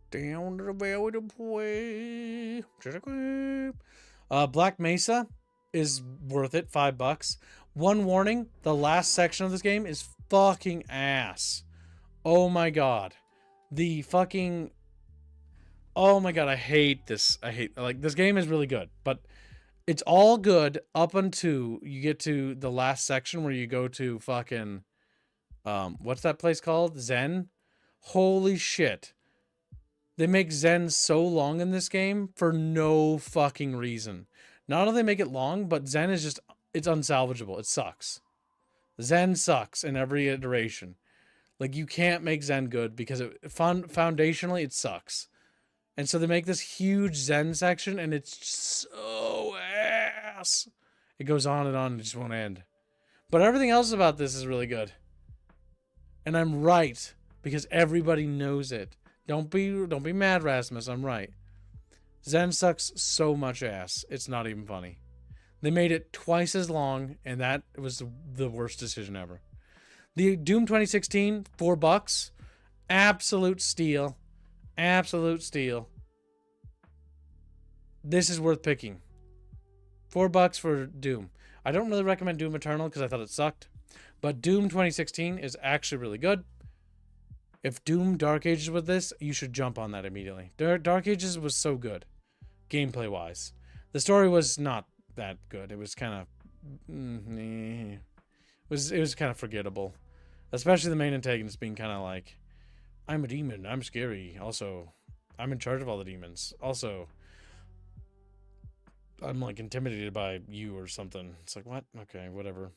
Down to the valley to play. Black Mesa is worth it, $5. One warning, the last section of this game is fucking ass. Oh my god. The fucking... Oh my god, I hate this. Like, this game is really good, but it's all good up until you get to the last section where you go to fucking... what's that place called? Zen? Holy shit. They make Zen so long in this game for no fucking reason. Not only they make it long, but Zen is just, it's unsalvageable. It sucks. Zen sucks in every iteration. Like, you can't make Zen good because foundationally it sucks. And so they make this huge Zen section, and it's so ass. It goes on and it just won't end. But everything else about this is really good. And I'm right, because everybody knows it. Don't be mad, Rasmus. I'm right. Zen sucks so much ass. It's not even funny. They made it twice as long, and that was the worst decision ever. The Doom 2016, $4. Absolute steal. Absolute steal. This is worth picking. $4 for Doom. I don't really recommend Doom Eternal because I thought it sucked. But Doom 2016 is actually really good. If Doom Dark Ages was this, you should jump on that immediately. Dark Ages was so good, gameplay-wise. The story was not that good. It was kind of... it was kind of forgettable. Especially the main antagonist being kind of like, I'm a demon, I'm scary. Also, I'm in charge of all the demons. Also, I'm like intimidated by you or something. It's like, what? Okay, whatever.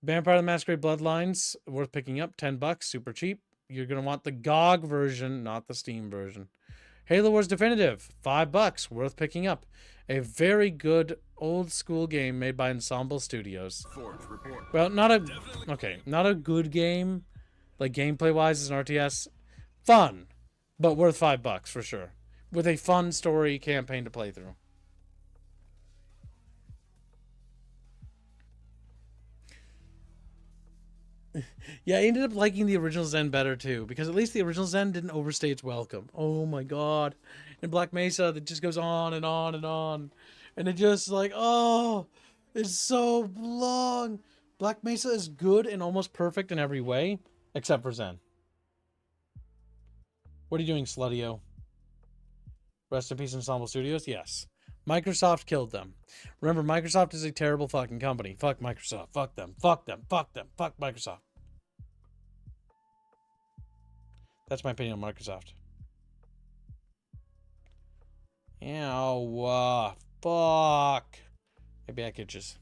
Vampire the Masquerade Bloodlines, worth picking up, $10, super cheap. You're going to want the GOG version, not the Steam version. Halo Wars Definitive, $5, worth picking up. A very good old school game made by Ensemble Studios. Well, not a good game, like gameplay wise as an RTS. Fun, but worth $5 for sure. With a fun story campaign to play through. Yeah, I ended up liking the original Zen better too, because at least the original Zen didn't overstay its welcome. Oh my god. In Black Mesa, it just goes on and on and on. And it just like, oh, it's so long. Black Mesa is good and almost perfect in every way, except for Zen. What are you doing, Slutio? Rest in peace, Ensemble Studios? Yes. Microsoft killed them. Remember, Microsoft is a terrible fucking company. Fuck Microsoft. Fuck them. Fuck them. Fuck them. Fuck Microsoft. That's my opinion on Microsoft. Ow, fuck. My back itches.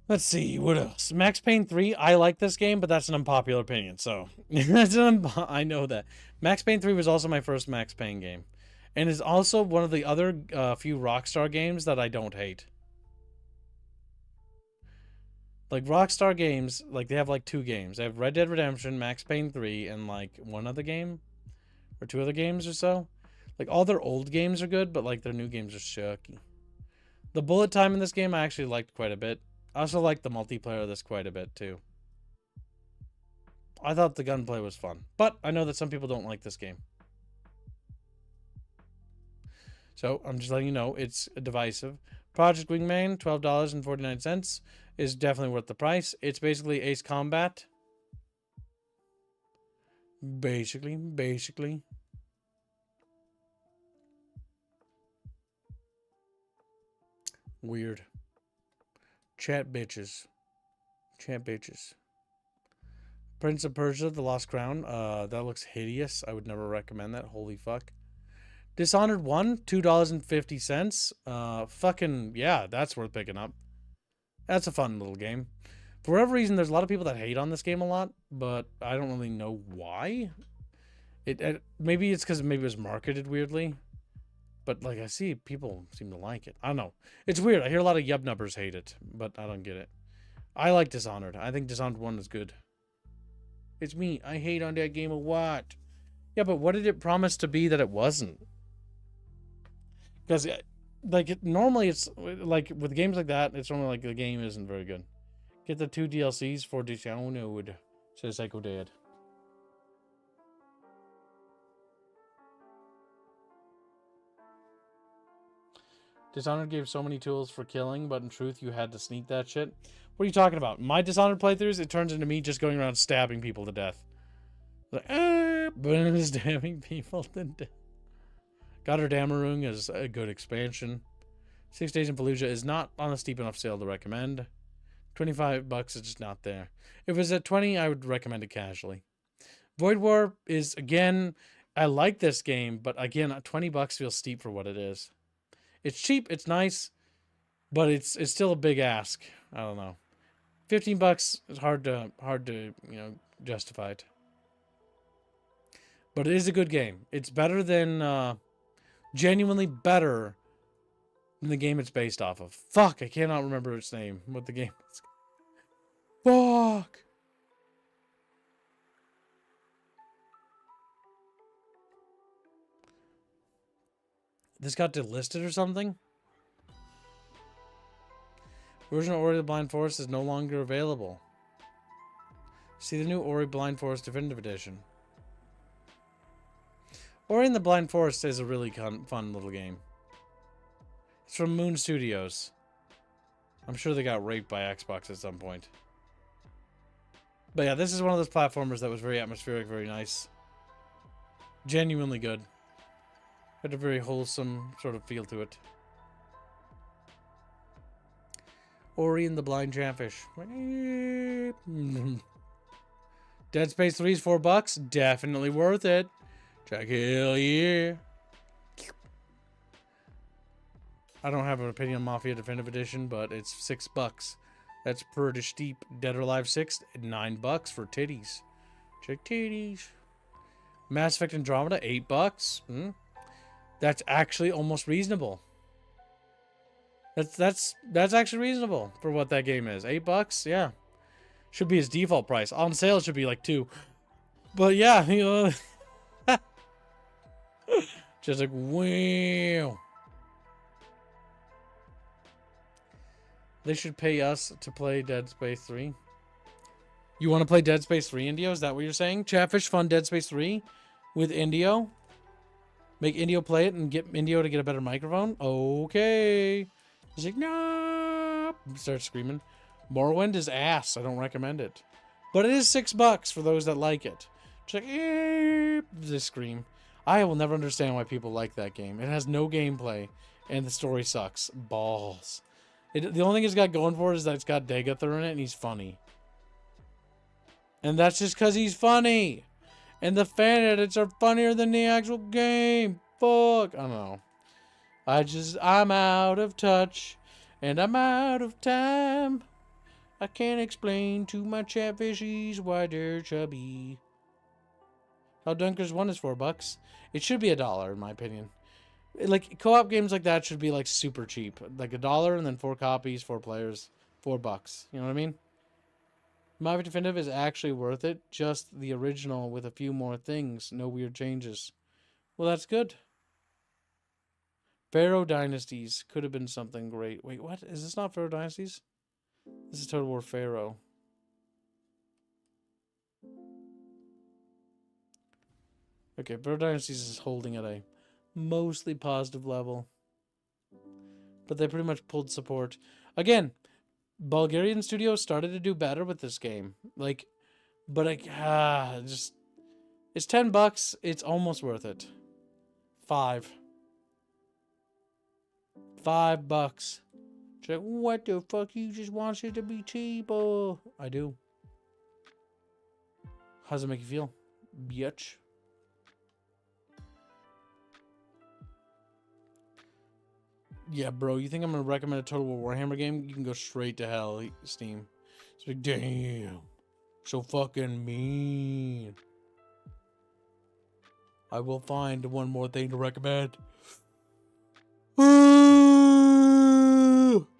Let's see, what else? Max Payne 3, I like this game, but that's an unpopular opinion, so... I know that. Max Payne 3 was also my first Max Payne game. And is also one of the other few Rockstar games that I don't hate. Like, Rockstar games, like, they have, like, 2 games. They have Red Dead Redemption, Max Payne 3, and, like, one other game? Or 2 other games or so? Like, all their old games are good, but, like, their new games are sucky. The bullet time in this game I actually liked quite a bit. I also liked the multiplayer of this quite a bit, too. I thought the gunplay was fun. But I know that some people don't like this game. So, I'm just letting you know, it's divisive. Project Wingman, $12.49, is definitely worth the price. It's basically Ace Combat. Basically. Weird. Chat bitches. Prince of Persia, The Lost Crown. That looks hideous. I would never recommend that. Holy fuck. Dishonored 1, $2.50. Fucking, yeah, that's worth picking up. That's a fun little game. For whatever reason, there's a lot of people that hate on this game a lot, but I don't really know why. Maybe it's because maybe it was marketed weirdly. But, like, I see people seem to like it. I don't know. It's weird. I hear a lot of yubnubbers hate it, but I don't get it. I like Dishonored. I think Dishonored 1 is good. It's me. I hate on that game a lot. Yeah, but what did it promise to be that it wasn't? Because, like, normally it's, like, with games like that, it's normally like the game isn't very good. Get the 2 DLCs for Dishonored, says Psycho Dad. Dishonored gave so many tools for killing, but in truth, you had to sneak that shit. What are you talking about? My Dishonored playthroughs, it turns into me just going around stabbing people to death. Like, stabbing people to death. Götterdämmerung is a good expansion. 6 Days in Fallujah is not on a steep enough sale to recommend. $25 is just not there. If it was at 20, I would recommend it casually. Void War is, again, I like this game, but again, $20 feels steep for what it is. It's cheap, it's nice, but it's still a big ask. I don't know. $15 is hard to justify it. But it is a good game. It's better than genuinely better than the game it's based off of. Fuck, I cannot remember its name. What the game is. Fuck. This got delisted or something? Original Ori the Blind Forest is no longer available. See the new Ori Blind Forest Definitive Edition. Ori and the Blind Forest is a really fun little game. It's from Moon Studios. I'm sure they got raped by Xbox at some point. But yeah, this is one of those platformers that was very atmospheric, very nice. Genuinely good. Had a very wholesome sort of feel to it. Ori and the Blind Chatfish. Dead Space 3 is $4. Definitely worth it. Check, hell yeah. I don't have an opinion on Mafia Definitive Edition, but it's $6. That's pretty steep. Dead or Alive 6, $9 for titties. Check titties. Mass Effect Andromeda, $8. That's actually almost reasonable. That's actually reasonable for what that game is. $8, yeah. Should be its default price. On sale it should be like $2. But yeah, you know, just like wow. They should pay us to play Dead Space 3. You want to play Dead Space 3, Indio? Is that what you're saying? Chatfish fun Dead Space 3 with Indio? Make Indio play it and get Indio to get a better microphone? Okay. He's like, no. Start screaming. Morrowind is ass. I don't recommend it. But it is $6 for those that like it. Just like, this scream. I will never understand why people like that game. It has no gameplay, and the story sucks. Balls. The only thing it's got going for it is that it's got Dagathur in it, and he's funny. And that's just because he's funny. And the fan edits are funnier than the actual game. Fuck. I don't know. I'm out of touch. And I'm out of time. I can't explain to my chatfishies why they're chubby. How Dunkers 1 is $4. It should be $1 in my opinion. Like co-op games like that should be like super cheap. Like $1 and then 4 copies, 4 players, $4. You know what I mean? Mafia Definitive is actually worth it. Just the original with a few more things. No weird changes. Well, that's good. Pharaoh Dynasties could have been something great. Wait, what? Is this not Pharaoh Dynasties? This is Total War Pharaoh. Okay, Pharaoh Dynasties is holding at a mostly positive level. But they pretty much pulled support. Again, Bulgarian studios started to do better with this game. Like, but it's $10. It's almost worth it. $5. Like, what the fuck? You just want it to be cheaper. I do. How does it make you feel, bitch? Yeah, bro, you think I'm gonna recommend a Total War Warhammer game? You can go straight to hell, Steam. It's like, damn, so fucking mean. I will find one more thing to recommend.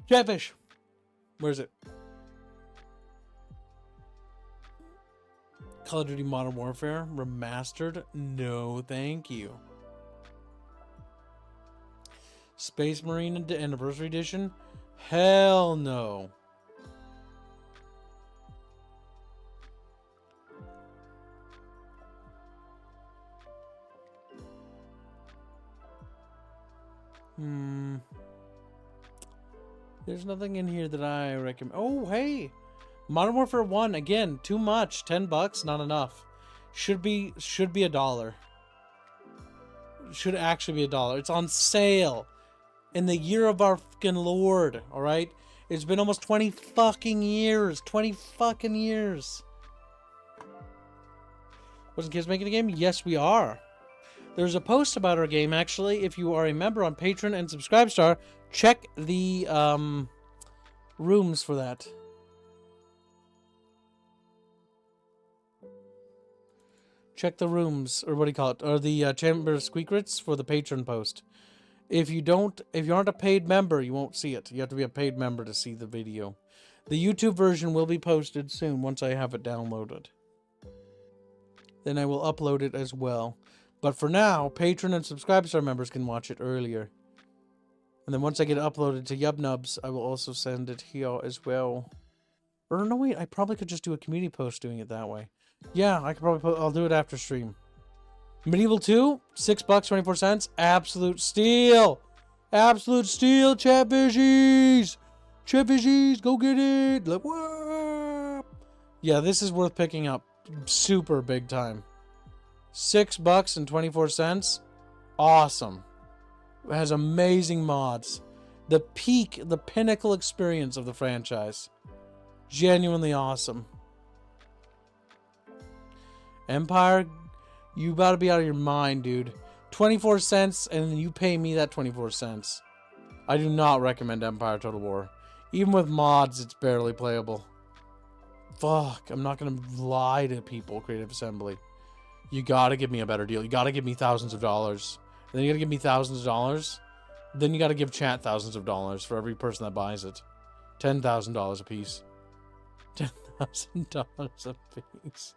Chatfish. Where is it? Call of Duty Modern Warfare Remastered? No, thank you. Space Marine Anniversary Edition? Hell no. There's nothing in here that I recommend. Oh, hey. Modern Warfare 1, again, too much. $10, not enough. Should be $1. Should actually be $1. It's on sale. In the year of our fucking Lord, alright? It's been almost 20 fucking years. 20 fucking years. Wasn't kids making a game? Yes, we are. There's a post about our game, actually. If you are a member on Patreon and Subscribestar, check the rooms for that. Check the rooms, or what do you call it, or the chamber secrets for the patron post. If you aren't a paid member, you won't see it. You have to be a paid member to see the video. The YouTube version will be posted soon once I have it downloaded. Then I will upload it as well. But for now, patron and subscriber members can watch it earlier. And then once I get it uploaded to Yubnubs, I will also send it here as well. Or no, wait, I probably could just do a community post doing it that way. Yeah, I could probably I'll do it after stream. Medieval 2, $6, 24 cents. Absolute steal. Absolute steal, Chatfishies. Chatfishies, go get it. Like, whoa. Yeah, this is worth picking up. Super big time. $6 and 24 cents. Awesome. It has amazing mods. The pinnacle experience of the franchise. Genuinely awesome. Empire, you about to be out of your mind, dude. 24 cents, and then you pay me that 24 cents. I do not recommend Empire Total War. Even with mods, it's barely playable. Fuck, I'm not gonna lie to people, Creative Assembly. You gotta give me a better deal. You gotta give me thousands of dollars. And then you gotta give me thousands of dollars. Then you gotta give chat thousands of dollars for every person that buys it. $10,000 a piece. $10,000 a piece.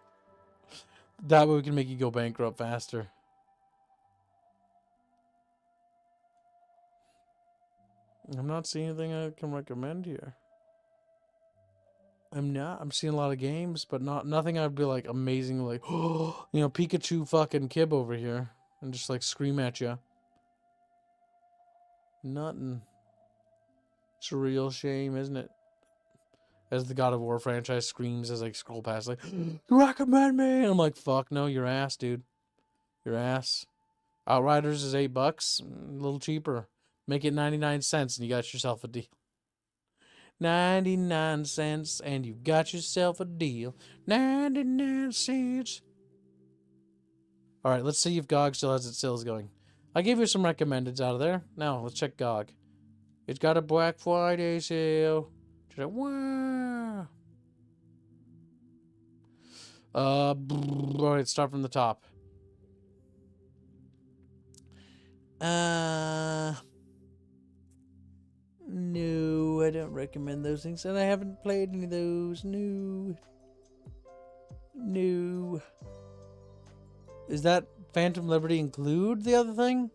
That way we can make you go bankrupt faster. I'm not seeing anything I can recommend here. I'm seeing a lot of games, but nothing I'd be like amazing, like, oh, you know, Pikachu fucking Kib over here and just like scream at you. Nothing. It's a real shame, isn't it? As the God of War franchise screams as I scroll past, like, recommend me. I'm like, fuck no, your ass, dude. Your ass. Outriders is $8, a little cheaper. Make it 99 cents and you got yourself a deal. 99 cents and you got yourself a deal. 99 cents. All right, let's see if GOG still has its sales going. I gave you some recommendeds out of there. Now let's check GOG. It's got a Black Friday sale. Wow. All right, start from the top. No, I don't recommend those things, and I haven't played any of those. No. Is that Phantom Liberty include the other thing?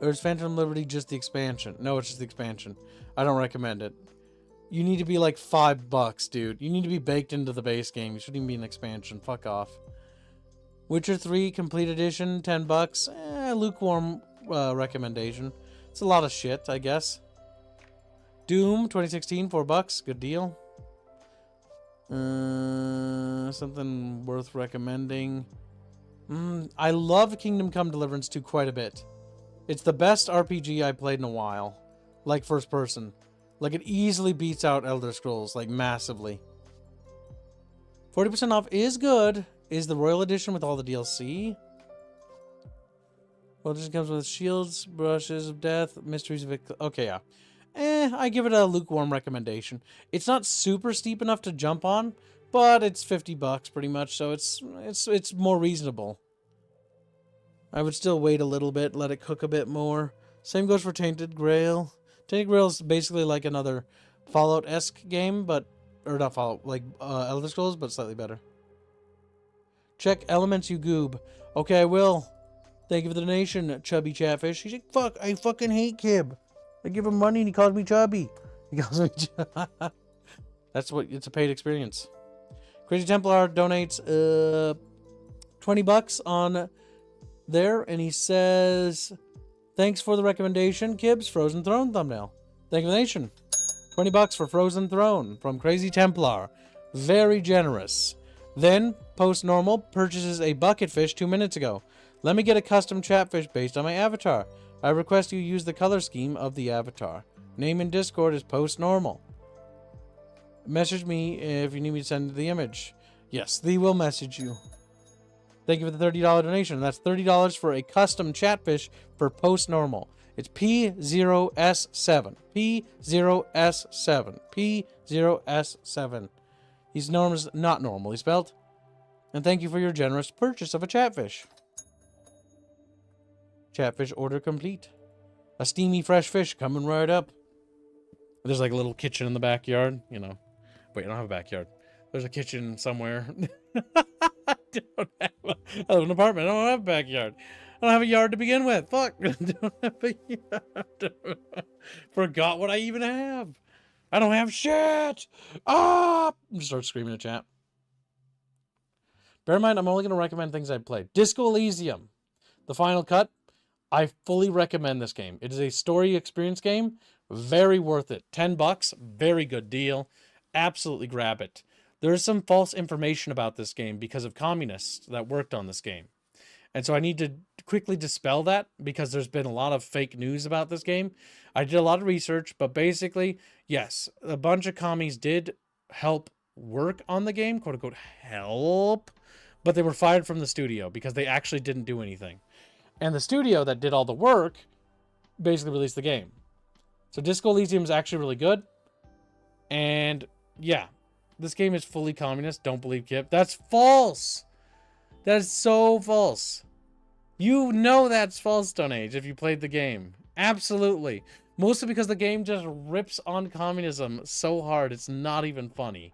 Or is Phantom Liberty just the expansion? No, it's just the expansion. I don't recommend it. You need to be like $5, dude. You need to be baked into the base game. You shouldn't even be an expansion. Fuck off. Witcher 3 Complete Edition, $10. Lukewarm recommendation. It's a lot of shit, I guess. Doom 2016, $4. Good deal. Something worth recommending. I love Kingdom Come Deliverance 2 quite a bit. It's the best RPG I played in a while. Like first person. Like it easily beats out Elder Scrolls, like massively. 40% off is good. Is the Royal Edition with all the DLC? Well, it just comes with shields, brushes of death, mysteries of... Okay, yeah. I give it a lukewarm recommendation. It's not super steep enough to jump on, but it's $50 pretty much, so it's more reasonable. I would still wait a little bit, let it cook a bit more. Same goes for Tainted Grail. Tainted Grail is basically like another Fallout-esque game, but... Or not Fallout, like Elder Scrolls, but slightly better. Check Elements, you goob. Okay, I will. Thank you for the donation, Chubby Chatfish. He's like, fuck, I fucking hate Kib. I give him money and he calls me Chubby. He calls me That's what, it's a paid experience. Crazy Templar donates $20 on there, and he says, thanks for the recommendation, Kib's Frozen Throne thumbnail. Thank you for the donation. $20 for Frozen Throne from Crazy Templar. Very generous. Then, Post Normal purchases a bucket fish 2 minutes ago. Let me get a custom chatfish based on my avatar. I request you use the color scheme of the avatar. Name in Discord is Post Normal. Message me if you need me to send the image. Yes, they will message you. Thank you for the $30 donation. That's $30 for a custom chatfish for Post Normal. It's P0S7. P0S7. P0S7. He's known as not normal. He's spelled And thank you for your generous purchase of a chatfish. Chatfish order complete. A steamy fresh fish coming right up. There's like a little kitchen in the backyard, you know. Wait, I don't have a backyard. There's a kitchen somewhere. I live in an apartment. I don't have a backyard. I don't have a yard to begin with. Fuck. I don't have a yard. Forgot what I even have. I don't have shit. Ah! Start screaming at chat. Bear in mind, I'm only going to recommend things I've played. Disco Elysium, the final cut. I fully recommend this game. It is a story experience game. Very worth it. $10, very good deal. Absolutely grab it. There is some false information about this game because of communists that worked on this game. And so I need to quickly dispel that because there's been a lot of fake news about this game. I did a lot of research, but basically, yes, a bunch of commies did help work on the game, quote unquote, help, but they were fired from the studio because they actually didn't do anything. And the studio that did all the work basically released the game. So Disco Elysium is actually really good. And yeah, this game is fully communist. Don't believe Kip. That's false. That is so false. You know that's false, Stone Age, if you played the game. Absolutely. Mostly because the game just rips on communism so hard, it's not even funny.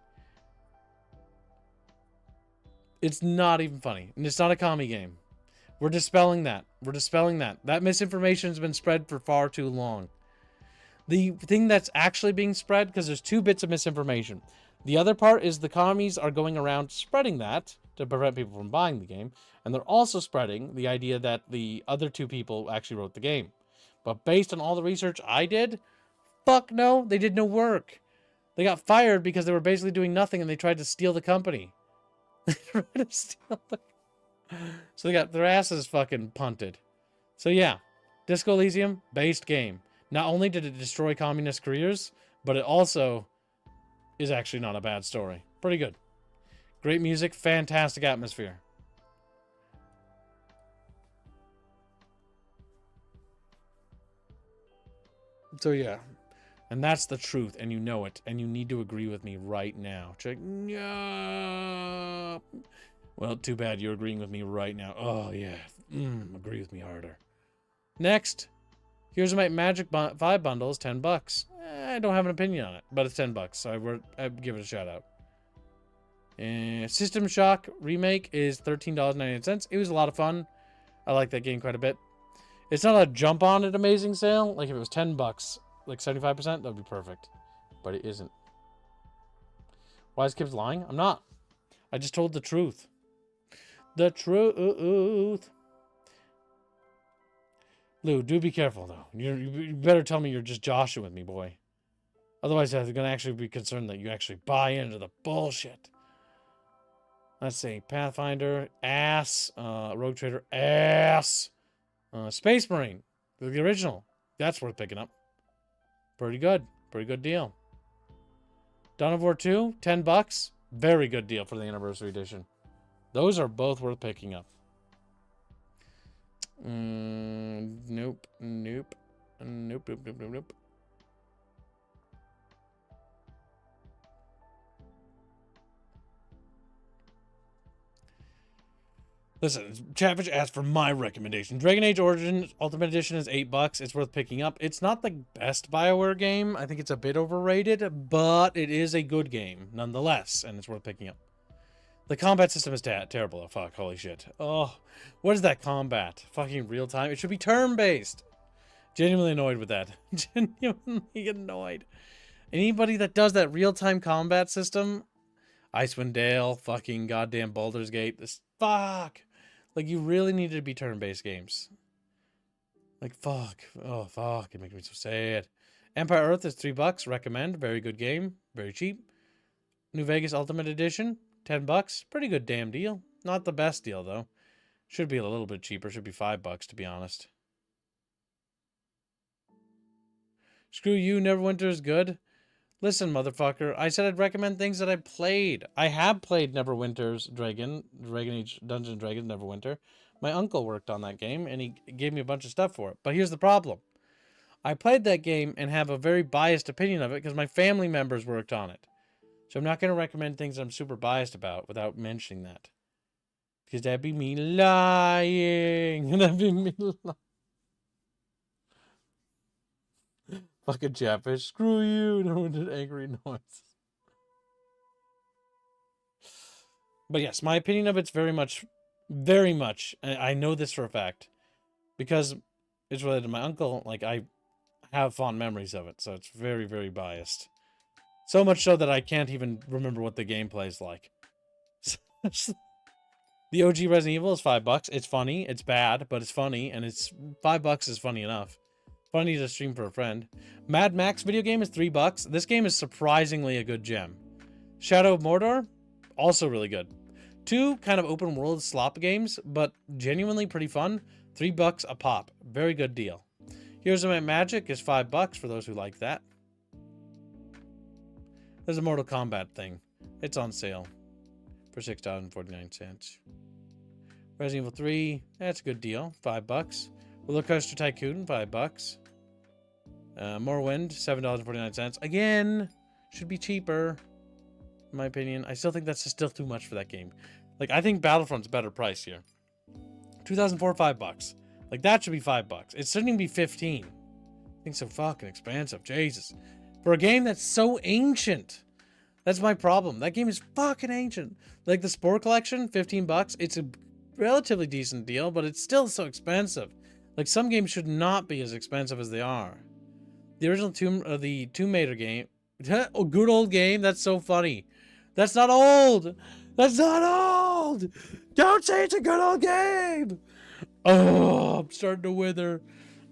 It's not even funny. And it's not a commie game. We're dispelling that. We're dispelling that. That misinformation has been spread for far too long. The thing that's actually being spread, because there's 2 bits of misinformation. The other part is the commies are going around spreading that to prevent people from buying the game. And they're also spreading the idea that the other 2 people actually wrote the game. But based on all the research I did, fuck no, they did no work. They got fired because they were basically doing nothing and they tried to steal the company. They tried to steal the... So they got their asses fucking punted. So yeah, Disco Elysium, based game. Not only did it destroy communist careers, but it also is actually not a bad story. Pretty good. Great music, fantastic atmosphere. So yeah, and that's the truth, and you know it, and you need to agree with me right now. Check. Yeah. Well, too bad you're agreeing with me right now. Oh yeah, agree with me harder. Next, here's my Magic 5 bundles, $10. I don't have an opinion on it, but it's $10, so I'd give it a shout out. And System Shock Remake is $13.98. It was a lot of fun. I like that game quite a bit. It's not a jump on it amazing sale. Like if it was $10, like 75%, that'd be perfect. But it isn't. Why is Kip's lying? I'm not. I just told the truth. The truth. Lou, do be careful though. You better tell me you're just joshing with me, boy. Otherwise, I'm gonna actually be concerned that you actually buy into the bullshit. Let's see. Pathfinder, ass. Rogue Trader, ass. Space Marine, the original. That's worth picking up. Pretty good. Pretty good deal. Dawn of War 2, $10. Very good deal for the Anniversary Edition. Those are both worth picking up. Nope. Listen, Chatfish asked for my recommendation. Dragon Age Origins Ultimate Edition is $8. It's worth picking up. It's not the best BioWare game. I think it's a bit overrated, but it is a good game nonetheless, and it's worth picking up. The combat system is terrible. Oh, fuck. Holy shit. Oh, what is that combat? Fucking real time? It should be turn-based. Genuinely annoyed with that. Genuinely annoyed. Anybody that does that real-time combat system, Icewind Dale, fucking goddamn Baldur's Gate, this fuck. Like, you really need to be turn-based games. Like, fuck. Oh, fuck. It makes me so sad. Empire Earth is $3. Recommend. Very good game. Very cheap. New Vegas Ultimate Edition, $10. Pretty good damn deal. Not the best deal, though. Should be a little bit cheaper. Should be $5, to be honest. Screw you. Neverwinter is good. Listen, motherfucker. I said I'd recommend things that I played. I have played Neverwinter's Dragon Age Dungeons & Dragons Neverwinter. My uncle worked on that game, and he gave me a bunch of stuff for it. But here's the problem. I played that game and have a very biased opinion of it because my family members worked on it. So I'm not going to recommend things I'm super biased about without mentioning that. Because that'd be me lying. That'd be me lying. Fucking Chatfish. Screw you. No one did angry noise. But yes, my opinion of it's very much, I know this for a fact, because it's related to my uncle. Like, I have fond memories of it, so it's very, very biased. So much so that I can't even remember what the gameplay is like. The OG Resident Evil is $5. It's funny, it's bad, but it's funny, and it's $5 is funny enough. Funny to stream for a friend. Mad Max video game is $3. This game is surprisingly a good gem. Shadow of Mordor, also really good. 2 kind of open world slop games, but genuinely pretty fun. $3 a pop. Very good deal. Here's My Magic is $5 for those who like that. There's a Mortal Kombat thing. It's on sale for $6.49. Resident Evil 3, that's a good deal. $5. Roller Coaster Tycoon, $5. Morrowind, $7.49. Again, should be cheaper, in my opinion. I still think that's still too much for that game. Like, I think Battlefront's a better price here. 2004, $5. Like, that should be $5. It shouldn't even be 15. I think so fucking expensive. Jesus. For a game that's so ancient. That's my problem. That game is fucking ancient. Like, the Spore Collection, $15. It's a relatively decent deal, but it's still so expensive. Like, some games should not be as expensive as they are. The original Tomb Raider game. Oh, good old game? That's so funny. That's not old! That's not old! Don't say it's a good old game! Oh, I'm starting to wither.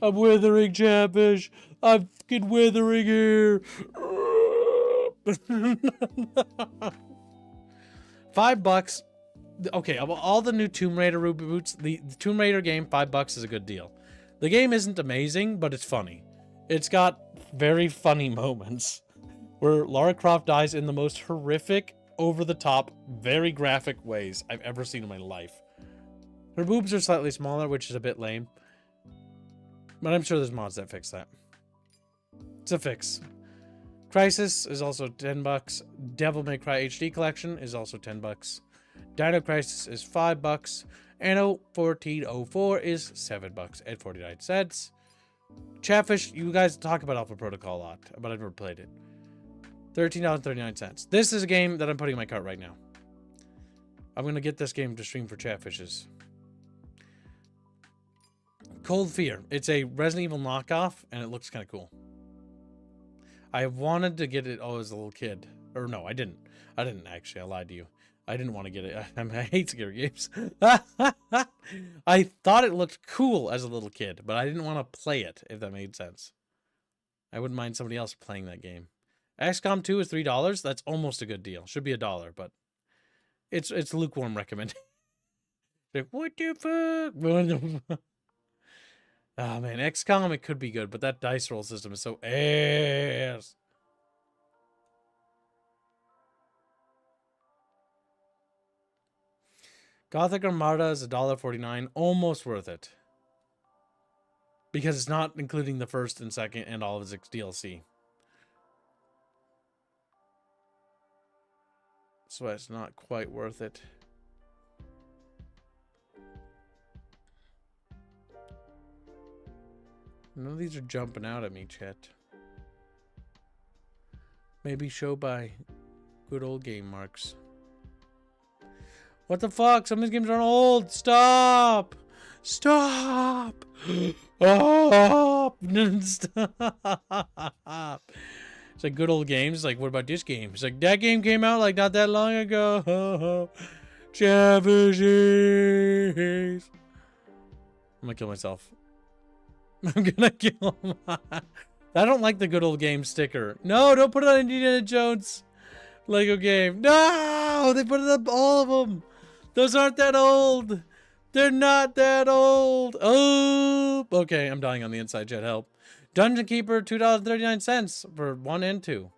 I'm withering, Chatfish. I'm fucking withering here. $5. Okay, of all the new Tomb Raider reboots, the Tomb Raider game, $5 is a good deal. The game isn't amazing, but it's funny. It's got very funny moments where Lara Croft dies in the most horrific, over-the-top, very graphic ways I've ever seen in my life. Her boobs are slightly smaller, which is a bit lame. But I'm sure there's mods that fix that. It's a fix. Crisis is also $10. Devil May Cry HD Collection is also $10. Dino Crisis is $5. Anno 1404 is $7.49. Chatfish, you guys talk about Alpha Protocol a lot, but I've never played it. $13.39. This is a game that I'm putting in my cart right now. I'm going to get this game to stream for Chatfishes. Cold Fear. It's a Resident Evil knockoff, and it looks kind of cool. I wanted to get it as a little kid. Or no, I didn't. I didn't actually. I lied to you. I didn't want to get it. I hate scary games. I thought it looked cool as a little kid, but I didn't want to play it, if that made sense. I wouldn't mind somebody else playing that game. XCOM 2 is $3. That's almost a good deal. Should be $1, but it's lukewarm recommendation. Like, what the fuck? Oh man, XCOM, it could be good, but that dice roll system is so ass. Gothic Armada is $1.49, almost worth it. Because it's not including the first and second and all of its DLC. So it's not quite worth it. None of these are jumping out at me, chat. Maybe show by good old game marks. What the fuck? Some of these games are old. Stop! Stop! Stop! Stop! It's like good old games. Like, what about this game? It's like, that game came out like not that long ago. Chatfishes. I'm gonna kill myself. I'm gonna kill my... I don't like the good old game sticker. No, don't put it on Indiana Jones Lego game. No! They put it up all of them. Those aren't that old. They're not that old. Oh! Okay, I'm dying on the inside, chat. Help. Dungeon Keeper, $2.39 for 1 and 2.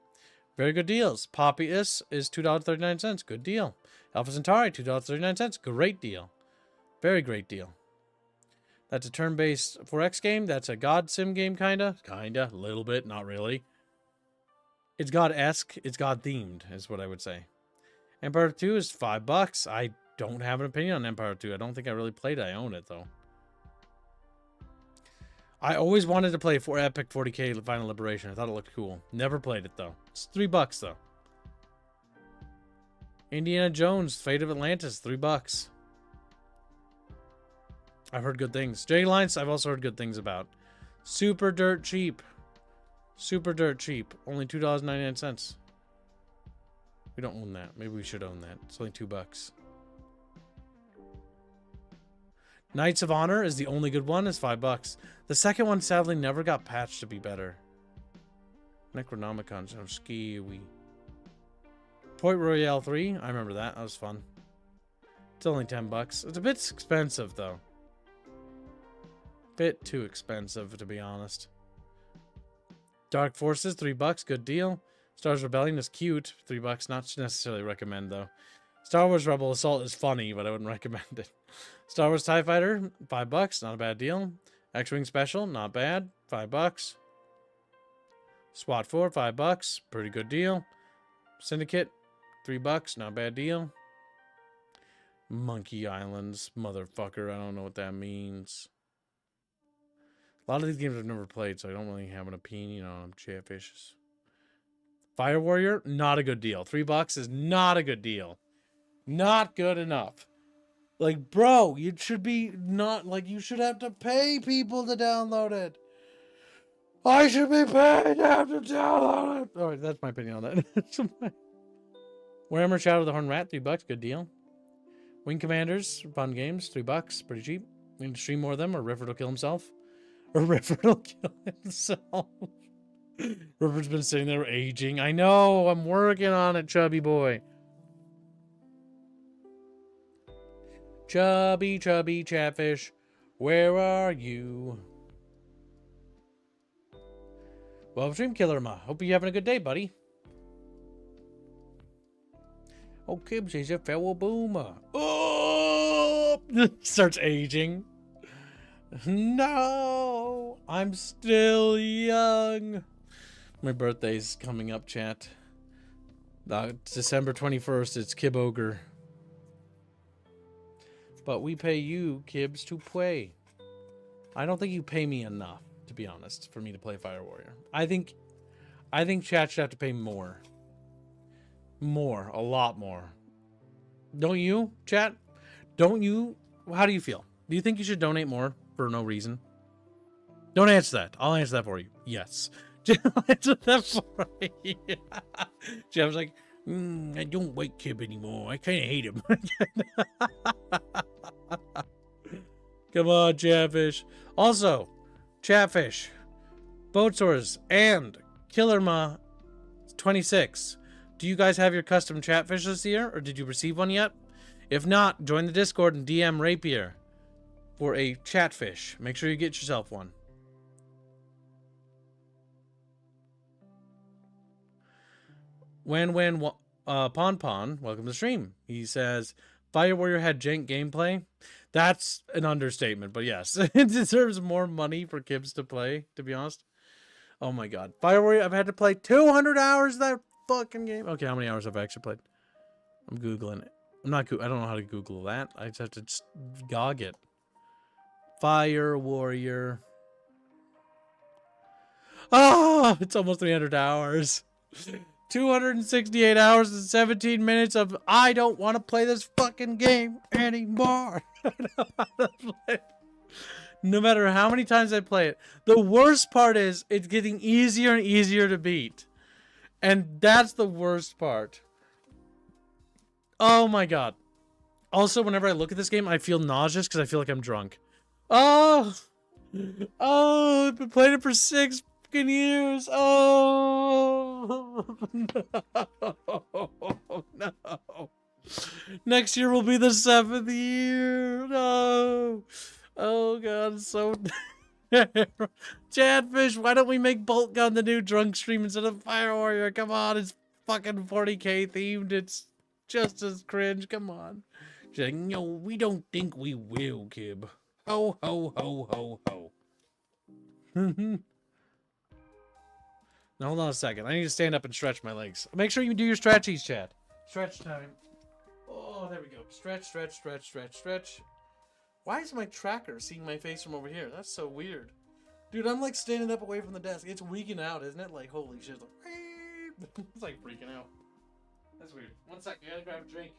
Very good deals. Poppyus is $2.39. Good deal. Alpha Centauri, $2.39. Great deal. Very great deal. That's a turn-based 4X game. That's a God Sim game, kinda. Kinda. A little bit. Not really. It's God-esque. It's God-themed, is what I would say. Empire 2 is $5. I don't have an opinion on Empire 2. I don't think I really played it. I own it, though. I always wanted to play for Epic 40K Final Liberation. I thought it looked cool. Never played it, though. It's $3, though. Indiana Jones, Fate of Atlantis, $3. I've heard good things. J Lines, I've also heard good things about. Super dirt cheap. Super dirt cheap. Only $2.99. We don't own that. Maybe we should own that. It's only $2. Knights of Honor is the only good one. It's $5. The second one sadly never got patched to be better. Necronomicon sounds ski-wee. Point Royale 3. I remember that. That was fun. It's only $10. It's a bit expensive though. Bit too expensive to be honest. Dark Forces, $3. Good deal. Star Wars Rebellion is cute. $3. Not necessarily recommend though. Star Wars Rebel Assault is funny, but I wouldn't recommend it. Star Wars TIE Fighter, $5. Not a bad deal. X-Wing Special, not bad. $5. SWAT 4, $5. Pretty good deal. Syndicate, $3. Not a bad deal. Monkey Islands, motherfucker. I don't know what that means. A lot of these games I've never played, so I don't really have an opinion on them. Chatfishes. Fire Warrior, not a good deal. $3 is not a good deal. Not good enough. Like, bro, you should be not, like, you should have to pay people to download it. I should be paid to have to download it. Alright, that's my opinion on that. Warhammer Shadow of the Horned Rat, $3. Good deal. Wing Commanders, fun games, $3. Pretty cheap. We can stream more of them, or Rifford will kill himself. Or Rifford will kill himself. Rifford's been sitting there aging. I know, I'm working on it, chubby boy. Chubby, chubby Chatfish, where are you? Well, Dream Killer Ma, hope you're having a good day, buddy. Oh, Kibbs, he's a fellow boomer. Oh! Starts aging. No! I'm still young. My birthday's coming up, chat. December 21st, it's Kib Ogre. But we pay you, Kibbs, to play. I don't think you pay me enough, to be honest, for me to play Fire Warrior. I think chat should have to pay more. More. A lot more. Don't you, chat? Don't you? How do you feel? Do you think you should donate more for no reason? Don't answer that. I'll answer that for you. Yes. I'll answer that for you. Jeff's like, I don't like Kib anymore. I kind of hate him. Come on, Chatfish. Also, Chatfish, Boat Swords, and Killer Ma 26. Do you guys have your custom Chatfish this year, or did you receive one yet? If not, join the Discord and DM Rapier for a Chatfish. Make sure you get yourself one. Pon, welcome to the stream. He says, Fire Warrior had jank gameplay. That's an understatement, but yes. It deserves more money for Kibbs to play, to be honest. Oh my god. Fire Warrior, I've had to play 200 hours of that fucking game. Okay, how many hours have I actually played? I'm Googling it. I don't know how to Google that. I just have to just gog it. Fire Warrior. Ah, it's almost 300 hours. 268 hours and 17 minutes of I don't want to play this fucking game anymore. No matter how many times I play it. The worst part is it's getting easier and easier to beat. And that's the worst part. Oh my god. Also, whenever I look at this game, I feel nauseous because I feel like I'm drunk. Oh, I've been playing it for 6 fucking years. Oh, no. Next year will be the 7th year. No. Oh, God, so... Chatfish, why don't we make Bolt Gun the new drunk stream instead of Fire Warrior? Come on, it's fucking 40k themed. It's just as cringe. Come on. She's like, no, we don't think we will, Kib. Ho, ho, ho, ho, ho. Now, hold on a second. I need to stand up and stretch my legs. Make sure you do your stretchies, chat. Stretch time. Oh, there there we go. Stretch, stretch, stretch, stretch, stretch. Why is my tracker seeing my face from over here? That's so weird. Dude, I'm like standing up away from the desk. It's weaking out, isn't it? Like, holy shit. It's like freaking out. That's weird. One sec, I gotta grab a drink.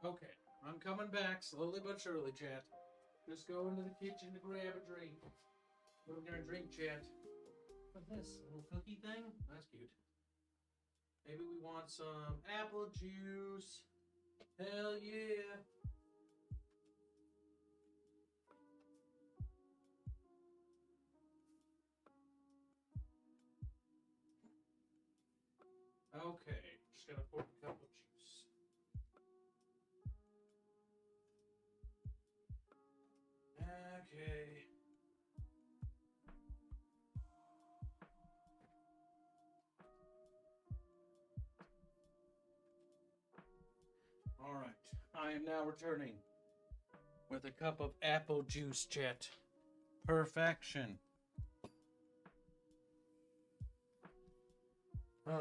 Okay, I'm coming back slowly but surely, chat. Just go into the kitchen to grab a drink. What are we gonna drink, chat? What's this? A little cookie thing? That's cute. Maybe we want some apple juice. Hell yeah. Okay, just gotta pour a cup of juice. Okay. All right, I am now returning with a cup of apple juice, chat. Perfection. Oh.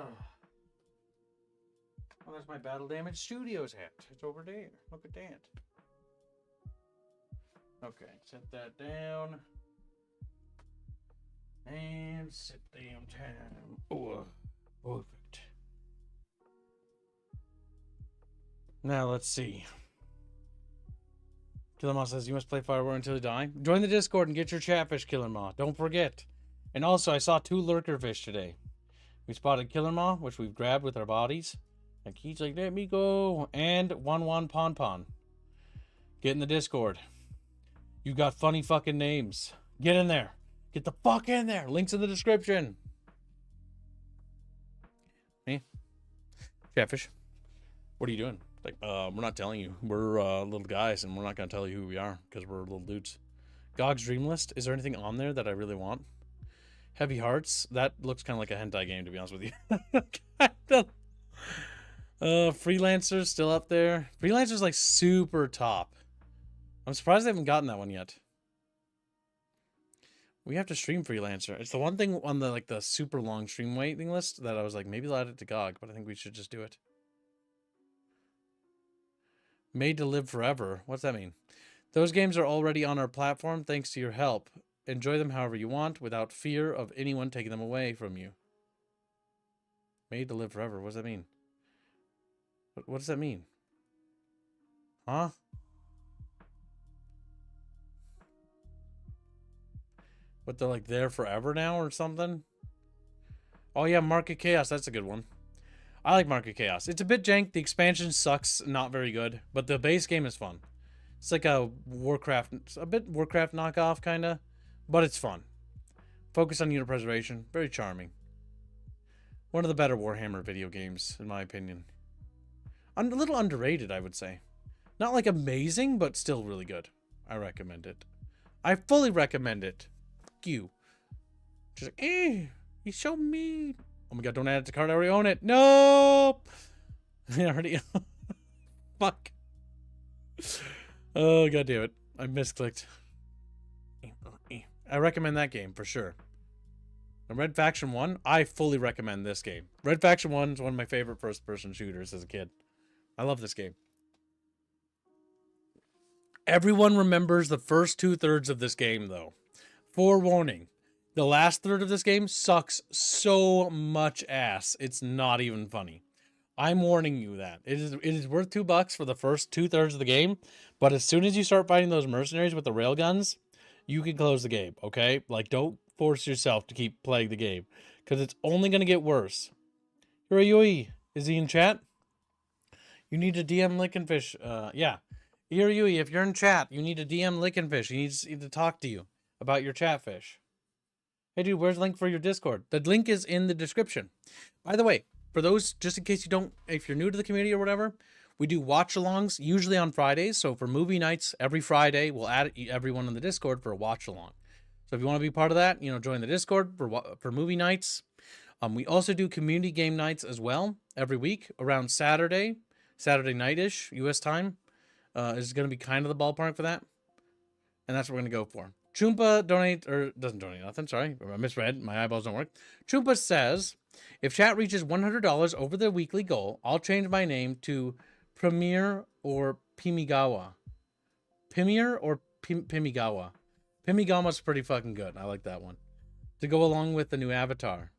Oh, that's my Battle Damage Studios hat. It's over there. Look at that. Okay, set that down. And sit down time. Oh, perfect. Now let's see. Killer Ma says you must play Firewall until you die. Join the Discord and get your chatfish, Killer Ma. Don't forget. And also, I saw 2 lurker fish today. We spotted Killer Ma, which we've grabbed with our bodies. Like he's like, let me go. And 1-1 Pon Pon. Get in the Discord. You got funny fucking names. Get in there. Get the fuck in there. Links in the description. Hey, Chatfish. What are you doing? Like, we're not telling you. We're little guys, and we're not gonna tell you who we are because we're little dudes. Gog's Dream List. Is there anything on there that I really want? Heavy Hearts. That looks kind of like a hentai game, to be honest with you. Freelancer's still up there. Freelancer's like super top. I'm surprised I haven't gotten that one yet. We have to stream Freelancer. It's the one thing on the like the super long stream waiting list that I was like, maybe I'll add it to GOG, but I think we should just do it. Made to Live Forever. What's that mean? Those games are already on our platform thanks to your help. Enjoy them however you want without fear of anyone taking them away from you. Made to Live Forever. What does that mean? What does that mean? Huh? But they're like there forever now or something? Oh yeah, Market Chaos. That's a good one. I like Market Chaos. It's a bit jank. The expansion sucks. Not very good. But the base game is fun. It's like a Warcraft, a bit Warcraft knockoff kind of. But it's fun. Focus on unit preservation. Very charming. One of the better Warhammer video games, in my opinion. A little underrated, I would say. Not like amazing, but still really good. I recommend it. I fully recommend it. Fuck you. Just like, he's so mean. Oh my god, don't add it to cart. I already own it. Nope. I already. Fuck. Oh, god damn it. I misclicked. I recommend that game for sure. And Red Faction 1, I fully recommend this game. Red Faction 1 is one of my favorite first-person shooters as a kid. I love this game. Everyone remembers the first 2/3 of this game, though. Forewarning. The last third of this game sucks so much ass. It's not even funny. I'm warning you that. It is worth $2 for the first 2/3 of the game, but as soon as you start fighting those mercenaries with the railguns, you can close the game, okay? Like, don't force yourself to keep playing the game, because it's only going to get worse. Hirayui, is he in chat? You need to DM Lickenfish. Yeah. Hirayui, if you're in chat, you need to DM Lickenfish. He needs to talk to you about your chatfish. Hey, dude, where's the link for your Discord? The link is in the description. By the way, for those, just in case you don't, if you're new to the community or whatever, We do watch-alongs, usually on Fridays. So for movie nights, every Friday, we'll add everyone in the Discord for a watch-along. So if you want to be part of that, join the Discord for movie nights. We also do community game nights as well every week around Saturday night-ish, U.S. time. Is going to be kind of the ballpark for that. And that's what we're going to go for. Choompa doesn't donate nothing, sorry. I misread. My eyeballs don't work. Choompa says, if chat reaches $100 over their weekly goal, I'll change my name to Premier or Pimigawa. Pimier or Pimigawa? Pimigawa's pretty fucking good. I like that one. To go along with the new avatar.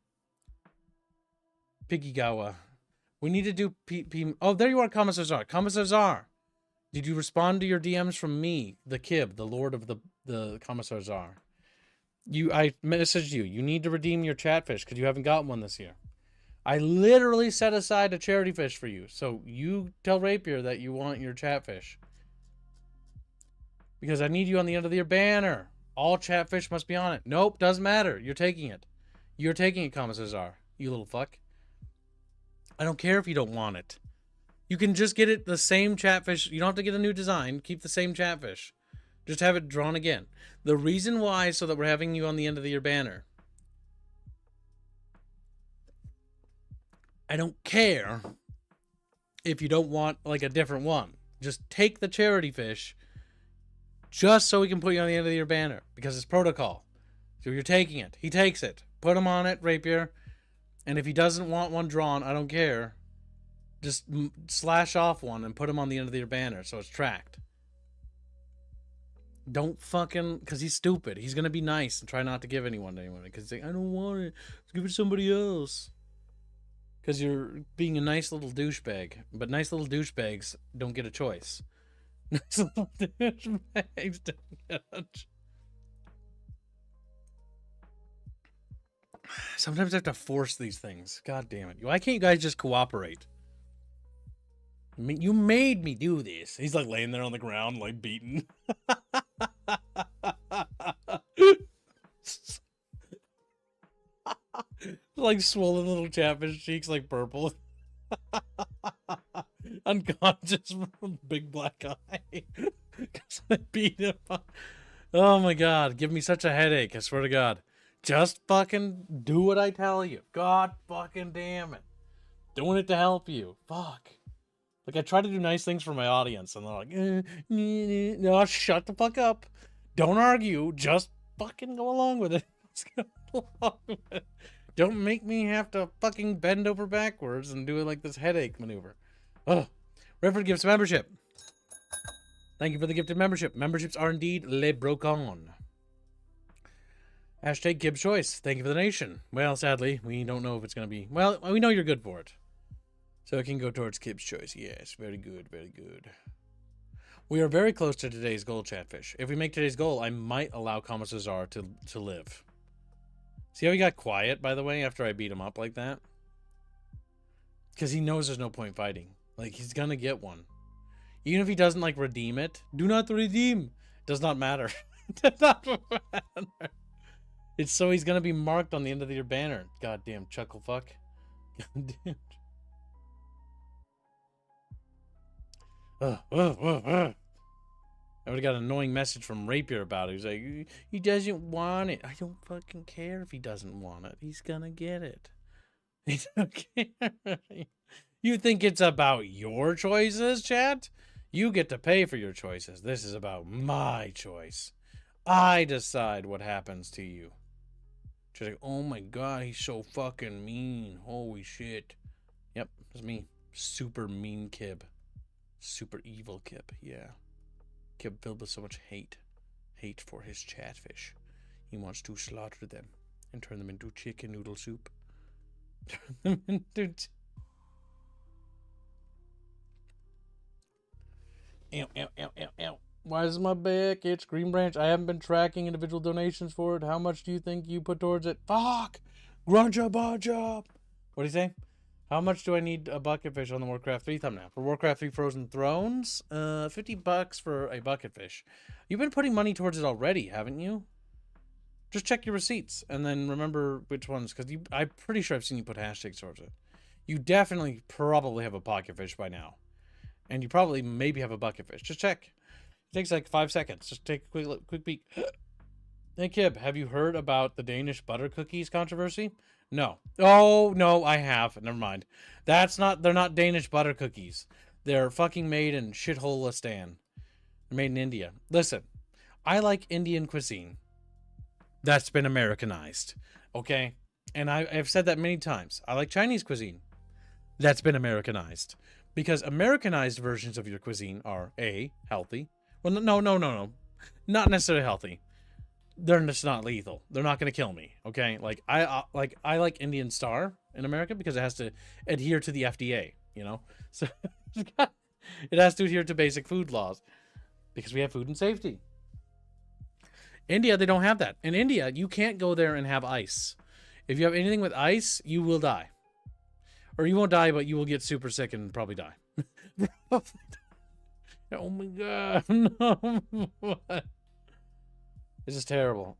Pigigawa. We need to do Oh, there you are, Commissar. Commissar. Did you respond to your DMs from me, the Kib, the Lord of the Commissar Czar? I messaged you. You need to redeem your chatfish because you haven't got one this year. I literally set aside a charity fish for you. So you tell Rapier that you want your chatfish. Because I need you on the end of your banner. All chatfish must be on it. Nope, doesn't matter. You're taking it. You're taking it, Commissar Czar. You little fuck. I don't care if you don't want it. You can just get it the same chatfish. You don't have to get a new design. Keep the same chatfish. Just have it drawn again. The reason why is so that we're having you on the end of your banner. I don't care if you don't want like a different one. Just take the charity fish just so we can put you on the end of your banner because it's protocol. So you're taking it. He takes it. Put him on it, Rapier. And if he doesn't want one drawn, I don't care. Just slash off one and put him on the end of your banner so it's tracked. Don't fucking... Because he's stupid. He's going to be nice and try not to give anyone to anyone. Because he's like, I don't want it. Let's give it to somebody else. Because you're being a nice little douchebag. But nice little douchebags don't get a choice. Nice little douchebags don't get a choice. Sometimes I have to force these things. God damn it. Why can't you guys just cooperate? You made me do this. He's like laying there on the ground, like beaten. Like swollen little chatfish cheeks, like purple. Unconscious, big black eye. Because I beat him up. Oh my god, give me such a headache, I swear to god. Just fucking do what I tell you. God fucking damn it. Doing it to help you. Fuck. Like, I try to do nice things for my audience, and they're like, no, shut the fuck up. Don't argue. Just fucking go along with it. Let's go along with it. Don't make me have to fucking bend over backwards and do it like this headache maneuver. Oh, Redford gives membership. Thank you for the gifted membership. Memberships are indeed le brocon. Hashtag Gibbs Choice. Thank you for the donation. Well, sadly, we don't know if it's going to be... Well, we know you're good for it. So it can go towards Gibbs Choice. Yes, very good, very good. We are very close to today's goal, Chatfish. If we make today's goal, I might allow Commissar to live. See how he got quiet, by the way, after I beat him up like that? Because he knows there's no point fighting. Like, he's going to get one. Even if he doesn't, like, redeem it. Do not redeem. Does not matter. Does not matter. It's so he's going to be marked on the end of your banner. Goddamn chuckle fuck. Goddamn. I would have got an annoying message from Rapier about it. He's like, he doesn't want it. I don't fucking care if he doesn't want it. He's gonna get it. He don't care. You think it's about your choices, chat? You get to pay for your choices. This is about my choice. I decide what happens to you. She's like, oh my god, he's so fucking mean. Holy shit. Yep, it's me. Super mean Kib. Super evil Kib, yeah. Kib filled with so much hate. Hate for his chatfish. He wants to slaughter them and turn them into chicken noodle soup. Turn them into... Ow, ow, ow, ow, ow. Why is my back? It's Green Branch. I haven't been tracking individual donations for it. How much do you think you put towards it? Fuck! Grunja bunja! What do you say? How much do I need a bucket fish on the Warcraft 3 thumbnail? For Warcraft 3 Frozen Thrones, $50 for a bucket fish. You've been putting money towards it already, haven't you? Just check your receipts and then remember which ones, because I'm pretty sure I've seen you put hashtags towards it. You definitely probably have a pocket fish by now. And you probably maybe have a bucket fish. Just check. It takes like 5 seconds. Just take a quick peek. Hey, Kib, have you heard about the Danish butter cookies controversy? No. Oh, no, I have. Never mind. They're not Danish butter cookies. They're fucking made in shithole-istan. They're made in India. Listen, I like Indian cuisine. That's been Americanized. Okay? And I've said that many times. I like Chinese cuisine. That's been Americanized. Because Americanized versions of your cuisine are A, healthy. Well, no. Not necessarily healthy. They're just not lethal. They're not going to kill me. Okay? Like I like Indian Star in America because it has to adhere to the FDA, you know? So it has to adhere to basic food laws because we have food and safety. India, they don't have that. In India, you can't go there and have ice. If you have anything with ice, you will die. Or you won't die, but you will get super sick and probably die. Oh my god. No. This is terrible.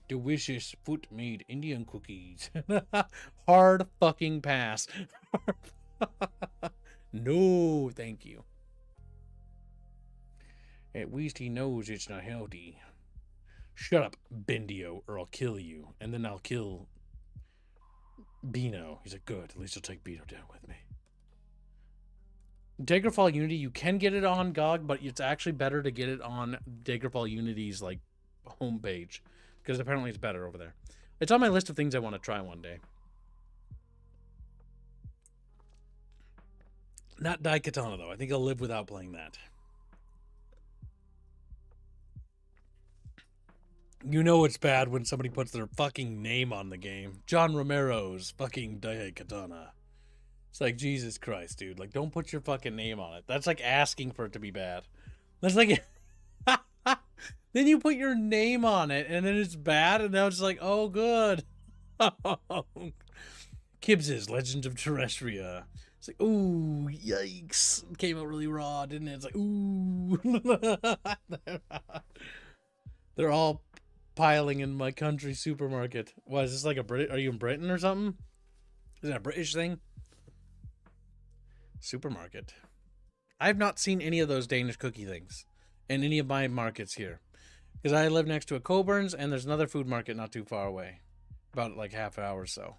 Delicious foot-made Indian cookies. Hard fucking pass. No, thank you. At least he knows it's not healthy. Shut up, Bendio, or I'll kill you. And then I'll kill Beano. He's like, good, at least I'll take Beano down with me. Daggerfall Unity, you can get it on GOG, but it's actually better to get it on Daggerfall Unity's like homepage, because apparently it's better over there. It's on my list of things I want to try one day. Not Daikatana though. I think I'll live without playing that. You know it's bad when somebody puts their fucking name on the game. John Romero's fucking Daikatana. It's like, Jesus Christ, dude. Like, don't put your fucking name on it. That's like asking for it to be bad. That's like... Then you put your name on it, and then it's bad, and now it's like, oh, good. Kibbs's Legend of Terrestria. It's like, ooh, yikes. It came out really raw, didn't it? It's like, ooh. They're all piling in my country supermarket. What, is this like a Brit? Are you in Britain or something? Is that a British thing? Supermarket. I've not seen any of those Danish cookie things in any of my markets here. Because I live next to a Coburn's, and there's another food market not too far away. About like half an hour or so.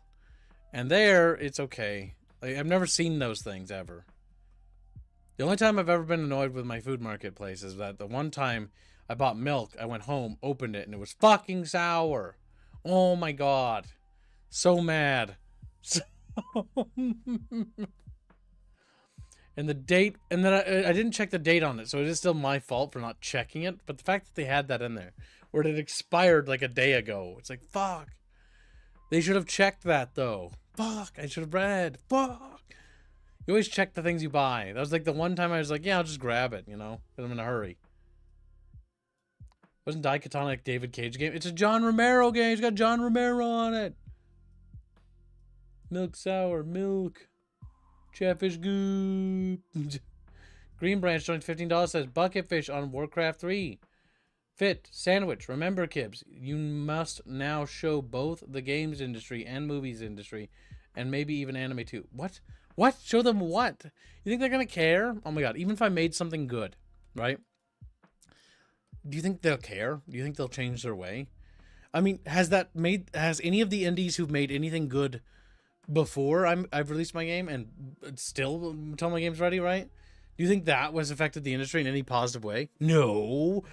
And there, it's okay. Like, I've never seen those things ever. The only time I've ever been annoyed with my food market place is that the one time I bought milk, I went home, opened it, and it was fucking sour. Oh my god. So mad. So and the date, and then I didn't check the date on it, so it is still my fault for not checking it. But the fact that they had that in there, where it had expired like a day ago, it's like, fuck. They should have checked that, though. Fuck, I should have read. Fuck. You always check the things you buy. That was like the one time I was like, yeah, I'll just grab it, you know, because I'm in a hurry. Wasn't Daikatana like David Cage game? It's a John Romero game. It's got John Romero on it. Milk sour, milk. Chatfish goop. Green Branch joins $15, says bucket fish on Warcraft 3. Fit sandwich. Remember, Kibbs, you must now show both the games industry and movies industry, and maybe even anime too. What? What? Show them what? You think they're gonna care? Oh my god! Even if I made something good, right? Do you think they'll care? Do you think they'll change their way? I mean, has any of the indies who've made anything good before I've released my game and still until my game's ready, right? Do you think that was affected the industry in any positive way? No.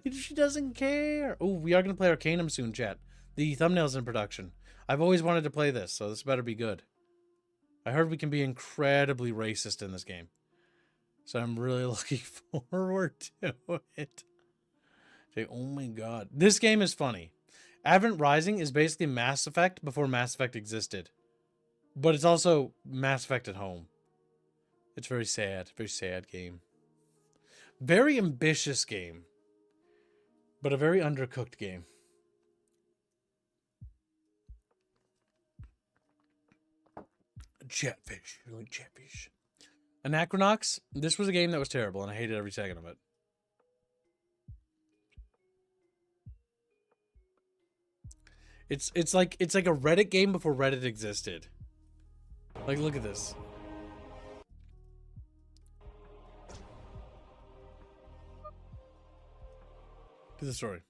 She doesn't care. Oh, we are going to play Arcanum soon, chat. The thumbnail's in production. I've always wanted to play this, so this better be good. I heard we can be incredibly racist in this game. So I'm really looking forward to it. Say, oh my god. This game is funny. Advent Rising is basically Mass Effect before Mass Effect existed. But it's also Mass Effect at home. It's very sad. Very sad game. Very ambitious game. But a very undercooked game. Chatfish. You like Chatfish. Anachronox. This was a game that was terrible, and I hated every second of it. It's like a Reddit game before Reddit existed. Like, look at this. to the story.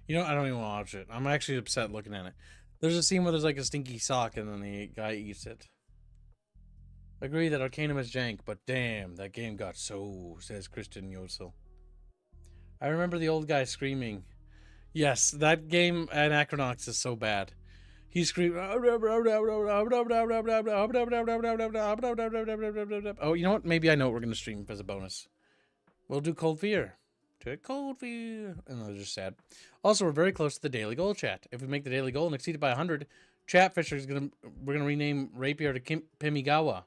You know, I don't even want to watch it. I'm actually upset looking at it. There's a scene where there's like a stinky sock and then the guy eats it. Agree that Arcanum is jank, but damn, that game got so, says Christian Yosel. I remember the old guy screaming. Yes, that game Anachronox is so bad. He screamed. Oh, you know what? Maybe I know what we're going to stream as a bonus. We'll do Cold Fear. Cold Fear. And they're just sad. Also, we're very close to the daily goal, chat. If we make the daily goal and exceed it by 100, Chatfish is we're going to rename Rapier to Pimigawa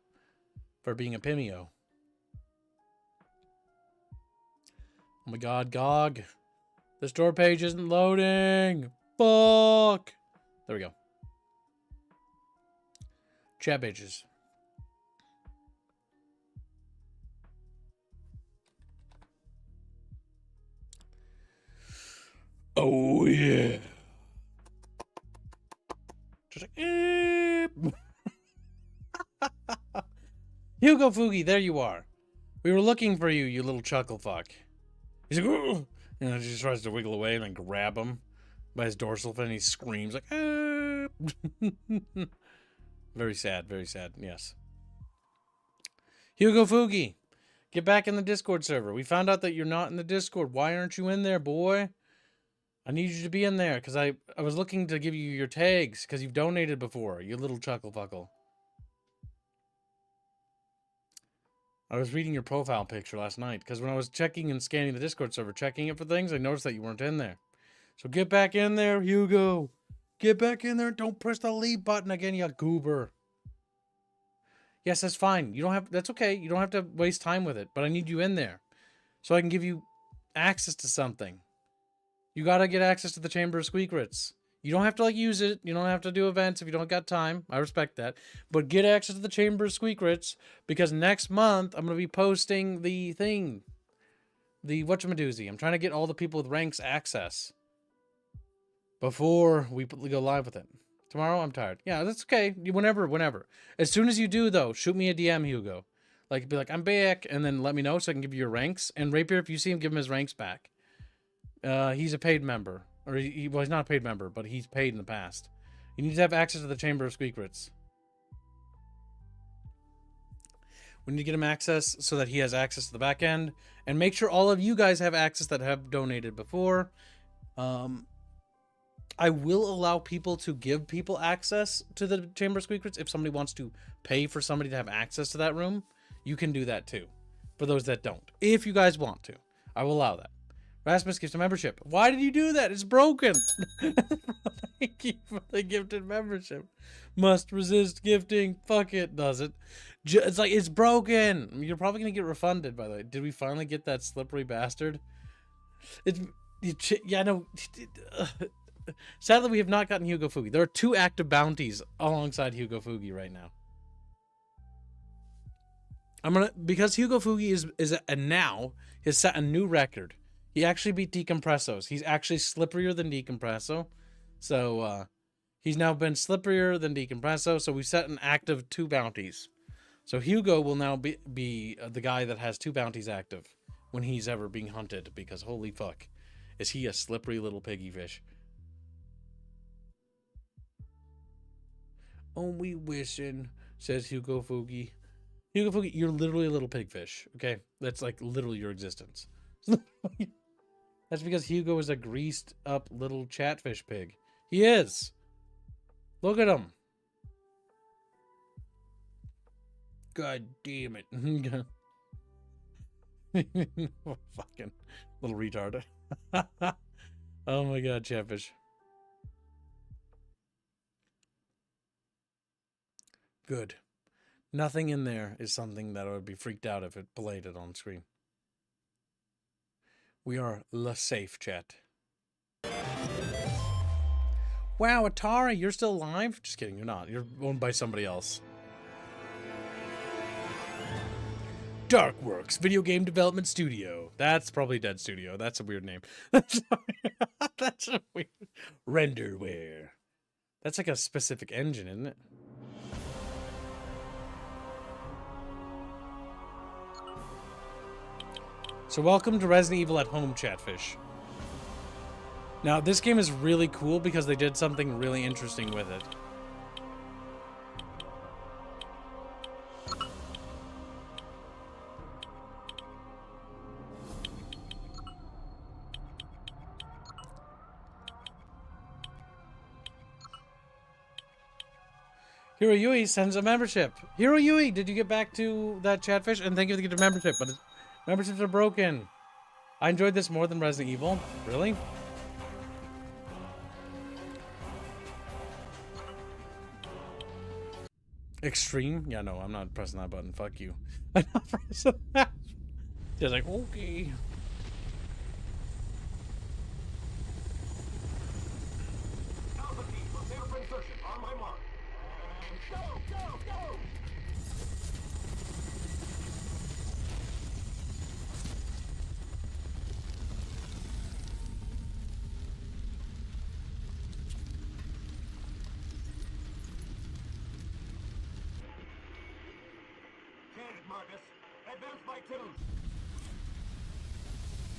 for being a Pimio. Oh my god, GOG. The store page isn't loading. Fuck. There we go. Chat pages. Oh yeah. Just like Hugo Fugi, there you are. We were looking for you, you little chuckle fuck. He's like, oh, and he just tries to wiggle away and then grab him by his dorsal fin. And he screams like, very sad, yes. Hugo Fugi, get back in the Discord server. We found out that you're not in the Discord. Why aren't you in there, boy? I need you to be in there because I was looking to give you your tags because you've donated before, you little chuckle fuckle. I was reading your profile picture last night because when I was checking and scanning the Discord server, checking it for things, I noticed that you weren't in there. So get back in there, Hugo. Get back in there. Don't press the leave button again, you goober. Yes, that's fine. You don't have. That's okay. You don't have to waste time with it. But I need you in there so I can give you access to something. You gotta get access to the Chamber of Squeakrits. You don't have to use it. You don't have to do events if you don't got time. I respect that. But get access to the Chamber of Squeakrits because next month I'm gonna be posting the thing. The whatchamadoozy. I'm trying to get all the people with ranks access before we go live with it. Tomorrow I'm tired. Yeah, that's okay. Whenever. As soon as you do though, shoot me a DM, Hugo. Like be like, I'm back, and then let me know so I can give you your ranks. And Rapier, if you see him, give him his ranks back. He's a paid member. Or well, he's not a paid member, but he's paid in the past. You need to have access to the Chamber of Squeakrits. We need to get him access so that he has access to the back end. And make sure all of you guys have access that have donated before. I will allow people to give people access to the Chamber of Squeakrits. If somebody wants to pay for somebody to have access to that room, you can do that too. For those that don't. If you guys want to. I will allow that. Rasmus gives a membership. Why did you do that? It's broken. Thank you for the gifted membership. Must resist gifting. Fuck it, does it? It's like, it's broken. You're probably going to get refunded, by the way. Did we finally get that slippery bastard? Yeah, no. Sadly, we have not gotten Hugo Fugi. There are 2 active bounties alongside Hugo Fugi right now. Because Hugo Fugi is now has set a new record. He actually beat Decompressos. He's actually slipperier than Decompresso. So, he's now been slipperier than Decompresso. So, we set an active 2 bounties. So, Hugo will now be the guy that has 2 bounties active when he's ever being hunted. Because, holy fuck, is he a slippery little piggy fish. Only wishing, says Hugo Fugi. Hugo Fugi, you're literally a little pigfish. Okay? That's like literally your existence. That's because Hugo is a greased up little chatfish pig. He is. Look at him. God damn it. Fucking little retard. Oh my god, chatfish. Good. Nothing in there is something that I would be freaked out if it played it on screen. We are safe, chat. Wow, Atari, you're still alive? Just kidding, you're not. You're owned by somebody else. Darkworks Video Game Development Studio. That's probably Dead Studio. That's a weird name. That's a weird... Renderware. That's like a specific engine, isn't it? So welcome to Resident Evil at Home, Chatfish. Now, this game is really cool because they did something really interesting with it. Hiro Yui sends a membership. Hiro Yui, did you get back to that Chatfish? And thank you for the membership, but memberships are broken. I enjoyed this more than Resident Evil. Really? Extreme? Yeah, no, I'm not pressing that button. Fuck you. I'm not pressing that. Just like, okay.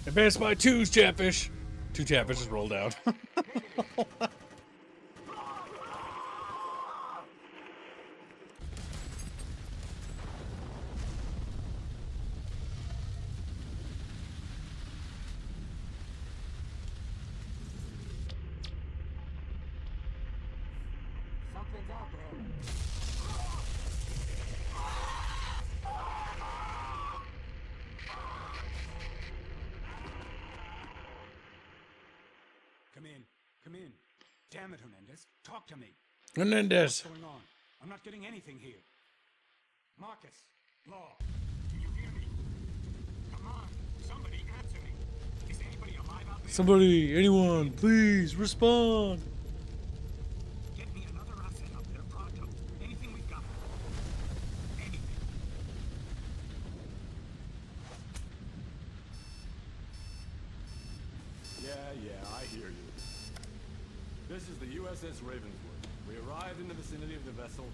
Advance by twos, Chatfish. 2 Chatfishes rolled out. Something's out there. Come in. Damn it, Hernandez. Talk to me. Hernandez. What's going on? I'm not getting anything here. Marcus. Law. Can you hear me? Come on. Somebody answer me. Is anybody alive out there? Somebody, anyone, please respond. Get me another asset up there pronto. Anything we've got. Anything. Yeah, I hear you. This is the USS Ravenswood. We arrived in the vicinity of the vessel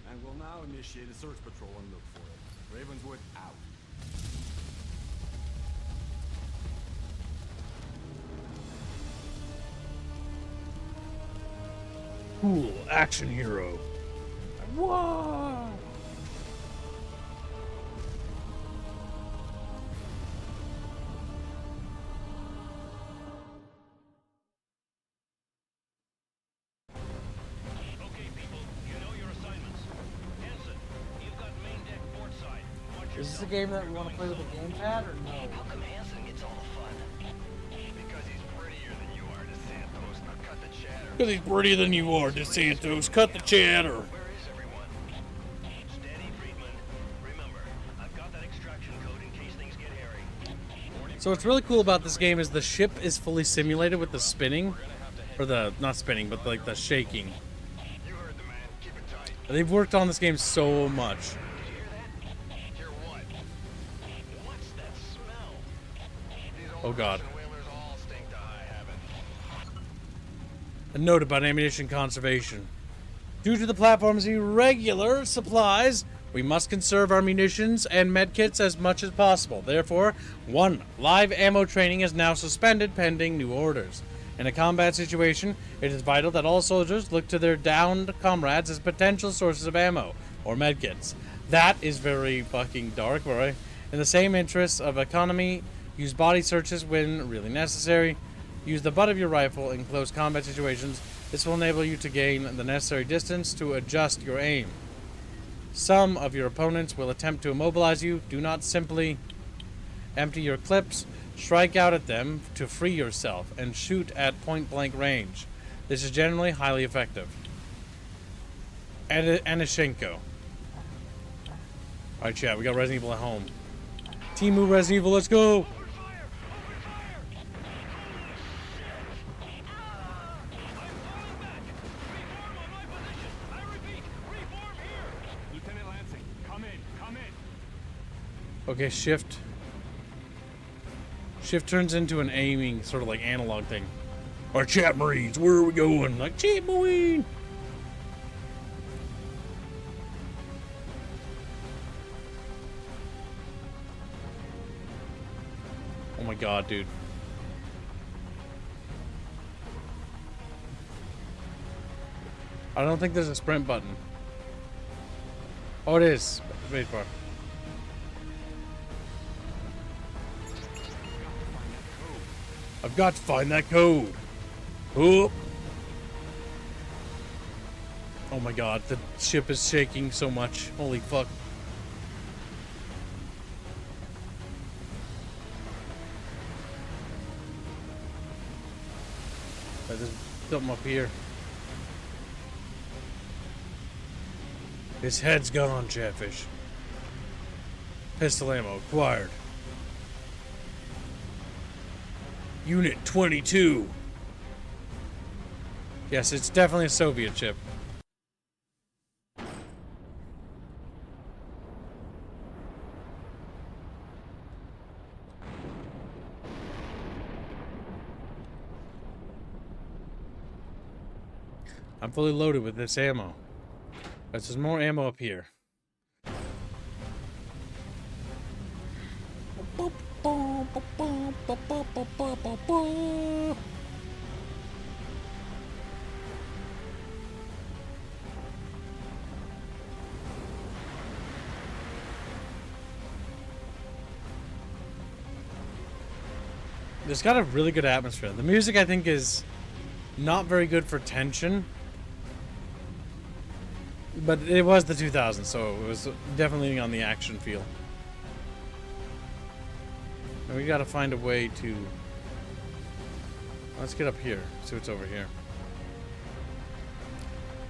and will now initiate a search patrol and look for it. Ravenswood out. Cool action hero. Whoa! Okay, people, you know your assignments. Hanson, you've got main deck port side. Watch Is this a yourself. game that we want to play with a gamepad or no? How come Hanson gets all the fun? Because he's prettier than you are, DeSantos. Now cut the chatter. Because he's prettier than you are, DeSantos. Cut the chatter. Where is everyone? Steady, Friedman. Remember, I've got that extraction code in case things get hairy. So what's really cool about this game is the ship is fully simulated with the spinning. Or the, not spinning, but like the shaking. You heard the man. Keep it tight. They've worked on this game so much. Did you hear that? Hear what? What's that smell? These old Oh god. Russian whalers all stink to high heaven. A note about ammunition conservation. Due to the platform's irregular supplies, we must conserve our munitions and medkits as much as possible. Therefore, 1. Live ammo training is now suspended pending new orders. In a combat situation, it is vital that all soldiers look to their downed comrades as potential sources of ammo or medkits. That is very fucking dark, right? In the same interest of economy, use body searches when really necessary. Use the butt of your rifle in close combat situations. This will enable you to gain the necessary distance to adjust your aim. Some of your opponents will attempt to immobilize you. Do not simply empty your clips. Strike out at them to free yourself and shoot at point-blank range. This is generally highly effective. Anishenko. Alright, chat, we got Resident Evil at home. Team Resident Evil, let's go! Lieutenant Lansing, come in. Okay, shift. Shift turns into an aiming, sort of like analog thing. Our chat marines, where are we going? Like, chat marine! my god, dude. I don't think there's a sprint button. Oh, it is. Spacebar. I've got to find that code. Oh. Oh my god, the ship is shaking so much. Holy fuck. There's something up here. His head's gone, Chatfish. Pistol ammo acquired. Unit 22. Yes, it's definitely a Soviet ship. I'm fully loaded with this ammo. There's more ammo up here. It's got a really good atmosphere. The music, I think, is not very good for tension. But it was the 2000s, so it was definitely on the action feel. And we gotta find a way to... Let's get up here, see what's over here.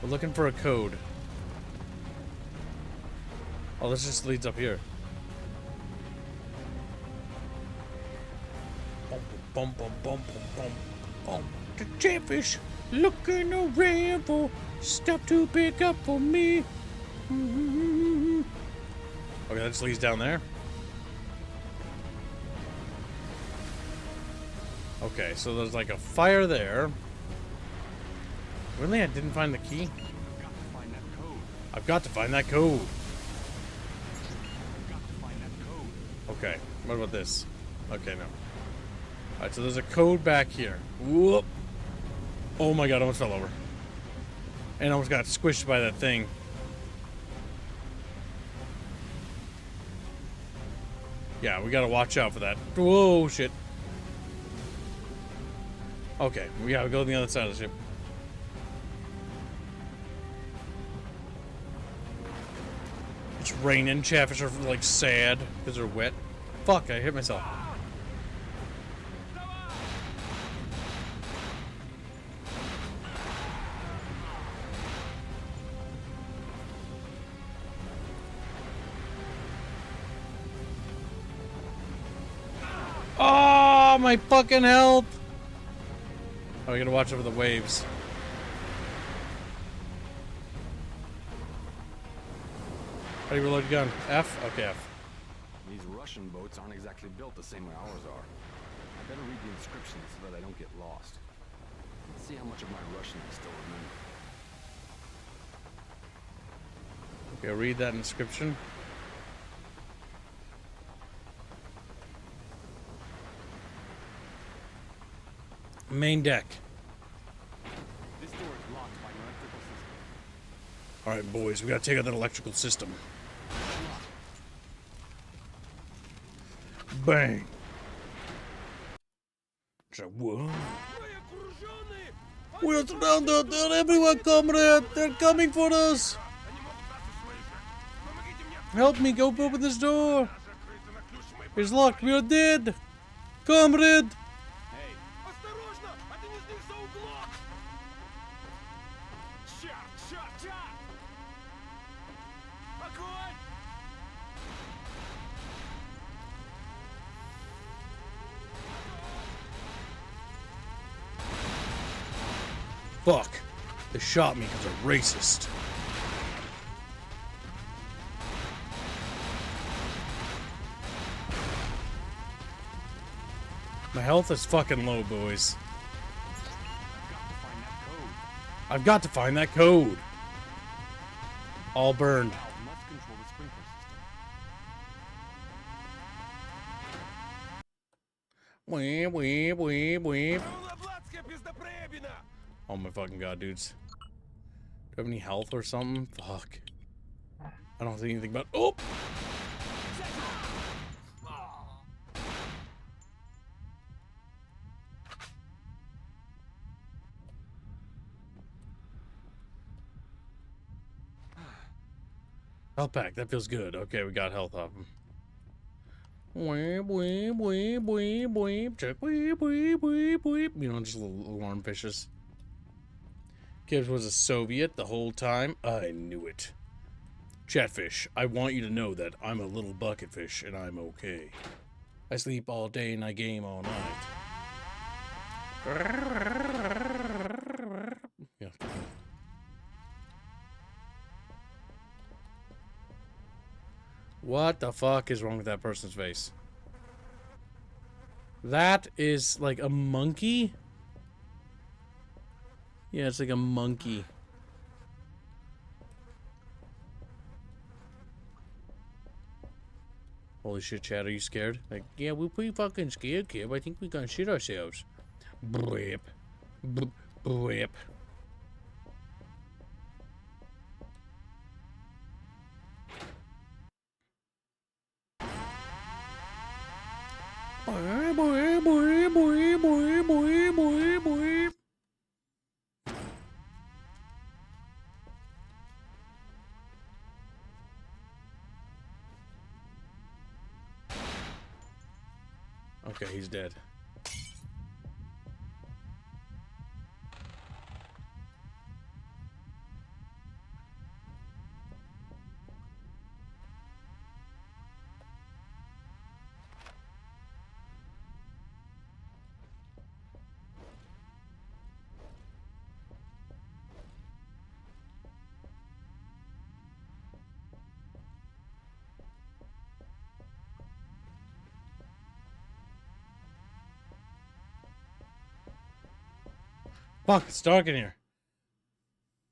We're looking for a code. Oh, this just leads up here. Bum, bum, bum, bum, bum, bum. The Chatfish looking around for stuff to pick up for me. Okay, that just leads down there. Okay, so there's like a fire there. Really? I didn't find the key? I've got to find that code. Okay, what about this? Okay, no. Alright, so there's a code back here. Whoop. Oh my god, I almost fell over. And almost got squished by that thing. Yeah, we gotta watch out for that. Whoa, shit. Okay, we gotta go to the other side of the ship. It's raining. Chatfish are like sad because they're wet. Fuck, I hit myself. Oh, my fucking health! Oh, we gotta watch over the waves. Ready, reload gun. F? Okay, F. These Russian boats aren't exactly built the same way ours are. I better read the inscriptions so that I don't get lost. Let's see how much of my Russian I still remember. Okay, read that inscription. Main deck. This door is locked by an electrical system. Alright, boys, we gotta take out that electrical system. Bang! Whoa. We're surrounded! They're everywhere, comrade! They're coming for us! Help me, go open this door! It's locked, we are dead! Comrade! Fuck. They shot me because they're racist. My health is fucking low, boys. I've got to find that code. All burned. Must control the sprinkler system. Weep, weep, weep, weep. Oh my fucking god, dudes. Do I have any health or something? Fuck. I don't think anything about. Oh! Health pack, that feels good. Okay, we got health off him. Weep, weep, weep, weep, weep. Check, weep, weep, weep, weep. You know, just little alarm fishes. Gibbs was a Soviet the whole time. I knew it. Chatfish, I want you to know that I'm a little bucket fish and I'm okay. I sleep all day and I game all night. Yeah. What the fuck is wrong with that person's face? That is like a monkey? Yeah, it's like a monkey. Holy shit, Chad, are you scared? Like, yeah, we're pretty fucking scared, kid. I think we're gonna shit ourselves. Blip. Blip. Okay, he's dead. Fuck, it's dark in here.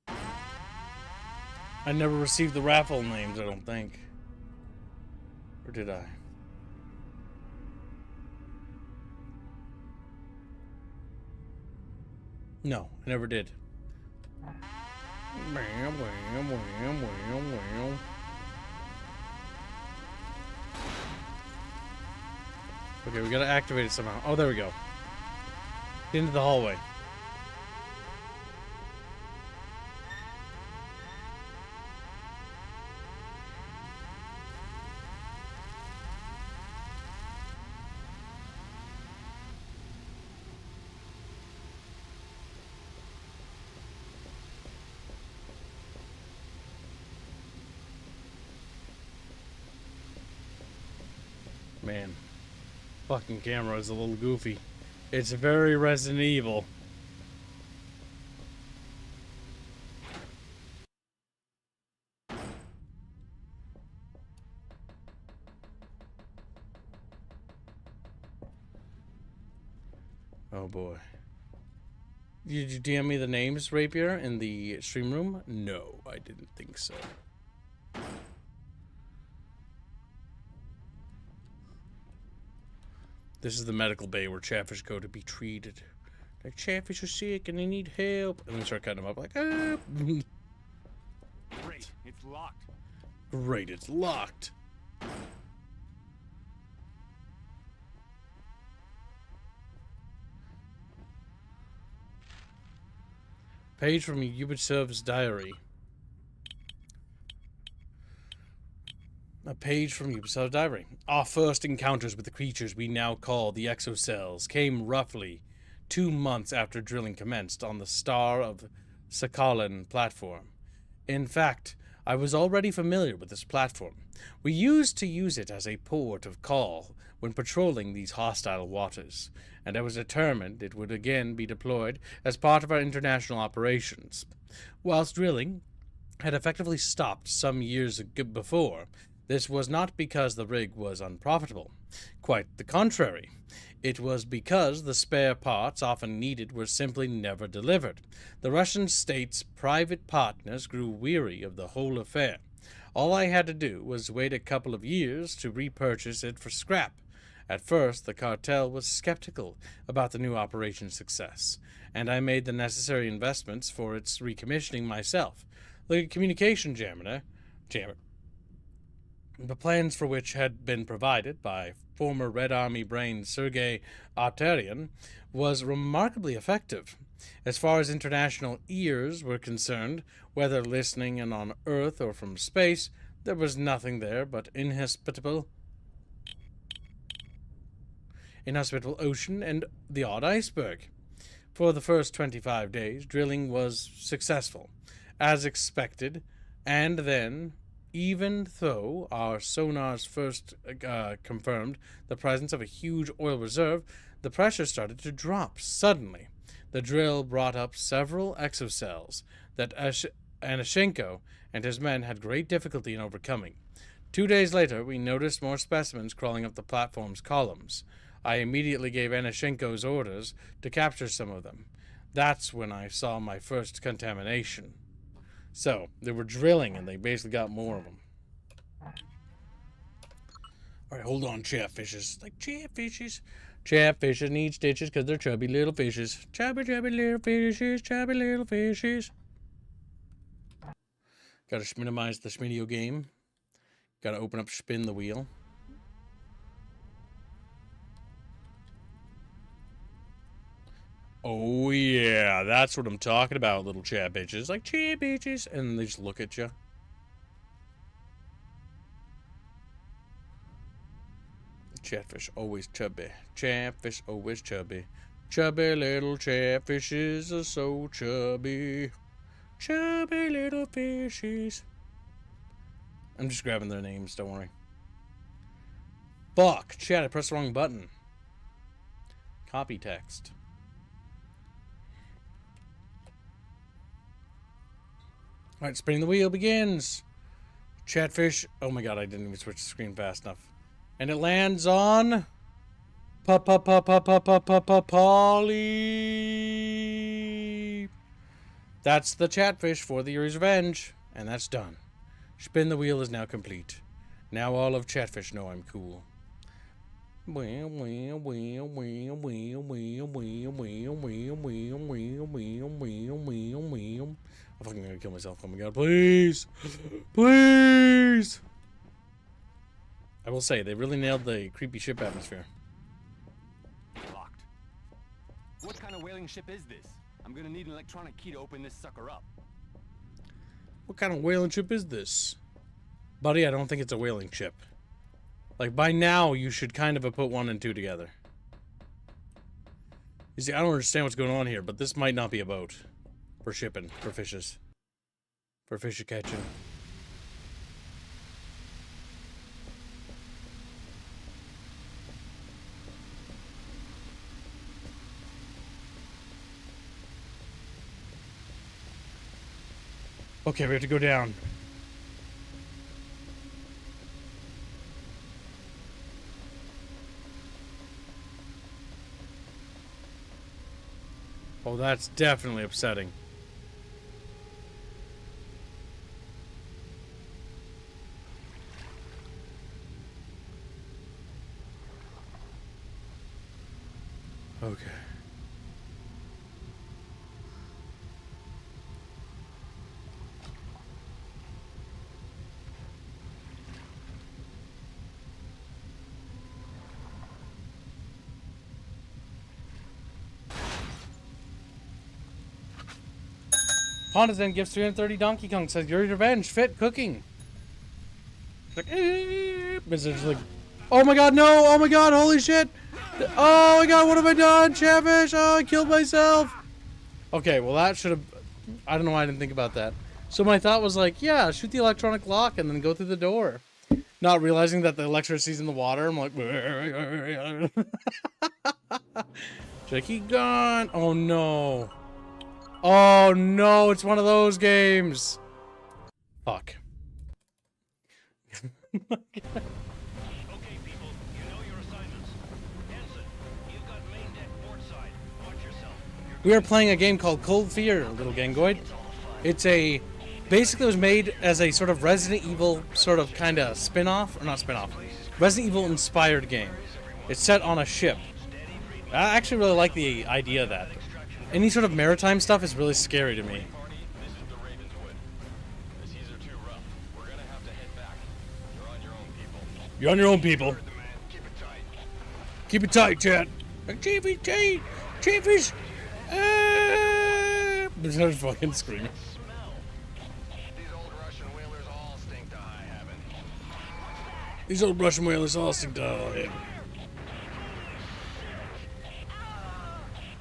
I never received the raffle names, I don't think. Or did I? No, I never did. Okay, we gotta activate it somehow. Oh, there we go. Into the hallway. Man, fucking camera is a little goofy. It's very Resident Evil. Oh boy. Did you DM me the names, Rapier, in the stream room? No, I didn't think so. This is the medical bay where Chatfish go to be treated. Like, Chatfish are sick and they need help. And we start cutting them up like, ah. Great, it's locked. Great, it's locked. Page from Ubicev's diary. A page from Ubicev's diary. Our first encounters with the creatures we now call the exocells came roughly 2 months after drilling commenced on the Star of Sakhalin platform. In fact, I was already familiar with this platform. We used to use it as a port of call when patrolling these hostile waters, and I was determined it would again be deployed as part of our international operations. Whilst drilling had effectively stopped some years before, this was not because the rig was unprofitable. Quite the contrary. It was because the spare parts often needed were simply never delivered. The Russian state's private partners grew weary of the whole affair. All I had to do was wait a couple of years to repurchase it for scrap, At first, the cartel was skeptical about the new operation's success, and I made the necessary investments for its recommissioning myself. The communication jammer, the plans for which had been provided by former Red Army brain Sergei Arterian, was remarkably effective. As far as international ears were concerned, whether listening in on Earth or from space, there was nothing there but inhospitable ocean and the odd iceberg. For the first 25 days, drilling was successful, as expected, and then, even though our sonars first confirmed the presence of a huge oil reserve, the pressure started to drop suddenly. The drill brought up several exocells that Anashenko and his men had great difficulty in overcoming. 2 days later, we noticed more specimens crawling up the platform's columns. I immediately gave Anashenko's orders to capture some of them. That's when I saw my first contamination. So, they were drilling and they basically got more of them. Alright, hold on, chatfishes. Like chatfishes. Chatfishes need stitches because they're chubby little fishes. Chubby, chubby little fishes. Chubby little fishes. Gotta minimize the Schmidio game. Gotta open up spin the wheel. Oh yeah, that's what I'm talking about, little chat bitches. Like chat bitches. And they just look at you. Chatfish always chubby. Chatfish always chubby. Chubby little chatfishes are so chubby. Chubby little fishes. I'm just grabbing their names, don't worry. Fuck, chat, I pressed the wrong button. Copy text. Alright, spinning the wheel begins. Chatfish. Oh my god, I didn't even switch the screen fast enough. And it lands on Polly. That's the chatfish for the year's revenge. And that's done. Spin the wheel is now complete. Now all of chatfish know I'm cool. I'm fucking gonna kill myself. Oh my god, please! Please! I will say, they really nailed the creepy ship atmosphere. Locked. What kind of whaling ship is this? I'm gonna need an electronic key to open this sucker up. What kind of whaling ship is this? Buddy, I don't think it's a whaling ship. Like, by now, you should kind of have put 1 and 2 together. You see, I don't understand what's going on here, but this might not be a boat. For shipping, for fishes. For fish catching. Okay, we have to go down. Oh, that's definitely upsetting. Okay. Ponda then gives 330 Donkey Kong, says, "Your revenge, fit cooking." It's like, it's just like, oh my god, no, oh my god, holy shit. Oh my god, what have I done, Chavish? Oh, I killed myself. Okay, well that should have, I don't know why I didn't think about that. So my thought was like, yeah, shoot the electronic lock and then go through the door. Not realizing that the electricity's in the water, I'm like, Jackie gone. Oh no. Oh no, it's one of those games. Fuck. Okay, people, you know your assignments. Hanson, you've got main deck port side. Watch yourself. We are playing a game called Cold Fear, little Gangoid. It's a, basically it was made as a sort of Resident Evil sort of kind of spin-off, or not spin-off, Resident Evil inspired game. It's set on a ship. I actually really like the idea of that. Any sort of maritime stuff is really scary to me. Party, this is the Ravenswood. The seas are too rough. We're gonna have to head back. You're on your own, people. You're on your own, people. Heard the man. Keep it tight. Keep it tight, chat. Chiefy, Chiefy's. There's no fucking screaming. Smell. These old Russian whalers all stink to high heaven. These old Russian whalers all stink to high heaven.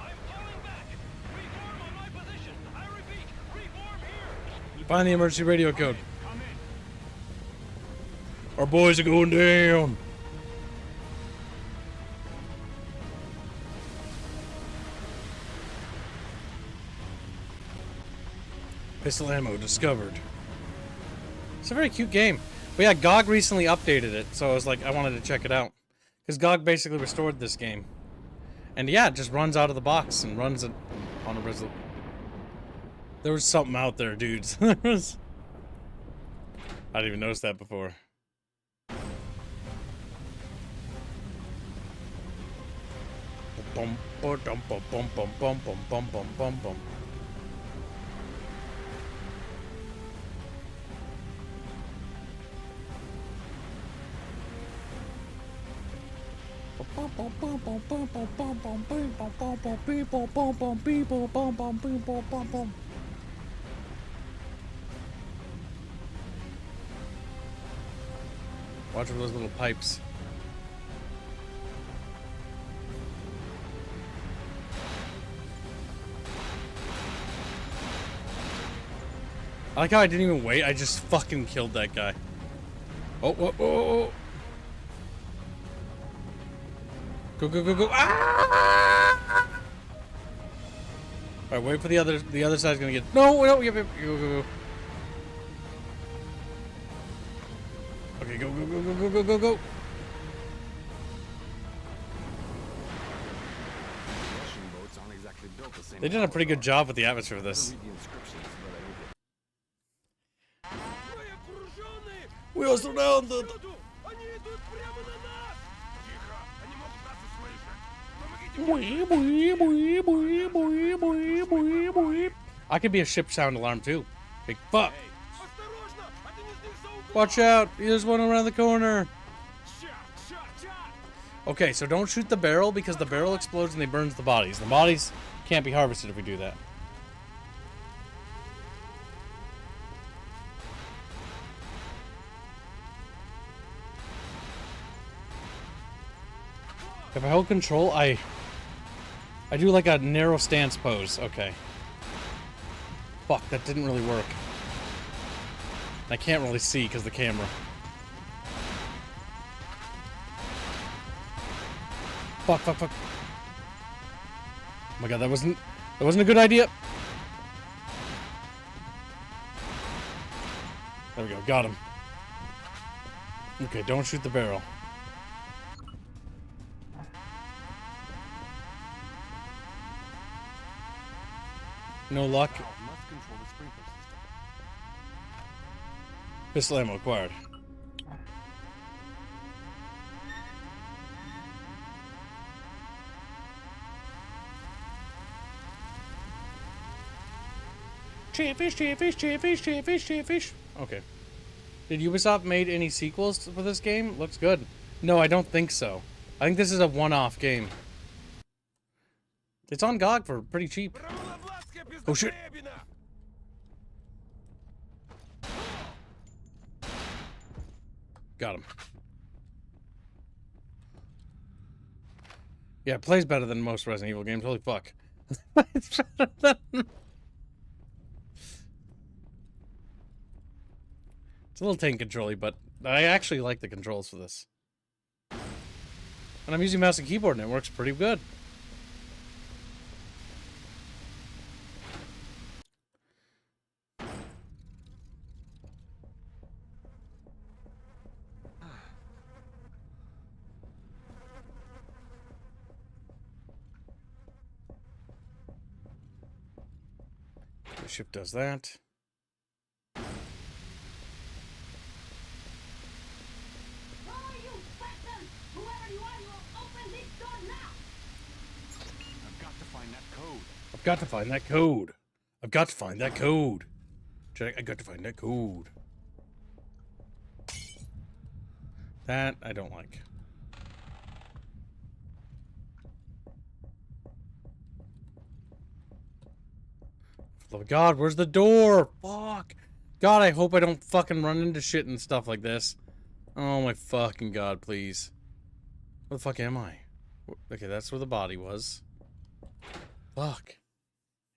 I'm falling back. Reform on my position. I repeat, reform here. Find the emergency radio code. Our boys are going down. Pistol ammo discovered. It's a very cute game. But yeah, GOG recently updated it, so I was like, I wanted to check it out. Because GOG basically restored this game. And yeah, it just runs out of the box and runs it on a resolution. There was something out there, dudes. I didn't even notice that before. Bum, bum, bum, bum, bum, bum, bum, bum, bum, bum, bum. Watch for those little pipes. I like how I didn't even wait, I just fucking killed that guy. Oh, oh, oh, oh. Go, go, go, go. Ah! Alright, wait for the other side's gonna get. No, no, go, go, go, go. Okay, go, go, go, go, go, go, go, go. Russian boats aren't exactly built the same. They did a pretty good job with the atmosphere of this. Read the inscriptions, but I will get. We are surrounded. I could be a ship sound alarm too. Big fuck. Watch out! There's one around the corner. Okay, so don't shoot the barrel because the barrel explodes and they burns the bodies. The bodies can't be harvested if we do that. If I hold control, I do like a narrow stance pose. Okay. Fuck, that didn't really work. I can't really see because the camera. Fuck, fuck, fuck. Oh my god, that wasn't a good idea. There we go, got him. Okay, don't shoot the barrel. No luck. Must control the sprinkler system. Pistol ammo acquired. Chatfish, chatfish, chatfish, chatfish, chatfish. Okay. Did Ubisoft made any sequels for this game? Looks good. No, I don't think so. I think this is a one-off game. It's on GOG for pretty cheap. Oh shit. Got him. Yeah, it plays better than most Resident Evil games. Holy fuck. It's better than... It's a little tank control-y, but I actually like the controls for this. And I'm using mouse and keyboard and it works pretty good. The ship does that. Who are you, Captain? Whoever you are, you will open Got to find that code. I've got to find that code. I got to find that code. That I don't like. Oh God, where's the door? Fuck. God, I hope I don't fucking run into shit and stuff like this. Oh my fucking God, please. Where the fuck am I? Okay, that's where the body was. Fuck.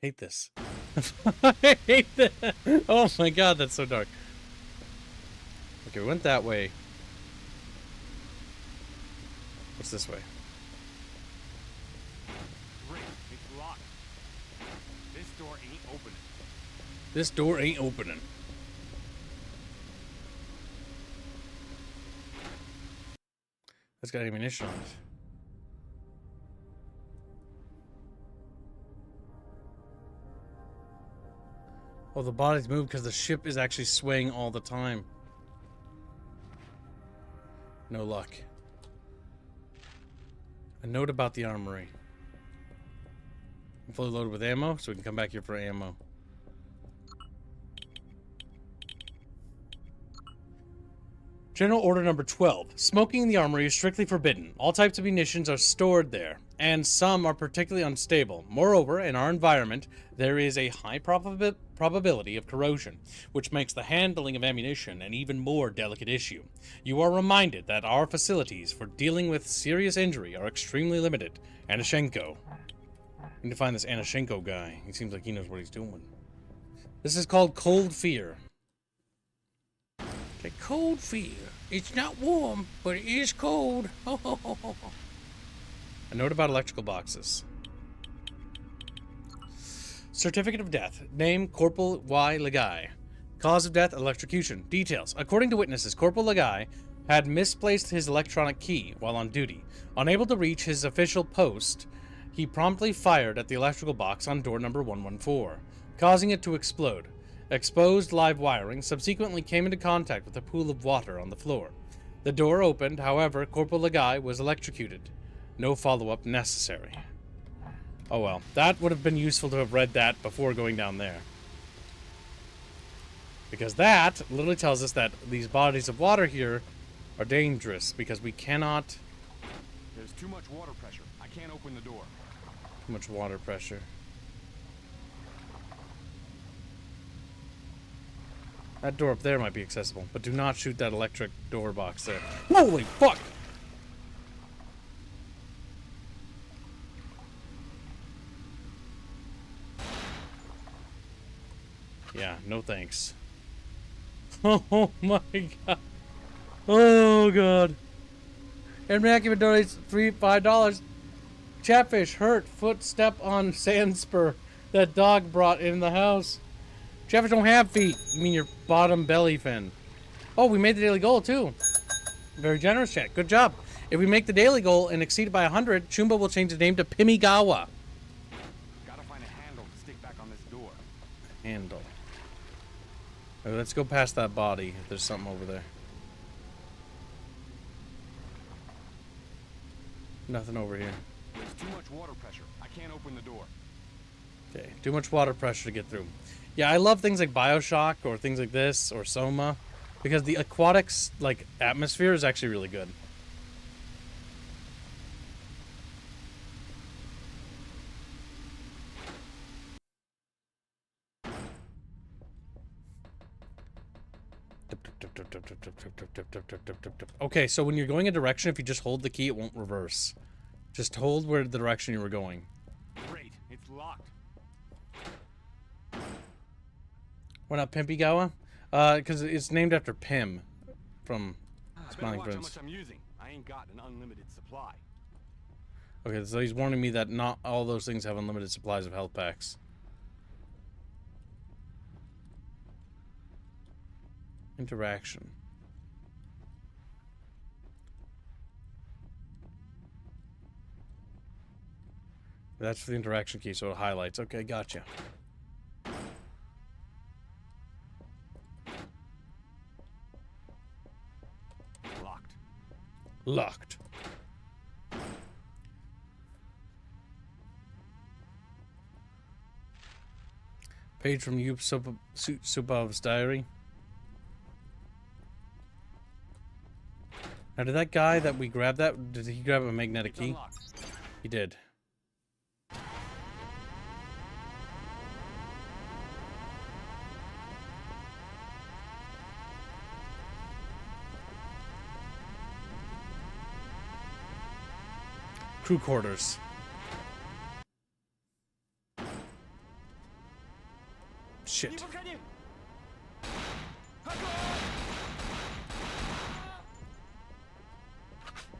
Hate this. I hate this. Oh my God, that's so dark. Okay, we went that way. What's this way? Great, it's locked. This door ain't opening. This door ain't opening. That's got ammunition on it. Oh, the body's moved because the ship is actually swaying all the time. No luck. A note about the armory. I'm fully loaded with ammo, so we can come back here for ammo. General Order Number 12. Smoking in the armory is strictly forbidden. All types of munitions are stored there, and some are particularly unstable. Moreover, in our environment, there is a high probability of corrosion, which makes the handling of ammunition an even more delicate issue. You are reminded that our facilities for dealing with serious injury are extremely limited. Anashenko. I need to find this Anashenko guy. He seems like he knows what he's doing. This is called Cold Fear. Okay, Cold Fear. It's not warm, but it is cold. A note about electrical boxes. Certificate of death. Name, Corporal Y. Lagai. Cause of death, electrocution. Details. According to witnesses, Corporal Lagai had misplaced his electronic key while on duty. Unable to reach his official post, he promptly fired at the electrical box on door number 114, causing it to explode. Exposed live wiring subsequently came into contact with a pool of water on the floor. The door opened, however, Corporal Lagai was electrocuted. No follow-up necessary. Oh well, that would have been useful to have read that before going down there. Because that literally tells us that these bodies of water here are dangerous, because we cannot... There's too much water pressure. I can't open the door. Too much water pressure. That door up there might be accessible, but do not shoot that electric door box there. Holy fuck! Yeah, no thanks. Oh my God. Oh God. And Rakiva donates $5. Chatfish hurt, foot step on sand spur that dog brought in the house. Chatfish don't have feet. You mean your bottom belly fin. Oh, we made the daily goal too. Very generous, chat. Good job. If we make the daily goal and exceed it by 100, Chumba will change the name to Pimigawa. Gotta find a handle to stick back on this door. Handle. Okay, let's go past that body if there's something over there. Nothing over here. There's too much water pressure. I can't open the door. Okay, too much water pressure to get through. Yeah, I love things like Bioshock or things like this or Soma because the aquatics like atmosphere is actually really good. Okay, so when you're going a direction, if you just hold the key, it won't reverse. Just hold where the direction you were going. Great, it's locked. Why not Pimpigawa? Because it's named after Pim from Smiling Watch how Prince. much I'm using. I ain't got an unlimited supply. Okay, so he's warning me that not all those things have unlimited supplies of health packs. Interaction. That's for the interaction key, so it highlights. Okay, gotcha. Locked. Locked. Page from Supov's diary. Now, did that guy that we grabbed that? Did he grab a magnetic key? He did. Crew quarters. Shit.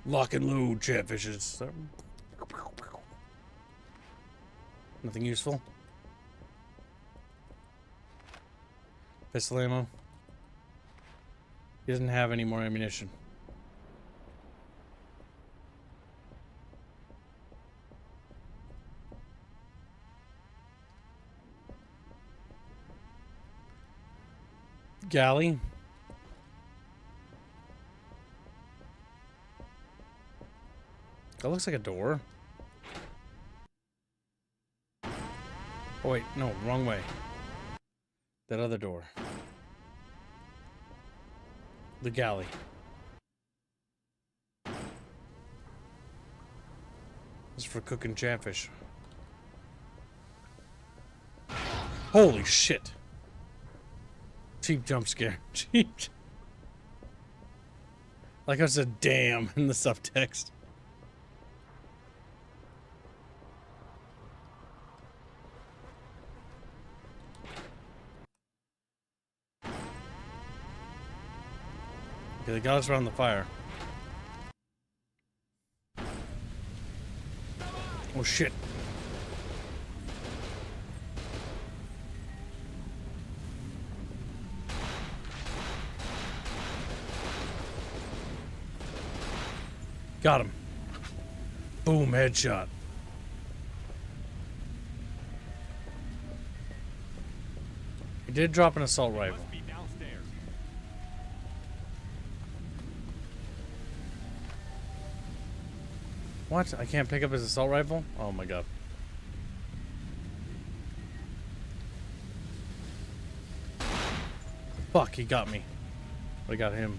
Lock and load, chatfishes. Nothing useful. Pistol ammo. He doesn't have any more ammunition. Galley. That looks like a door. Oh wait, no, wrong way. That other door. The galley. This is for cooking chatfish. Holy shit. Cheap jump scare. Cheap. Like I said, damn in the subtext. Okay, they got us around the fire. Oh shit. Got him. Boom, headshot. He did drop an assault rifle. What? I can't pick up his assault rifle? Oh my god. Fuck, he got me. But I got him.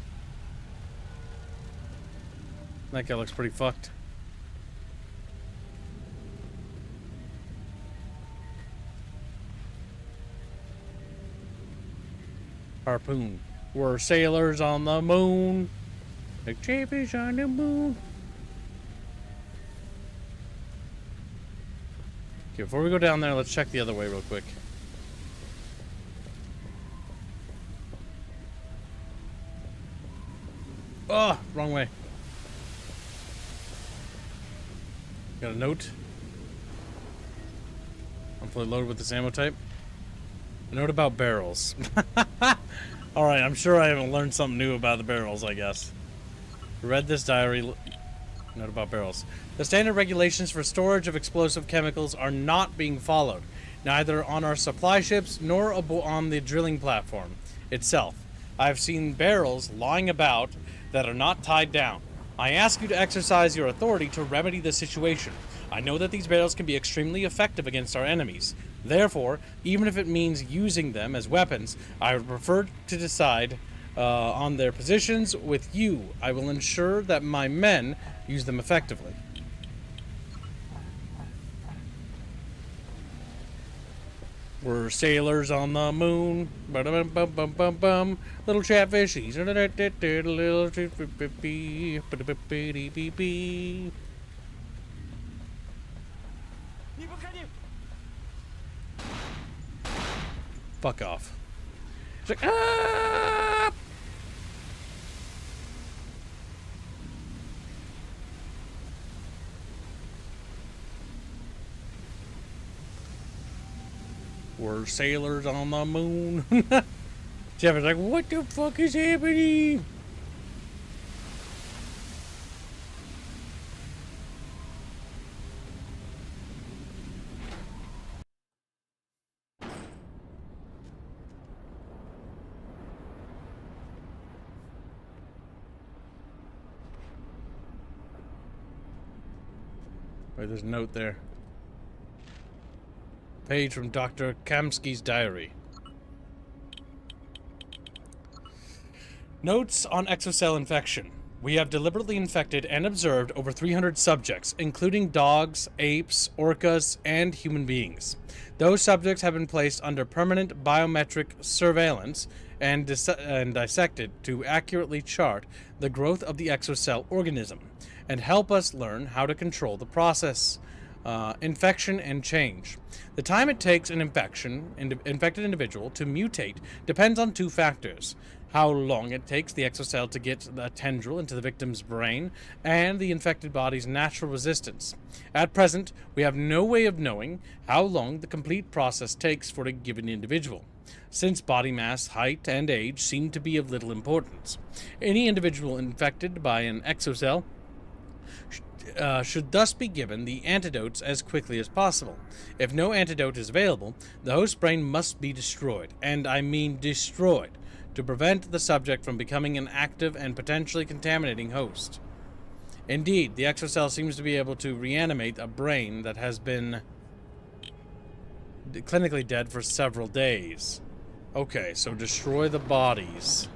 That guy looks pretty fucked. Harpoon. We're sailors on the moon. Like chatfish on the moon. Okay, before we go down there, let's check the other way real quick. Oh, wrong way. Got a note. I'm fully loaded with this ammo type. A note about barrels. Alright, I'm sure I haven't learned something new about the barrels, I guess. Read this diary. Note about barrels. The standard regulations for storage of explosive chemicals are not being followed, neither on our supply ships nor on the drilling platform itself. I've seen barrels lying about that are not tied down. I ask you to exercise your authority to remedy the situation. I know that these barrels can be extremely effective against our enemies. Therefore, even if it means using them as weapons, I would prefer to decide on their positions with you. I will ensure that my men use them effectively. We're sailors on the moon. Ba-dum-bum-bum-bum-bum. Little chatfishies. Little chatfishies. Fuck off. It's like, ah! We're sailors on the moon. Jeff is like, what the fuck is happening? Wait, there's a note there. Page from Dr. Kamsky's diary. Notes on exocell infection. We have deliberately infected and observed over 300 subjects, including dogs, apes, orcas, and human beings. Those subjects have been placed under permanent biometric surveillance and dissected to accurately chart the growth of the exocell organism and help us learn how to control the process, infection, and change. The time it takes an infected individual to mutate depends on two factors: how long it takes the exocell to get the tendril into the victim's brain, and the infected body's natural resistance. At present, we have no way of knowing how long the complete process takes for a given individual, since body mass, height, and age seem to be of little importance. Any individual infected by an exocell should thus be given the antidotes as quickly as possible. If no antidote is available, the host brain must be destroyed, and I mean destroyed, to prevent the subject from becoming an active and potentially contaminating host. Indeed, the exocell seems to be able to reanimate a brain that has been clinically dead for several days. Okay, so destroy the bodies.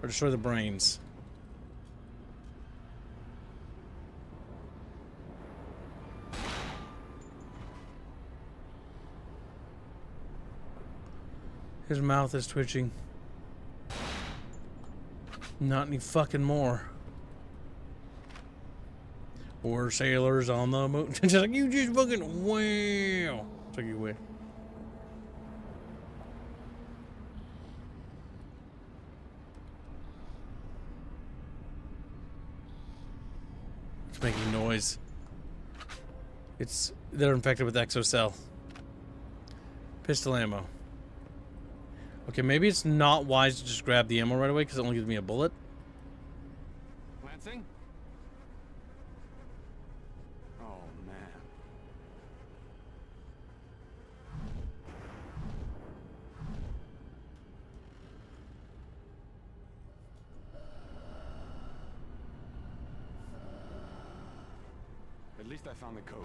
Or destroy the brains. His mouth is twitching. Not any fucking more. Or sailors on the moon. Just like, you just fucking wow. Took you away. It's making noise. They're infected with exocell. Pistol ammo. Okay, maybe it's not wise to just grab the ammo right away because it only gives me a bullet. Lansing? Oh, man. At least I found the code.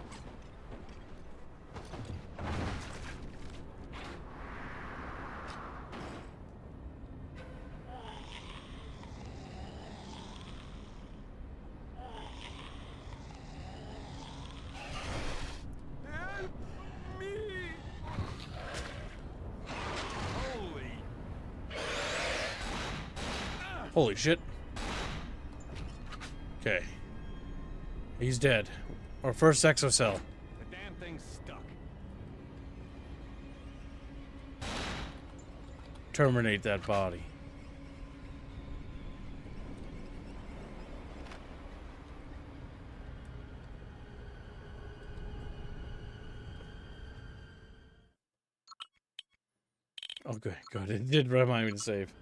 Holy shit. Okay. He's dead. Our first exocell. The damn thing's stuck. Terminate that body. Okay, good. It did remind me to save.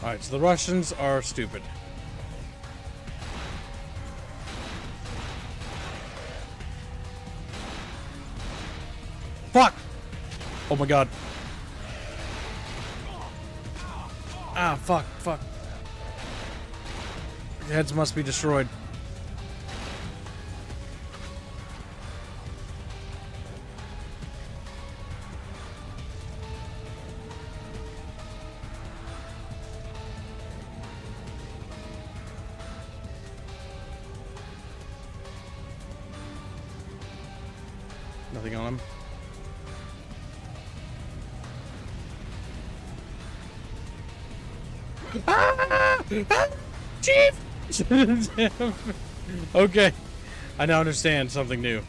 Alright, so the Russians are stupid. Fuck! Oh my god. Ah, fuck, fuck. The heads must be destroyed. Nothing on him. Ah! Ah! Chief! Okay. I now understand something new.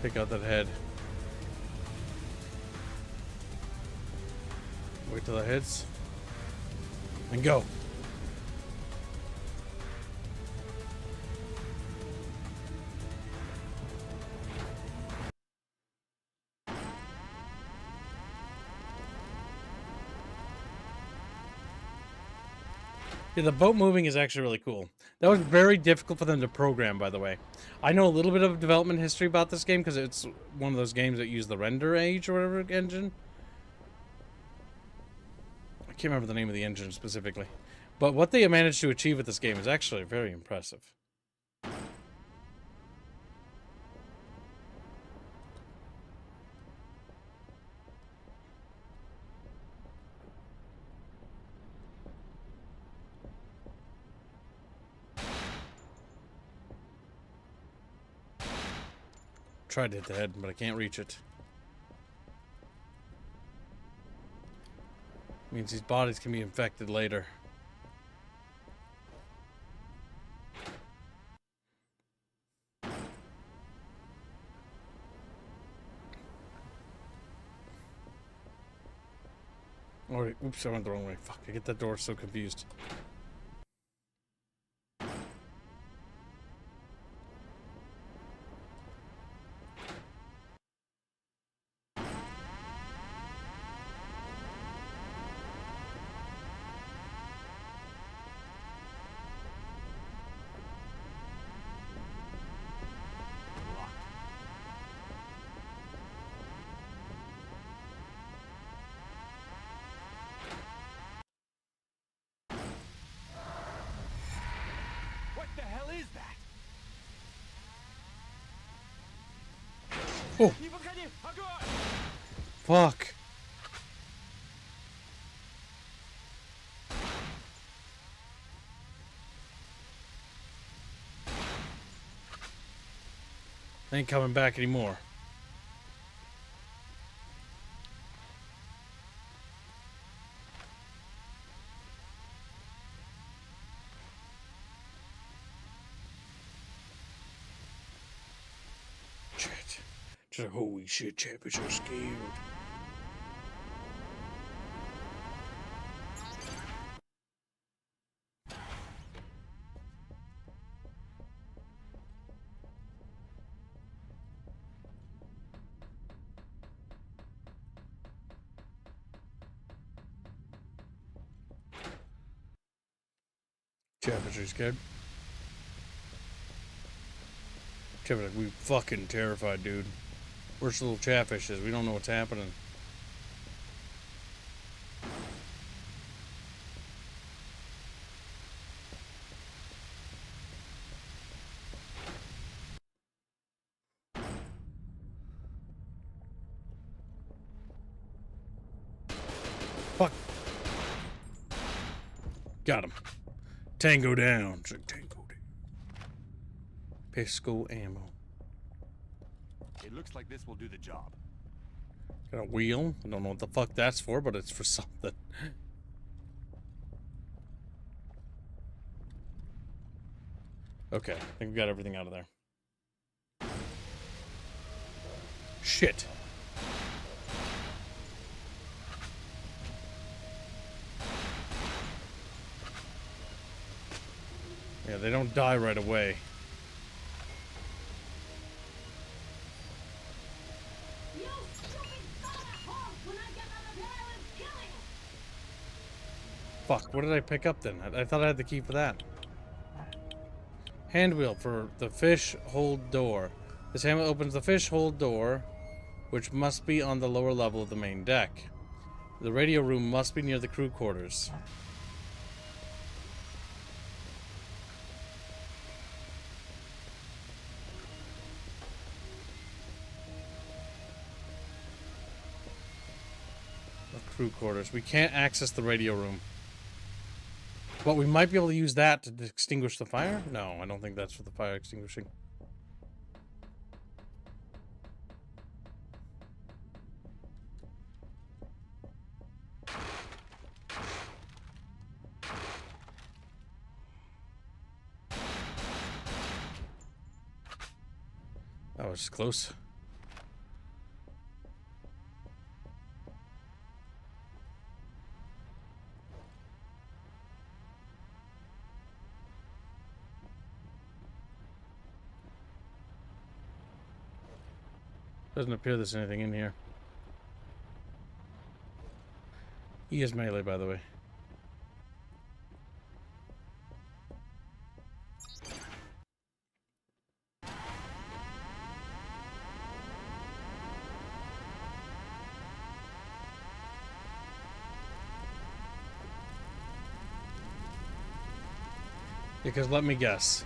Pick out that head. Wait till it hits. And go. Yeah, the boat moving is actually really cool. That was very difficult for them to program, by the way. I know a little bit of development history about this game because it's one of those games that use the render age or whatever engine. I can't remember the name of the engine specifically. But what they managed to achieve with this game is actually very impressive. Tried to hit the head, but I can't reach it. Means these bodies can be infected later. Alright, oops, I went the wrong way. Fuck, I get that door so confused. What the hell is that? Oh, fuck. Ain't coming back anymore. Shit. Just like, holy shit, champ is so scared. Champ is so scared. Champ is like, we fucking terrified, dude. Where's the little chatfish is? We don't know what's happening. Fuck. Got him. Tango down. It's like tango down. Pistol ammo. It looks like this will do the job. Got a wheel. I don't know what the fuck that's for, but it's for something. Okay, I think we got everything out of there. Shit. Yeah, they don't die right away. Fuck, what did I pick up then? I thought I had the key for that. Hand wheel for the fish hold door. This hand wheel opens the fish hold door, which must be on the lower level of the main deck. The radio room must be near the crew quarters. The crew quarters. We can't access the radio room. But we might be able to use that to extinguish the fire? No, I don't think that's for the fire extinguishing. That was close. Doesn't appear there's anything in here. He is melee, by the way. Because let me guess.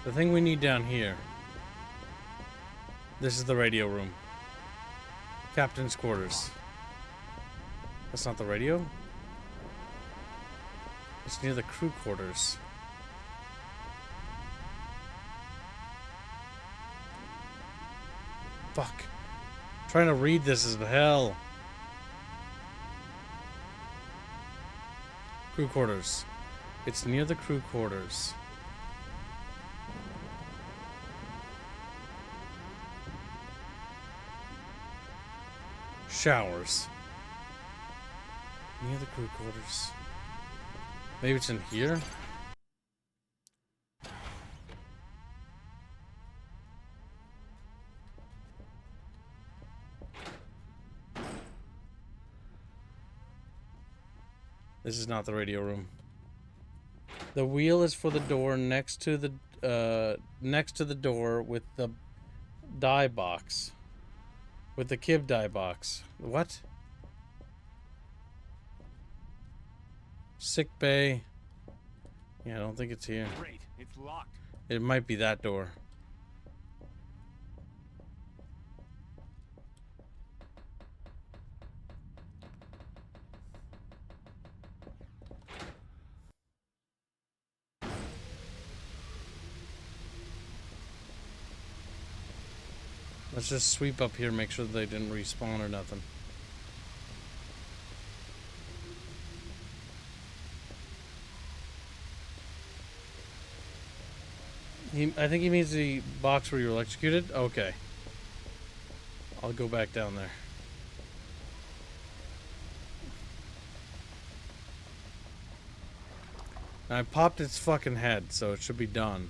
The thing we need down here. This is the radio room. Captain's quarters. That's not the radio? It's near the crew quarters. Fuck. Trying to read this is the hell. Crew quarters. It's near the crew quarters. Showers. Near the crew quarters. Maybe it's in here? This is not the radio room. The wheel is for the door next to the door with the die box. With the Kib die box. What? Sick bay. Yeah, I don't think it's here. Great, it's locked. It might be that door. Let's just sweep up here, make sure they didn't respawn or nothing. I think he means the box where you were electrocuted? Okay. I'll go back down there. I popped its fucking head, so it should be done.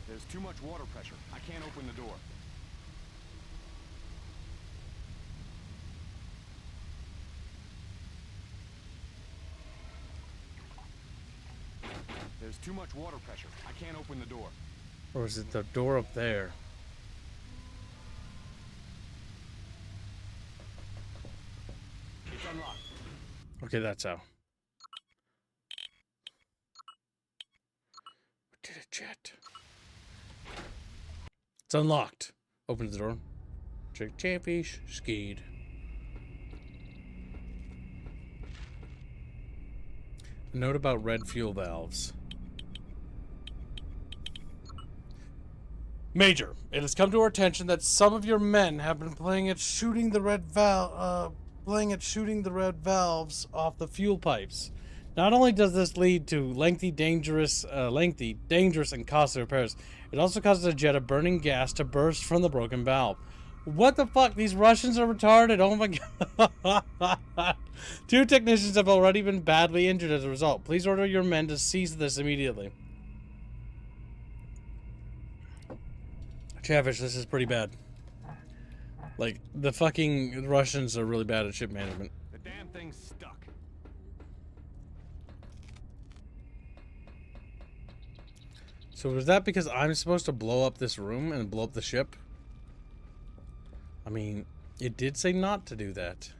There's too much water pressure. I can't open the door. There's too much water pressure. I can't open the door. Or is it the door up there? It's unlocked. Okay, that's how. We did it, Jet. It's unlocked. Open the door. Check Chatfish. Skied. A note about red fuel valves. Major, it has come to our attention that some of your men have been playing at shooting the red valves off the fuel pipes. Not only does this lead to lengthy, dangerous, and costly repairs, it also causes a jet of burning gas to burst from the broken valve. What the fuck? These Russians are retarded. Oh my god. 2 technicians have already been badly injured as a result. Please order your men to cease this immediately. Chatfish, this is pretty bad. Like, the fucking Russians are really bad at ship management. The damn thing's stuck. So was that because I'm supposed to blow up this room and blow up the ship? I mean, it did say not to do that.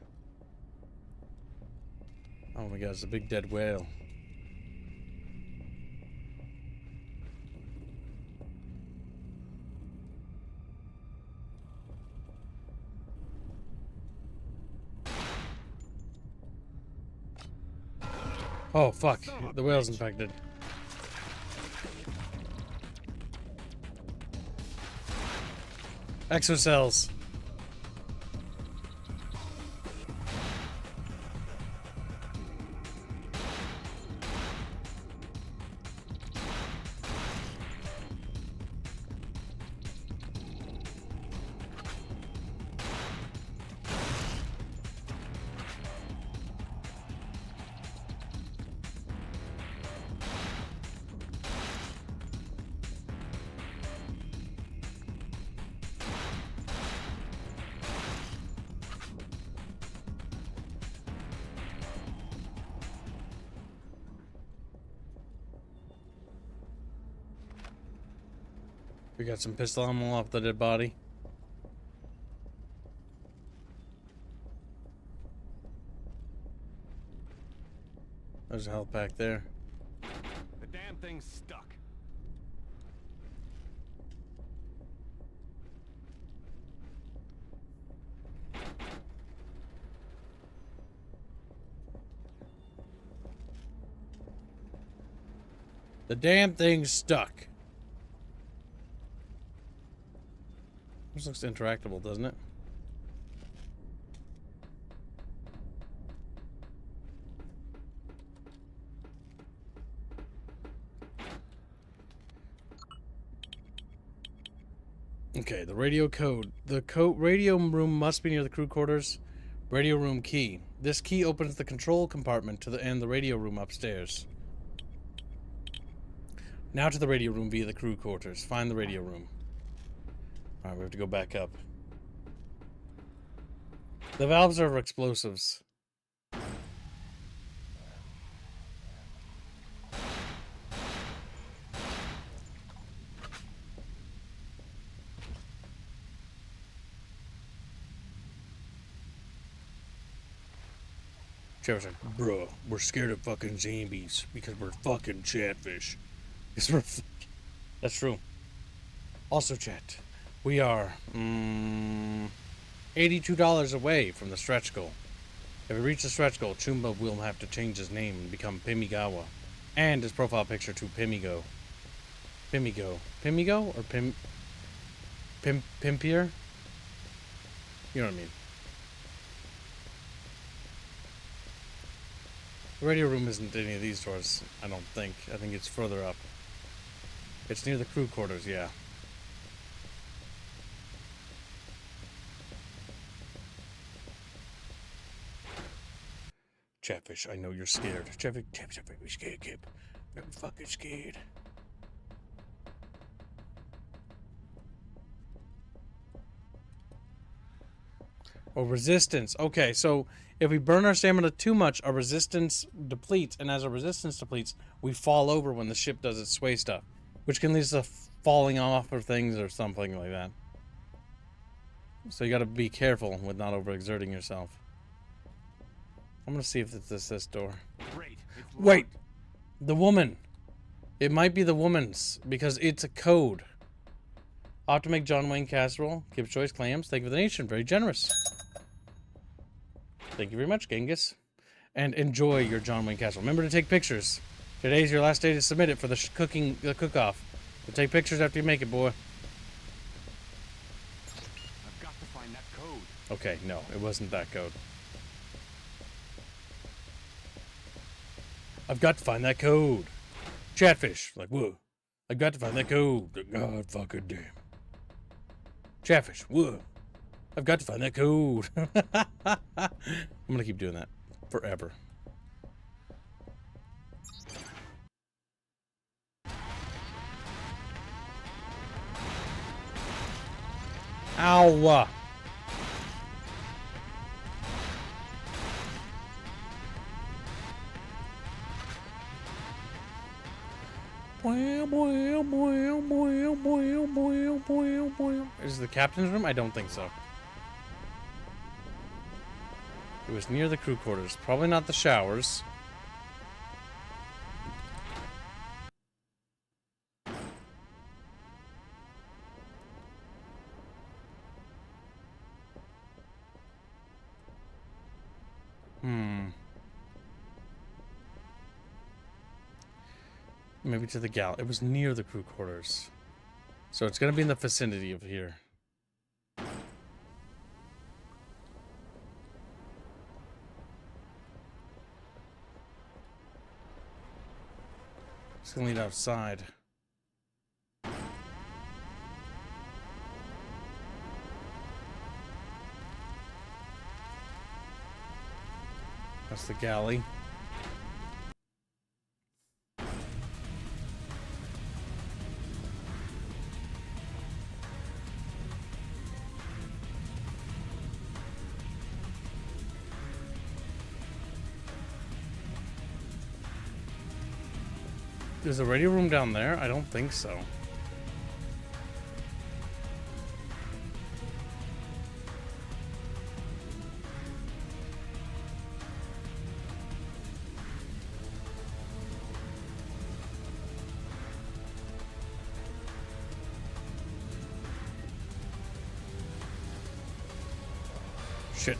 Oh my god, it's a big dead whale. Oh fuck, the whale's infected. Exocells. We got some pistol ammo off the dead body. There's a health pack there. The damn thing's stuck. The damn thing's stuck. This looks interactable, doesn't it? Okay, the radio code. The radio room must be near the crew quarters. Radio room key. This key opens the control compartment to the radio room upstairs. Now to the radio room via the crew quarters. Find the radio room. Alright, we have to go back up. The valves are for explosives. Trevor's like, bro, we're scared of fucking zombies because we're fucking chatfish. That's true. Also, chat, we are $82 away from the stretch goal. If we reach the stretch goal, Chumba will have to change his name and become Pimigawa, and his profile picture to Pimigo. Pimigo or Pimpier? You know what I mean. The radio room isn't any of these doors, I don't think. I think it's further up. It's near the crew quarters, yeah. Chatfish, I know you're scared. Chatfish, you're scared, kid. I'm fucking scared. Oh, resistance. Okay, so if we burn our stamina too much, our resistance depletes, and as our resistance depletes, we fall over when the ship does its sway stuff, which can lead to falling off of things or something like that. So you gotta be careful with not overexerting yourself. I'm gonna see if it's this door. Great. Wait! The woman! It might be the woman's, because it's a code. I'll have to make John Wayne casserole. Gibbs choice clams. Thank you for the nation. Very generous. Thank you very much, Genghis. And enjoy your John Wayne casserole. Remember to take pictures. Today's your last day to submit it for the cook-off. So take pictures after you make it, boy. I've got to find that code. Okay, no, it wasn't that code. I've got to find that code. Chatfish. Like, whoa. I've got to find that code. God fucking damn. Chatfish. Whoa. I've got to find that code. I'm gonna keep doing that forever. Ow! Is the captain's room? I don't think so. It was near the crew quarters. Probably not the showers. Maybe to the gal. It was near the crew quarters. So it's going to be in the vicinity of here. It's going to lead outside. That's the galley. Is the radio room down there? I don't think so. Shit.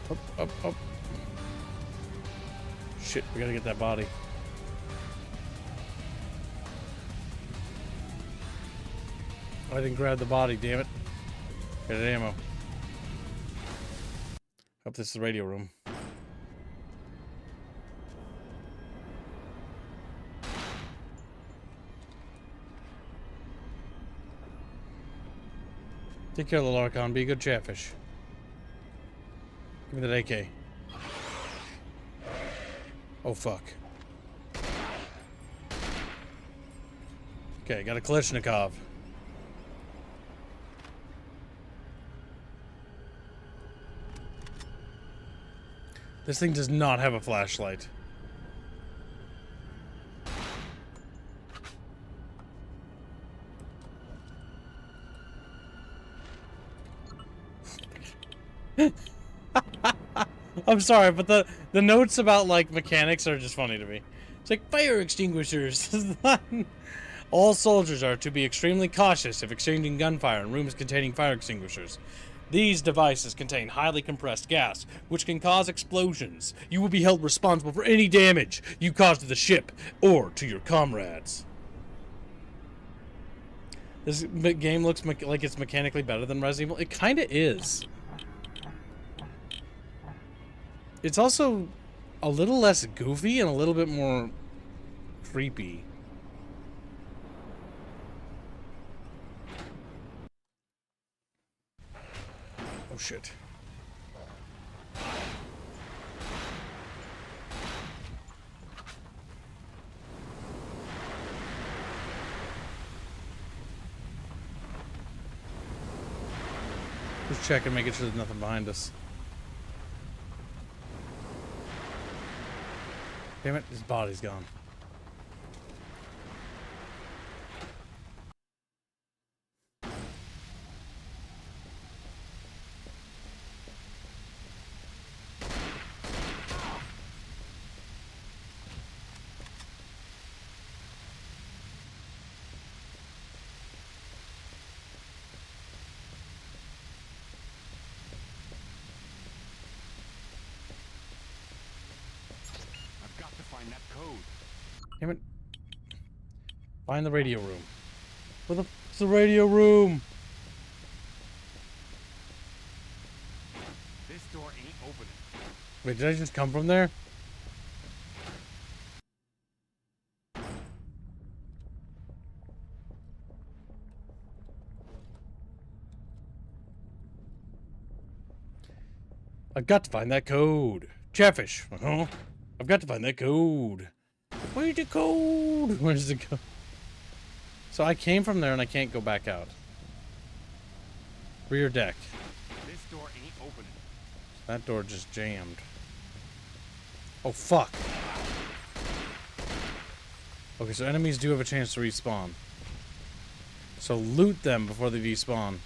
Up, up, up. Shit, we gotta get that body. I didn't grab the body, damn it. Get an ammo. Hope this is the radio room. Take care of the Larcon. Be a good chatfish. Give me that AK. Oh, fuck. Okay, got a Kalashnikov. This thing does not have a flashlight. I'm sorry, but the notes about like mechanics are just funny to me. It's like fire extinguishers. All soldiers are to be extremely cautious if exchanging gunfire in rooms containing fire extinguishers. These devices contain highly compressed gas, which can cause explosions. You will be held responsible for any damage you cause to the ship or to your comrades. This game looks like it's mechanically better than Resident Evil. It kind of is. It's also a little less goofy and a little bit more creepy. Oh shit. Just checking, making sure there's nothing behind us. Damn it, his body's gone. Find that code. Damn it. Find the radio room. Where the f***'s the radio room? This door ain't opening. Wait, did I just come from there? I've got to find that code. Chatfish. Uh-huh. I've got to find that code. Where's the code? Where's the code? So I came from there and I can't go back out. Rear deck. This door ain't opening. That door just jammed. Oh, fuck. Okay, so enemies do have a chance to respawn. So loot them before they despawn.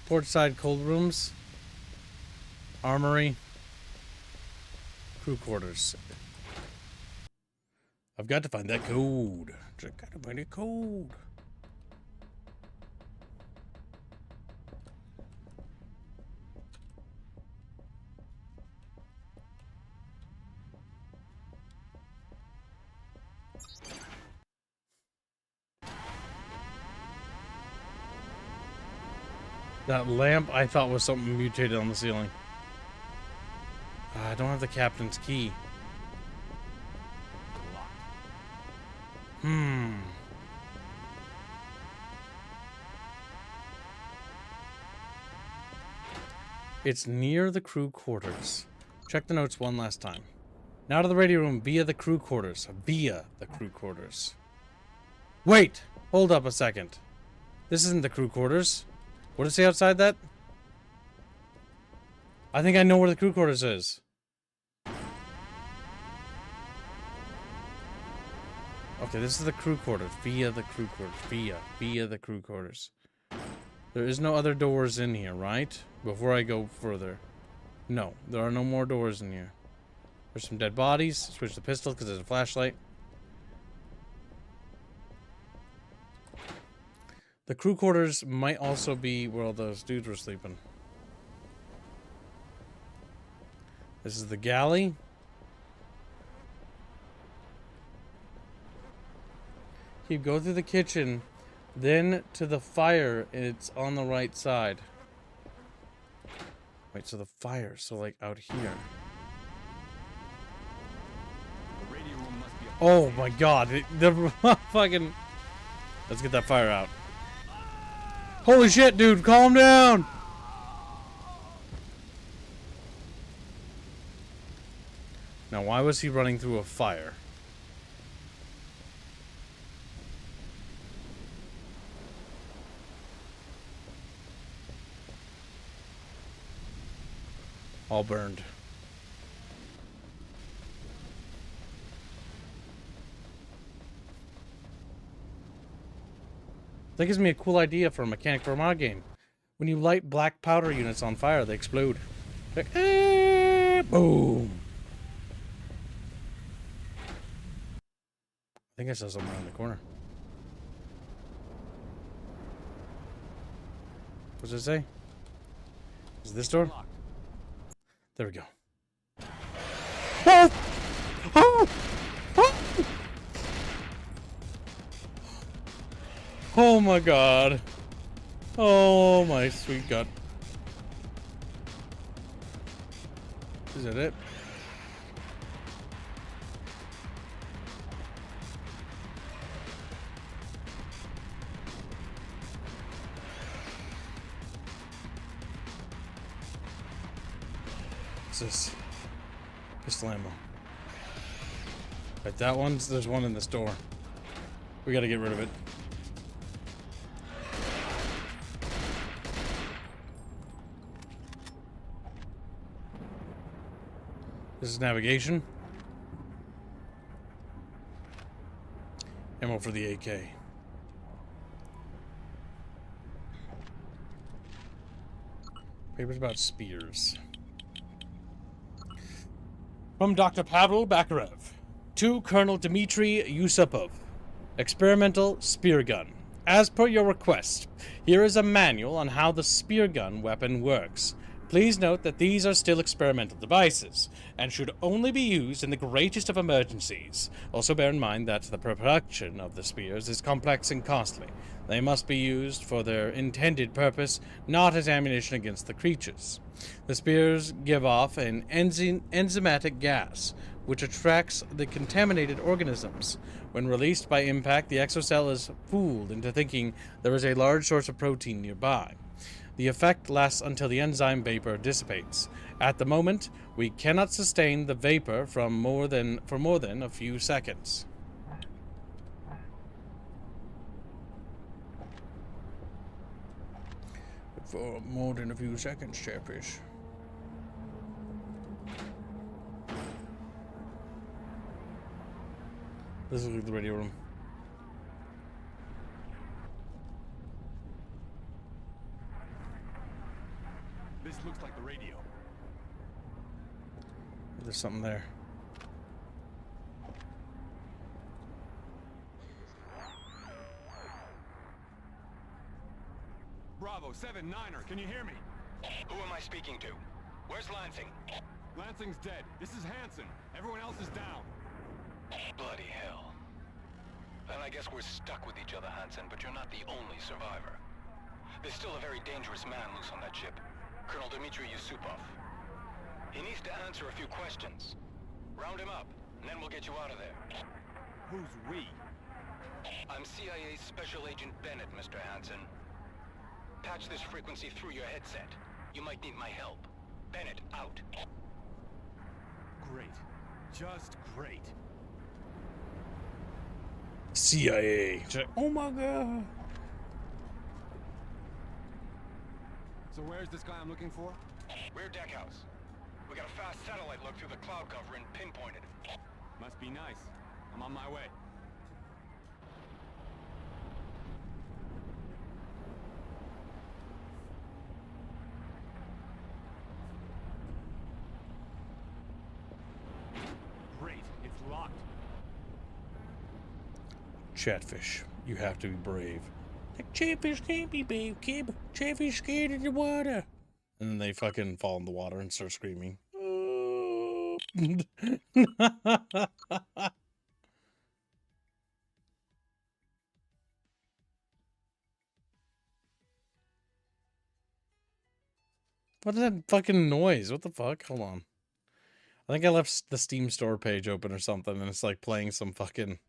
Port side cold rooms. Armory. Crew quarters. I've got to find that code. I've got to find a code. That lamp I thought was something mutated on the ceiling. I don't have the captain's key. It's near the crew quarters. Check the notes one last time. Now to the radio room via the crew quarters. Via the crew quarters. Wait! Hold up a second. This isn't the crew quarters. What does it say outside that? I think I know where the crew quarters is. Oh, Okay, this is the crew quarters. Via the crew quarters. Via the crew quarters. There is no other doors in here, right? Before I go further. No, there are no more doors in here. There's some dead bodies. Switch the pistol because there's a flashlight. The crew quarters might also be where all those dudes were sleeping. This is the galley. Keep go through the kitchen, then to the fire, and it's on the right side. Wait, so the fire, so like out here. The radio room must be up. Oh my god, the fucking... Let's get that fire out. Holy shit, dude, calm down! Now, why was he running through a fire? All burned. That gives me a cool idea for a mechanic for a mod game. When you light black powder units on fire, they explode. Like, boom. I think I saw something around the corner. What does it say? Is it this door? There we go. Oh! Oh! Oh! Oh my god. Oh my sweet god. Is that it? What's this? Pistol ammo. Right, that one's... There's one in this door. We gotta get rid of it. This is navigation. Ammo for the AK. Papers about spears. From Dr. Pavel Bakarev to Colonel Dmitry Yusupov. Experimental spear gun. As per your request, here is a manual on how the spear gun weapon works. Please note that these are still experimental devices, and should only be used in the greatest of emergencies. Also bear in mind that the production of the spears is complex and costly. They must be used for their intended purpose, not as ammunition against the creatures. The spears give off an enzymatic gas, which attracts the contaminated organisms. When released by impact, the exocell is fooled into thinking there is a large source of protein nearby. The effect lasts until the enzyme vapor dissipates. At the moment, we cannot sustain the vapor for more than a few seconds. For more than a few seconds, Chatfish. This is the radio room. This looks like the radio. There's something there. Bravo, 7-9er, can you hear me? Who am I speaking to? Where's Lansing? Lansing's dead. This is Hansen. Everyone else is down. Bloody hell. Then I guess we're stuck with each other, Hansen, but you're not the only survivor. There's still a very dangerous man loose on that ship. Colonel Dmitry Yusupov. He needs to answer a few questions. Round him up, and then we'll get you out of there. Who's we? I'm CIA Special Agent Bennett, Mr. Hansen. Patch this frequency through your headset. You might need my help. Bennett, out. Great. Just great. CIA. Oh my god. So where's this guy I'm looking for? Rear deck house. We got a fast satellite look through the cloud cover and pinpointed him. Must be nice. I'm on my way. locked. Chatfish, you have to be brave. Like, chatfish can't be brave, kid. Chatfish scared of the water. And then they fucking fall in the water and start screaming. What is that fucking noise? What the fuck? Hold on. I think I left the Steam store page open or something, and it's like playing some fucking...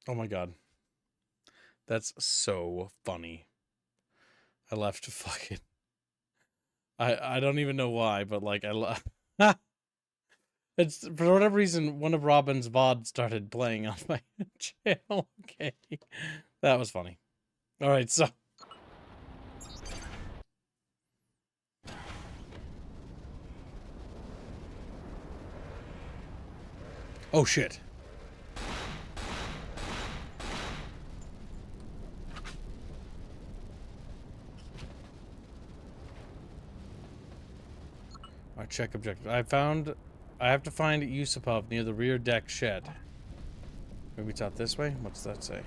Oh my god. That's so funny. I left fucking... I don't even know why, but like I it's for whatever reason one of Robin's VOD started playing on my channel. Okay. That was funny. All right, so oh shit. Alright, check objective. I have to find Yusupov near the rear deck shed. Maybe it's out this way? What's that say?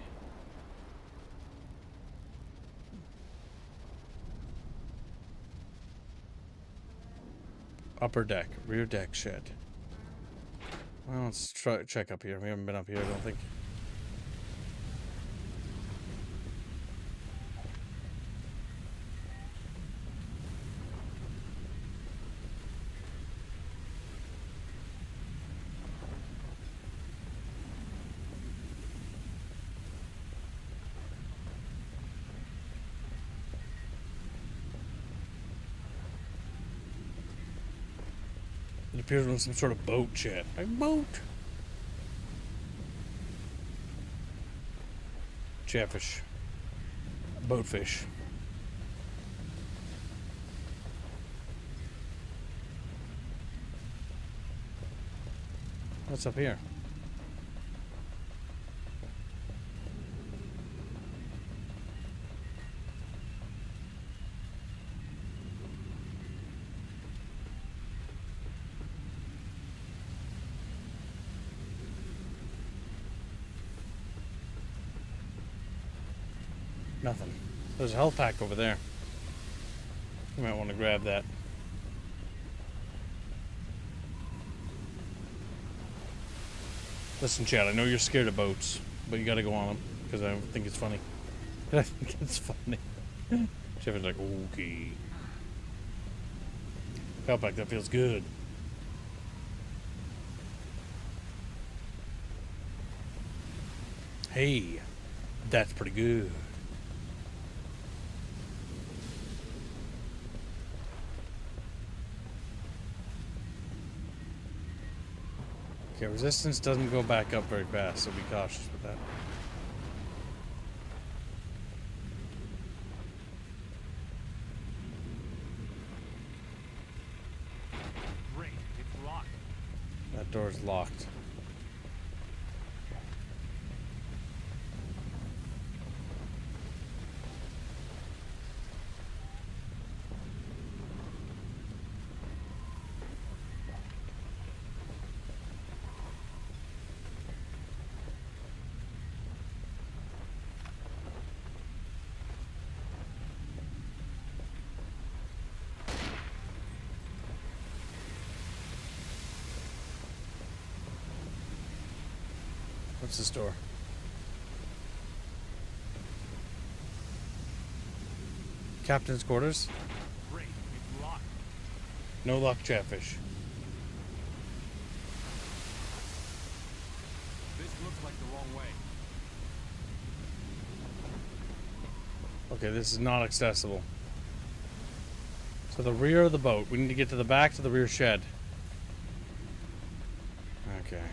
Upper deck, rear deck shed. Well, let's try check up here. We haven't been up here, I don't think. It appears on some sort of boat chat. Like, boat! Chatfish. Boatfish. What's up here? Nothing. There's a health pack over there. You might want to grab that. Listen, Chad, I know you're scared of boats, but you gotta go on them, because I think it's funny. I think it's funny. Chev's like, okay. Health pack, that feels good. Hey, that's pretty good. Okay, resistance doesn't go back up very fast, so be cautious with that. Great, it's locked. That door's locked. What's this door? Captain's quarters? Great, it's locked. No luck, Chatfish. This looks like the wrong way. Okay, this is not accessible. So the rear of the boat. We need to get to the back to the rear shed. Okay.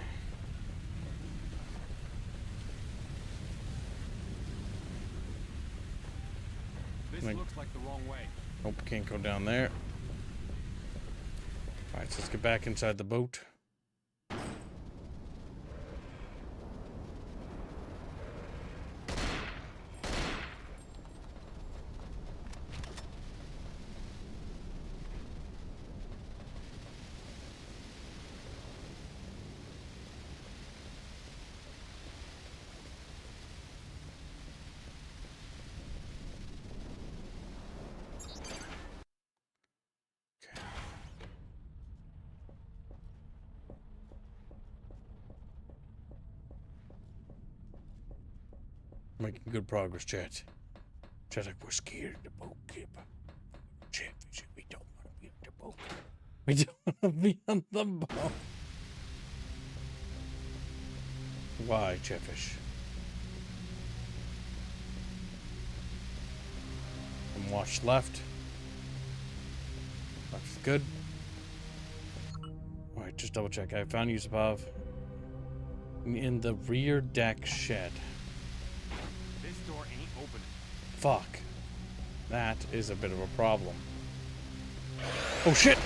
This looks like the wrong way. Nope, can't go down there. Alright, so let's get back inside the boat. Making good progress, chat. Chat, like we're scared of the boat, Kib. Chatfish, we don't want to be on the boat. We don't want to be on the boat. Why, Chatfish? And watch left. Left's good. Alright, just double check. I found Yusupov in the rear deck shed. This door ain't opening. Fuck. That is a bit of a problem. Oh shit!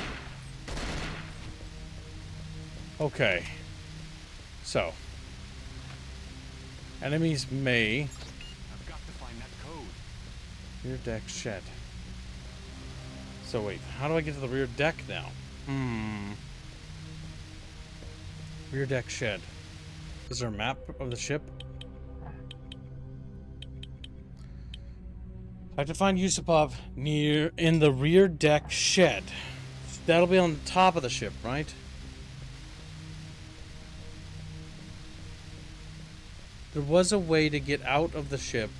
Okay. So. Enemies may... I've got to find that code. Rear deck shed. So wait, how do I get to the rear deck now? Rear deck shed. Is there a map of the ship? I have to find Yusupov in the rear deck shed. That'll be on the top of the ship, right? There was a way to get out of the ship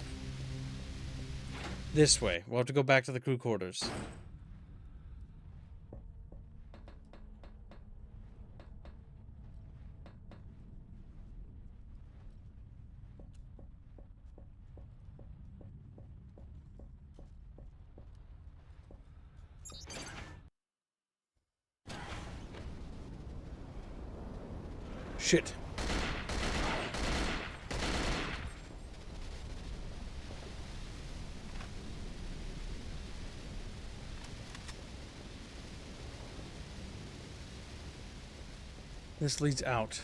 this way. We'll have to go back to the crew quarters. Shit. This leads out.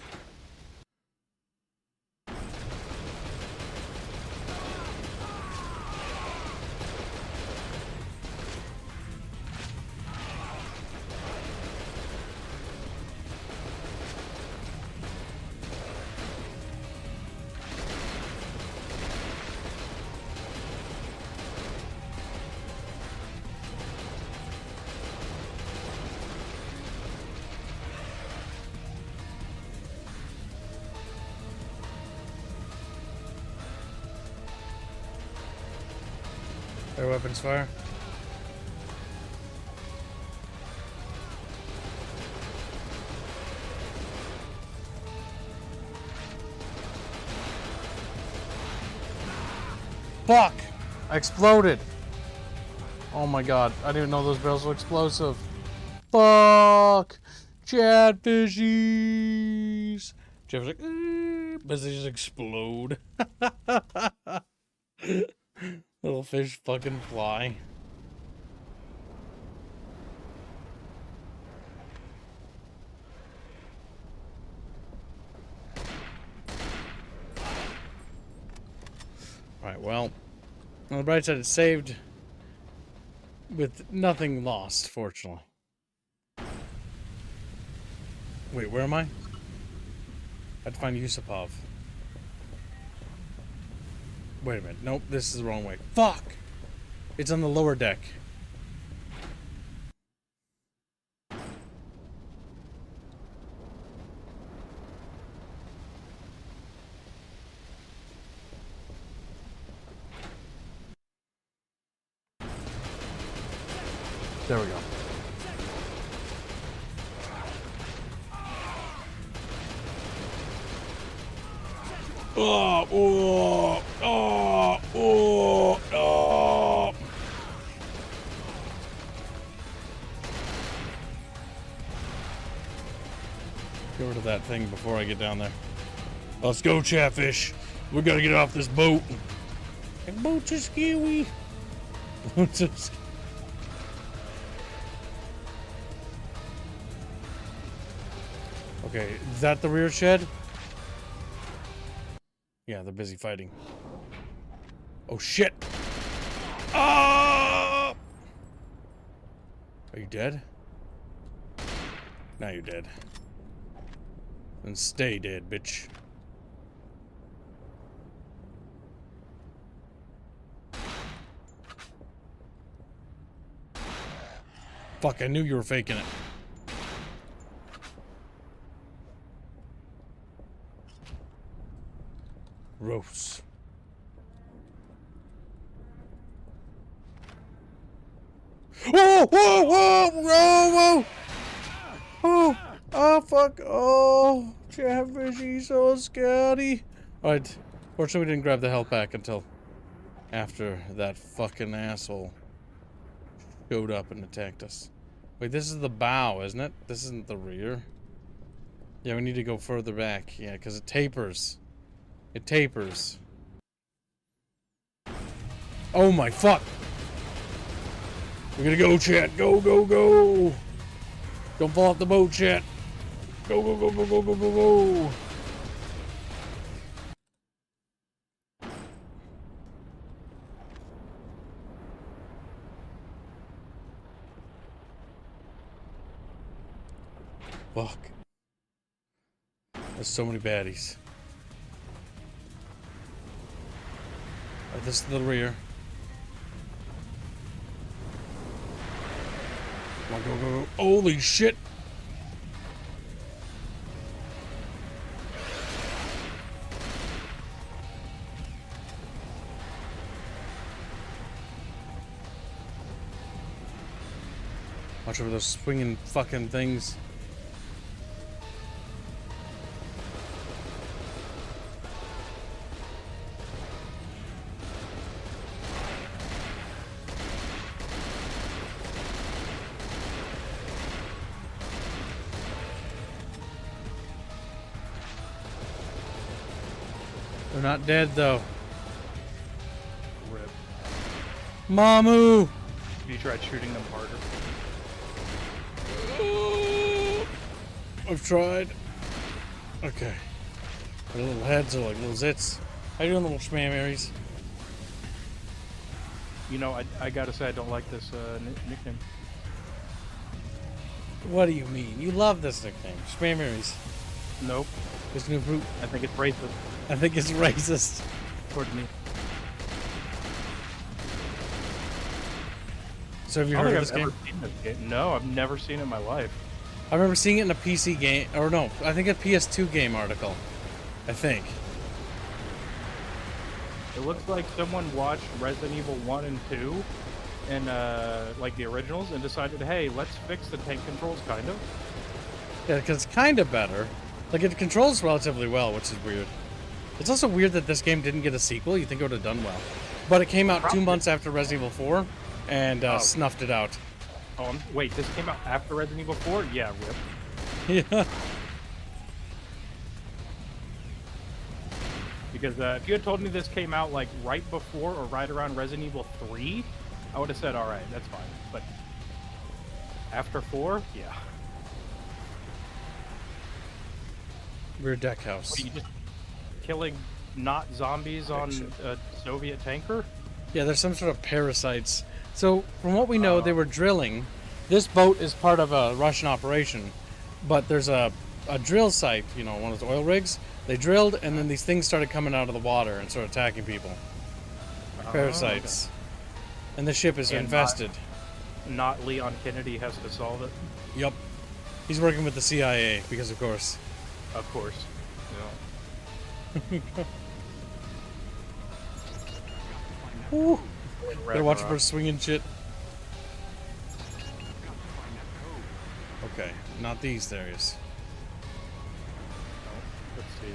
Air weapons fire. Fuck! I exploded! Oh my god, I didn't even know those barrels were explosive. Fuck! Chatfishies! Chatfish like, but they just explode. Little fish fucking fly. Alright, well, on the bright side, it's saved with nothing lost, fortunately. Wait, where am I? I have to find Yusupov. Wait a minute. Nope, this is the wrong way. Fuck! It's on the lower deck. There we go. Oh, oh, oh, oh, oh. Get rid of that thing before I get down there. Let's go, Chatfish. We gotta get off this boat. The boat's a skewy. Boat's a skewy. Okay, is that the rear shed? Yeah, they're busy fighting. Oh shit! Ah! Are you dead? Now you're dead. Then stay dead, bitch. Fuck, I knew you were faking it. Gross. Whoa! Whoa! Whoa! Whoa! Whoa! Oh! Oh! Fuck! Oh! Chatfish, he's so scary. All right. Fortunately, we didn't grab the health pack until after that fucking asshole showed up and attacked us. Wait, this is the bow, isn't it? This isn't the rear. Yeah, we need to go further back. Yeah, because it tapers. It tapers. Oh my fuck! We're gonna go, chat. Go, go, go! Don't fall off the boat, chat. Go, go, go, go, go, go, go, go! Fuck. There's so many baddies. Alright, this is the rear. Come on, go, go, go. Holy shit! Watch over those swinging fucking things. They're not dead though. Rip. Mamu! You tried shooting them harder. I've tried. Okay. Their little heads are like little zits. How you doing, little schmammerries? You know, I gotta say I don't like this nickname. What do you mean? You love this nickname, schmammerries. Nope. This new fruit. I think it's racist I think it's racist. towards me. So have you I heard don't of think this I've game? ever seen this game. No, I've never seen it in my life. I remember seeing it in a PC game, or no, I think a PS2 game article. I think. It looks like someone watched Resident Evil 1 and 2 and like the originals and decided, hey, let's fix the tank controls, kind of. Yeah, because it's kind of better. Like, it controls relatively well, which is weird. It's also weird that this game didn't get a sequel. You think it would have done well. But it came out Probably. 2 months after Resident Evil 4 and snuffed it out. Oh, wait, this came out after Resident Evil 4? Yeah, rip. Yeah. Because if you had told me this came out like right before or right around Resident Evil 3, I would have said, all right, that's fine. But after 4, yeah. Rear deck house. What are you just killing not zombies on a Soviet tanker? Yeah, there's some sort of parasites. So, from what we know, they were drilling. This boat is part of a Russian operation, but there's a drill site, you know, one of those oil rigs. They drilled, and then these things started coming out of the water and started attacking people. Parasites. And the ship is And infested. Not Leon Kennedy has to solve it, Yup. He's working with the CIA, because of course. of course. Ooh. Yeah. They're watching for swinging shit. Okay, not these areas. Let's see.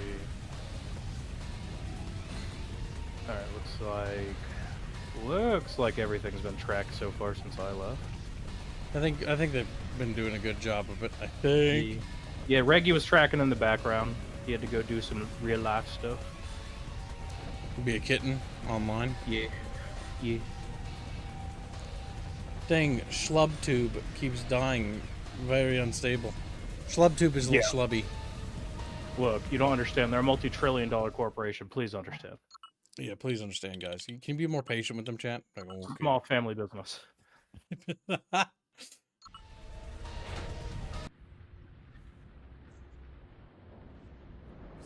Alright, looks like everything's been tracked so far since I left. I think they've been doing a good job of it. I think. Yeah, Reggie was tracking in the background. He had to go do some real life stuff. Be a kitten online. Yeah. Yeah. Dang, Schlubtube keeps dying. Very unstable. Schlubtube is a little schlubby. Look, you don't understand. They're a multi-trillion-dollar corporation. Please understand. Yeah, please understand, guys. Can you be more patient with them, chat? Like, okay. Small family business.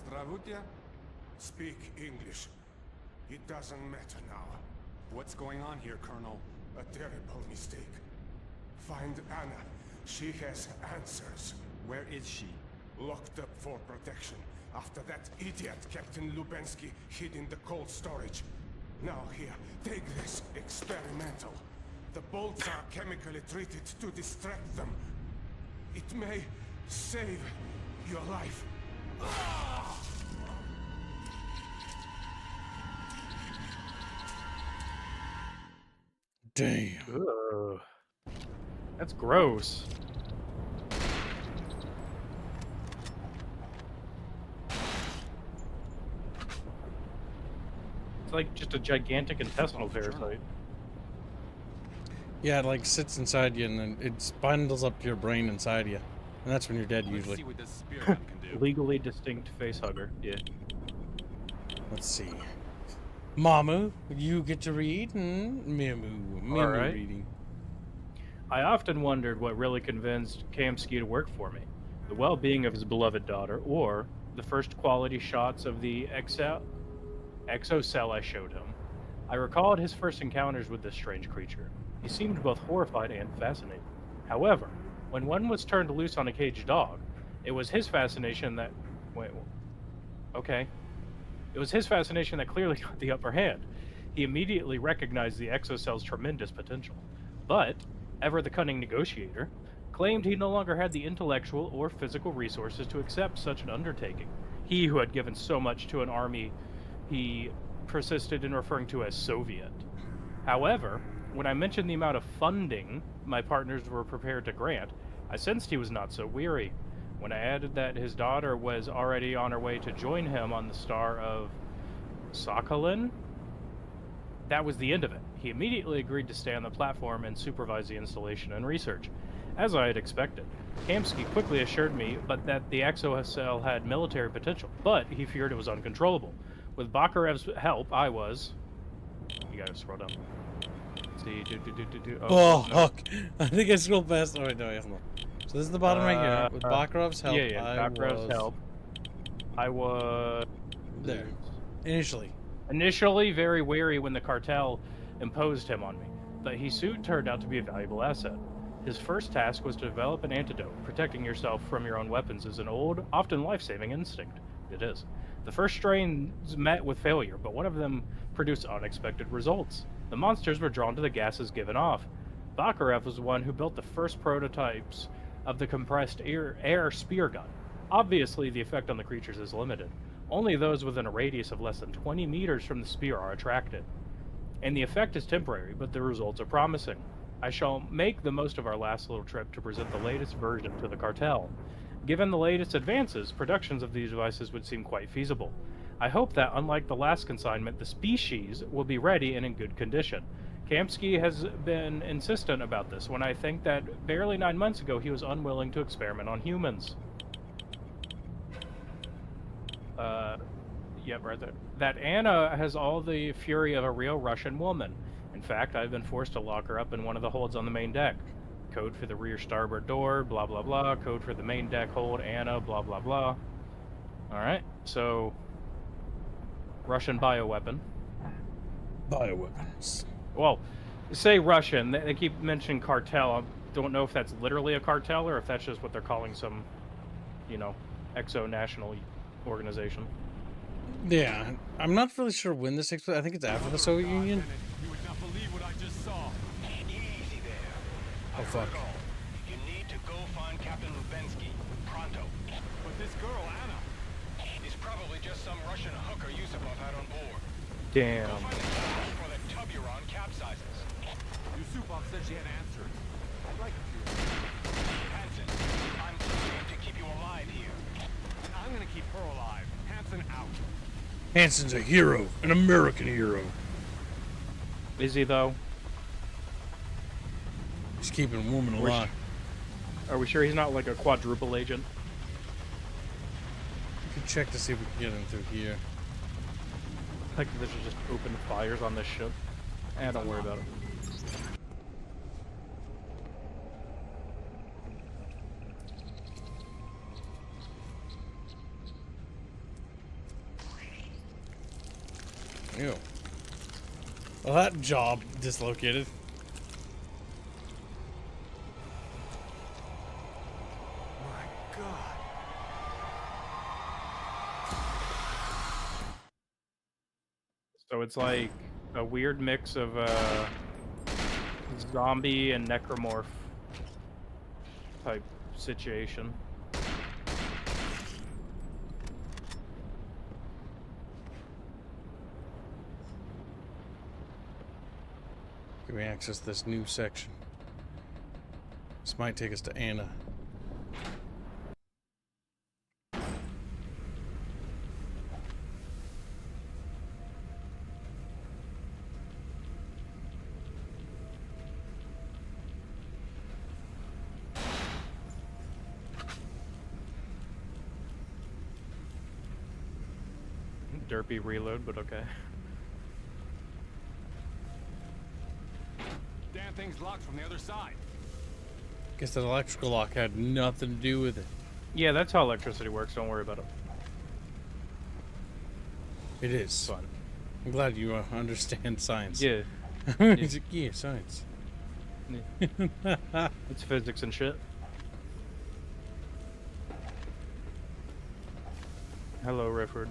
Здравствуйте. Speak English. It doesn't matter now. What's going on here, Colonel? A terrible mistake. Find Anna. She has answers. Where is she? Locked up for protection after that idiot Captain Lubensky hid in the cold storage. Now here, take this experimental. The bolts are chemically treated to distract them. It may save your life. Damn. Ugh. That's gross. It's like just a gigantic intestinal parasite. Yeah, it like sits inside you and then it bundles up your brain inside you. And that's when you're dead usually. See what this spear gun can do. Legally distinct face hugger. Yeah. Let's see. Mamu, you get to read? Mimu Alright. reading. I often wondered what really convinced Kamsky to work for me. The well-being of his beloved daughter, or the first quality shots of the exocell I showed him. I recalled his first encounters with this strange creature. He seemed both horrified and fascinated. However, when one was turned loose on a caged dog, it was his fascination that... Okay. It was his fascination that clearly got the upper hand. He immediately recognized the exocell's tremendous potential. But, ever the cunning negotiator, claimed he no longer had the intellectual or physical resources to accept such an undertaking. He who had given so much to an army he persisted in referring to as Soviet. However, when I mentioned the amount of funding my partners were prepared to grant, I sensed he was not so weary. When I added that his daughter was already on her way to join him on the star of Sakhalin, that was the end of it. He immediately agreed to stay on the platform and supervise the installation and research. As I had expected, Kamsky quickly assured me that the exocell had military potential, but he feared it was uncontrollable. With Bakarev's help, I was... You gotta scroll down. Let's see, Oh, no. fuck. I think I scrolled past. Oh, wait, no, hold on. So this is the bottom right here. With Bakarev's help, Bakarev's help. I was... There. Initially. Initially very wary when the cartel imposed him on me, but he soon turned out to be a valuable asset. His first task was to develop an antidote. Protecting yourself from your own weapons is an old, often life-saving instinct. It is. The first strains met with failure, but one of them produced unexpected results. The monsters were drawn to the gases given off. Bakarev was the one who built the first prototypes of the compressed air spear gun. Obviously, the effect on the creatures is limited. Only those within a radius of less than 20 meters from the spear are attracted. And the effect is temporary, but the results are promising. I shall make the most of our last little trip to present the latest version to the cartel. Given the latest advances, productions of these devices would seem quite feasible. I hope that, unlike the last consignment, the species will be ready and in good condition. Kamsky has been insistent about this, when I think that barely 9 months ago he was unwilling to experiment on humans. Yep, right there. That Anna has all the fury of a real Russian woman. In fact, I've been forced to lock her up in one of the holds on the main deck. Code for the rear starboard door, blah blah blah. Code for the main deck hold, Anna, blah blah blah. Alright, so... Russian bioweapon. Bioweapons. Well, say Russian. They keep mentioning cartel. I don't know if that's literally a cartel or if that's just what they're calling some, you know, exo-national organization. Yeah, I'm not really sure when this takes place. I think it's after the Soviet Union. You would not believe what I just saw. Easy there. Oh, fuck. You need to go find Captain Lubensky. Pronto. But this girl, Anna. He's probably just some Russian hooker Yusupov had on board. Damn. Go find the crash before that tub you're on capsizes. Yusupov said she had answers. I'd like a few. Hansen, I'm trying to keep you alive here. And I'm gonna keep her alive. Hansen out. Hansen's a hero, an American hero. Is he, though? He's keeping a woman alive. Are we sure he's not like a quadruple agent? We can check to see if we can get him through here. Like this is just open fires on this ship. Don't worry about it. Ew. Well, that job dislocated. My God. So it's like a weird mix of zombie and necromorph type situation. Can we access this new section? This might take us to Anna. Derpy reload, but okay. Damn thing's locked from the other side. Guess that electrical lock had nothing to do with it. Yeah, that's how electricity works. Don't worry about it. It is. It's fun. I'm glad you understand science. Yeah. It's like, yeah, science. It's physics and shit. Hello, Rifford.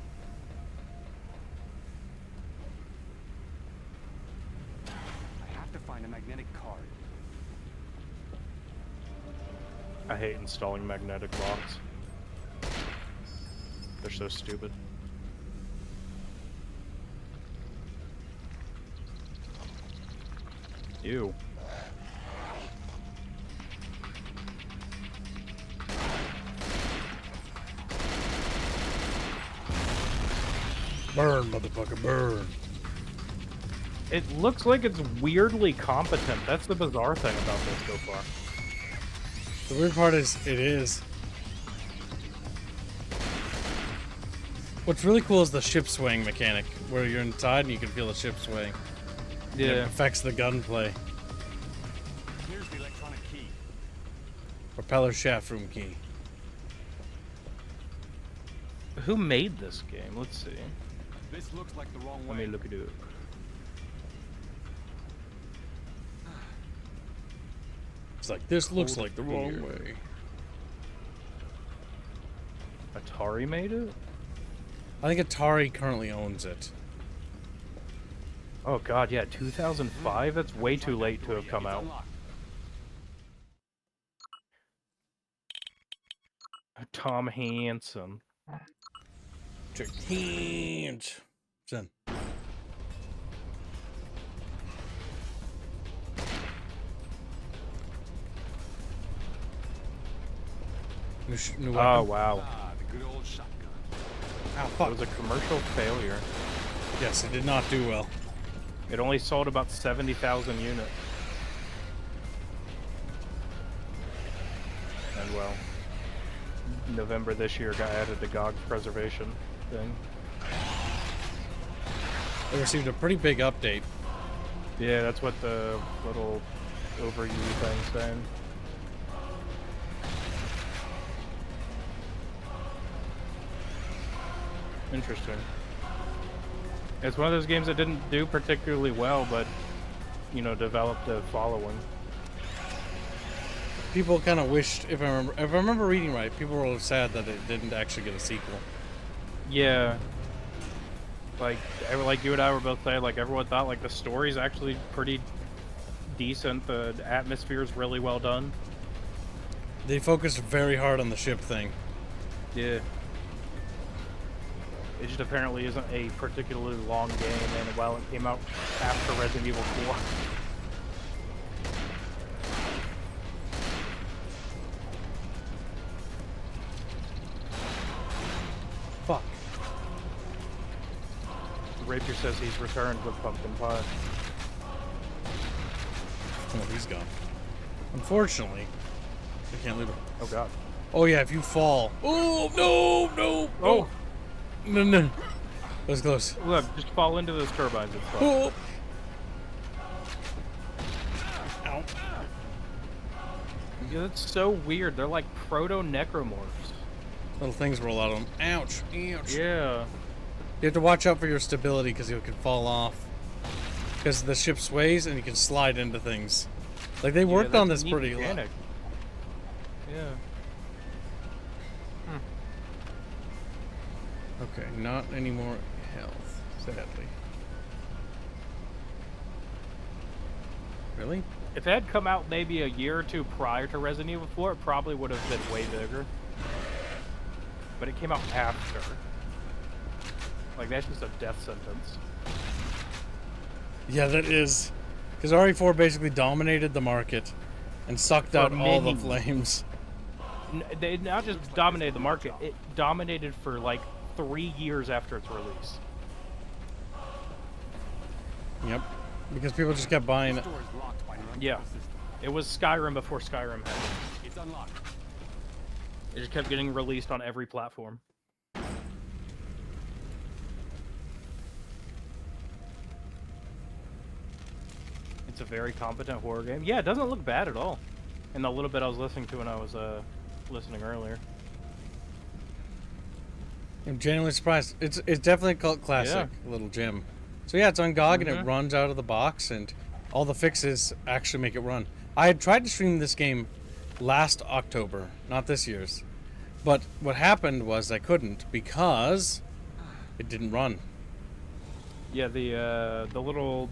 I have to find a magnetic card. I hate installing magnetic locks. They're so stupid. Ew. Burn, motherfucker, burn. It looks like it's weirdly competent. That's the bizarre thing about this so far. The weird part is, it is. What's really cool is the ship swaying mechanic, where you're inside and you can feel the ship swaying. And it affects the gunplay. Here's the electronic key. Propeller shaft room key. Who made this game? Let's see. This looks like the wrong way. Let me look at it. It's like, this looks Hold like the it wrong here. way. Atari made it? I think Atari currently owns it. Oh god, yeah, 2005? That's way too late to have come out. Tom Hansen. Check hands. Son. New Oh, weapon. wow. Ah, the good old shotgun. Ah, It fuck. was a commercial failure. Yes, it did not do well. It only sold about 70,000 units. And well, November this year got added to GOG's preservation thing. It received a pretty big update. Yeah, that's what the little overview thing's saying. Interesting. It's one of those games that didn't do particularly well, but, you know, developed a following. People kind of wished, if I remember reading right, people were sad that it didn't actually get a sequel. Yeah. Like you and I were both saying, like, everyone thought, like, the story's actually pretty decent, the atmosphere's really well done. They focused very hard on the ship thing. Yeah. It just apparently isn't a particularly long game, and while it came out after Resident Evil 4. Fuck. Rapier says he's returned with pumpkin pie. Oh, he's gone. Unfortunately, I can't leave him. Oh god. Oh yeah, if you fall. Oh no, no. Oh! No, no. That was close. Look, just fall into those turbines, it's fine. Oh. Ow. Yeah, that's so weird. They're like proto-necromorphs. Little things roll out of them. Ouch. Ouch. Yeah. You have to watch out for your stability because you can fall off. Because the ship sways and you can slide into things. Like, they worked on this pretty well. Yeah. Okay, not any more health, sadly. Really? If it had come out maybe a year or two prior to Resident Evil 4, it probably would have been way bigger. But it came out after. Like, that's just a death sentence. Yeah, that is. Because RE4 basically dominated the market and sucked out all the flames. They not just dominated the market, it dominated for like 3 years after its release. Yep. Because people just kept buying it. Yeah. It was Skyrim before Skyrim had it. It's unlocked. It just kept getting released on every platform. It's a very competent horror game. Yeah, it doesn't look bad at all. And the little bit I was listening to when I was listening earlier. I'm genuinely surprised. It's definitely a cult classic, Little Jim. So yeah, it's on GOG and it runs out of the box, and all the fixes actually make it run. I had tried to stream this game last October, not this year's. But what happened was I couldn't because it didn't run. Yeah, the little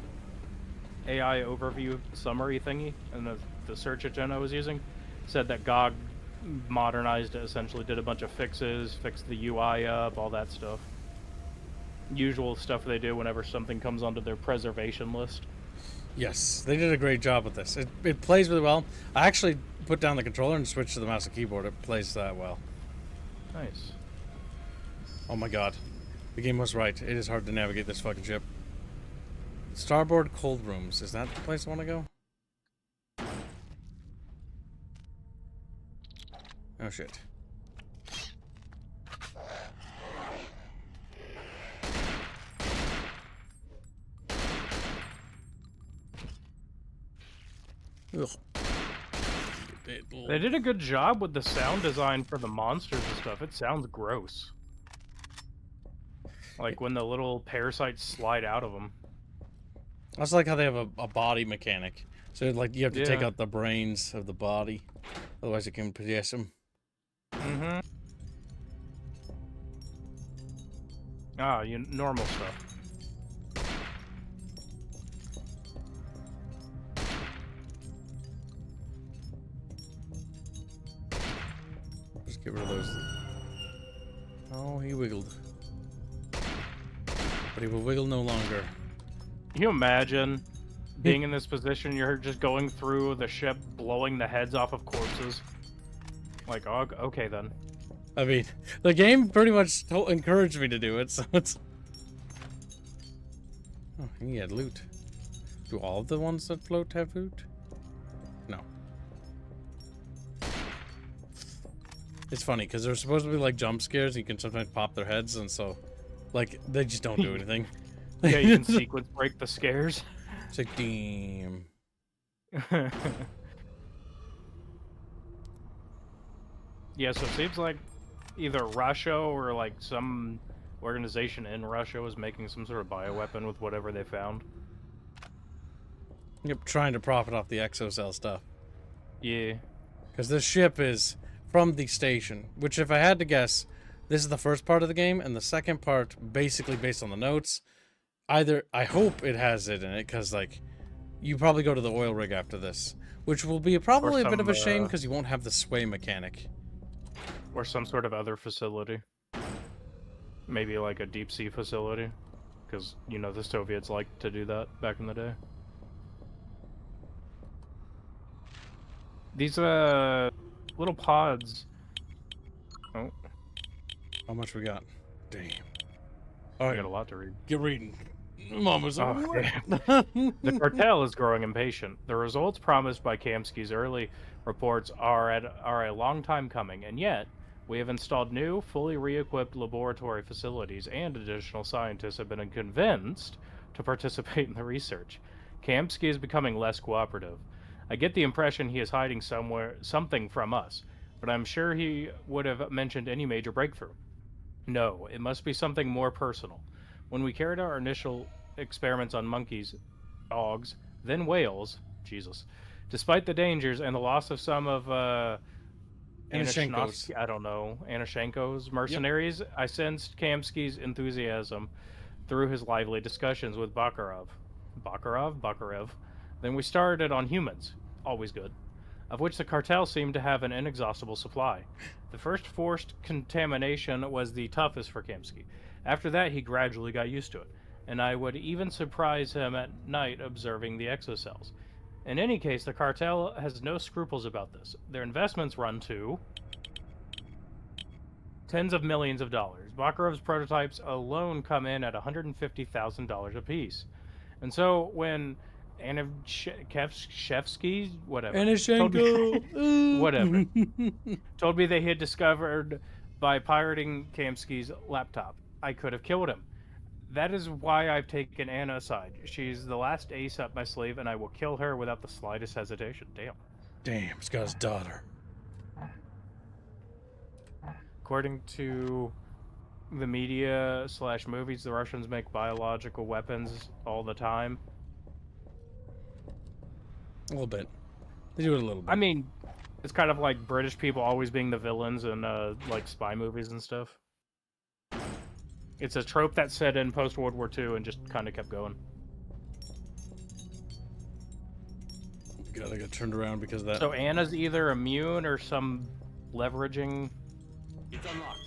AI overview summary thingy and the search engine I was using said that GOG modernized it, essentially did a bunch of fixes, fixed the UI up, all that stuff. Usual stuff they do whenever something comes onto their preservation list. Yes, they did a great job with this. It plays really well. I actually put down the controller and switched to the mouse and keyboard. It plays that well. Nice. Oh my god. The game was right. It is hard to navigate this fucking ship. Starboard cold rooms. Is that the place I want to go? Oh shit. Ugh. They did a good job with the sound design for the monsters and stuff. It sounds gross. Like when the little parasites slide out of them. I also like how they have a body mechanic. So like you have to take out the brains of the body. Otherwise it can possess them. Mm-hmm. Ah, normal stuff. Just get rid of those. Oh, he wiggled. But he will wiggle no longer. Can you imagine being in this position? You're just going through the ship, blowing the heads off of corpses. Like, oh, okay then. I mean, the game pretty much encouraged me to do it, so it's... Oh, he had loot. Do all of the ones that float have loot? No. It's funny, because they're supposed to be like jump scares, you can sometimes pop their heads, and so, like, they just don't do anything. Yeah, you can sequence break the scares. It's like, damn. Yeah, so it seems like either Russia or like some organization in Russia was making some sort of bioweapon with whatever they found. Yep, trying to profit off the exocell stuff. Yeah. Because this ship is from the station, which if I had to guess, this is the first part of the game, and the second part, basically based on the notes, either, I hope it has it in it, because like, you probably go to the oil rig after this, which will be probably a bit of a shame, because you won't have the sway mechanic. Or some sort of other facility. Maybe like a deep sea facility. Because, you know, the Soviets liked to do that back in the day. These, little pods... Oh. How much we got? Damn. I got a lot to read. Get reading. Mama's Oh, the cartel is growing impatient. The results promised by Kamsky's early reports are a long time coming, and yet we have installed new, fully re-equipped laboratory facilities, and additional scientists have been convinced to participate in the research. Kamsky is becoming less cooperative. I get the impression he is hiding something from us, but I'm sure he would have mentioned any major breakthrough. No, it must be something more personal. When we carried out our initial experiments on monkeys, dogs, then whales, Jesus, despite the dangers and the loss of some of Anashenko's mercenaries, I sensed Kamsky's enthusiasm through his lively discussions with Bakarev, Then we started on humans, always good, of which the cartel seemed to have an inexhaustible supply. The first forced contamination was the toughest for Kamsky. After that, he gradually got used to it, and I would even surprise him at night observing the exocells. In any case, the cartel has no scruples about this. Their investments run to tens of millions of dollars. Makarov's prototypes alone come in at $150,000 apiece. And so when Anishevsky, whatever, Anishchenko, whatever, told me they had discovered by pirating Kamsky's laptop, I could have killed him. That is why I've taken Anna aside. She's the last ace up my sleeve, and I will kill her without the slightest hesitation. Damn. Damn, it's got his daughter. According to the media / movies, the Russians make biological weapons all the time. A little bit. They do it a little bit. I mean, it's kind of like British people always being the villains in like spy movies and stuff. It's a trope that set in post-World War II and just kind of kept going. God, I got turned around because of that. So Anna's either immune or some leveraging It's unlocked.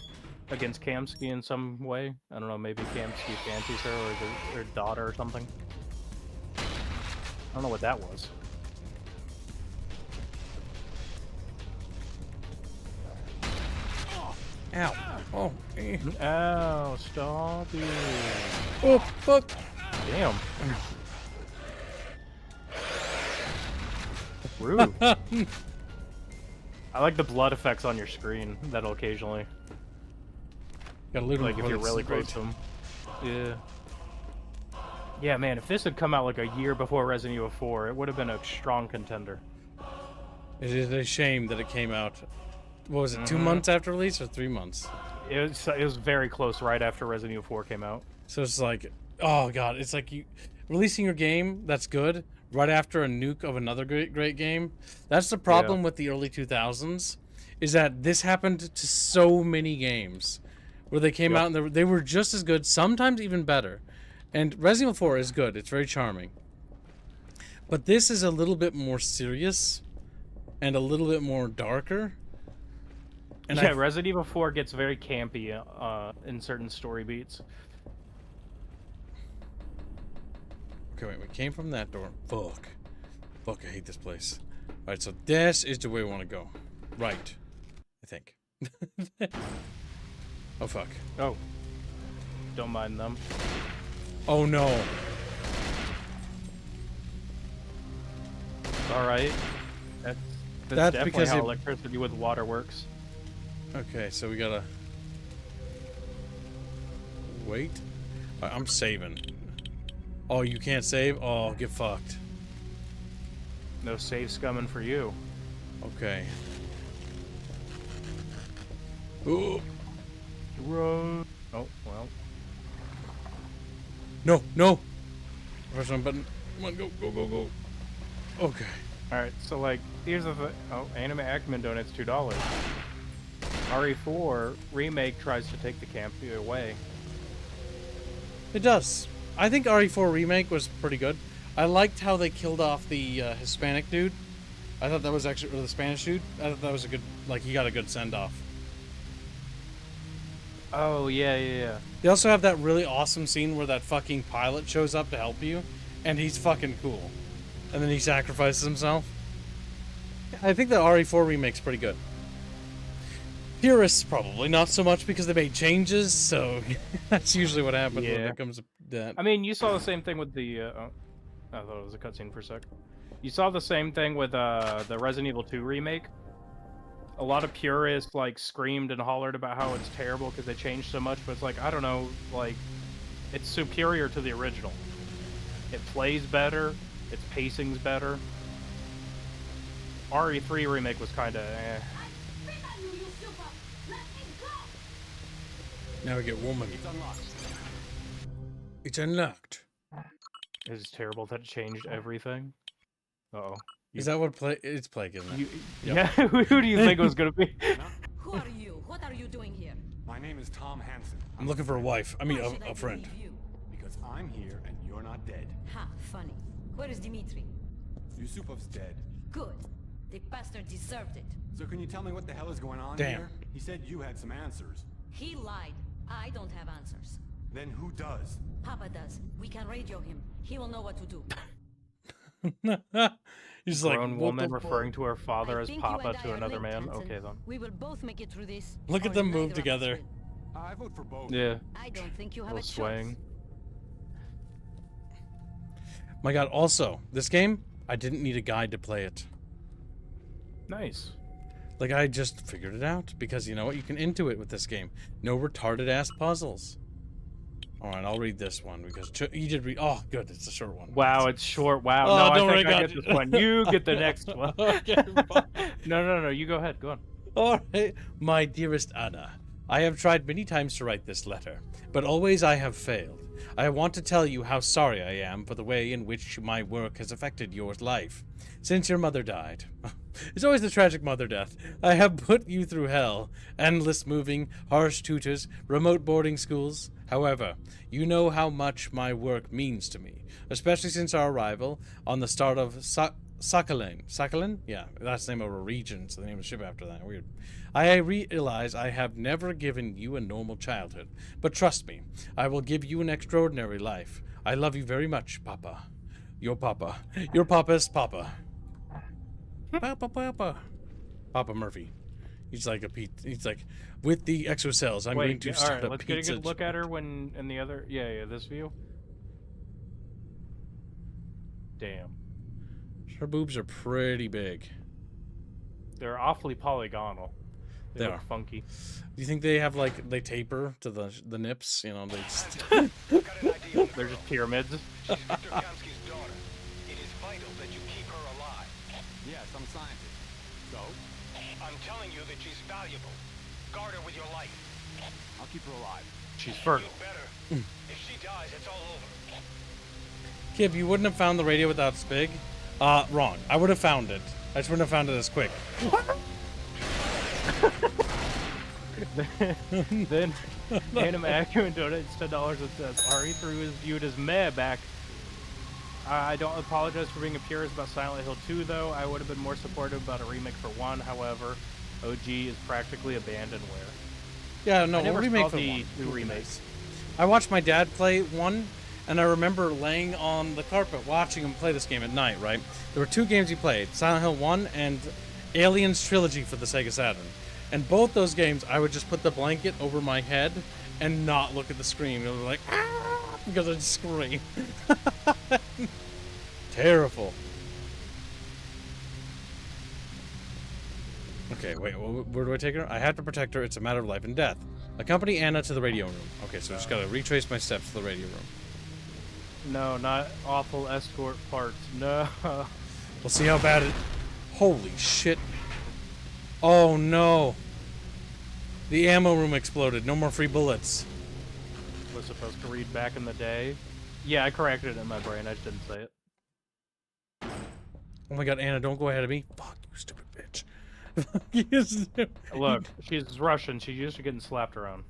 against Kamsky in some way. I don't know, maybe Kamsky fancies her or her daughter or something. I don't know what that was. Ow. Oh, eh. Ow, stop it. Oh, fuck. Damn. Rude. I like the blood effects on your screen that'll occasionally, Got a little like if you're really close to them. Yeah. Yeah, man, if this had come out like a year before Resident Evil 4, it would have been a strong contender. It is a shame that it came out. What was it, 2 months after release or 3 months? It was very close right after Resident Evil 4 came out. So it's like, oh god, it's like you releasing your game that's good right after a nuke of another great game. That's the problem with the early 2000s, is that this happened to so many games where they came out and they were just as good, sometimes even better. And Resident Evil 4 is good. It's very charming. But this is a little bit more serious and a little bit more darker. And yeah, Resident Evil 4 gets very campy in certain story beats. Okay, wait, we came from that door. Fuck. Fuck, I hate this place. Alright, so this is the way we want to go. Right. I think. Oh, fuck. Oh. Don't mind them. Oh, no. Alright. That's definitely because how electricity with water works. Okay, so we gotta... Wait. Alright, I'm saving. Oh, you can't save? Oh, get fucked. No save scumming for you. Okay. Ooh. Run. Oh, well. No, no! Press one button. Come on, go, go, go, go. Okay. Alright, so like, here's the thing. Oh, Anime Ackman donates $2. RE4 Remake tries to take the campy away. It does. I think RE4 Remake was pretty good. I liked how they killed off the Hispanic dude. I thought that was actually, or the Spanish dude. I thought that was a good, like, he got a good send-off. Oh, yeah. They also have that really awesome scene where that fucking pilot shows up to help you, and he's fucking cool. And then he sacrifices himself. I think the RE4 Remake's pretty good. Purists probably not so much because they made changes, so that's usually what happens when it comes to that. I mean, you saw the same thing with the. Oh, I thought it was a cutscene for a sec. You saw the same thing with the Resident Evil 2 remake. A lot of purists like screamed and hollered about how it's terrible because they changed so much, but it's like, I don't know, like it's superior to the original. It plays better, its pacing's better. RE3 remake was kind of eh. Now we get woman. It's unlocked. It's unlocked. It's terrible that it changed everything. Uh-oh. Is that what it's Plague, isn't it? Yeah, who do you think it was gonna be? Who are you? What are you doing here? My name is Tom Hansen. I'm looking for a wife. I mean, Why should I a friend. believe you? Because I'm here and you're not dead. Ha, funny. Where is Dimitri? Yusupov's dead. Good. The bastard deserved it. So can you tell me what the hell is going on Damn. here? He said you had some answers. He lied. I don't have answers. Then who does? Papa does. We can radio him. He will know what to do. He's like, Grown what woman the fuck? referring to her father I as think you Papa and I to are another linked, man. Hansen. Okay then. We will both make it through this. Look at or them neither move of us together. will. I vote for both. Yeah. I don't think you have Little a swaying. choice. My God. Also, this game, I didn't need a guide to play it. Nice. Like, I just figured it out because you know what? You can intuit with this game. No retarded ass puzzles. All right, I'll read this one because you did read. Oh, good, it's a short one. Wow, it's short. Wow. Oh, No, don't worry, I think I got get it. this one. You get the next one. Okay, fine. No. You go ahead. Go on. All right, my dearest Anna, I have tried many times to write this letter, but always I have failed. I want to tell you how sorry I am for the way in which my work has affected your life. Since your mother died, it's always the tragic mother death. I have put you through hell, endless moving, harsh tutors, remote boarding schools. However, you know how much my work means to me, especially since our arrival on the start of Sakhalin. Sakhalin? Yeah, that's the name of a region, so the name of the ship after that. Weird. I realize I have never given you a normal childhood, but trust me, I will give you an extraordinary life. I love you very much, Papa. Your Papa. Your Papa's Papa. Papa Murphy. He's like a pizza. He's like, with the exocells, I'm going to all start right, a let's get a pizza. good look at her when in the other. Yeah, this view. Damn. Her boobs are pretty big. They're awfully polygonal. They They look are. funky. Do you think they have like they taper to the nips? You know, they. They're just pyramids. She's Victor Kamsky's daughter. It is vital that you keep her alive. Yes, I'm scientist. So? I'm telling you that she's valuable. Guard her with your life. I'll keep her alive. She's You fertile. better. If she dies, it's all over. Kib, you wouldn't have found the radio without Spig? Wrong. I would have found it. I just wouldn't have found it as quick. Then Anime Acumen donates $10 and says RE3 was viewed as meh back. I don't apologize for being a purist about Silent Hill 2 though. I would have been more supportive about a remake for 1. However, OG is practically abandonware. Yeah, no, I never remake saw for the one. new remake. I watched my dad play one, and I remember laying on the carpet watching him play this game at night, right? There were two games he played, Silent Hill 1 and Aliens Trilogy for the Sega Saturn. And both those games, I would just put the blanket over my head and not look at the screen. It was like, ah, because I'd scream. Terrible. Okay, wait, where do I take her? I have to protect her. It's a matter of life and death. Accompany Anna to the radio room. Okay, so I just gotta retrace my steps to the radio room. No, not awful escort parts. No. We'll see how bad it... Holy shit. Oh, no. The ammo room exploded. No more free bullets. Was supposed to read back in the day. Yeah, I corrected it in my brain. I just didn't say it. Oh my god, Anna, don't go ahead of me. Fuck you, stupid bitch. You stupid- Look, she's Russian. She's used to getting slapped around.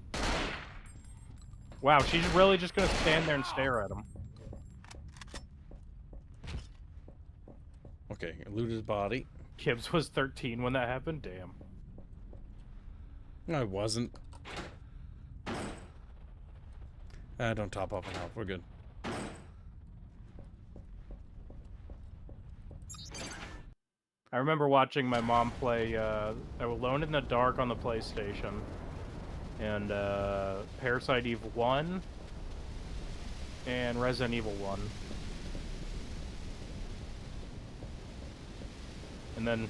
Wow, she's really just gonna stand there and stare at him. Okay, loot his body. Kibbs was 13 when that happened. Damn. I wasn't. Don't top off on health. We're good. I remember watching my mom play Alone in the Dark on the PlayStation, and Parasite Eve 1, and Resident Evil 1. And then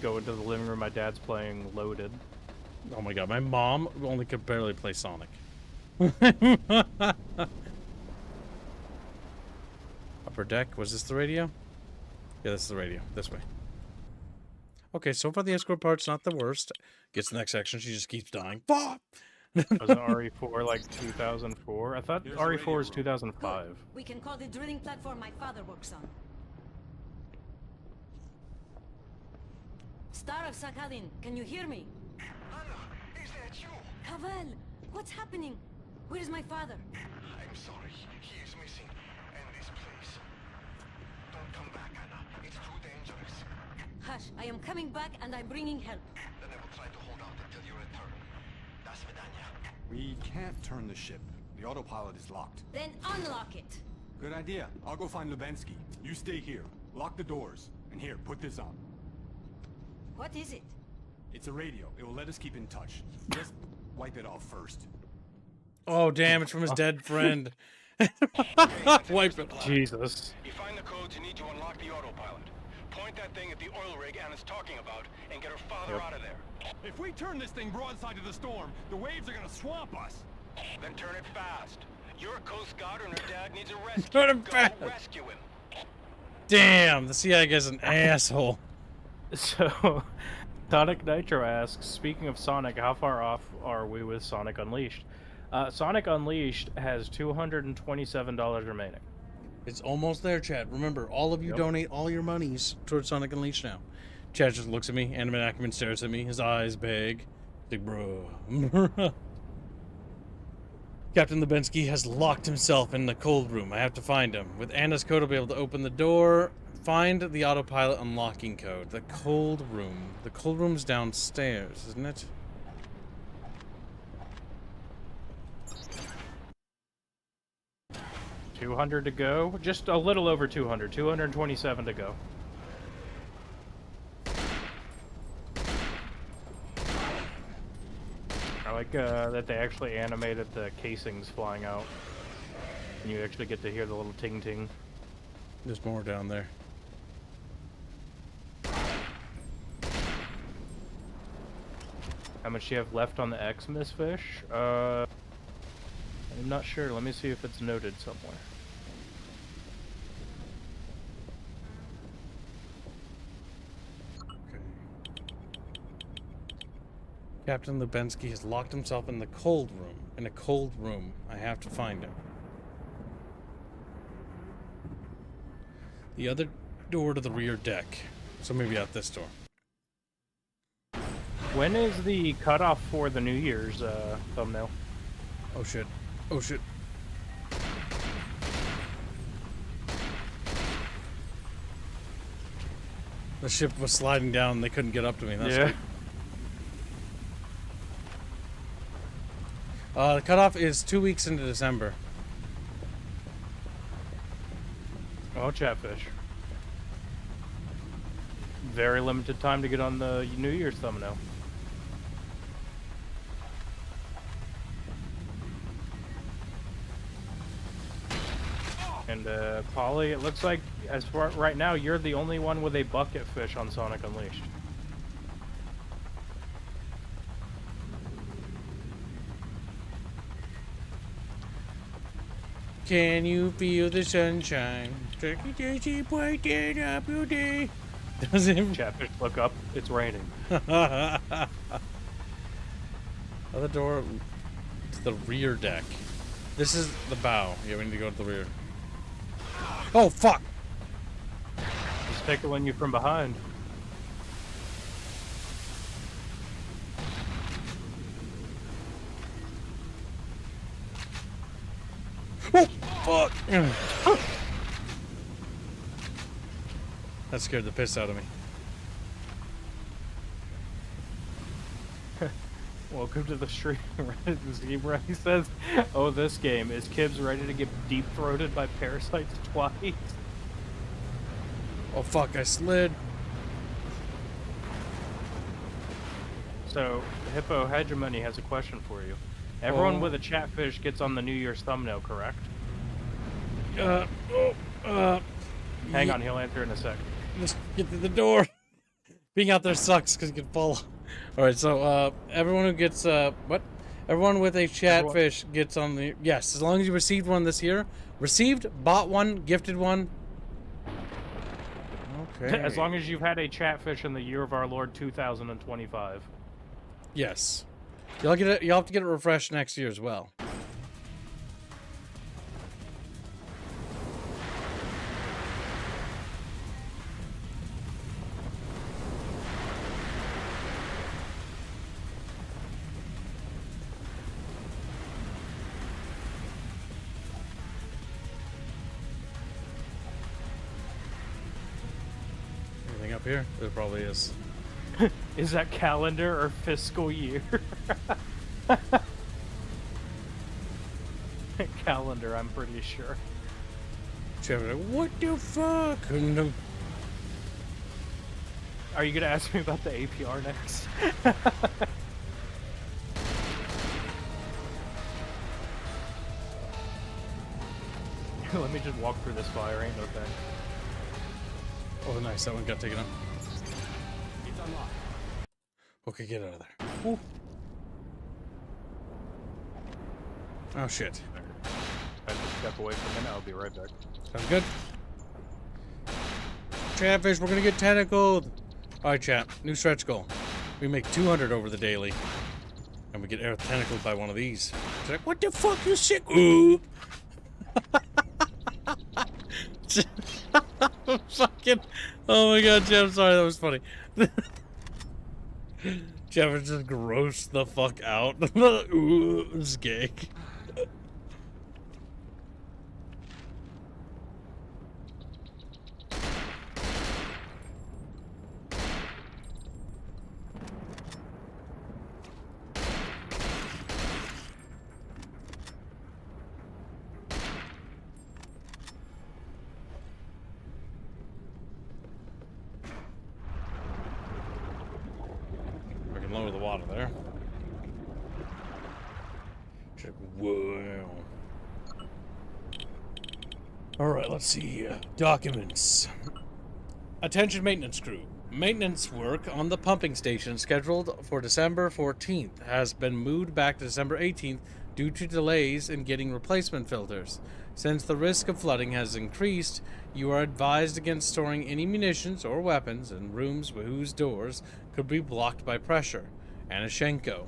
go into the living room, my dad's playing Loaded. Oh my god, my mom only could barely play Sonic. Upper deck, was this the radio? Yeah, this is the radio. This way. Okay, so far the escort part's not the worst. Gets the next section, she just keeps dying. Fuck! Wasn't RE4 like 2004? I thought Here's RE4 is the radio 2005. We can call the drilling platform my father works on. Star of Sakhalin, can you hear me? Anna, is that you? Pavel, what's happening? Where is my father? I'm sorry. He is missing. And this place. Don't come back, Anna. It's too Hush, I am coming back and I'm bringing help. Then I will try to hold out until you return. Das Vidania. We can't turn the ship. The autopilot is locked. Then unlock it. Good idea. I'll go find Lubensky. You stay here. Lock the doors. And here, put this on. What is it? It's a radio. It will let us keep in touch. Just wipe it off first. Oh, damn, it's from his dead friend. Wipe it. Jesus. You find the codes you need to unlock the autopilot. Point that thing at the oil rig Anna's talking about and get her father out of there. If we turn this thing broadside to the storm, the waves are gonna swamp us. Then turn it fast. You're a Coast Guard and her dad needs a rescue. Turn it Go fast. rescue him. Damn, the CIA guy's an asshole. So, Sonic Nitro asks, speaking of Sonic, how far off are we with Sonic Unleashed? Sonic Unleashed has $227 remaining. It's almost there, Chad. Remember, all of you donate all your monies towards Sonic Unleashed now. Chad just looks at me. Anime Ackerman stares at me. His eyes big. Like, bro. Captain Lubensky has locked himself in the cold room. I have to find him. With Anna's code, I'll be able to open the door. Find the autopilot unlocking code. The cold room. The cold room's downstairs, isn't it? $200 to go. Just a little over 200. 227 to go. I like that they actually animated the casings flying out. And you actually get to hear the little ting-ting. There's more down there. How much do you have left on the Xmas fish? I'm not sure. Let me see if it's noted somewhere. Okay. Captain Lubensky has locked himself in the cold room. In a cold room. I have to find him. The other door to the rear deck. So maybe out this door. When is the cutoff for the New Year's thumbnail? Oh shit. Oh shit. The ship was sliding down and they couldn't get up to me. That's Yeah. right. The cutoff is 2 weeks into December. Oh, Chatfish. Very limited time to get on the New Year's thumbnail. And Polly, it looks like as far right now you're the only one with a bucket fish on Sonic Unleashed. Can you feel the sunshine? Turkey daisy brighten up your day. Does it? Chatfish, look up. It's raining. Other door to the rear deck. This is the bow. Yeah, we need to go to the rear. Oh, fuck! He's tickling you from behind. Oh, fuck! That scared the piss out of me. Welcome to the stream. He says, "Oh, this game is Kibbs ready to get deep throated by parasites twice." Oh fuck! I slid. So, Hippo Hegemony has a question for you. Everyone with a Chatfish gets on the New Year's thumbnail, correct? Hang on, he'll answer in a sec. Just get to the door. Being out there sucks because you can fall. Alright, so everyone who gets what? Everyone with a Chatfish gets on the yes, as long as you received one this year. Received, bought one, gifted one. Okay. As long as you've had a Chatfish in the year of our Lord 2025. Yes. You'll get it, you'll have to get it refreshed next year as well. here? There probably is. Is that calendar or fiscal year? Calendar, I'm pretty sure. Like, what the fuck? Are you gonna ask me about the APR next? Let me just walk through this fire, ain't no thing. Oh, nice. That one got taken out. It's unlocked. Okay, get out of there. Ooh. Oh, shit. I just step away for a minute, I'll be right back. Sounds good. Chatfish, we're gonna get tentacled. Alright, chat. New stretch goal. We make 200 over the daily. And we get tentacled by one of these. It's like, what the fuck, you sick? Ooh. Fucking. Oh my god, Jeff, sorry, that was funny. Jeff is just grossed the fuck out. Ooh, it's gay. Lower the water there. Check. Whoa. Alright, let's see here. Documents. Attention maintenance crew. Maintenance work on the pumping station scheduled for December 14th has been moved back to December 18th due to delays in getting replacement filters. Since the risk of flooding has increased, you are advised against storing any munitions or weapons in rooms whose doors could be blocked by pressure. Anashenko.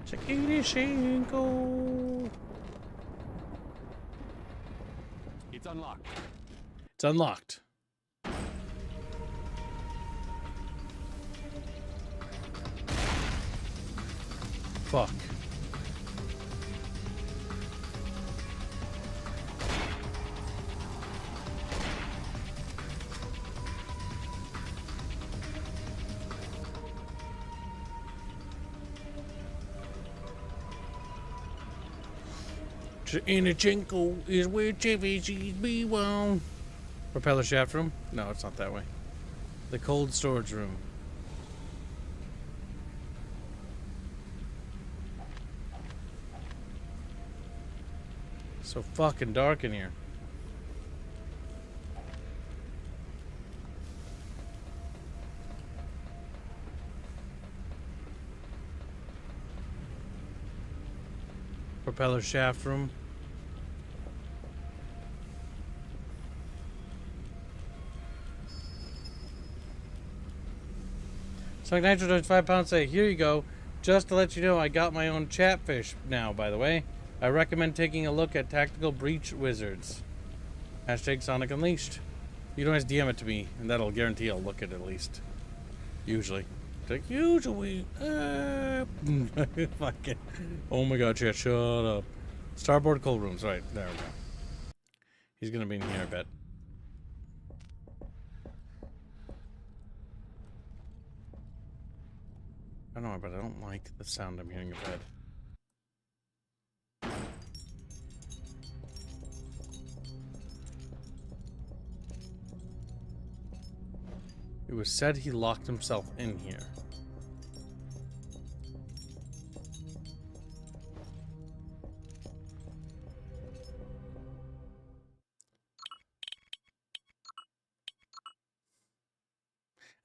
Anashenko. It's unlocked. It's unlocked. Fuck. Anachenko is where Chevy be wound. Propeller shaft room? No, it's not that way. The cold storage room. So fucking dark in here. Propeller shaft room. So Nitro does 5 pounds say, here you go. Just to let you know, I got my own chatfish now, by the way. I recommend taking a look at Tactical Breach Wizards. Hashtag Sonic Unleashed. You can always DM it to me, and that'll guarantee I'll look at it at least. Usually. Like, usually. Fucking. Oh my god, chat, shut up. Starboard cold rooms. Right, there we go. He's gonna be in here, I bet. I don't know, but I don't like the sound I'm hearing in bed. It was said he locked himself in here.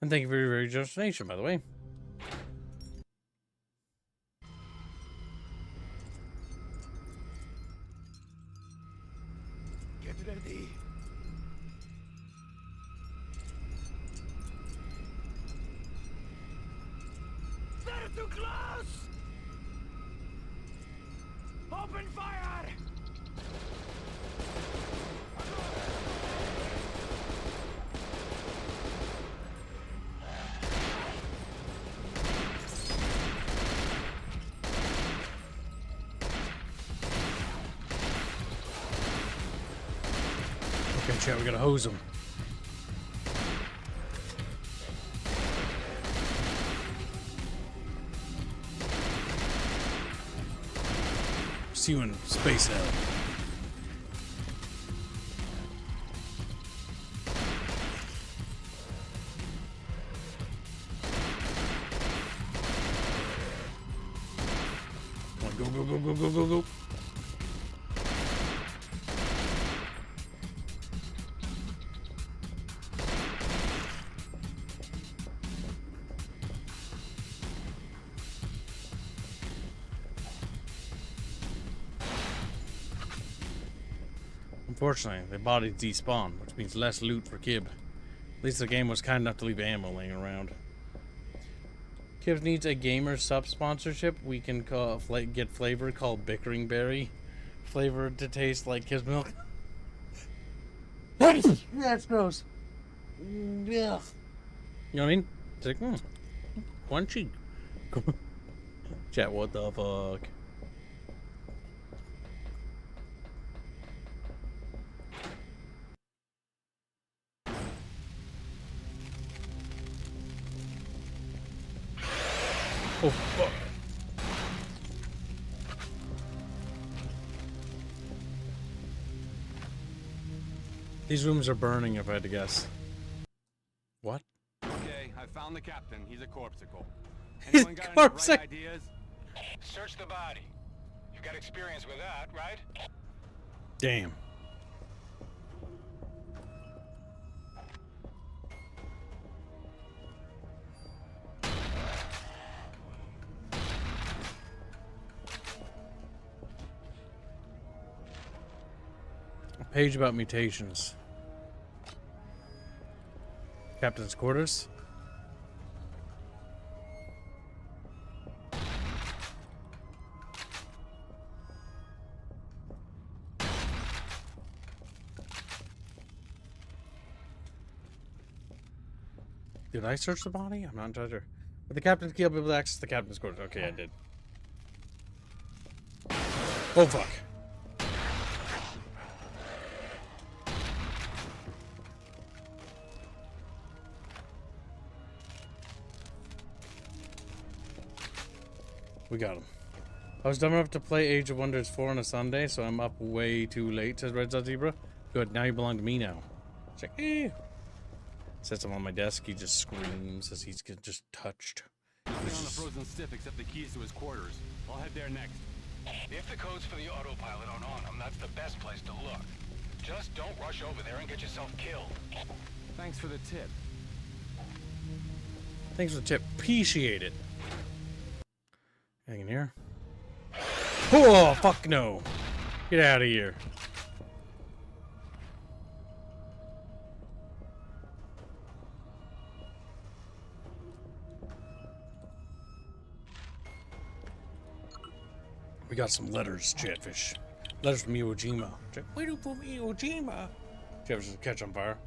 And thank you for your very generous donation, by the way. Get ready. They're too close! Open fire! Okay, chat, we gotta hose him. See you in space hell. Come on, go, go, go, go, go, go, go. Unfortunately, the bodies despawn, which means less loot for Kib. At least the game was kind enough to leave ammo laying around. Kib needs a gamer sub-sponsorship. We can get flavor called Bickering Berry. Flavored to taste like Kib's milk. That's gross. Yeah. You know what I mean? It's like, crunchy. Chat, what the fuck? Oh, fuck. These rooms are burning, if I had to guess. What? Okay, I found the captain. He's a corpsicle. He's Anyone got any corpse. bright ideas? Search the body. You've got experience with that, right? Damn. A page about mutations. Captain's quarters. Did I search the body? I'm not entirely sure. With the captain's key, I'll be able to access the captain's quarters. Okay, I did. Oh, fuck. We got him. I was dumb enough to play Age of Wonders 4 on a Sunday, so I'm up way too late, says Red Zebra. Good, now you belong to me now. It's like, eh. Sets him on my desk, he just screams as he's just touched. Nothing on the frozen stiff except the keys to his quarters. I'll head there next. If the codes for the autopilot aren't on him, that's the best place to look. Just don't rush over there and get yourself killed. Thanks for the tip. Thanks for the tip. Appreciate it. Anything in here? Oh, fuck no. Get out of here. We got some letters, Chatfish. Letters from Iwo Jima. Wait from Iwo Jima. Chatfish will catch on fire.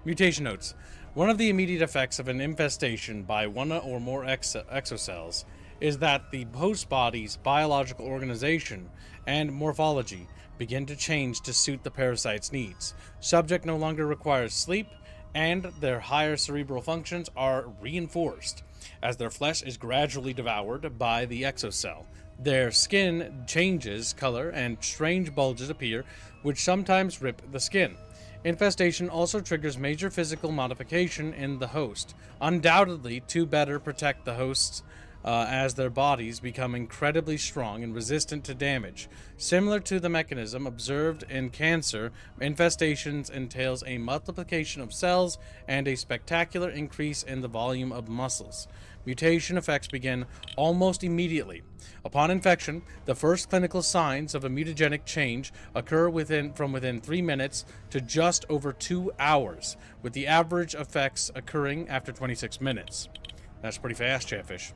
Mutation notes. One of the immediate effects of an infestation by one or more exocells is that the host body's biological organization and morphology begin to change to suit the parasite's needs. Subject no longer requires sleep, and their higher cerebral functions are reinforced as their flesh is gradually devoured by the exocell. Their skin changes color and strange bulges appear, which sometimes rip the skin. Infestation also triggers major physical modification in the host, undoubtedly to better protect the hosts as their bodies become incredibly strong and resistant to damage. Similar to the mechanism observed in cancer, infestations entails a multiplication of cells and a spectacular increase in the volume of muscles. Mutation effects begin almost immediately. Upon infection, the first clinical signs of a mutagenic change occur from within 3 minutes to just over 2 hours, with the average effects occurring after 26 minutes. That's pretty fast, Chatfish.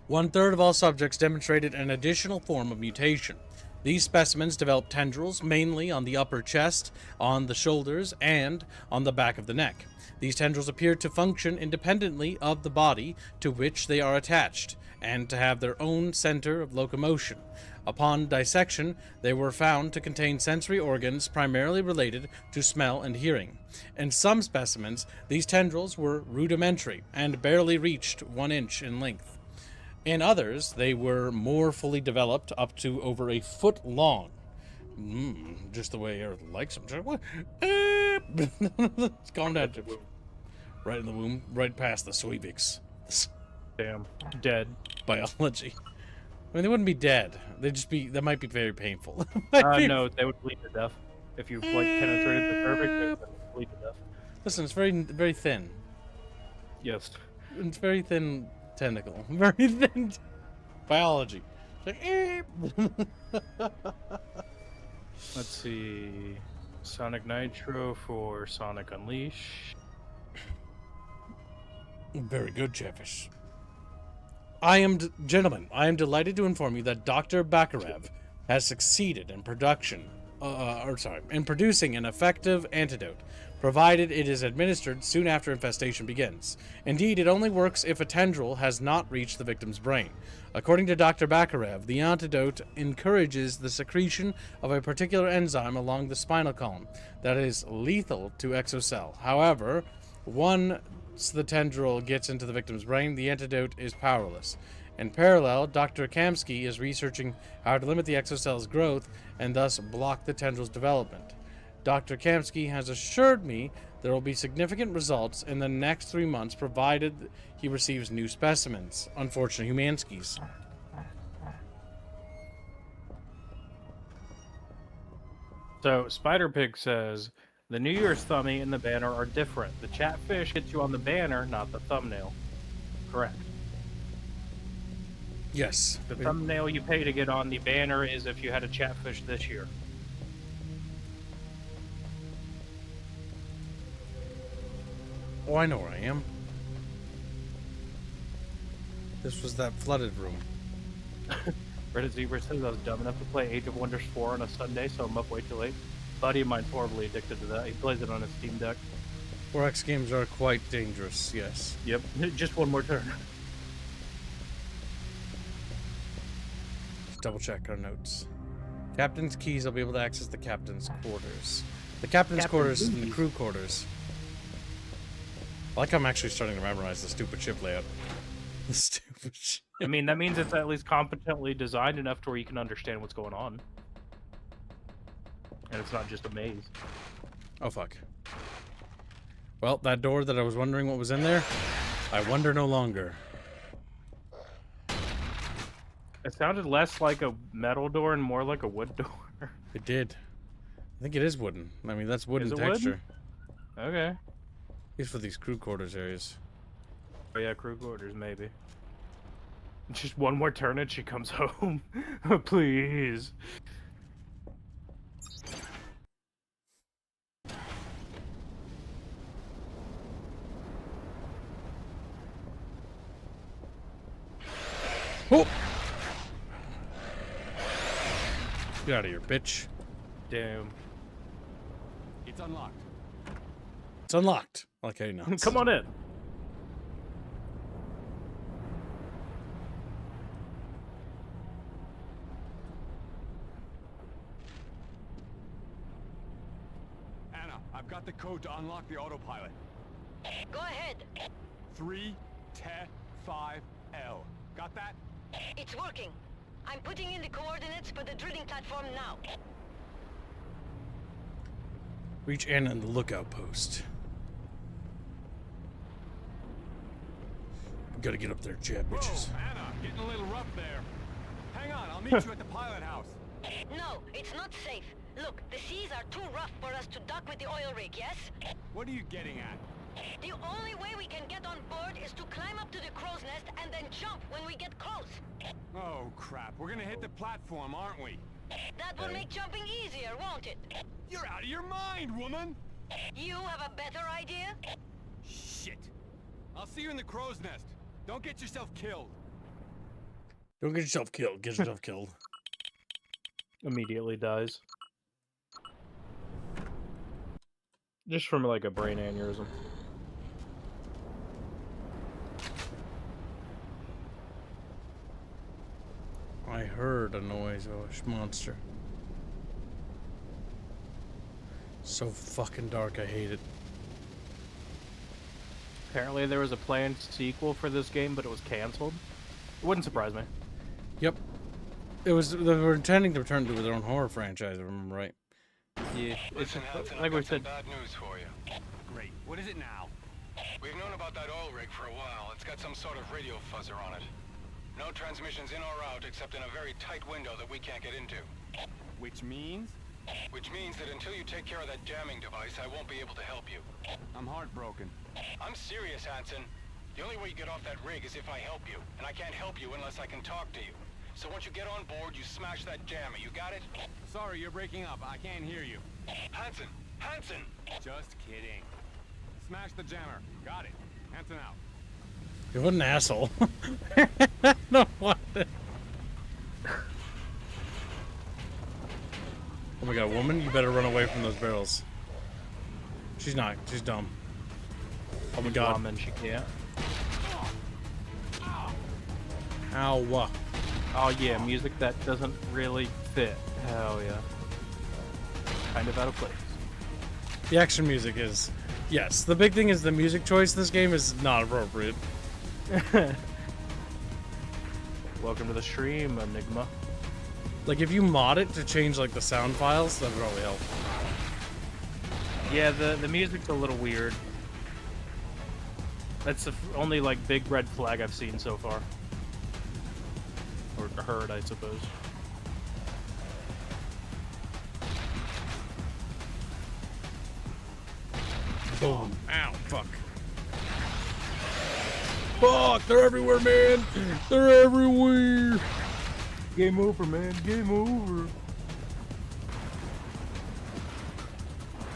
1/3 of all subjects demonstrated an additional form of mutation. These specimens developed tendrils mainly on the upper chest, on the shoulders, and on the back of the neck. These tendrils appear to function independently of the body to which they are attached, and to have their own center of locomotion. Upon dissection, they were found to contain sensory organs primarily related to smell and hearing. In some specimens, these tendrils were rudimentary and barely reached 1 inch in length. In others, they were more fully developed, up to over a foot long. Just the way Earth likes them. Calm down, Chips. Right in the womb, right past the cervix. Damn. Dead. Biology. I mean, they wouldn't be dead. They'd just be. That might be very painful. No, they would bleed to death. If you like penetrated the cervix, they would bleed to death. Listen, it's very, very thin. Yes. It's very thin tentacle. Very thin. Biology. It's like, Let's see. Sonic Nitro for Sonic Unleash. Very good, Chatfish. Gentlemen, I am delighted to inform you that Dr. Bakarev has succeeded in producing an effective antidote, provided it is administered soon after infestation begins. Indeed, it only works if a tendril has not reached the victim's brain. According to Dr. Bakarev, the antidote encourages the secretion of a particular enzyme along the spinal column that is lethal to exocell. However, once the tendril gets into the victim's brain, the antidote is powerless. In parallel, Dr. Kamsky is researching how to limit the exocell's growth and thus block the tendril's development. Dr. Kamsky has assured me there will be significant results in the next 3 months, provided he receives new specimens. Unfortunately, Humanskys. So, Spider Pig says, the New Year's thummy and the banner are different. The Chatfish gets you on the banner, not the thumbnail. Correct. Yes. The thumbnail you pay to get on the banner is if you had a Chatfish this year. Oh, I know where I am. This was that flooded room. Reddit Zebra says I was dumb enough to play Age of Wonders 4 on a Sunday, so I'm up way too late. Buddy of mine's horribly addicted to that. He plays it on his Steam Deck. 4X games are quite dangerous, yes. Yep, just one more turn. Double check our notes. Captain's keys, I'll be able to access the captain's quarters. The captain's quarters and the crew quarters. I like I'm actually starting to memorize the stupid ship layout. The stupid ship. I mean, that means it's at least competently designed enough to where you can understand what's going on. And it's not just a maze. Oh, fuck. Well, that door that I was wondering what was in there, I wonder no longer. It sounded less like a metal door and more like a wood door. It did. I think it is wooden. I mean, that's wooden Is it texture. Wooden? Okay. At least for these crew quarters areas. Oh yeah, crew quarters, maybe. Just one more turn and she comes home. Please. Oh! Get out of here, bitch. Damn. It's unlocked. It's unlocked. Okay, no. Come on in. Anna, I've got the code to unlock the autopilot. Go ahead. 3T5L. Got that? It's working. I'm putting in the coordinates for the drilling platform now. Reach Anna in the lookout post. Gotta get up there, Chad, bitches. Whoa, Anna, getting a little rough there. Hang on, I'll meet you at the pilot house. No, it's not safe. Look, the seas are too rough for us to dock with the oil rig, yes? What are you getting at? The only way we can get on board is to climb up to the crow's nest and then jump when we get close. Oh, crap. We're gonna hit the platform, aren't we? That will make jumping easier, won't it? You're out of your mind, woman! You have a better idea? Shit. I'll see you in the crow's nest. Don't get yourself killed. Don't get yourself killed. Get yourself killed. Immediately dies. Just from like a brain aneurysm. I heard a noise of a monster. So fucking dark, I hate it. Apparently there was a planned sequel for this game, but it was canceled. It wouldn't surprise me. Yep. They were intending to turn it into their own horror franchise, if I remember right. Yeah, it's Listen, Hanson, like I've we got some said. bad news for you. Great. What is it now? We've known about that oil rig for a while. It's got some sort of radio fuzzer on it. No transmissions in or out except in a very tight window that we can't get into. Which means? Which means that until you take care of that jamming device, I won't be able to help you. I'm heartbroken. I'm serious, Hanson. The only way you get off that rig is if I help you, and I can't help you unless I can talk to you. So once you get on board, you smash that jammer. You got it? Sorry, you're breaking up. I can't hear you. Hanson! Hanson! Just kidding. Smash the jammer. Got it. Hanson out. You're an asshole. No, what? Oh my god, woman, you better run away from those barrels. She's not. She's dumb. Oh my god. And she can't. Ow. Oh yeah, music that doesn't really fit. Hell yeah. Kind of out of place. The action music is... Yes, the big thing is the music choice in this game is not appropriate. Welcome to the stream, Enigma. Like, if you mod it to change, like, the sound files, that would probably help. Yeah, the music's a little weird. That's the only, like, big red flag I've seen so far. Or heard, I suppose. Boom. Ow, fuck. Fuck, they're everywhere, man. They're everywhere. Game over, man. Game over.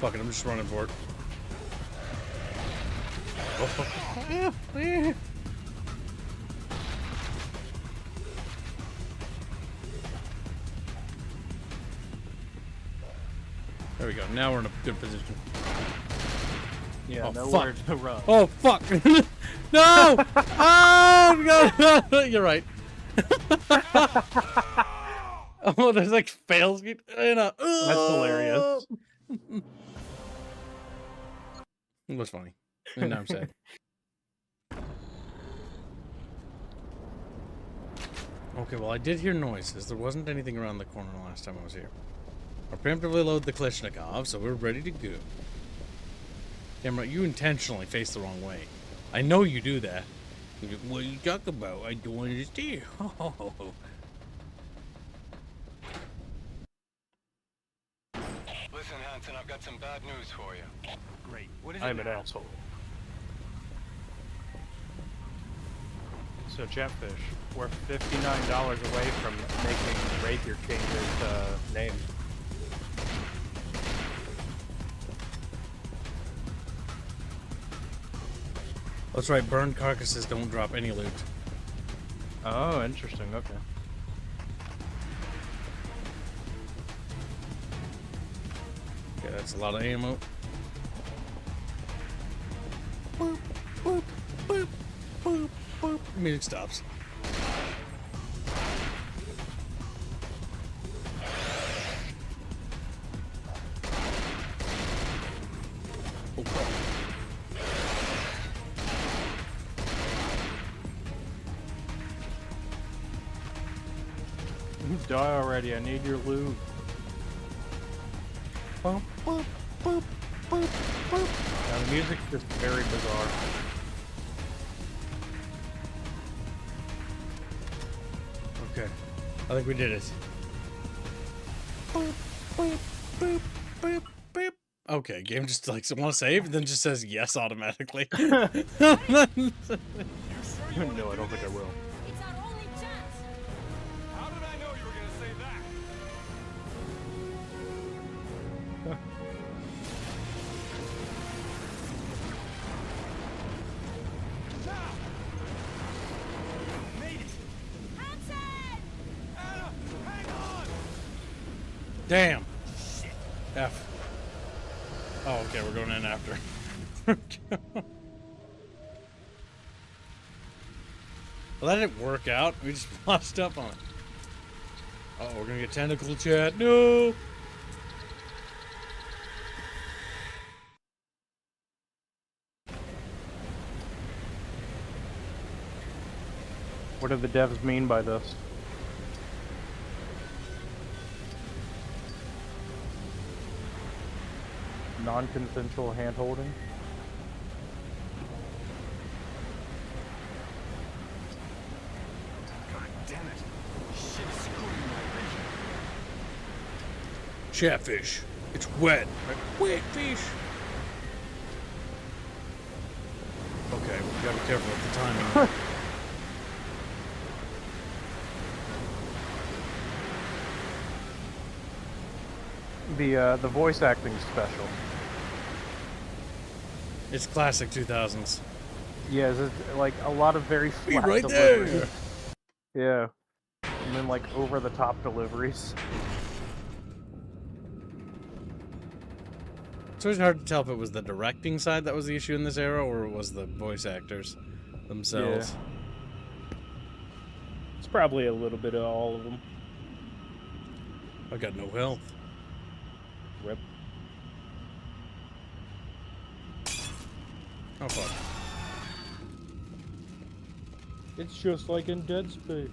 Fuck it, I'm just running for it. There we go. Now we're in a good position. Yeah, Oh, nowhere fuck. to run. Oh, fuck. No! Oh, no! You're right. Oh, there's like fails. That's hilarious. It was funny. And now I'm sad. Okay, well, I did hear noises. There wasn't anything around the corner last time I was here. I'll preemptively load the Kalashnikov, so we're ready to go. Camera, you intentionally face the wrong way. I know you do that. What are you talking about? I don't understand. Listen, Hanson, I've got some bad news for you. Great. What is I'm it an now? asshole. So, Chatfish, we're $59 away from making Rapier change his name. That's right, burned carcasses don't drop any loot. Oh, interesting. Okay. Okay, that's a lot of ammo. Boop, boop, boop, boop, boop. Music stops. Oh, crap. Die already. I need your loot. Boop, boop, boop, boop, boop. Now, the music's just very bizarre. Okay, I think we did it. Boop, boop, boop, boop, boop. Okay, game just like want to save, and then just says yes automatically. No, I don't think I will. It's our only chance. How did I know you were going to say that? Now! Made it! Hanson! Anna, hang on! Damn. Shit. F. Oh, okay, we're going in after. Well, that didn't work out. We just flashed up on it. Oh, we're gonna get tentacle chat. No. What do the devs mean by this? Non-consensual hand-holding? God damn it. Shit is screwing my vision. Chatfish. It's wet. Wet fish. Okay, we gotta be careful with the timing. The voice acting special. It's classic 2000s. Yeah, it's like a lot of very Be flat right delivery. Yeah. And then like over the top deliveries. It's always hard to tell if it was the directing side that was the issue in this era or it was the voice actors themselves. Yeah. It's probably a little bit of all of them. I got no health. Rip. Oh fuck. It's just like in Dead Space.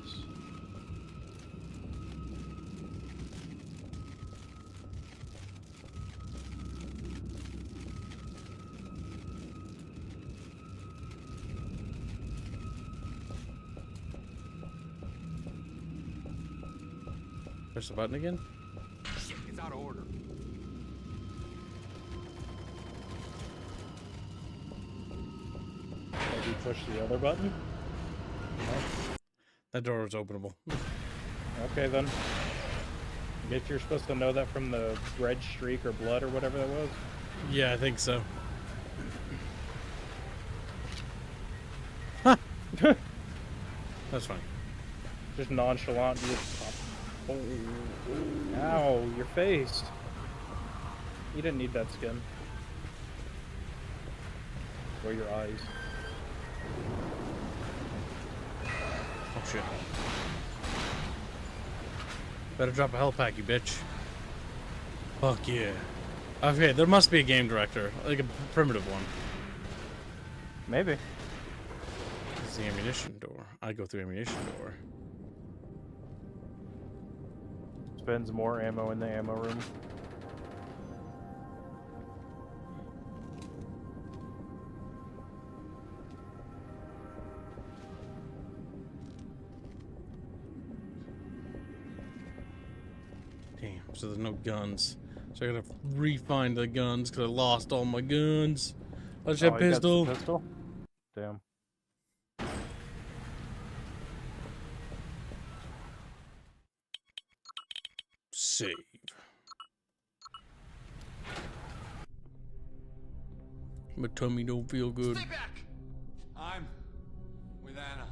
Press the button again? Shit, it's out of order. Maybe push the other button? That door was openable. Okay then. I guess you're supposed to know that from the red streak or blood or whatever that was. Yeah, I think so. Huh. That's funny. Just nonchalant. You just pop. Oh. Ow, your face. You didn't need that skin. Or your eyes. Oh shit. Better drop a health pack, you bitch. Fuck yeah. Okay, there must be a game director. Like a primitive one. Maybe. It's the ammunition door. I go through ammunition door. Spends more ammo in the ammo room. Damn, so there's no guns. So I gotta re-find the guns because I lost all my guns. I just have Oh, you got the pistol. pistol? Damn. Save. My tummy don't feel good. Stay back! I'm with Anna.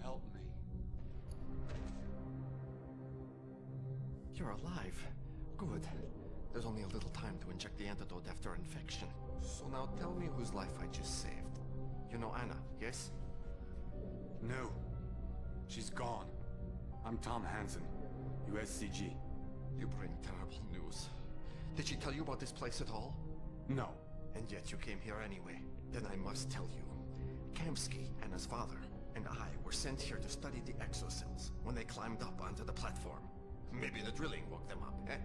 Help me. You're alive. Good. There's only a little time to inject the antidote after infection. So now tell me whose life I just saved. You know Anna, yes? No. She's gone. I'm Tom Hansen, USCG. You bring terrible news. Did she tell you about this place at all? No. And yet you came here anyway. Then I must tell you. Kamsky and his father and I were sent here to study the exocells when they climbed up onto the platform. Maybe the drilling woke them up, eh?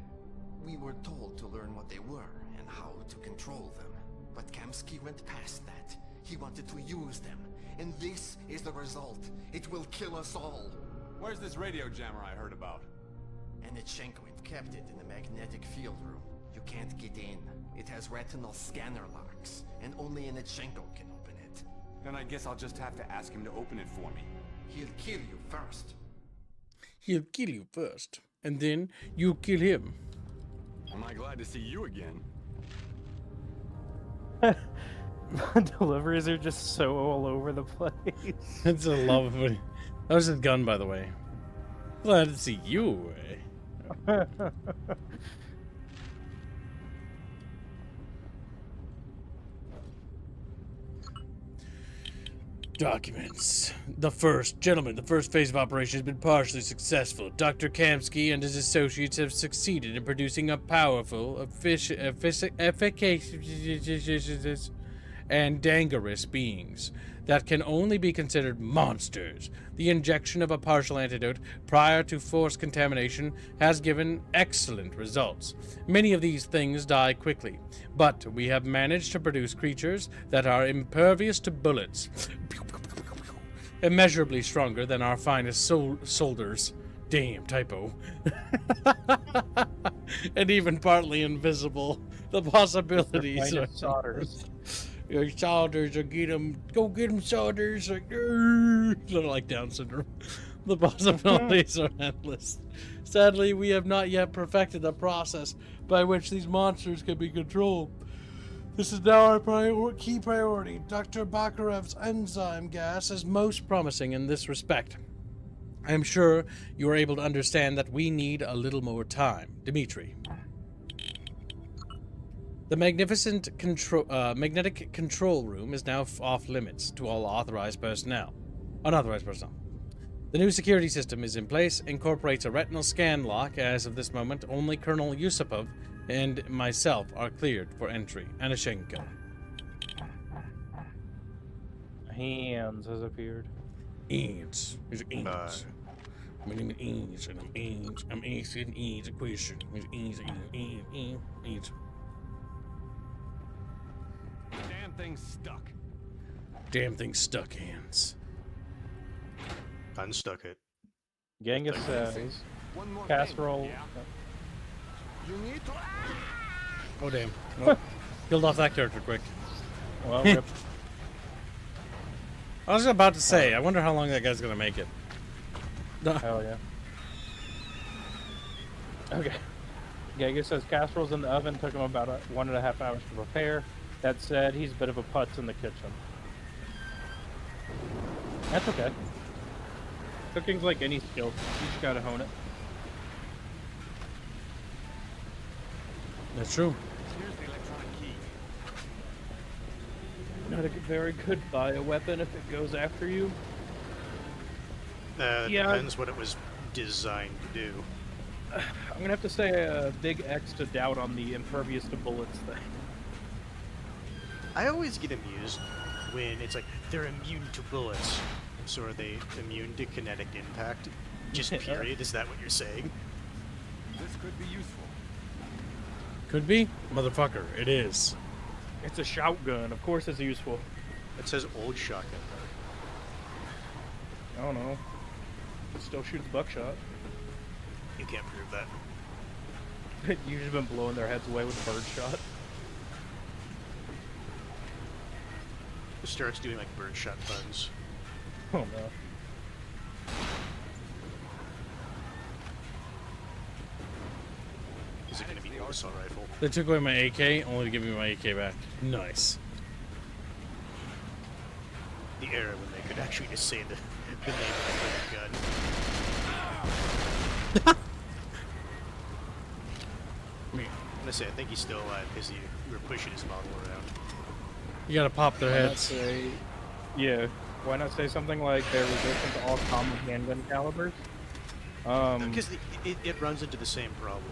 We were told to learn what they were and how to control them. But Kamsky went past that. He wanted to use them. And this is the result. It will kill us all. Where's this radio jammer I heard about? And Itchenko kept it in the magnetic field room. You can't get in. It has retinal scanner locks, and only an Itchenko can open it. Then I guess I'll just have to ask him to open it for me. He'll kill you first. He'll kill you first, and then you kill him. Am I glad to see you again? Deliveries are just so all over the place. It's a lovely. That was his gun, by the way. Glad to see you. Documents. The first phase of operation has been partially successful. Dr. Kamsky and his associates have succeeded in producing a powerful, efficacious, and dangerous beings. that can only be considered monsters. The injection of a partial antidote prior to forced contamination has given excellent results. Many of these things die quickly, but we have managed to produce creatures that are impervious to bullets, immeasurably stronger than our finest soldiers. Damn, typo. And even partly invisible. The possibilities are... Solders. Your soldiers are go get them soldiers. Like, sort of like Down syndrome. The possibilities are endless. Sadly, we have not yet perfected the process by which these monsters can be controlled. This is now our key priority. Dr. Bakarev's enzyme gas is most promising in this respect. I am sure you are able to understand that we need a little more time. Dimitri. The magnificent magnetic control room is now off limits to all unauthorized personnel. The new security system is in place, incorporates a retinal scan lock. As of this moment, only Colonel Yusupov and myself are cleared for entry. Anashenko. Hands has appeared. Eads. These are Eads. My name is Eads, and I'm Eads. I'm asking Eads a question. Eads. Damn thing's stuck. Damn thing stuck, hands. Unstuck it. Genghis says, One more casserole. thing, yeah? You need to. Oh, damn. Nope. Killed off that character quick. Well, rip. I was about to say, I wonder how long that guy's gonna make it. Hell yeah. Okay. Genghis says casseroles in the oven took him about 1.5 hours to prepare. That said, he's a bit of a putz in the kitchen. That's okay. Cooking's like any skill. You just gotta hone it. That's true. Here's the electronic key. Not a very good bioweapon if it goes after you. It Yeah. depends what it was designed to do. I'm gonna have to say a big X to doubt on the impervious to bullets thing. I always get amused when it's like, they're immune to bullets. So are they immune to kinetic impact? Just period? Is that what you're saying? This could be useful. Could be? Motherfucker, it is. It's a shotgun. Of course it's useful. It says old shotgun. I don't know. It still shoots buckshot. You can't prove that. You've just been blowing their heads away with birdshot. It starts doing like birdshot puns. Oh no. Is it going to be the assault rifle? They took away my AK, only to give me my AK back. Nice. The era when they could actually just say the name of the gun. I'm gonna say, I think he's still alive because you were pushing his model around. You gotta pop their Why not heads. say, yeah. Why not say something like they're resistant to all common handgun calibers? Because it runs into the same problem.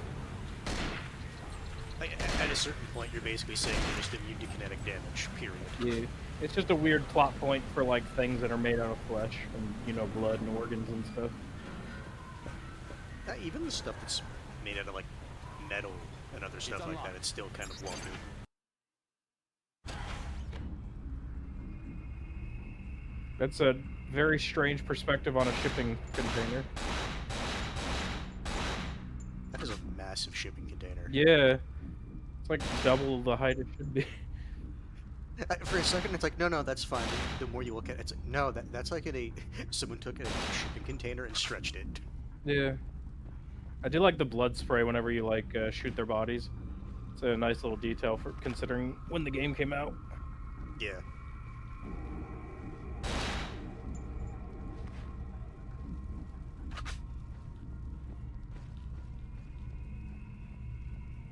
Like, at a certain point, you're basically saying you're just immune to kinetic damage, period. Yeah. It's just a weird plot point for like things that are made out of flesh and, you know, blood and organs and stuff. Even the stuff that's made out of like metal and other stuff like that, it's still kind of wonky. That's a very strange perspective on a shipping container. That is a massive shipping container. Yeah. It's like double the height it should be. For a second, it's like, no, that's fine. The more you look at it, it's like, no, that's like someone took a shipping container and stretched it. Yeah. I do like the blood spray whenever you like shoot their bodies. It's a nice little detail for considering when the game came out. Yeah.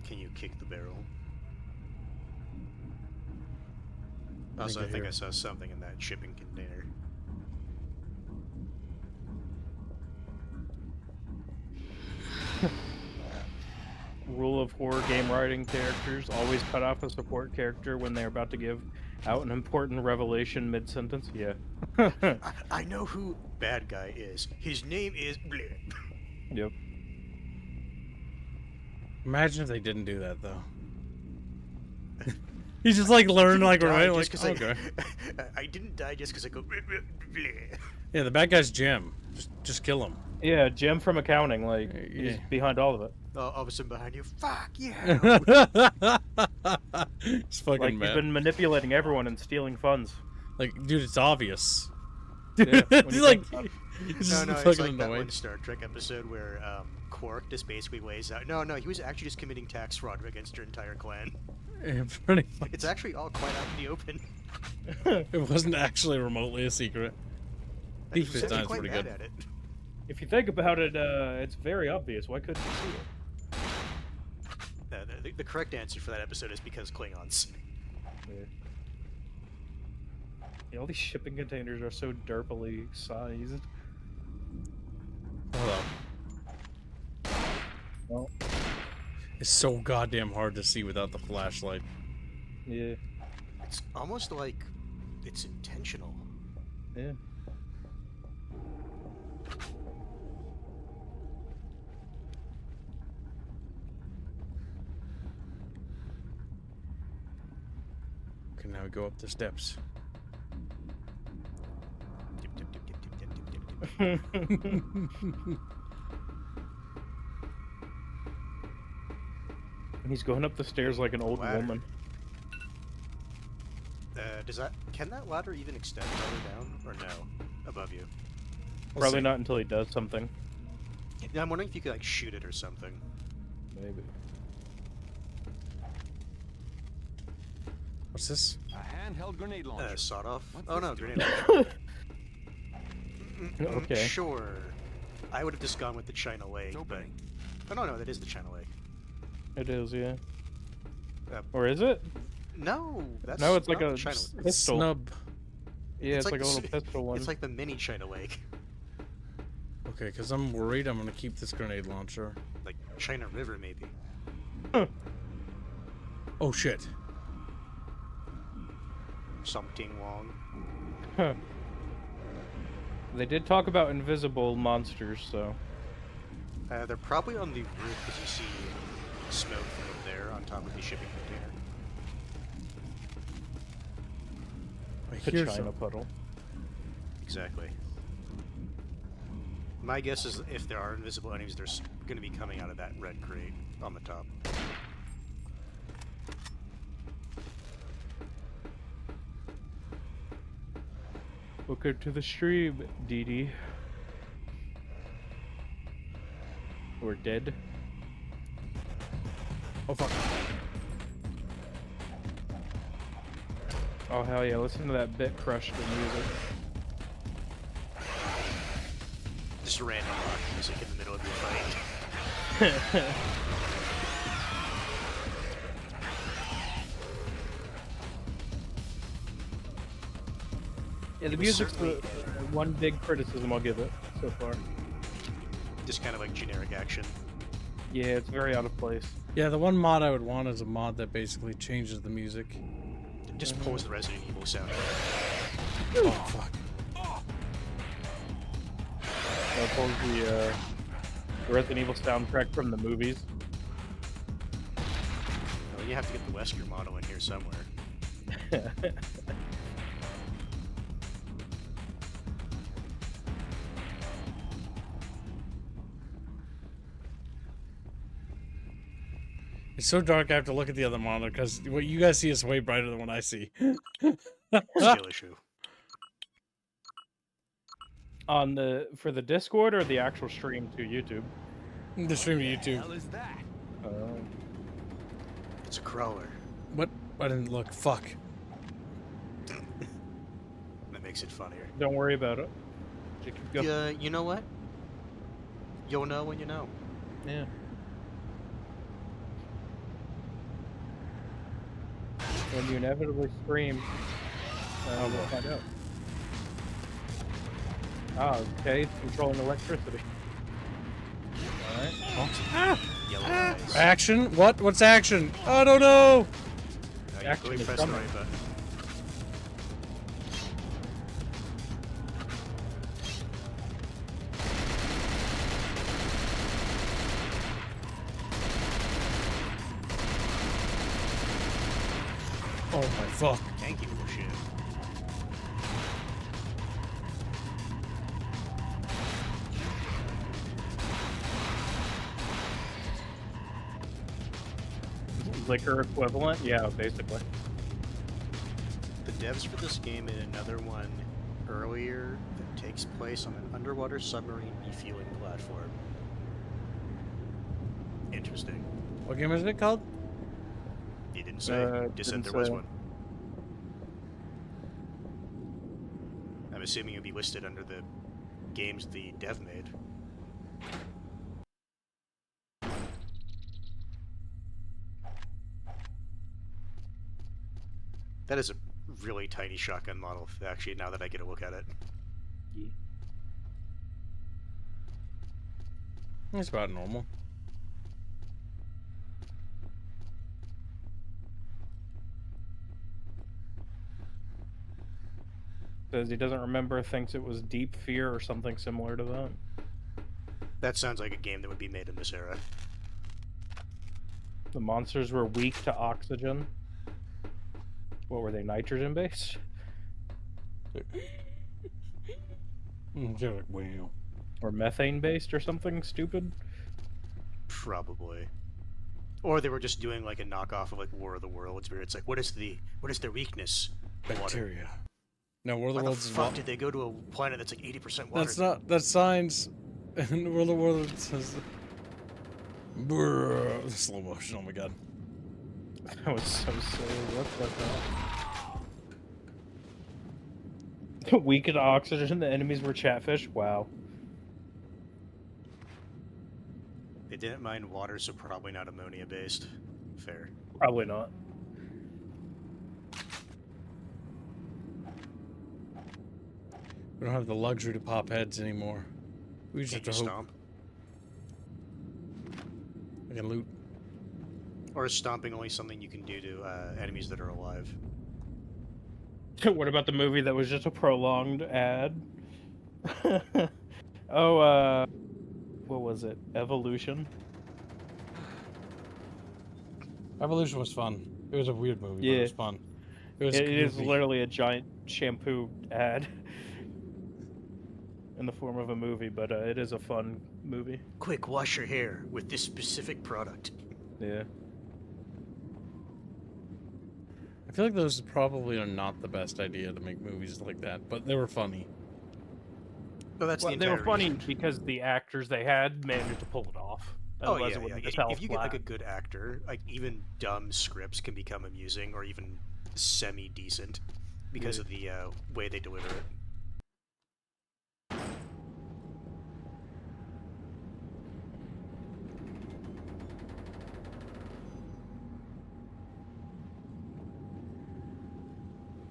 Can you kick the barrel? Also, I think I saw something in that shipping container. Rule of horror game writing characters: always cut off a support character when they're about to give Out an important revelation mid-sentence? Yeah. I know who bad guy is. His name is... Bleh. Yep. Imagine if they didn't do that, though. He's just like learned like right, like okay. I didn't die just because I go. Bleh, bleh, bleh. Yeah, the bad guy's Jim. Just kill him. Yeah, Jim from accounting, like he's behind all of it. All of a sudden behind you, fuck yeah! It's fucking like mad. He's been manipulating everyone and stealing funds. Like, dude, it's obvious. Yeah, He's like, it's like that one Star Trek episode where Quark just basically lays out. No, he was actually just committing tax fraud against your entire clan. Yeah, pretty much. It's actually all quite out in the open. It wasn't actually remotely a secret. Thief is done pretty good. At it. If you think about it, it's very obvious. Why couldn't you see it? The correct answer for that episode is because Klingons. Yeah, all these shipping containers are so derpily sized. Hello. Well, it's so goddamn hard to see without the flashlight. Yeah. It's almost like it's intentional. Yeah. Okay, now we go up the steps. He's going up the stairs like an old woman. Can that ladder even extend further down, or no? Above you? Probably not until he does something. Yeah, I'm wondering if you could like shoot it or something. Maybe. What's this? A handheld grenade launcher. Sawed off. What's Oh this no, doing? grenade launcher. Okay. Sure. I would have just gone with the China Lake, but... Oh, no, that is the China Lake. It is, yeah. Or is it? No, that's no, it's like not a the China Lake. pistol. Snub. Yeah, it's like a little pistol one. It's like the mini China Lake. Okay, because I'm worried I'm going to keep this grenade launcher. Like China River, maybe. Huh. Oh, shit. Something wrong. Huh. They did talk about invisible monsters, so... They're probably on the roof because you see smoke from up there on top of the shipping container. I hear China some. puddle. Exactly. My guess is if there are invisible enemies, they're going to be coming out of that red crate on the top. Welcome to the stream, DD. We're dead. Oh, fuck. Oh, hell yeah, listen to that bit crushed music. Just random rock music in the middle of your fight. Yeah, the music's the one big criticism I'll give it so far. Just kind of like generic action. Yeah, it's very out of place. Yeah, the one mod I would want is a mod that basically changes the music. It just pulls the Resident Evil soundtrack. Oh, fuck. That pulls the Resident Evil soundtrack from the movies. Well, you have to get the Wesker model in here somewhere. It's so dark I have to look at the other monitor because what you guys see is way brighter than what I see. Skill issue. On the for the Discord or the actual stream to YouTube? The stream to YouTube. What the hell is that? It's a crawler. What? I didn't look. Fuck. That makes it funnier. Don't worry about it. Just keep going. Yeah, you know what? You'll know when you know. Yeah. When you inevitably scream, we'll find out. Ah, okay, it's controlling electricity. Alright. Ah! Yellow eyes. Action? What? What's action? I don't know! No, you Action really is press the coming. right button. Oh my fuck. Tanky little shit. Liquor equivalent? Yeah, basically. The devs for this game made another one earlier that takes place on an underwater submarine refueling platform. Interesting. What game is it called? He didn't say. Just said didn't there was say. one. I'm assuming it'd be listed under the games the dev made. That is a really tiny shotgun model, actually, now that I get a look at it. Yeah. It's about normal. Says he doesn't remember, thinks it was Deep Fear or something similar to that. That sounds like a game that would be made in this era. The monsters were weak to oxygen. What were they, nitrogen based? Wow. Or methane based or something stupid? Probably. Or they were just doing like a knockoff of like War of the Worlds, where it's like, what is their weakness? Water. Bacteria. No, War of the Why the Worlds is fuck water. did they go to a planet that's like 80% water? That's not. That's signs. And World of Worlds says. Brrr, slow motion. Oh my god. That was so silly. What the hell? Weak to oxygen, the enemies were chatfish? Wow. They didn't mind water, so probably not ammonia based. Fair. Probably not. We don't have the luxury to pop heads anymore. We just Can't have you to hope. stomp? We can loot. Or is stomping only something you can do to enemies that are alive? What about the movie that was just a prolonged ad? Oh, what was it? Evolution? Evolution was fun. It was a weird movie, but Yeah. it was fun. It was It is goofy. literally a giant shampoo ad. In the form of a movie, but it is a fun movie. Quick, wash your hair with this specific product. Yeah. I feel like those probably are not the best idea to make movies like that, but they were funny. Oh, that's Well, the they were entire funny reason. because the actors they had managed to pull it off. Oh Otherwise yeah, it wouldn't yeah. just fell If you get like a flat. good actor, like even dumb scripts can become amusing or even semi-decent because of the way they deliver it.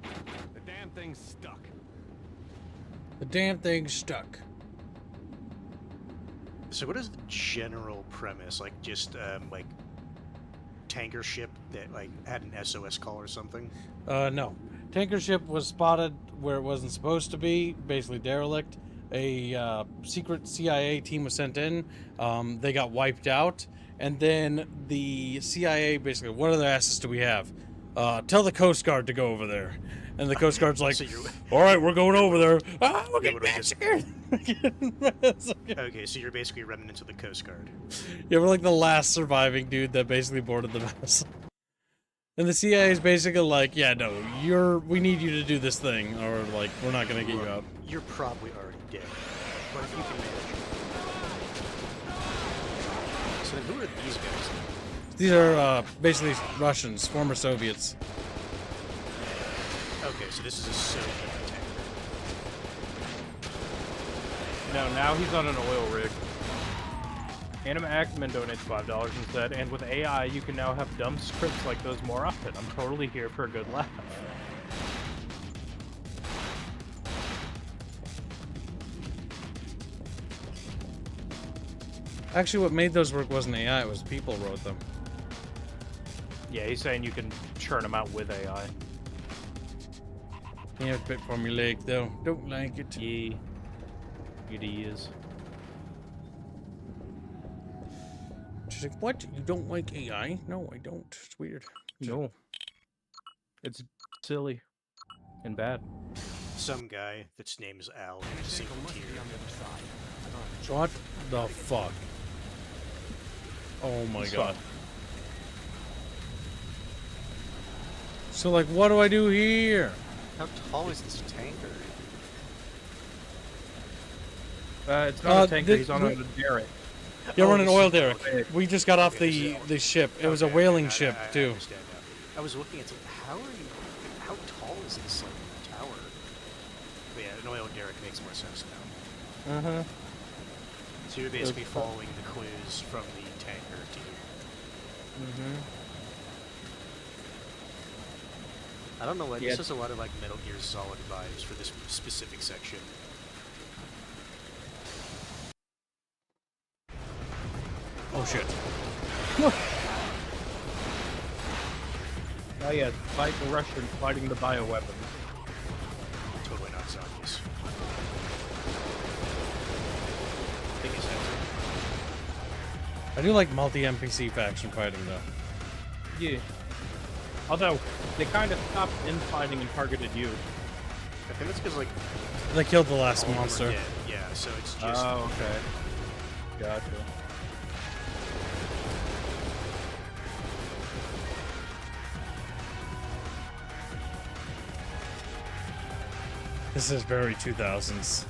The damn thing's stuck. The damn thing's stuck. So what is the general premise? Like just like tanker ship that like had an SOS call or something? No. Tanker ship was spotted where it wasn't supposed to be, basically derelict. A secret CIA team was sent in. They got wiped out. And then the CIA basically, what other assets do we have? Tell the Coast Guard to go over there. And the Coast Guard's like, So you're- all right, we're going over there. Ah, we're getting literally just- massacred. Okay, so you're basically running into the Coast Guard. Yeah, we're like the last surviving dude that basically boarded the vessel. And the CIA is basically like, yeah, no, we need you to do this thing, or like, we're not gonna get you out. You're probably already dead. But if you can manage. So then who are these guys? These are basically Russians, former Soviets. Okay, so this is a Soviet tanker. No, now he's on an oil rig. Anima Actman donates $5 and said, and with AI, you can now have dumb scripts like those more often. I'm totally here for a good laugh. Actually, what made those work wasn't AI, it was people wrote them. Yeah, he's saying you can churn them out with AI. Yeah, bit formulaic though. Don't like it. Yeah. It is. She's like, what? You don't like AI? No, I don't. It's weird. No. It's silly and bad. Some guy that's name is Al in a single tier. What the fuck? Oh my god. So, like, what do I do here? How tall is this tanker? It's not a tanker, he's on a derrick. You're on an oil this is derrick. big. We just got off the ship. It was a whaling ship, I too. understand now. I was looking at how tall is this tower? But yeah, an oil derrick makes more sense now. Uh-huh. So you're basically following the clues from the tanker to you. Mm-hmm. I don't know why, Yeah. this has a lot of like Metal Gear Solid vibes for this specific section. Oh shit. Oh yeah, fight the Russians fighting the bioweapons. Totally not zombies. I think it's that. I do like multi-NPC faction fighting, though. Yeah. Although, they kind of stopped infighting and targeted you. I think that's because like They killed the last all of them are monster. dead. Yeah, so it's just Oh, okay. Gotcha. This is very 2000s.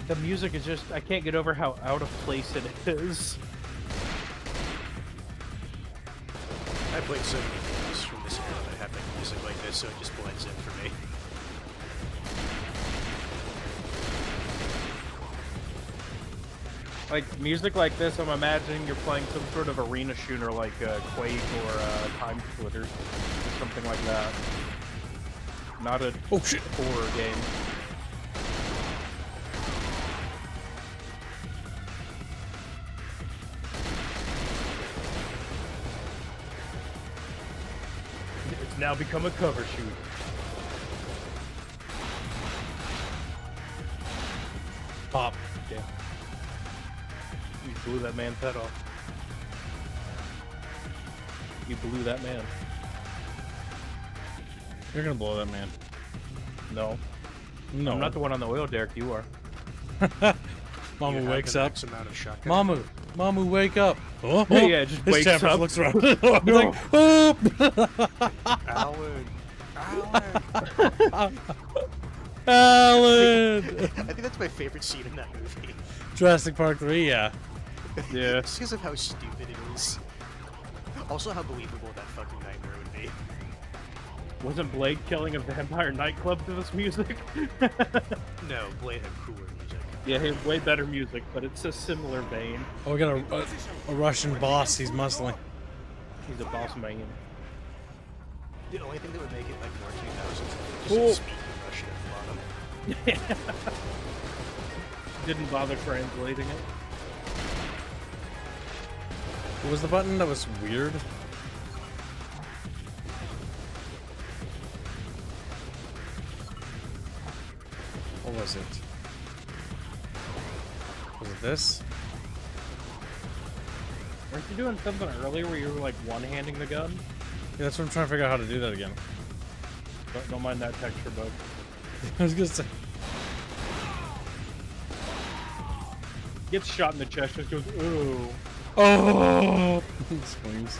The music is just, I can't get over how out of place it is. I played so many games from this era that have like music like this, so it just blends in for me. Like, music like this, I'm imagining you're playing some sort of arena shooter like Quake or Time Splitters, or something like that. Not a horror game. It's now become a cover shoot. Pop. Yeah. You blew that man's head off. You blew that man. You're gonna blow that man. No. No. I'm not the one on the oil derrick, you are. Mamu wakes up. Amount of shotgun. Mamu, wake up. Oh, Yeah, just his wakes Tempest up. looks around. He's like, oh! Alan. Alan! I think that's my favorite scene in that movie. Jurassic Park 3, yeah. Yeah. Just because of how stupid it is. Also how believable that fucking nightmare would be. Wasn't Blade killing a vampire nightclub to this music? No, Blade had cooler music. Yeah, he had way better music, but it's a similar vein. Oh, we got a Russian boss. He's muscling. He's a boss man. The only thing that would make it like more 2000s is just speak in Russian at the bottom. Didn't bother translating it. What was the button that was weird? What was it? Was it this? Weren't you doing something earlier where you were like one-handing the gun? Yeah, that's what I'm trying to figure out how to do that again. Don't mind that texture bug. I was gonna say. Gets shot in the chest, just goes, ooh. Oh! Screams.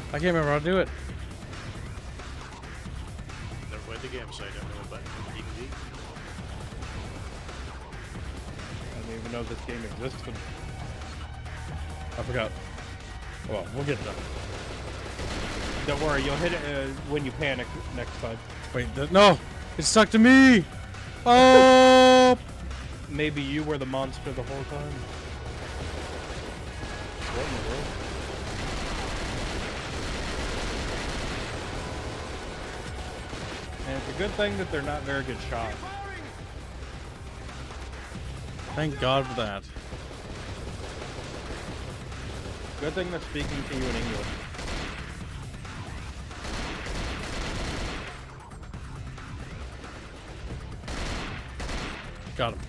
I can't remember how to do it. Never played the game, so I don't know what button it would be. I didn't even know this game existed. I forgot. Well, we'll get done. Don't worry, you'll hit it when you panic next time. Wait, no! It's stuck to me! Oh! Maybe you were the monster the whole time. What in the world? And it's a good thing that they're not very good shots. Thank God for that. Good thing they're speaking to you in English. Got him.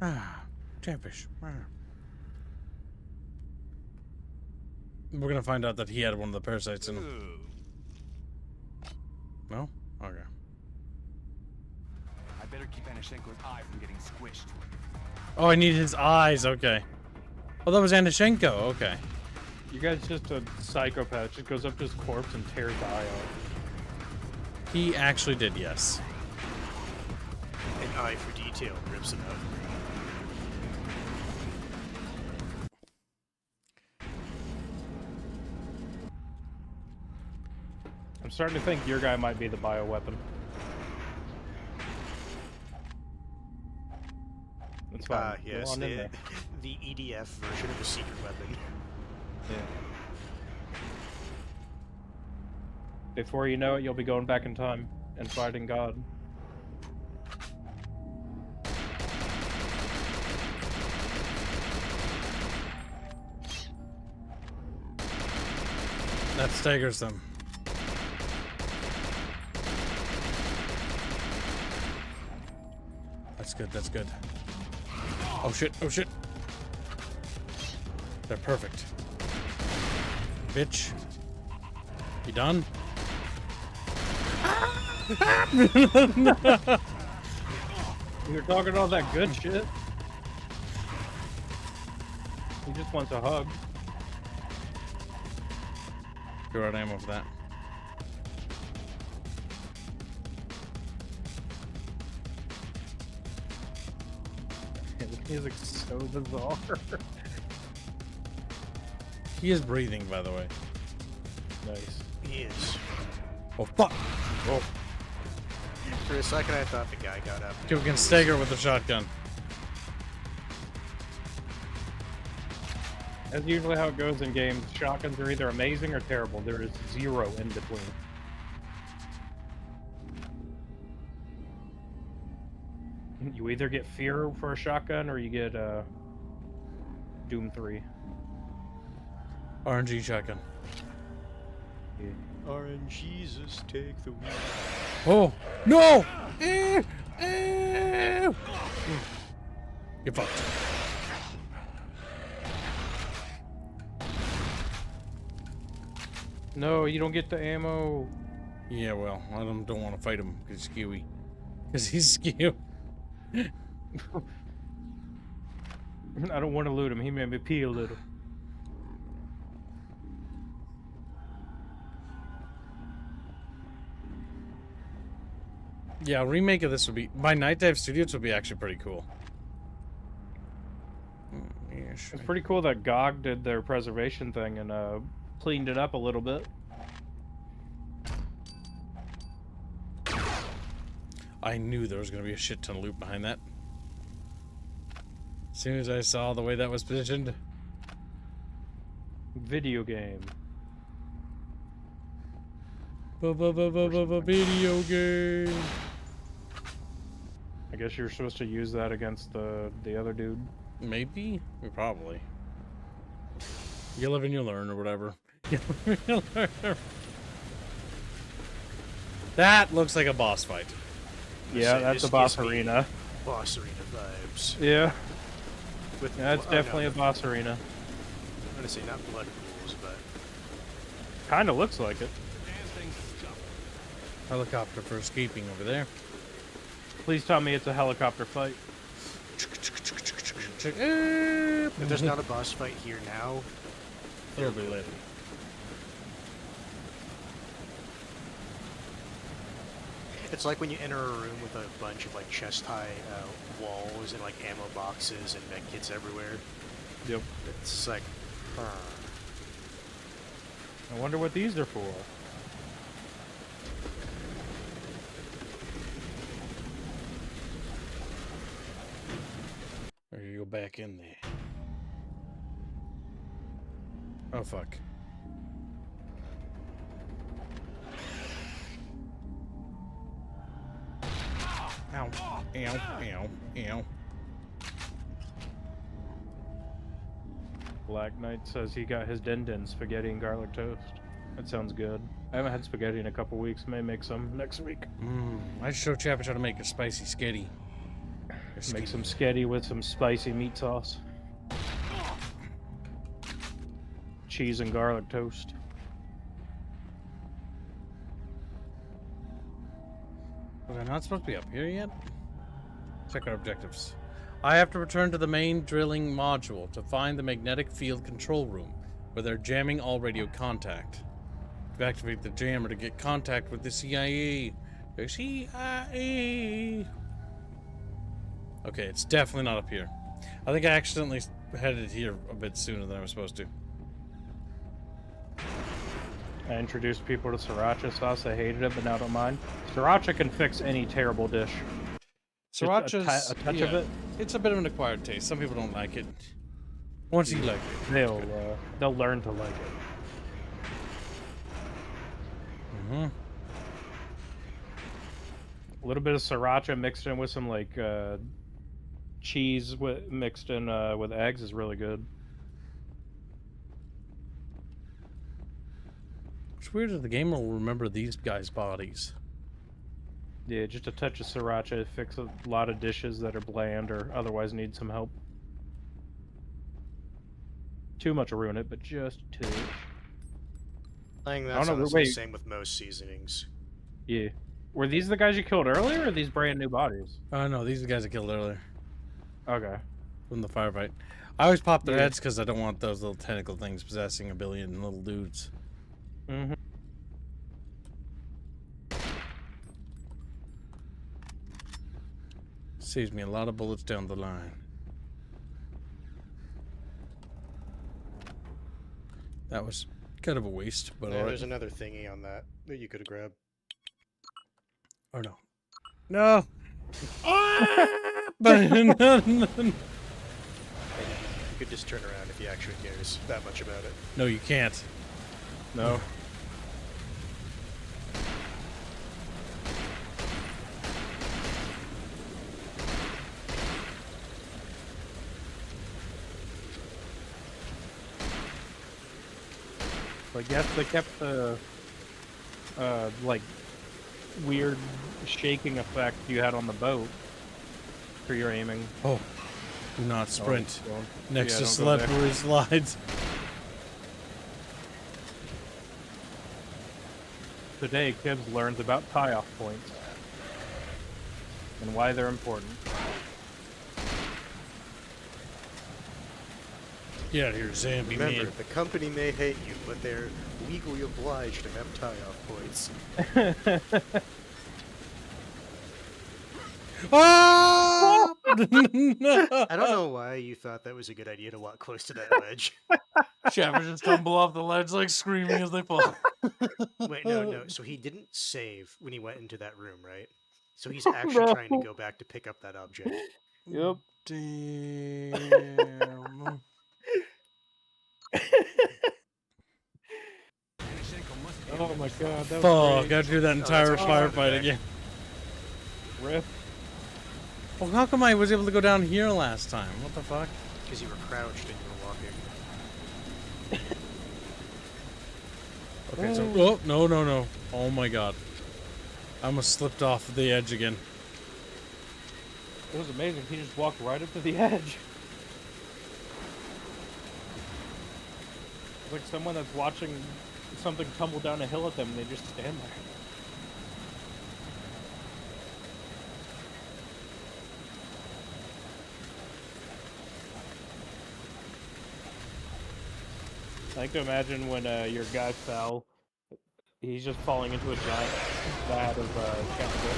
Ah, Chatfish. Ah. We're gonna find out that he had one of the parasites in him. No? Okay. I better keep Anashenko's eye from getting squished. Oh, I need his eyes. Okay. Oh, that was Anashenko. Okay. You guys just a psychopath. Just goes up to his corpse and tears the eye off. He actually did, yes. An eye for detail rips it out. I'm starting to think your guy might be the bioweapon. That's fine. Yes, Go on in there. the EDF version of a secret weapon. Yeah. Before you know it, you'll be going back in time and fighting God. That staggers them. That's good, that's good. Oh shit, oh shit. They're perfect. Bitch. You done? You're talking all that good shit. He just wants a hug. You're out of ammo for that. The music's so bizarre. He is breathing, by the way. Nice. He is. Oh, fuck! Oh. For a second, I thought the guy got up. Okay, we can stagger with the shotgun. That's usually how it goes in games. Shotguns are either amazing or terrible. There is zero in between. You either get Fear for a shotgun or you get Doom 3. RNG shotgun. Yeah. RNGesus, take the wheel. Oh! No! You're fucked. No, you don't get the ammo. Yeah, well, I don't want to fight him because he's skewy. Because he's skew. I don't want to loot him. He made me pee a little. Yeah, a remake of this would be... By Night Dive Studios would be actually pretty cool. Yeah, sure. It's pretty cool that GOG did their preservation thing and cleaned it up a little bit. I knew there was going to be a shit ton of loot behind that. As soon as I saw the way that was positioned. Video game. Video game. I guess you're supposed to use that against the other dude. Maybe? Probably. You live and you learn, or whatever. You live and you learn. That looks like a boss fight. Yeah, that's a boss arena. Boss arena vibes. Yeah. With That's definitely a boss arena. I'm gonna say not blood pools, but Kinda looks like it. Helicopter for escaping over there. Please tell me it's a helicopter fight. if there's not a boss fight here now, It'll be later. it's like when you enter a room with a bunch of like chest-high walls and like ammo boxes and med kits everywhere. Yep. It's like, I wonder what these are for. Or you go back in there. Oh fuck. Ow. Ow. Ow. Ow. Black Knight says he got his din spaghetti and garlic toast. That sounds good. I haven't had spaghetti in a couple weeks. May make some next week. I should show Chatfish how to make a spicy skitty. Make some sketty with some spicy meat sauce. Cheese and garlic toast. Was I not supposed to be up here yet? Check our objectives. I have to return to the main drilling module to find the magnetic field control room, where they're jamming all radio contact. To activate the jammer to get contact with the CIA. The CIA! Okay, it's definitely not up here. I think I accidentally headed here a bit sooner than I was supposed to. I introduced people to sriracha sauce. I hated it, but now don't mind. Sriracha can fix any terrible dish. Sriracha's a touch yeah, of it. It's a bit of an acquired taste. Some people don't like it. Once you like it, they'll learn to like it. A little bit of sriracha mixed in with some like cheese mixed in with eggs is really good. It's weird that the game will remember these guys' bodies. Yeah, just a touch of sriracha fix a lot of dishes that are bland or otherwise need some help. Too much will ruin it, but just too. I think that's honestly the same with most seasonings. Yeah. Were these the guys you killed earlier, or are these brand new bodies? No, these are the guys I killed earlier. Okay. From the firefight. I always pop their heads because I don't want those little tentacle things possessing a billion little dudes. Mm-hmm. Saves me a lot of bullets down the line. That was kind of a waste, but yeah, there's another thingy on that you could have grabbed. Oh no. No! But you could just turn around if he actually cares that much about it. No, you can't. No. I guess they kept the like weird shaking effect you had on the boat for your aiming. Oh, do not sprint next to don't slippery slides. Today, Kibbs learns about tie-off points and why they're important. Get out of here, zombie man. Remember, the company may hate you, but they're legally obliged to have tie-off points. Ah! I don't know why you thought that was a good idea to walk close to that ledge. Shepard just tumble off the ledge like screaming as they fall. Wait, no. So he didn't save when he went into that room, right? So he's actually trying to go back to pick up that object. Yep. Damn. Oh my god, that was Fuck, great. gotta do that entire firefight again. Rip. Well, how come I was able to go down here last time? What the fuck? Because you were crouched and you were walking. Okay, so... Oh, no. Oh my god. I almost slipped off the edge again. It was amazing. He just walked right up to the edge. It's like someone that's watching something tumble down a hill at them and they just stand there. I like to imagine when your guy fell, he's just falling into a giant vat of chemical.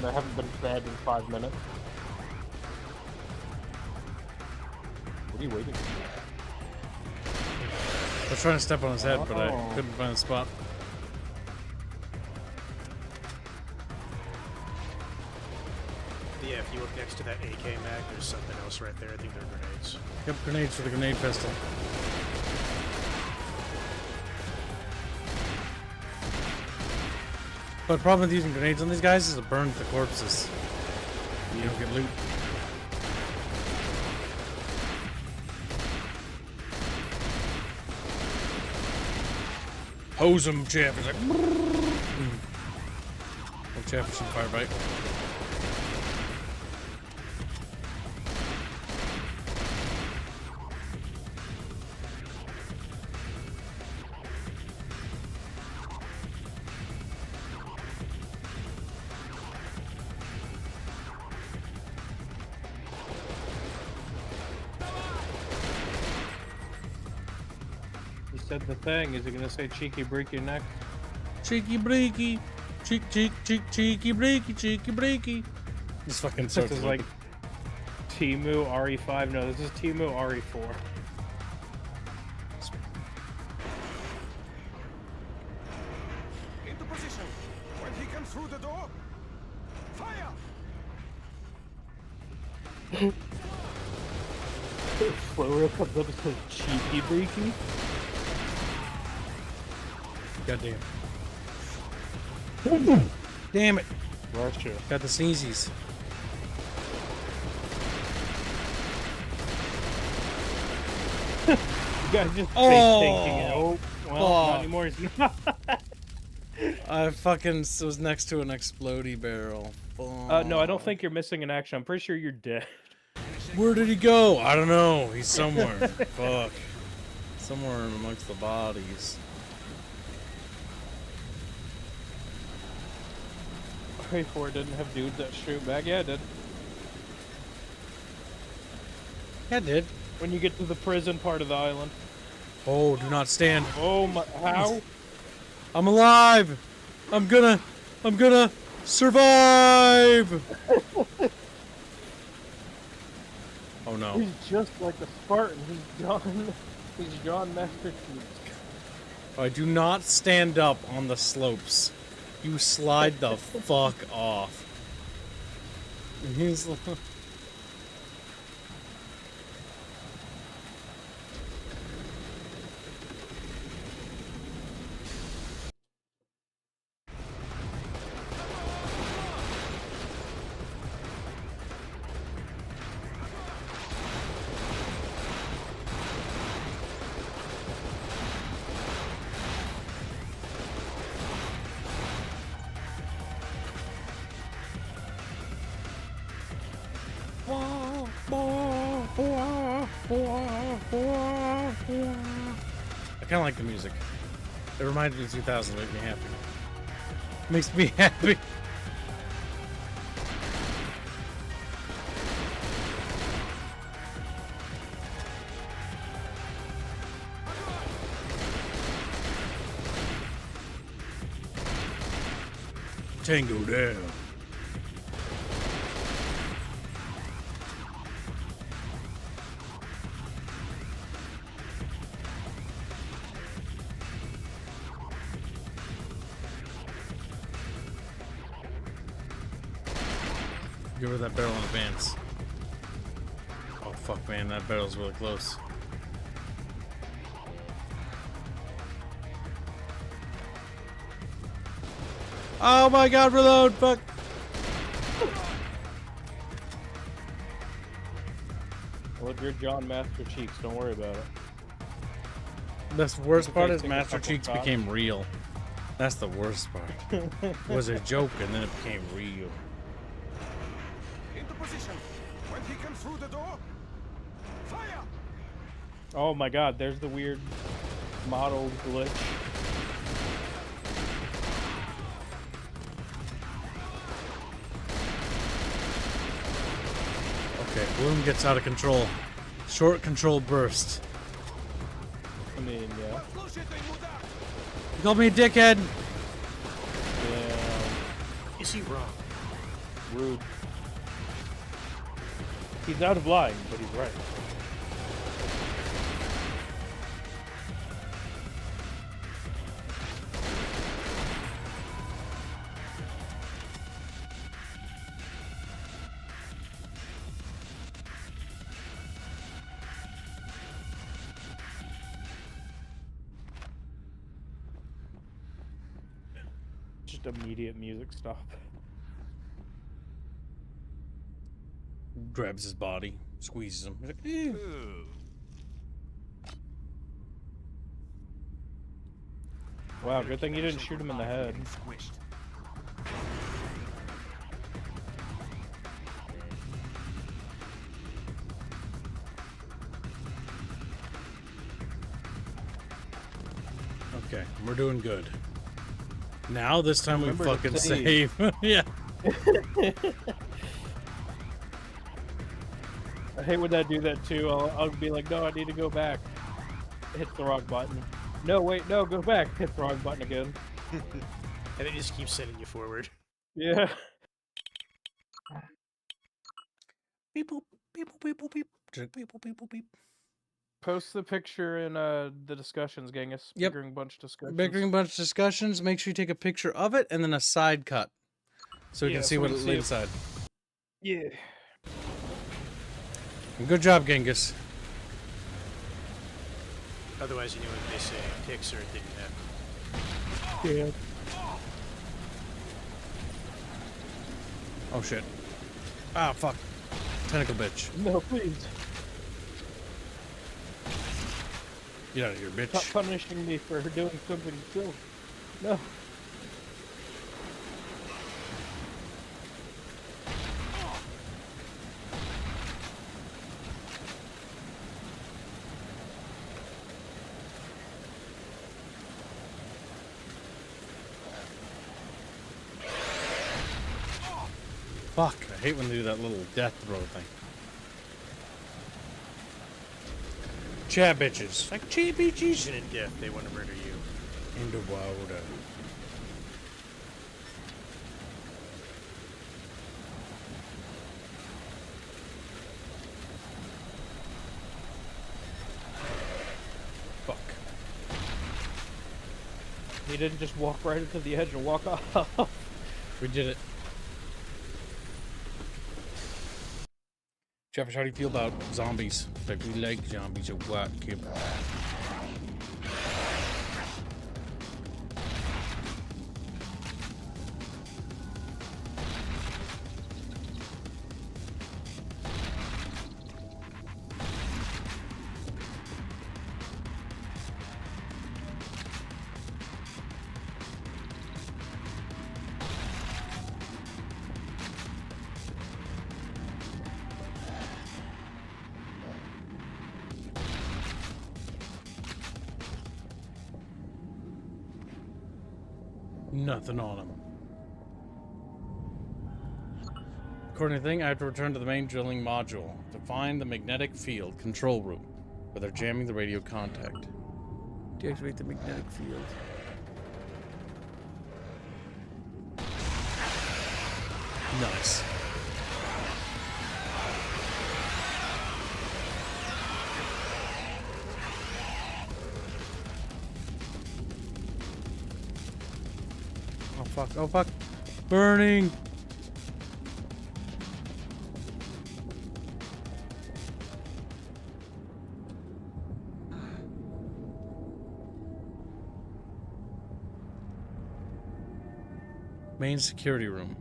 They haven't been fed in 5 minutes. What are you waiting for? I was trying to step on his head, but I couldn't find a spot. Yeah, if you look next to that AK mag, there's something else right there. I think they're grenades. Yep, grenades for the grenade pistol. But the problem with using grenades on these guys is it burns the corpses. You don't get loot. Hose him, champ. He's like... Don't Jefferson firefight. You said the thing. Is it gonna say cheeky break your neck? Cheeky breaky. Cheeky breaky, cheeky breaky. This fucking This starts is like Timu RE5. No, this is Timu RE4. Into position. When he comes through the door, fire! Flower comes up and says cheeky breaky. Goddamn. Damn it. Russia. Got the sneezies. You guys just thinking it. Oh, well, not anymore. He's not. I fucking was next to an explodey barrel. No, I don't think you're missing an action. I'm pretty sure you're dead. Where did he go? I don't know. He's somewhere. Fuck. Somewhere amongst the bodies. RE4 didn't have dudes that shoot back. Yeah, it did. Yeah, it did. When you get to the prison part of the island. Oh, do not stand. Oh my, how? I'm alive. I'm gonna survive. Oh no. He's just like a Spartan. He's John Master Chief. I do not stand up on the slopes. You slide the fuck off. He's I kind of like the music. It reminds me of 2000. Makes me happy. Makes me happy. Tango down. Give her that barrel in advance. Oh fuck, man, that barrel's really close. Oh my god, reload! Fuck! Well, you're John Master Cheeks. Don't worry about it. The worst part is Take a Master couple Cheeks shots. became real. That's the worst part. It was a joke and then it became real. Into position. When he comes through the door, fire! Oh my god, there's the weird model glitch. Okay, Bloom gets out of control. Short control burst. I mean, yeah. You called me a dickhead. Yeah. Is he wrong? Rude. He's out of line, but he's right. Just immediate music stop. Grabs his body, squeezes him. He's like, "Eh." Wow, good thing you didn't shoot him in the head. Okay, we're doing good. Now this time we Remember to fucking save. save. Yeah. I hate when I do that too. I'll be like, no, I need to go back. Hit the wrong button. No, wait, no, go back. Hit the wrong button again. And it just keeps sending you forward. Yeah. Beep boop, beep boop, beep boop, beep. Beep boop, beep boop, beep. Post the picture in the discussions, Genghis. Yep. Bickering bunch discussions. Bickering bunch discussions. Make sure you take a picture of it and then a side cut, so we can see so we what can it's see it. inside. Yeah. Good job, Genghis. Otherwise, you know what they say, pics are a thing that. Yeah. Oh shit. Ah, fuck. Tentacle bitch. No, please. Get out of here, bitch. Stop punishing me for doing something silly. No. Fuck, I hate when they do that little death throw thing. Chat bitches. Like chat bitches. Even in death, they want to murder you. In the water. Fuck. He didn't just walk right into the edge and walk off. We did it. Jefferson, how do you feel about zombies? Like, we like zombies or what, kid? Nothing on him. According to the thing, I have to return to the main drilling module to find the magnetic field control room where they're jamming the radio contact. Deactivate the magnetic field. Nice. Oh fuck, oh fuck. Burning! Main security room.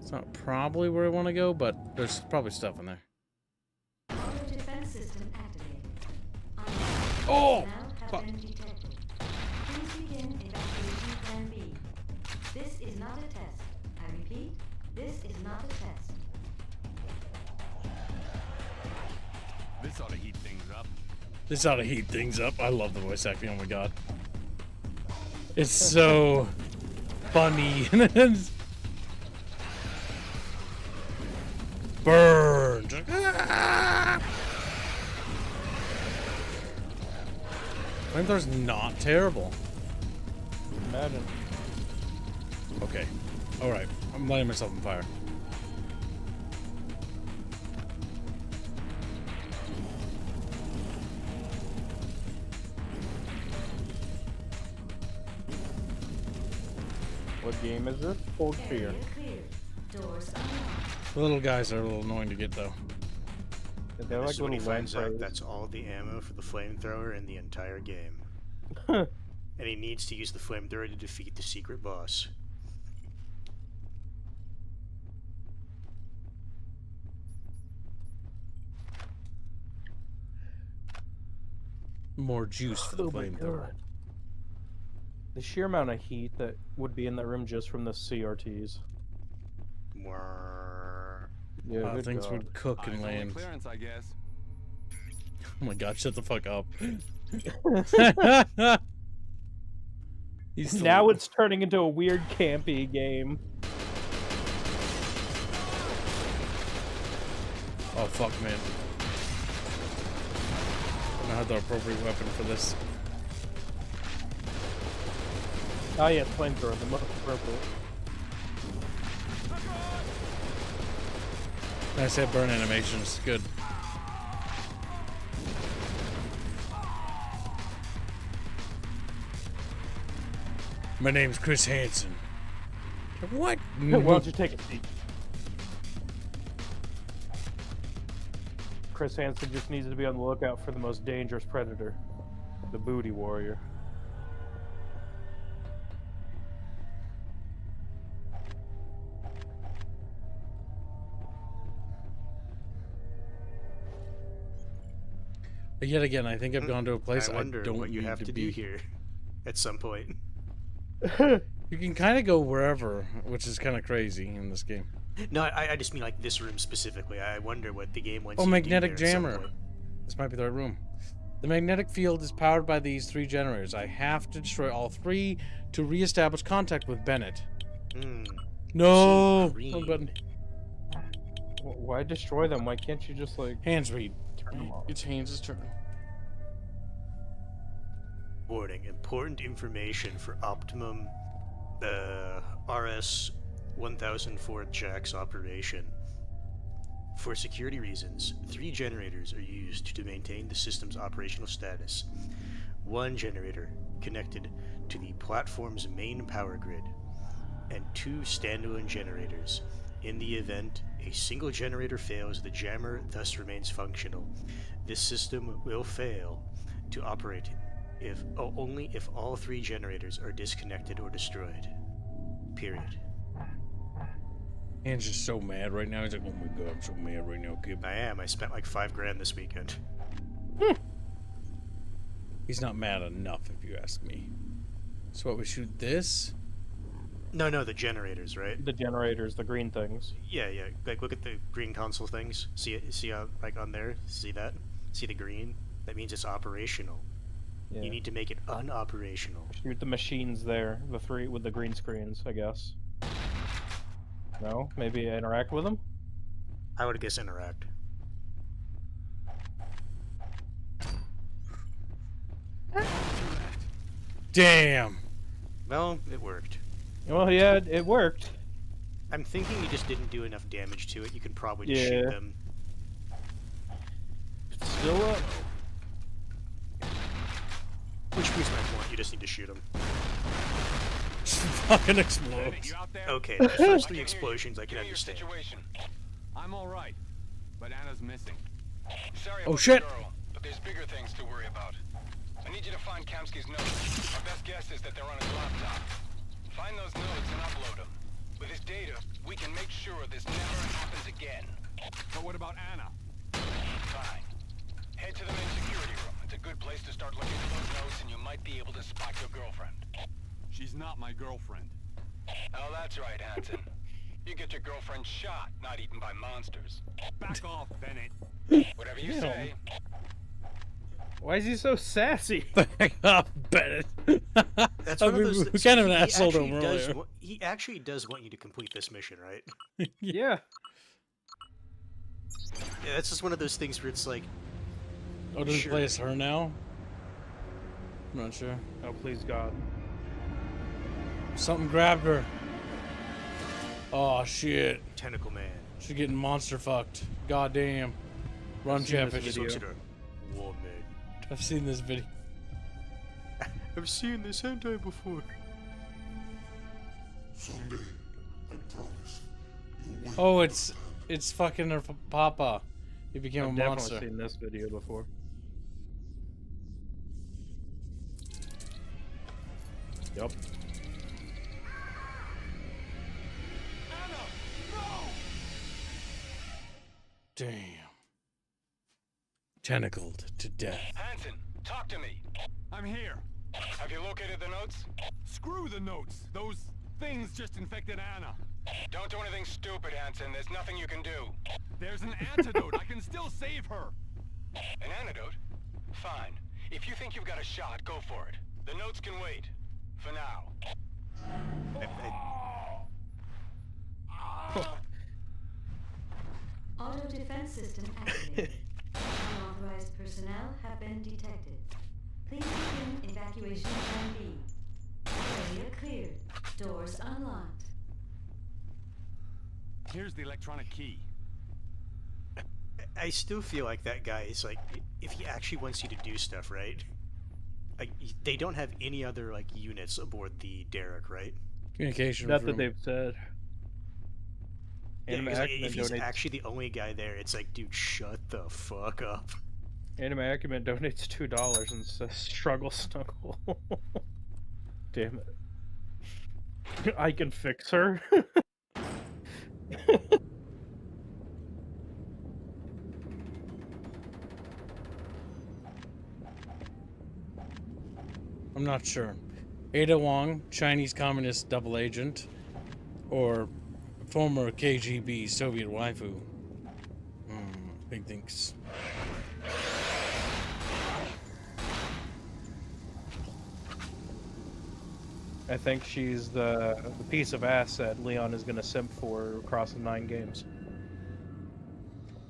It's not probably where I want to go, but there's probably stuff in there. Auto defense system activated. Oh! Now Fuck. have been detected. Please begin evacuation plan B. This is not a test. I repeat, this is not a test. This ought to heat things up. This ought to heat things up. I love the voice acting. Oh my god. It's so funny. Burn! Flamethrower's not terrible. Imagine. Okay. Alright. I'm lighting myself on fire. What game is this? Cold Fear. Area cleared. Doors unlocked. The little guys are a little annoying to get though. They're like This is when he little finds out lampreys. that's all the ammo for the flamethrower in the entire game. And he needs to use the flamethrower to defeat the secret boss. More juice for the Oh my flamethrower. God. The sheer amount of heat that would be in that room just from the CRTs. Mwah. Yeah, good Things God. would cook Eyes and on the land. clearance, I guess. Oh my god, shut the fuck up. Now it's turning into a weird campy game. Oh fuck, man. I don't have the appropriate weapon for this. Oh yeah, flamethrower, the most appropriate. I said burn animations. Good. My name's Chris Hansen. What? Why don't you take a seat? Chris Hansen just needs to be on the lookout for the most dangerous predator, the booty warrior. Yet again, I think I've gone to a place I wonder don't what you need have to be. do here at some point. You can kind of go wherever, which is kind of crazy in this game. No, I just mean like this room specifically. I wonder what the game wants Oh, you to do magnetic there at some jammer. point. This might be the right room. The magnetic field is powered by these 3 generators. I have to destroy all 3 to re-establish contact with Bennett. No! green. Wrong button. Why destroy them? Why can't you just like Hands read. turn them off? It's Hans' turn. Warning, important information for optimum RS-1004 Jack's operation. For security reasons, 3 generators are used to maintain the system's operational status. 1 generator connected to the platform's main power grid, and 2 standalone generators. In the event a single generator fails, the jammer thus remains functional. This system will fail to operate only if all 3 generators are disconnected or destroyed. Period. Hands just so mad right now. He's like, oh my god, I'm so mad right now, kid. I am. I spent like $5 grand this weekend. He's not mad enough, if you ask me. So what, we shoot this? No, the generators, right? The generators, the green things. Yeah. Like, look at the green console things. See how, like, on there? See that? See the green? That means it's operational. Yeah. You need to make it unoperational. Shoot the machines there, the 3 with the green screens, I guess. No? Maybe interact with them? I would guess interact. Damn! Well, it worked. Well, yeah, it worked. I'm thinking you just didn't do enough damage to it. You can probably just shoot them. It's still up. Which proves my point. You just need to shoot them. Fucking explodes. Okay, the first 3 explosions I can understand. I'm all right, but Anna's missing. Sorry Oh, about shit. the girl, but there's bigger things to worry about. I need you to find Kamsky's notes. Our best guess is that they're on his laptop. Find those notes and upload them. With his data, we can make sure this never happens again. But what about Anna? Fine. Head to the main security room. It's a good place to start looking for those notes, and you might be able to spot your girlfriend. She's not my girlfriend. Oh, that's right, Hansen. You get your girlfriend shot, not eaten by monsters. Back off, Bennett. Whatever you say. Why is he so sassy? Back up, Bennett. That's one of those. We kind of an he asshole to actually him does earlier. he actually does want you to complete this mission, right? Yeah. Yeah, that's just one of those things where it's like. Oh, does he Sure. play as her now? I'm not sure. Oh, please God. Something grabbed her. Oh, shit. Tentacle Man. She's getting monster fucked. God damn. Run, I've seen this Chatfish. video. Looks at her. Woman. I've seen this video. I've seen this hentai before. Someday, I promise, you will. Oh, it's fucking her papa. He became I've a definitely monster. seen this video before. Yep. Damn. Tentacled to death. Hansen, talk to me. I'm here. Have you located the notes? Screw the notes. Those things just infected Anna. Don't do anything stupid, Hansen. There's nothing you can do. There's an antidote. I can still save her. An antidote? Fine. If you think you've got a shot, go for it. The notes can wait. For now. Auto defense system activated. Unauthorized personnel have been detected. Please begin evacuation plan B. Area cleared. Doors unlocked. Here's the electronic key. I still feel like that guy is like, if he actually wants you to do stuff, right? Like, they don't have any other like units aboard the Derrick, right? Communication Not room. that they've said. Yeah, Anime because, like, Acumen if he's donates. actually the only guy there, it's like, dude, shut the fuck up. Anime Acumen donates $2 and says struggle snuggle. Damn it. I can fix her. I'm not sure. Ada Wong, Chinese Communist double agent, or former KGB Soviet waifu. Big thinks. I think she's the piece of ass that Leon is going to simp for across the 9 games.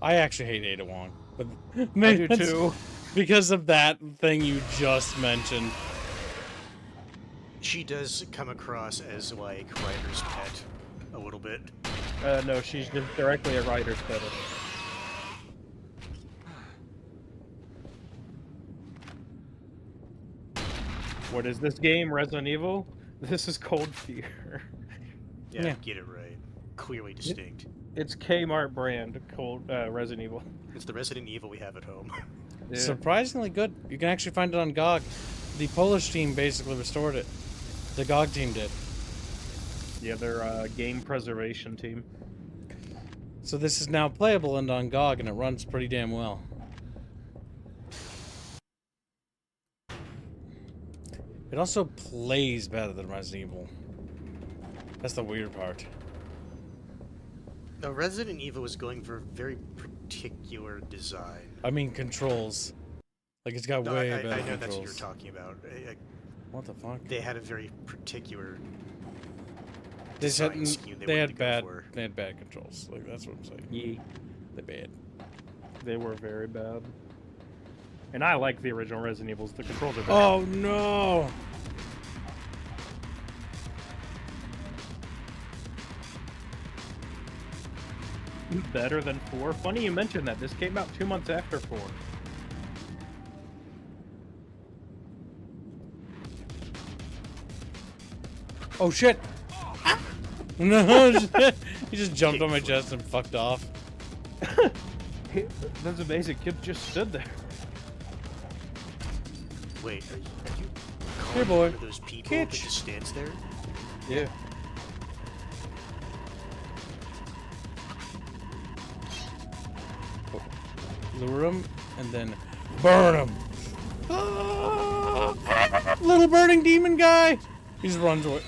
I actually hate Ada Wong, but I do too. Because of that thing you just mentioned. She does come across as like writer's pet a little bit. No, she's just directly a writer's better. What is this game? Resident Evil? This is Cold Fear. Yeah, get it right. Clearly distinct. It's Kmart brand Cold Resident Evil. It's the Resident Evil we have at home. Yeah. Surprisingly good. You can actually find it on GOG. The Polish team basically restored it. The GOG team did. Yeah, they're a game preservation team. So this is now playable and on GOG, and it runs pretty damn well. It also plays better than Resident Evil. That's the weird part. No, Resident Evil was going for a very particular design. I mean controls. Like it's got way better I know controls. that's what you're talking about. What the fuck? They had a very particular They design had scheme they wanted had to go bad for. they had bad controls. Like that's what I'm saying. Yeah. They're bad. They were very bad. And I like the original Resident Evils. The controls are bad. Oh no! Better than 4? Funny you mentioned that. This came out 2 months after 4. Oh shit! No, he just jumped on my chest and fucked off. That's amazing. Kid just stood there. Wait, are you Here, calling boy. one of those people that Kitch. just stands there? Yeah. Lure him and then burn him. Little burning demon guy. He just runs away.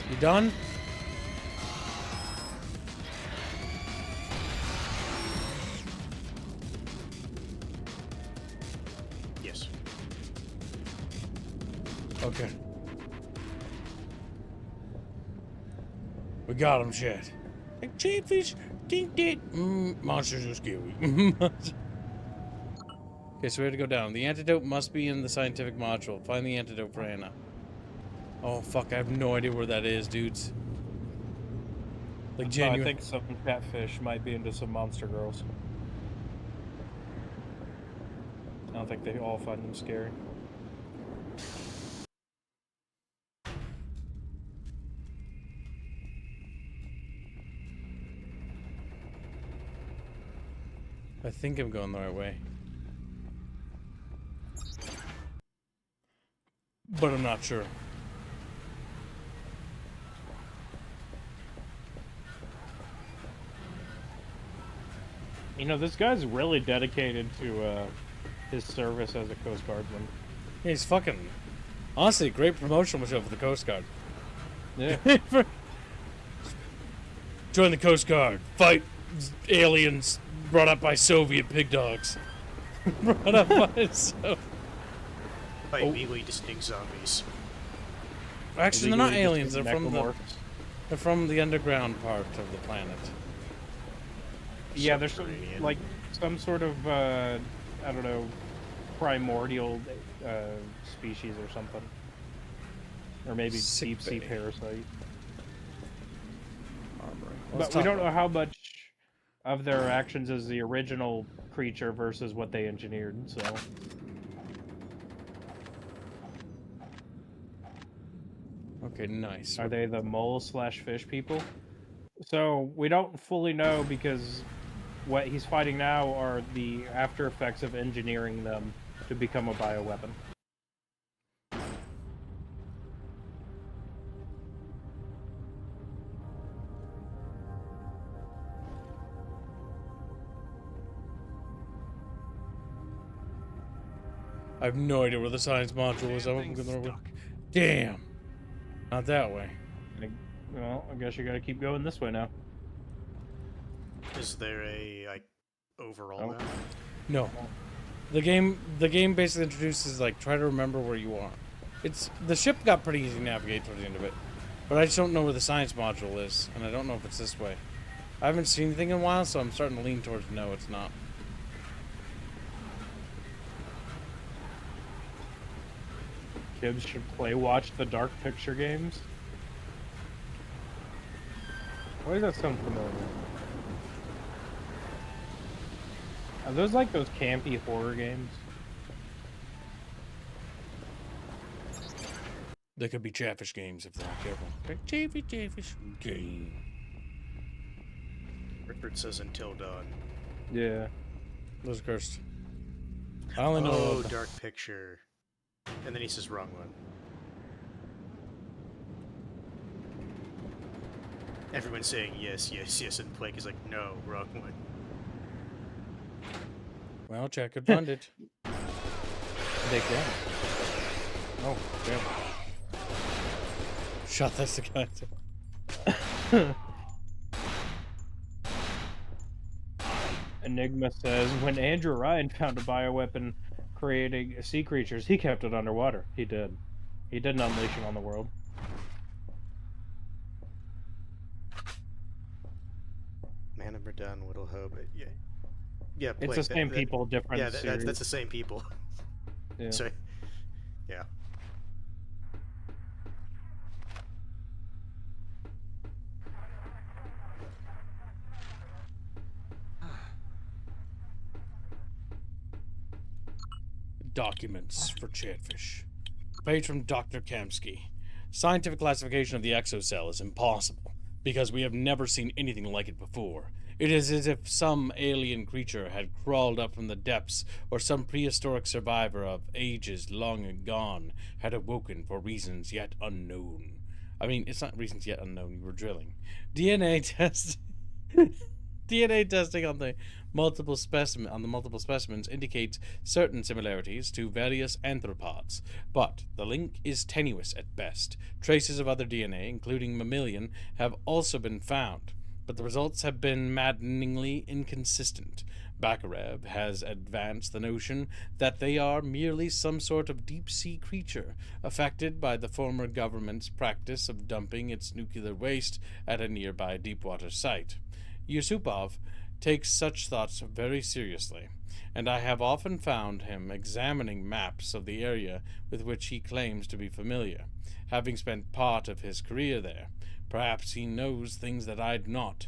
You done? Yes. Okay. We got him, shit. Like chatfish, think that. Monsters are scary. Okay, so we have to go down. The antidote must be in the scientific module. Find the antidote for Anna. Oh, fuck, I have no idea where that is, dudes. Like, I genuine. think some catfish might be into some monster girls. I don't think they all find them scary. I think I'm going the right way. But I'm not sure. You know, this guy's really dedicated to his service as a Coast Guardsman. Yeah, he's fucking... Honestly, great promotional show for the Coast Guard. Yeah. Join the Coast Guard. Fight aliens brought up by Soviet pig dogs. Brought up by by legally distinct zombies. Actually, they're not Illegally aliens. They're distinct from the necromorphs. they're from the underground part of the planet. Yeah, there's some, Subterranean. like some sort of I don't know, primordial species or something, or maybe Sick deep sea bay. parasite. Armory. But we don't know how much of their actions is the original creature versus what they engineered. So Okay, nice. are they the mole/fish people? So we don't fully know because what he's fighting now are the after effects of engineering them to become a bioweapon. I have no idea where the science module is. I'm gonna. Damn. Not that way. Well, I guess you gotta keep going this way now. Is there a like overall map? No. The game basically introduces like try to remember where you are. It's the ship got pretty easy to navigate towards the end of it, but I just don't know where the science module is, and I don't know if it's this way. I haven't seen anything in a while, so I'm starting to lean towards no, it's not. Kids should watch the Dark Picture games. Why does that sound familiar? Are those like those campy horror games? They could be Chatfish games if they're not careful. Chatfish game. Richard says Until Dawn. Yeah. Those cursed. I only know. Oh, Dark Picture. And then he says wrong one. Everyone's saying yes, yes, yes, and Blake is like, no, wrong one. Well, Chat could fund it. They can. Oh, damn. Shot that's the guy. Enigma says, when Andrew Ryan found a bioweapon creating sea creatures, he kept it underwater. He did. He didn't unleash it on the world. Man of Verdun, Whittle Hope. Yeah. Yeah, It's Blake, the same people, different Yeah, series. that's the same people. Yeah. So, yeah. Documents for Chatfish. Page from Dr. Kamsky. Scientific classification of the exocell is impossible, because we have never seen anything like it before. It is as if some alien creature had crawled up from the depths, or some prehistoric survivor of ages long gone had awoken for reasons yet unknown. I mean, it's not reasons yet unknown, you were drilling. DNA test... DNA testing on the multiple specimens indicates certain similarities to various anthropods, but the link is tenuous at best. Traces of other DNA, including mammalian, have also been found, but the results have been maddeningly inconsistent. Bakarev has advanced the notion that they are merely some sort of deep-sea creature, affected by the former government's practice of dumping its nuclear waste at a nearby deepwater site. Yusupov takes such thoughts very seriously, and I have often found him examining maps of the area with which he claims to be familiar, having spent part of his career there. Perhaps he knows things that I do not.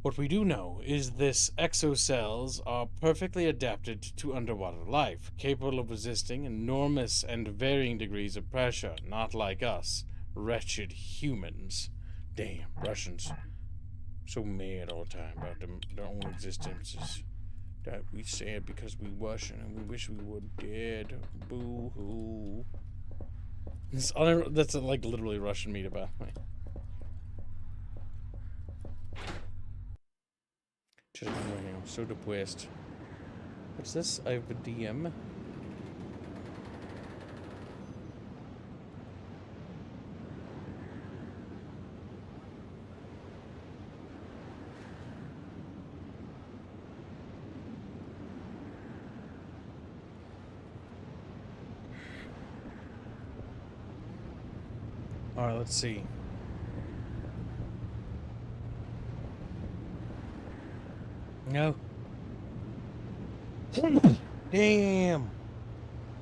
What we do know is this exocells are perfectly adapted to underwater life, capable of resisting enormous and varying degrees of pressure, not like us, wretched humans. Damn, Russians. So mad all the time about their own existences. That we sad because we Russian and we wish we were dead. Boo hoo. That's like literally Russian meat about me. Just I'm so depressed. What's this? I have a DM. Alright, let's see. No. Damn!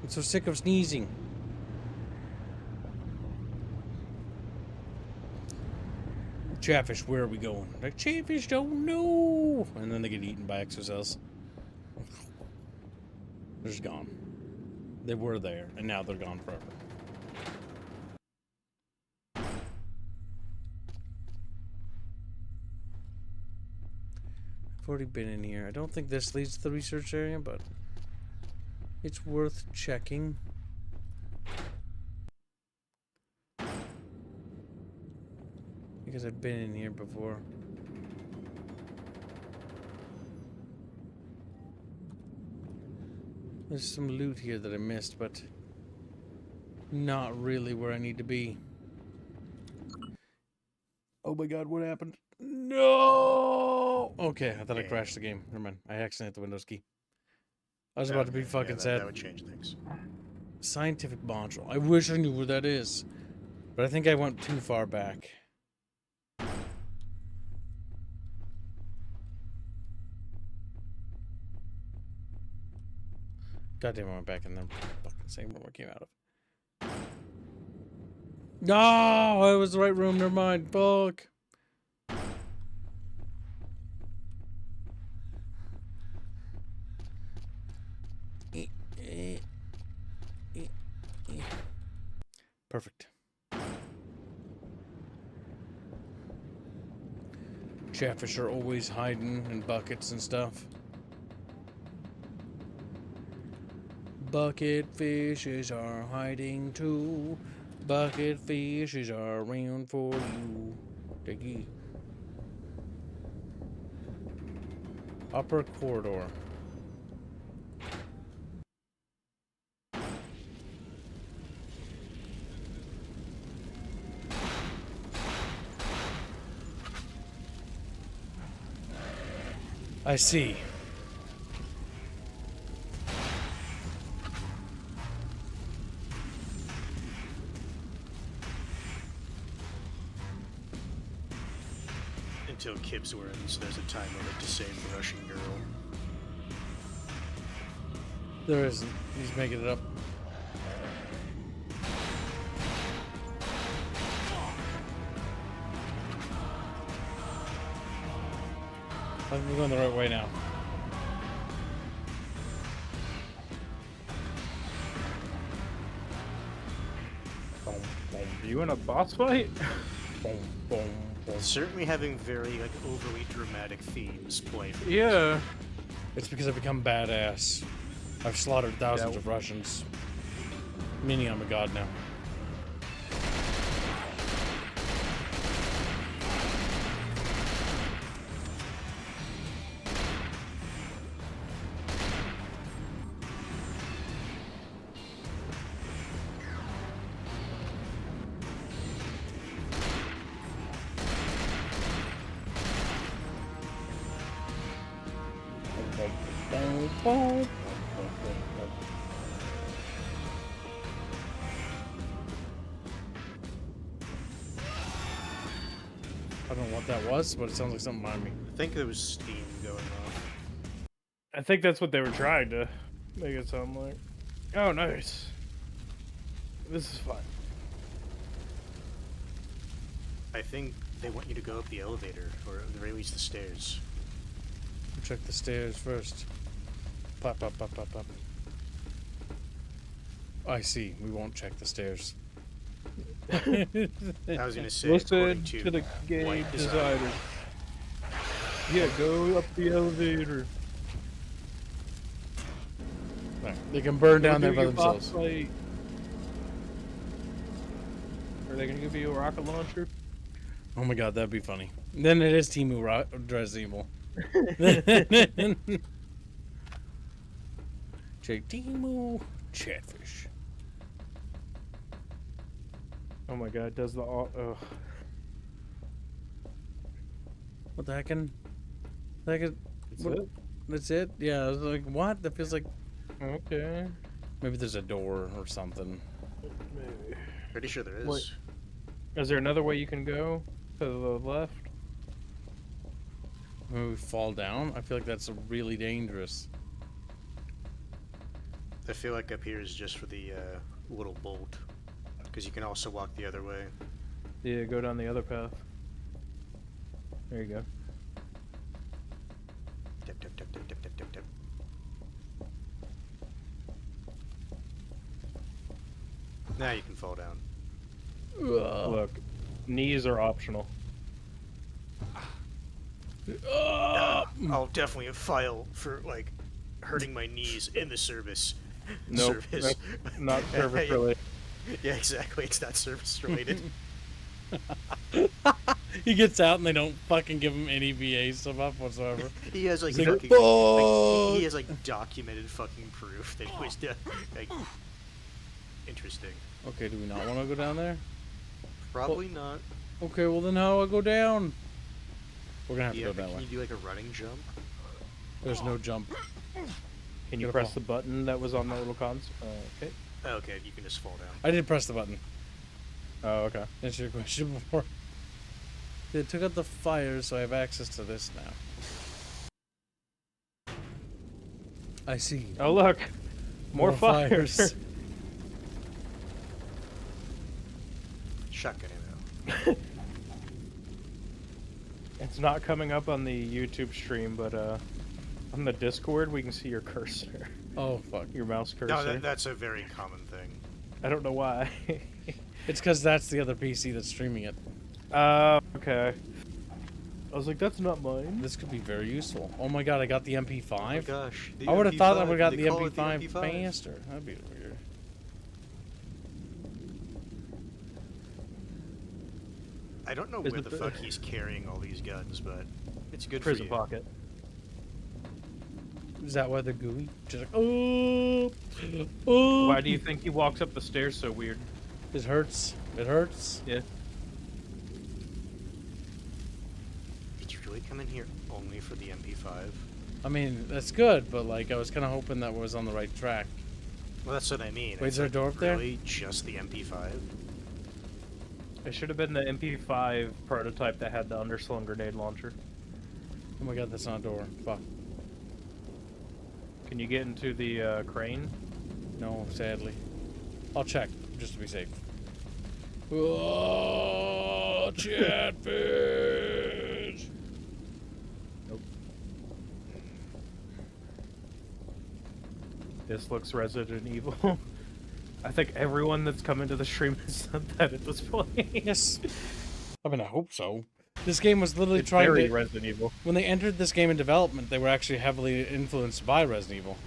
I'm so sick of sneezing. Chatfish, where are we going? Like, Chatfish don't know! And then they get eaten by exocells. They're just gone. They were there, and now they're gone forever. I've already been in here. I don't think this leads to the research area, but it's worth checking. Because I've been in here before. There's some loot here that I missed, but not really where I need to be. Oh my god, what happened? No! Okay, I thought I crashed the game. Never mind. I accidentally hit the Windows key. I was about to be fucking sad. That would change things. Scientific module. I wish I knew where that is. But I think I went too far back. Goddamn, I went back in the fucking same room I came out of. No! It was the right room. Never mind. Fuck. Perfect. Chatfish are always hiding in buckets and stuff. Bucket fishes are hiding too. Bucket fishes are around for you. Diggy. Upper corridor. I see. Until Kibs wins, there's a time limit to save the Russian girl. There isn't. He's making it up. I think we're going the right way now. Boom, boom. You in a boss fight? Boom, boom, boom. Certainly having very overly dramatic themes played. Yeah. It's because I've become badass. I've slaughtered thousands of Russians. Meaning I'm a god now. I don't know what that was, but it sounds like something behind me. I think there was steam going off. I think that's what they were trying to make it sound like. Oh, nice. This is fun. I think they want you to go up the elevator, or at the very least the stairs. Check the stairs first. Pop, pop, pop, pop, pop. I see. We won't check the stairs. I was gonna say, listen to the game designer. Yeah, go up the elevator. Right. They can burn down there by Your boss themselves. fight. Are they gonna give you a rocket launcher? Oh my god, that'd be funny. Then it is Timu Dress Evil. Timu Chatfish. Oh my god, does the oh. What the heckin'? That's it? Yeah, I was like, what? That feels like... Okay. Maybe there's a door or something. Maybe. Pretty sure there is. Wait. Is there another way you can go to the left? When we fall down, I feel like that's really dangerous. I feel like up here is just for the little bolt, because you can also walk the other way. Yeah, go down the other path. There you go. Dip, dip, dip, dip, dip, dip, dip, dip. Now you can fall down. Look, knees are optional. I'll definitely file for like hurting my knees in the service. Nope, Service. that's not service related. Yeah, exactly. It's not service related. He gets out and they don't fucking give him any VA stuff up whatsoever. He has like, He's fucking, like, he has like documented fucking proof that he was like interesting. Okay, do we not want to go down there? Probably not. Okay, well then how do I go down? We're gonna have to go that Can way. you do like a running jump? There's no jump. Can you press the button that was on the little cons? Okay. Okay, you can just fall down. I did press the button. Oh, okay. Answer your question before. They took out the fire, so I have access to this now. I see. Oh look, more fires. Shotgun ammo. It's not coming up on the YouTube stream, but on the Discord we can see your cursor. Oh fuck. Your mouse cursor. No, that's a very common thing. I don't know why. It's because that's the other PC that's streaming it. Okay. I was like, that's not mine. This could be very useful. Oh my god, I got the MP5. Oh my gosh. I would have thought I would have got They the call it MP5 the MP5. faster. That'd be weird. I don't know Is where it the the- fuck he's carrying all these guns, but it's good Prison for you. pocket. Is that why they're gooey? Just like, oh, oh. Why do you think he walks up the stairs so weird? It hurts. It hurts. Yeah. Did you really come in here only for the MP5? I mean, that's good, but like, I was kind of hoping that was on the right track. Well, that's what I mean. Wait, It's is there a like, door up there? Really, just the MP5? It should have been the MP5 prototype that had the underslung grenade launcher. Oh my god, that's not a door. Fuck. Can you get into the crane? No, sadly. I'll check, just to be safe. Oh, Chatfish! Nope. This looks Resident Evil. I think everyone that's come into the stream has said that at this point. Yes. I mean, I hope so. This game was literally It's trying very to... Resident Evil. When they entered this game in development, they were actually heavily influenced by Resident Evil.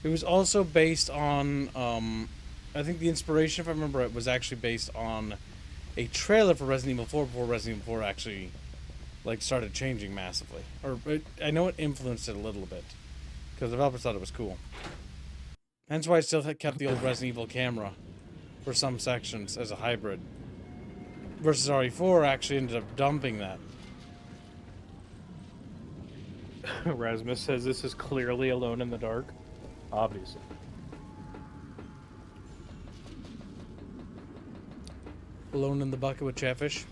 It was also based on, I think the inspiration, if I remember it, was actually based on a trailer for Resident Evil 4 before Resident Evil 4 actually, like, started changing massively. Or, I know it influenced it a little bit, because the developers thought it was cool. Hence why I still kept the old Resident Evil camera for some sections as a hybrid. Versus RE4 actually ended up dumping that. Rasmus says this is clearly Alone in the Dark. Obviously. Alone in the bucket with Chatfish.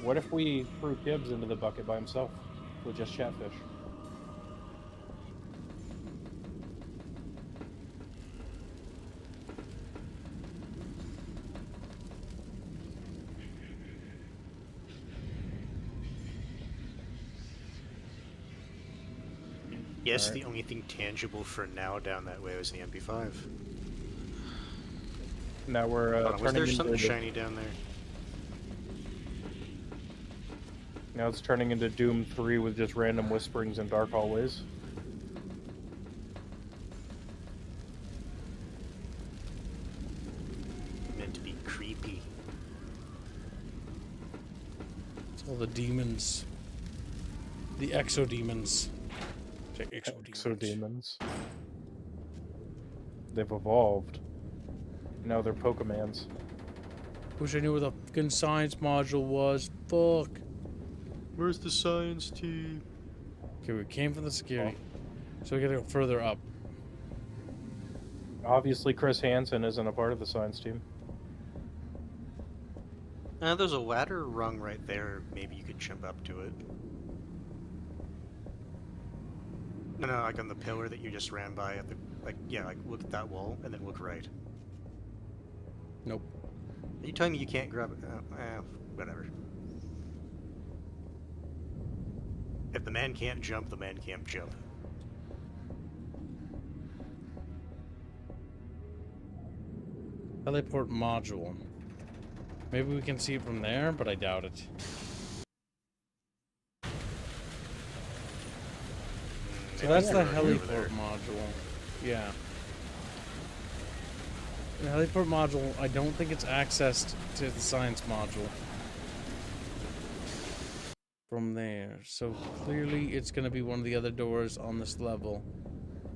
What if we threw Gibbs into the bucket by himself with just Chatfish? Yes, the only thing tangible for now down that way was the MP5. Now we're Was turning there into something the- shiny down there? Now it's turning into Doom 3 with just random whisperings in dark hallways. Meant to be creepy. It's all the demons. The exodemons. Exodemons. They've evolved. Now they're Pokemans. Wish I knew where the fucking science module was. Fuck. Where's the science team? Okay, we came from the security. So we gotta go further up. Obviously, Chris Hansen isn't a part of the science team. There's a ladder rung right there. Maybe you could jump up to it. No, like on the pillar that you just ran by at the, like, yeah, like look at that wall and then look right. Nope. Are you telling me you can't grab it? Whatever. If the man can't jump, the man can't jump. Teleport module. Maybe we can see it from there, but I doubt it. So that's the heliport module. Yeah. The heliport module, I don't think it's accessed to the science module from there. So clearly it's going to be one of the other doors on this level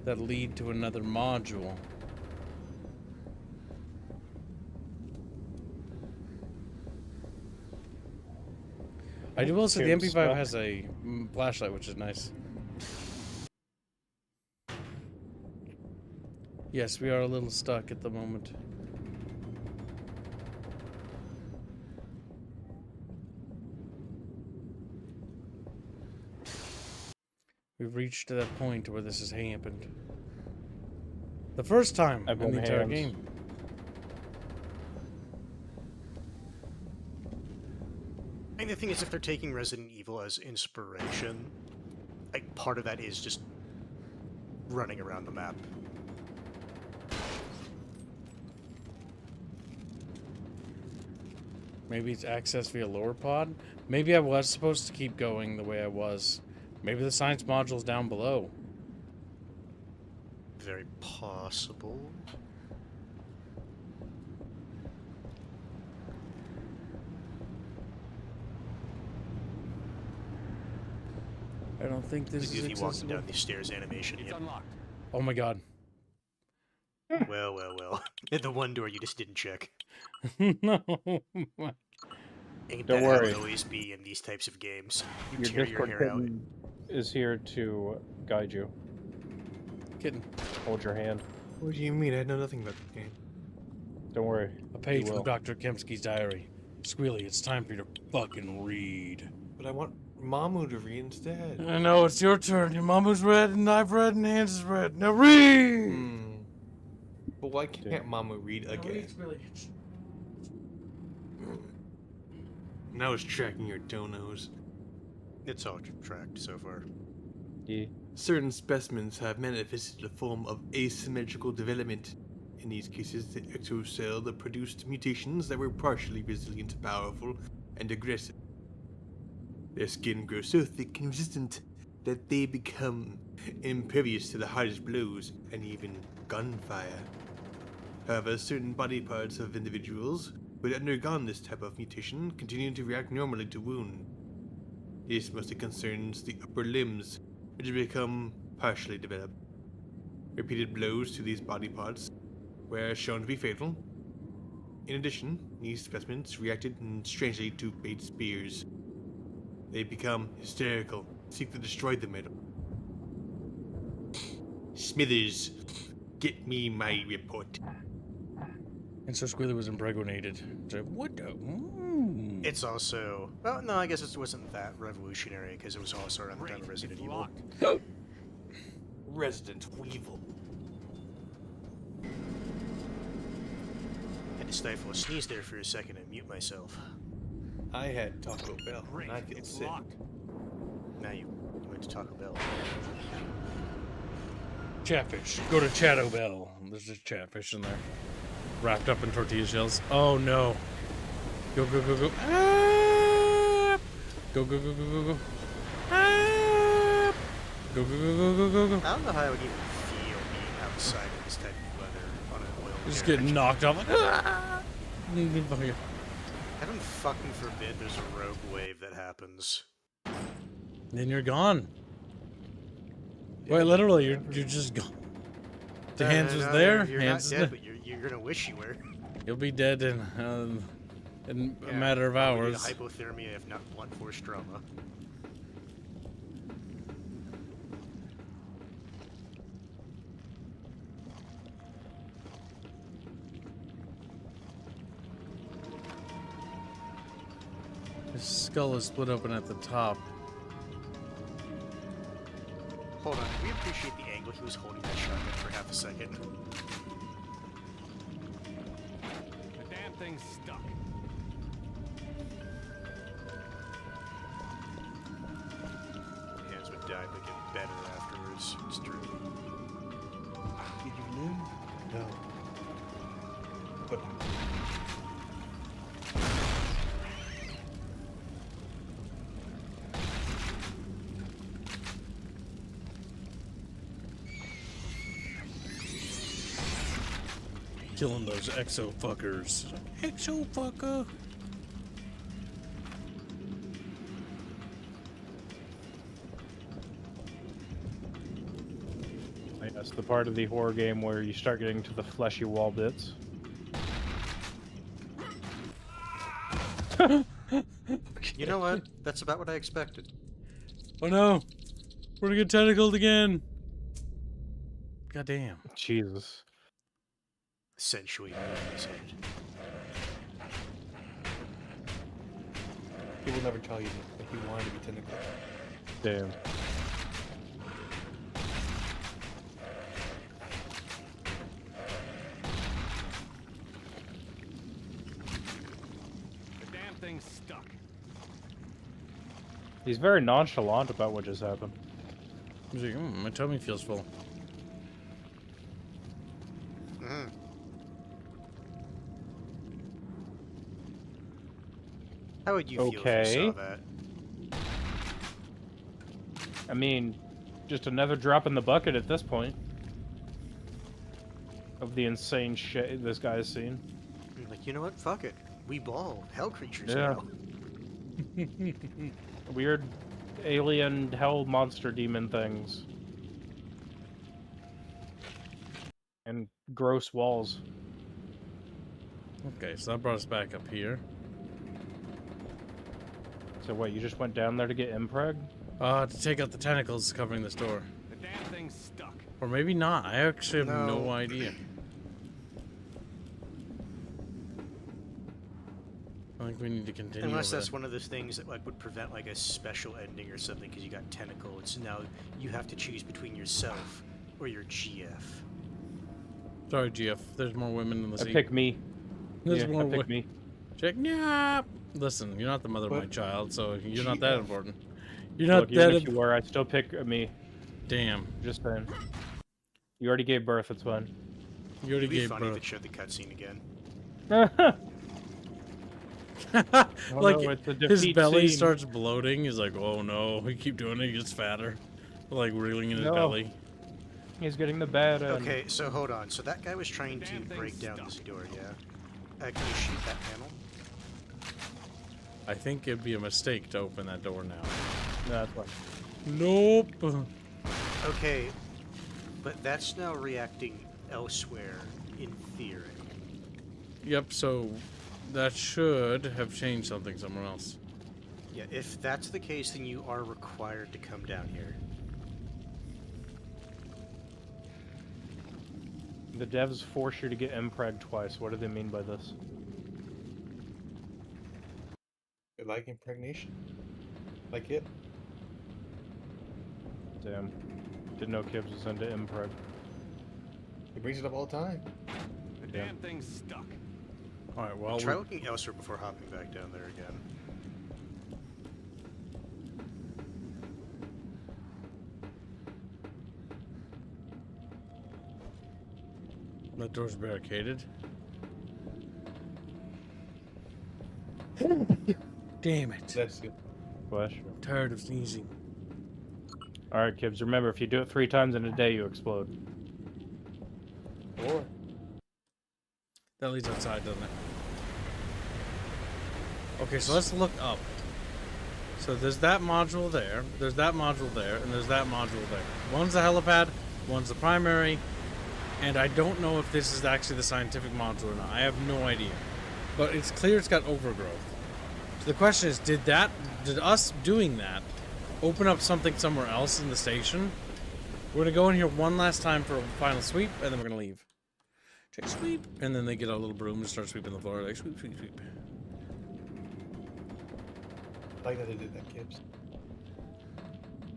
that lead to another module. I will say the MP5 has a flashlight, which is nice. Yes, we are a little stuck at the moment. We've reached that point where this has happened. The first time in the entire game. I mean, the thing is, if they're taking Resident Evil as inspiration, like, part of that is just running around the map. Maybe it's accessed via lower pod. Maybe I was supposed to keep going the way I was. Maybe the science module's down below. Very possible. I don't think this is Goofy walking accessible. down these stairs animation. It's unlocked. Oh my god. Well, well, well. The one door you just didn't check. No. Ain't Don't that worry. how it always be in these types of games? You Your tear Discord your hair out. kitten is here to guide you. Kitten. Hold your hand. What do you mean? I know nothing about the game. Don't worry. A page You from will. Dr. Kempsky's diary. Squealy, it's time for you to fucking read. But I want Mamu to read instead. I know, it's your turn. Your mama's read, and I've read, and Hans has read. Now read! But why can't Mamu read again? Now it's tracking your donos. It's all tracked so far. Yeah. Certain specimens have manifested a form of asymmetrical development. In these cases, the exocell that produced mutations that were partially resilient, powerful, and aggressive. Their skin grows so thick and resistant that they become impervious to the hardest blows and even gunfire. However, certain body parts of individuals who had undergone this type of mutation continue to react normally to wound. This mostly concerns the upper limbs, which have become partially developed. Repeated blows to these body parts were shown to be fatal. In addition, these specimens reacted strangely to bait spears. They become hysterical, seek to destroy the metal. Smithers, get me my report. And so Squealy was impregnated. So, what the? It's also... Well, no, I guess it wasn't that revolutionary, because it was also around the time of Resident Evil. Resident Weevil. Had to stifle a sneeze there for a second and mute myself. I had Taco Bell, and I feel sick. Now you went to Taco Bell. Chatfish. Go to Chato Bell. There's just chatfish in there. Wrapped up in tortilla shells. Oh no. Go, go, go, go. Ah! Go, go, go, go, go, go. Ah! Go, go, go, go, go, go, go. I don't know how I would even feel being outside in this type of weather on an oil Just carriage. getting knocked off. Like, ah! Heaven fucking forbid there's a rogue wave that happens. Then you're gone. Wait, literally, you're just gone. The hands was there. You're Hands not is dead, there. but you're gonna wish you were. You'll be dead in a matter of Probably hours. Hypothermia, if not blunt force trauma. skull is split open at the top. Hold on, we appreciate the angle he was holding that shotgun for half a second. The damn thing's stuck. Hands would die, but get better afterwards. It's true. Did you live? No. But Killing those exo fuckers. Exo fucker. That's the part of the horror game where you start getting to the fleshy wall bits. You know what? That's about what I expected. Oh no! We're gonna get tentacled again! God damn. Jesus. Essentially, he will never tell you that he wanted to be tentacle. Damn. The damn thing's stuck. He's very nonchalant about what just happened. He's like, my tummy feels full. How would you feel if you saw that? I mean, just another drop in the bucket at this point. Of the insane shit this guy's seen. Like, you know what? Fuck it. We ball. Hell creatures Yeah. now. Weird alien hell monster demon things. And gross walls. Okay, so that brought us back up here. So what, you just went down there to get impreg? To take out the tentacles covering this door. The damn thing's stuck. Or maybe not. I actually have no idea. I think we need to continue. Unless that's one of those things that like would prevent like a special ending or something because you got tentacle. It's now you have to choose between yourself or your GF. Sorry, GF. There's more women in the sea. Pick me. There's Yeah, more pick me. Check. Yeah. Listen, you're not the mother of my child, so you're not that important. You're Look, not that. even if you were, I'd still pick me. Damn. Just saying. You already gave birth. It's fine. You already It'd be gave funny if birth. it showed the cutscene again. Like no, it's a his defeat belly scene. starts bloating. He's like, "Oh no!" We keep doing it. He gets fatter, like reeling in his No. belly. He's getting the bad end. Okay, so hold on. So that guy was trying to break down this door, yeah? Can you shoot that panel? I think it'd be a mistake to open that door now. No, that's fine. Nope. Okay, but that's now reacting elsewhere in theory. Yep. So that should have changed something somewhere else. Yeah, if that's the case, then you are required to come down here. The devs force you to get impreg twice. What do they mean by this? They like impregnation. Like it. Damn. Didn't know Kibbs was into impreg. He brings it up all the time. The damn thing's stuck. All right. Well, Try looking elsewhere before hopping back down there again. that door's barricaded. Damn it! That's good. Flash. Tired of sneezing. Alright, Kibbs, remember, if you do it 3 times in a day, you explode. Or That leads outside, doesn't it? Okay, so let's look up. So there's that module there, there's that module there, and there's that module there. One's the helipad, one's the primary, and I don't know if this is actually the scientific module or not. I have no idea. But it's clear it's got overgrowth. So the question is, did us doing that open up something somewhere else in the station? We're gonna go in here one last time for a final sweep, and then we're gonna leave. Check sweep, and then they get a little broom and start sweeping the floor, like sweep, sweep, sweep. like that they did that, Gibbs.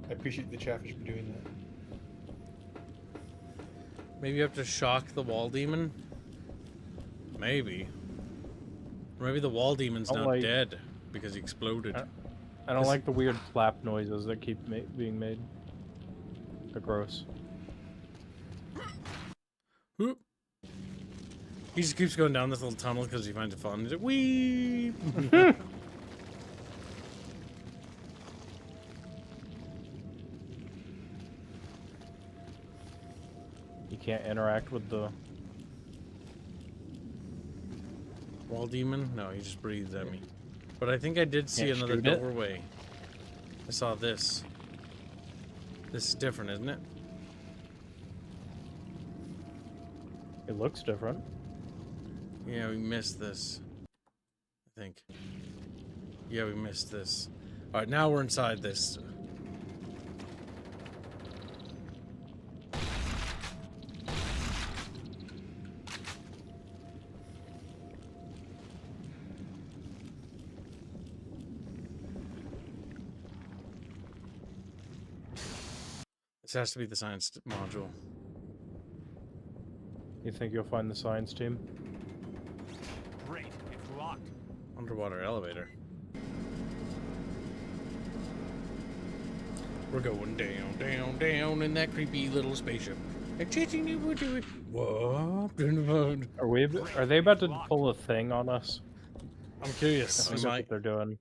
I appreciate the Chatfish for doing that. Maybe you have to shock the wall demon? Maybe. Or maybe the wall demon's not dead because he exploded. I don't like the weird flap noises that keep being made. They're gross. Whoop. He just keeps going down this little tunnel because he finds it fun. He's like, wee! You can't interact with the wall demon? No, he just breathes at me. But I think I did see Can't another shoot it? doorway. I saw this. This is different, isn't it? It looks different. Yeah, we missed this. I think. Yeah, we missed this. Alright, now we're inside this. This has to be the science module. You think you'll find the science team? Great, it's locked. Underwater elevator. We're going down, down, down in that creepy little spaceship. What? Are they about to pull a thing on us? I'm curious. That's what they're doing.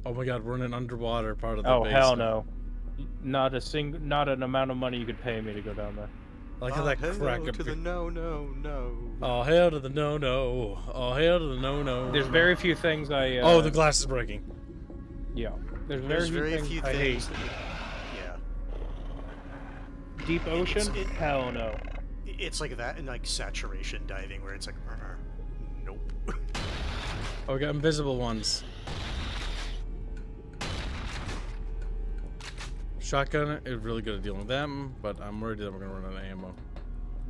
Oh my god, we're in an underwater part of the Oh base. hell no! Not an amount of money you could pay me to go down there. I like how that crack up to the no. Oh hell to the no. Oh hell to the no. There's very few things I. Oh, the glass is breaking. Yeah. There's very few things I hate. Yeah. Deep ocean? Hell no. It's like that and like saturation diving where it's like, nope. Oh, we got invisible ones. Shotgun is really good at dealing with them, but I'm worried that we're gonna run out of ammo.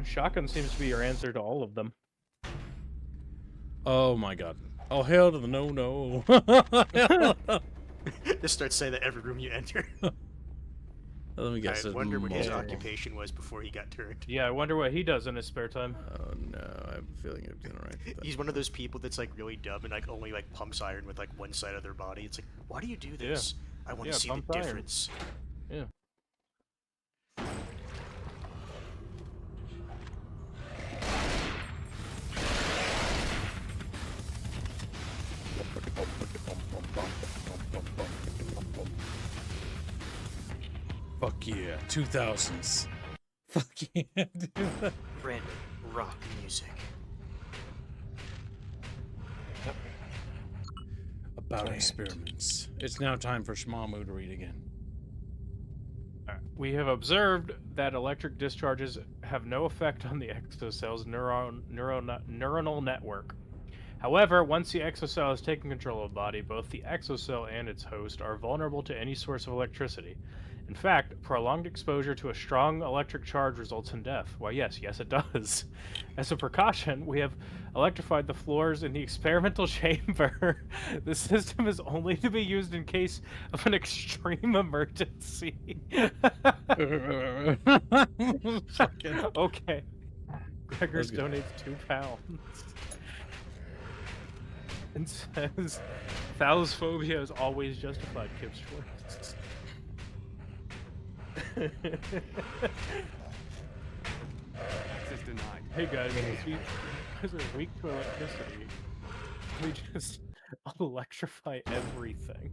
Shotgun seems to be your answer to all of them. Oh my god. Oh hell to the no. Just start saying that every room you enter. Let me guess. I wonder what his occupation was before he got turned. Yeah, I wonder what he does in his spare time. Oh no, I have a feeling I'm doing alright. He's one of those people that's like really dumb and like only like pumps iron with like one side of their body. It's like, why do you do this? I want to see the difference. Yeah. Fuck yeah, 2000s. Fuck yeah, dude. Random rock music. About experiments. It's now time for Shmamu to read again. We have observed that electric discharges have no effect on the exocell's neuronal network. However, once the exocell has taken control of the body, both the exocell and its host are vulnerable to any source of electricity. In fact, prolonged exposure to a strong electric charge results in death. Why, yes, it does. As a precaution, we have electrified the floors in the experimental chamber. The system is only to be used in case of an extreme emergency. Okay. Gregors donates £2. And says, Thalasphobia is always justified, Kip's choice. Access denied. Hey guys, you guys are weak to electricity. We just electrify everything.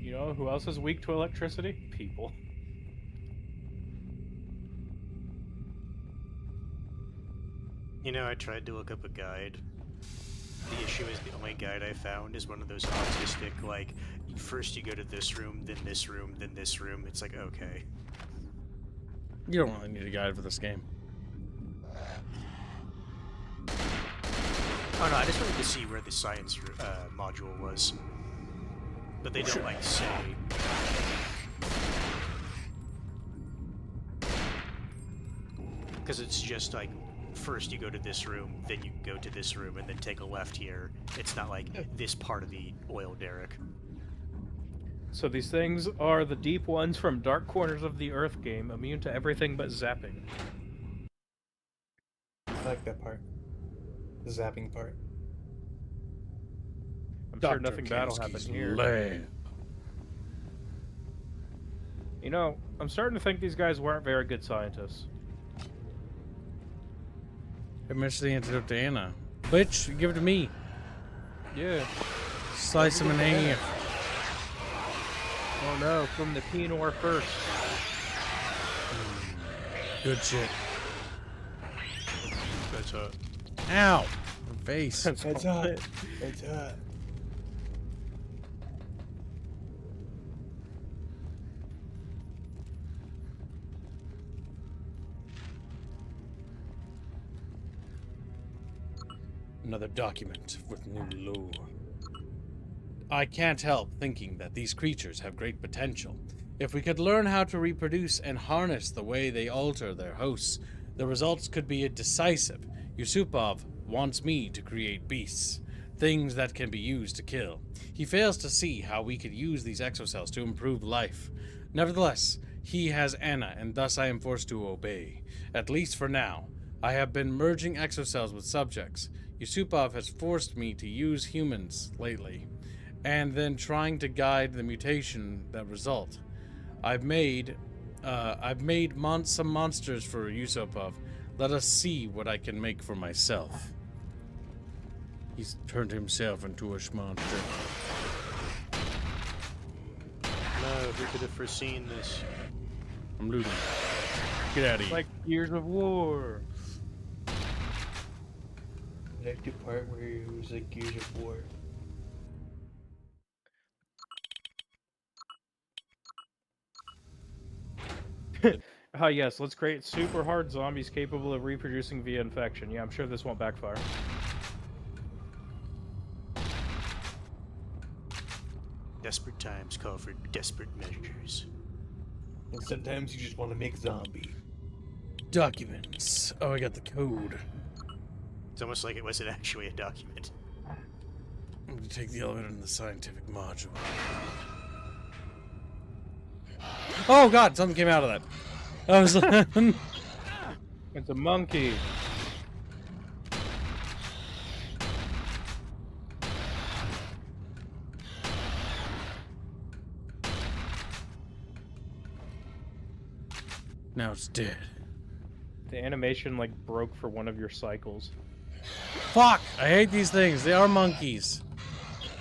You know who else is weak to electricity? People. You know, I tried to look up a guide. The issue is the only guide I found is one of those autistic, like, first you go to this room, then this room, then this room. It's like, okay. You don't really need a guide for this game. Oh no, I just wanted to see where the science module was. But they don't, like, say. Because it's just, like, first you go to this room, then you go to this room, and then take a left here. It's not like this part of the oil derrick. So these things are the deep ones from Dark Corners of the Earth game, immune to everything but zapping. I like that part. The zapping part. I'm sure nothing bad will happen here. Lab. You know, I'm starting to think these guys weren't very good scientists. I mentioned the antidote to Anna. Bitch, give it to me. Yeah. Slice him in half. Oh no, from the Pinor first. Good shit. That's hot. Ow! My face. That's hot. That's hot. Another document with new lore. I can't help thinking that these creatures have great potential. If we could learn how to reproduce and harness the way they alter their hosts, the results could be decisive. Yusupov wants me to create beasts, things that can be used to kill. He fails to see how we could use these exocells to improve life. Nevertheless, he has Anna, and thus I am forced to obey. At least for now. I have been merging exocells with subjects. Yusupov has forced me to use humans lately, and then trying to guide the mutation that result. I've made some monsters for Yusupov. Let us see what I can make for myself. He's turned himself into a monster. No, who could have foreseen this? I'm looting. Get out of here. Like Years of War. I like the part where it was like Gears of War. Yes, let's create super hard zombies capable of reproducing via infection. Yeah, I'm sure this won't backfire. Desperate times call for desperate measures. And sometimes you just want to make zombie. Documents. Oh, I got the code. It's almost like it wasn't actually a document. I'm going to take the elevator in the scientific module. Oh god, something came out of that. I was like... It's a monkey. Now it's dead. The animation like broke for one of your cycles. Fuck! I hate these things. They are monkeys.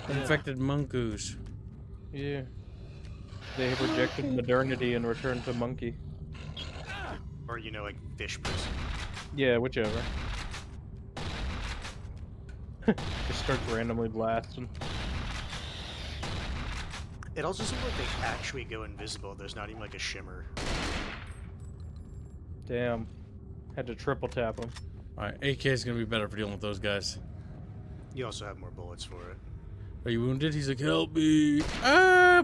Infected mongoose. Yeah. They have rejected modernity and returned to monkey. Or, you know, like fish person. Yeah, whichever. Just starts randomly blasting. It also seems like they actually go invisible. There's not even like a shimmer. Damn. Had to triple tap them. Alright, AK is gonna be better for dealing with those guys. You also have more bullets for it. Are you wounded? He's like, help me. Ah!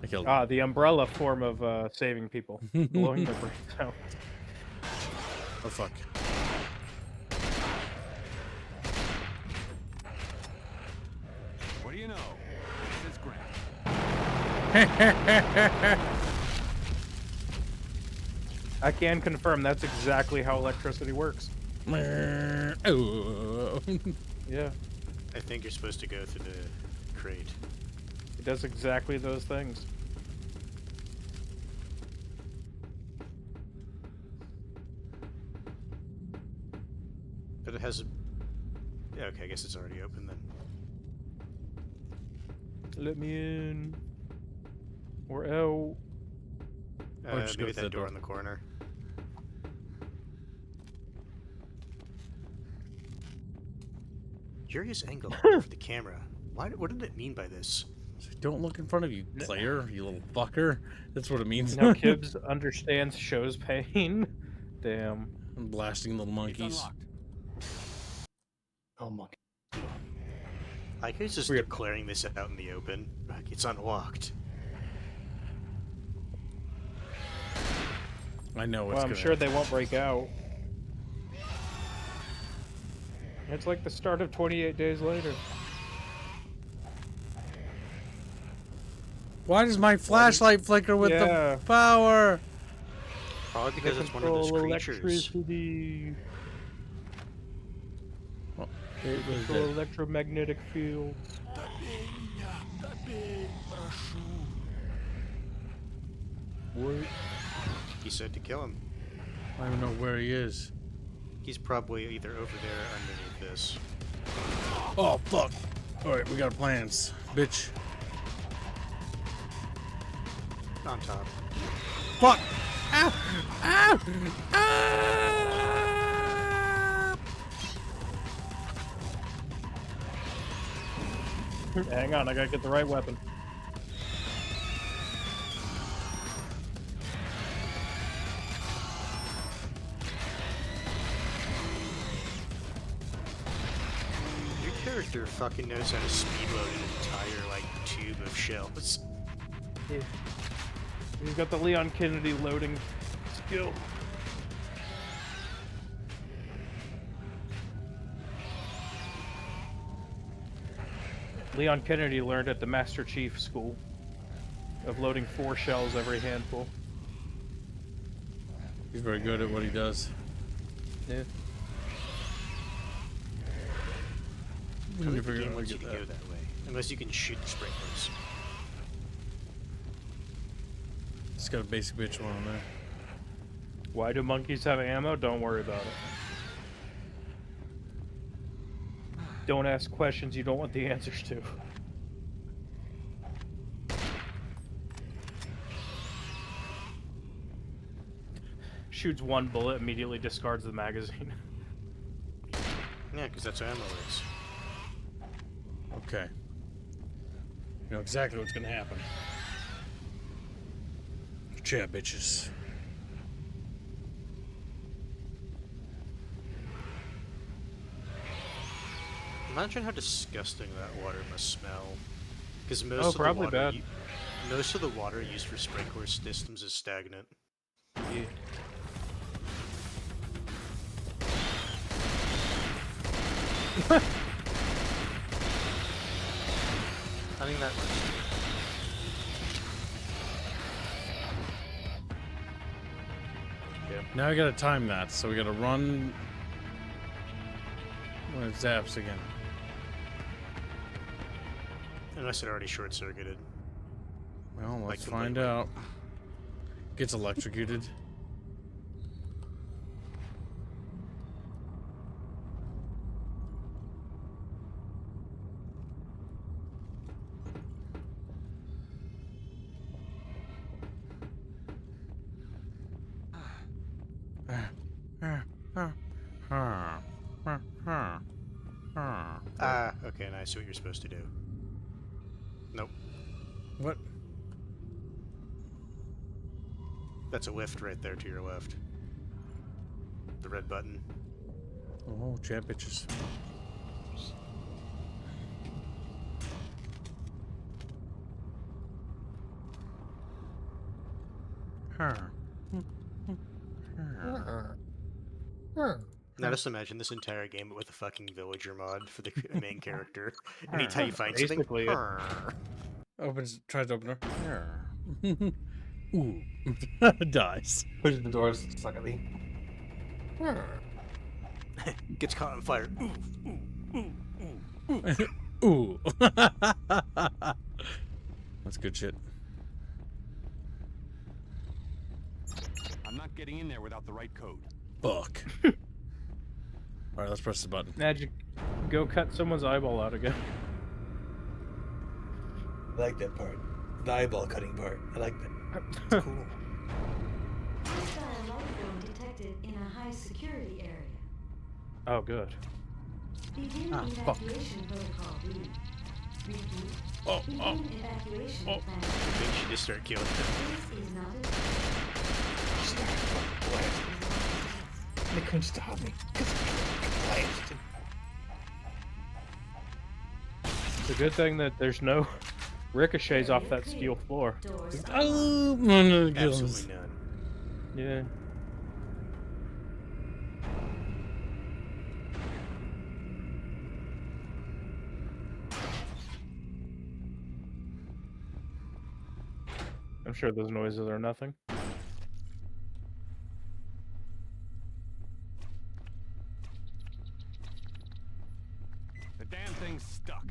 I killed him. Ah, the umbrella form of saving people. Blowing their brains out. Oh, fuck. What do you know? This is Grant. I can confirm that's exactly how electricity works. Oh. Yeah. I think you're supposed to go through the crate. It does exactly those things. But it has a... Yeah, okay, I guess it's already open then. Let me in. Or out. just go Maybe to that the door door. in the corner. Curious angle for the camera. What did it mean by this? Don't look in front of you, player, you little fucker. That's what it means. Now Kibbs understands shows pain. Damn. I'm blasting little monkeys. Oh my. I could just declaring this out in the open. Like, it's unlocked. I I know what's Well, I'm gonna sure happen. they won't break out. It's like the start of 28 days later. Why does my flashlight flicker with Yeah. the power? Probably because They it's one of those control creatures. electricity. Oh, They control electromagnetic fields. What? He said to kill him. I don't know where he is. He's probably either over there or underneath this. Oh, fuck. Alright, we got plans. Bitch. On top. Fuck! Ah! Ah! Ah! Hang on, I gotta get the right weapon. Your character fucking knows how to speedload an entire, like, tube of shells. Yeah. He's got the Leon Kennedy loading skill. Leon Kennedy learned at the Master Chief School of loading 4 shells every handful. He's very good at what he does. Yeah. I think the game wants you to go that way, unless you can shoot the sprinklers. Just got a basic bitch one on there. Why do monkeys have ammo? Don't worry about it. Don't ask questions you don't want the answers to. Shoots 1 bullet, immediately discards the magazine. Yeah, because that's how ammo is. Okay. You know exactly what's gonna happen. Yeah, bitches. Imagine how disgusting that water must smell. Because most of the probably water bad. most of the water used for sprinkler systems is stagnant. Yeah. I think that works. Now we gotta time that, so we gotta run when it zaps again. Unless it already short-circuited. Well, Like let's the find liquid. out. Gets electrocuted. Ah, okay, and I see what you're supposed to do. Nope. What? That's a lift right there to your left. The red button. Oh, chat bitches. Now just imagine this entire game but with a fucking villager mod for the main character. Anytime you find something, Basically, Opens, tries to open her. Ooh. Dies. Pushes the doors, suck at me. gets caught on fire. Ooh. That's good shit. I'm not getting in there without the right code. Fuck. Alright, let's press the button. Magic, go cut someone's eyeball out again. I like that part. The eyeball cutting part. I like that. It's cool. Hostile life form detected in a high security area. Oh, good. Begin fuck. evacuation protocol B. Repeat. Oh, Begin evacuation plan. I think she just started killing them. This is not They couldn't stop me. It's a good thing that there's no ricochets off that steel floor. doors. Oh, no, Absolutely none. Yeah. I'm sure those noises are nothing. The damn thing's stuck.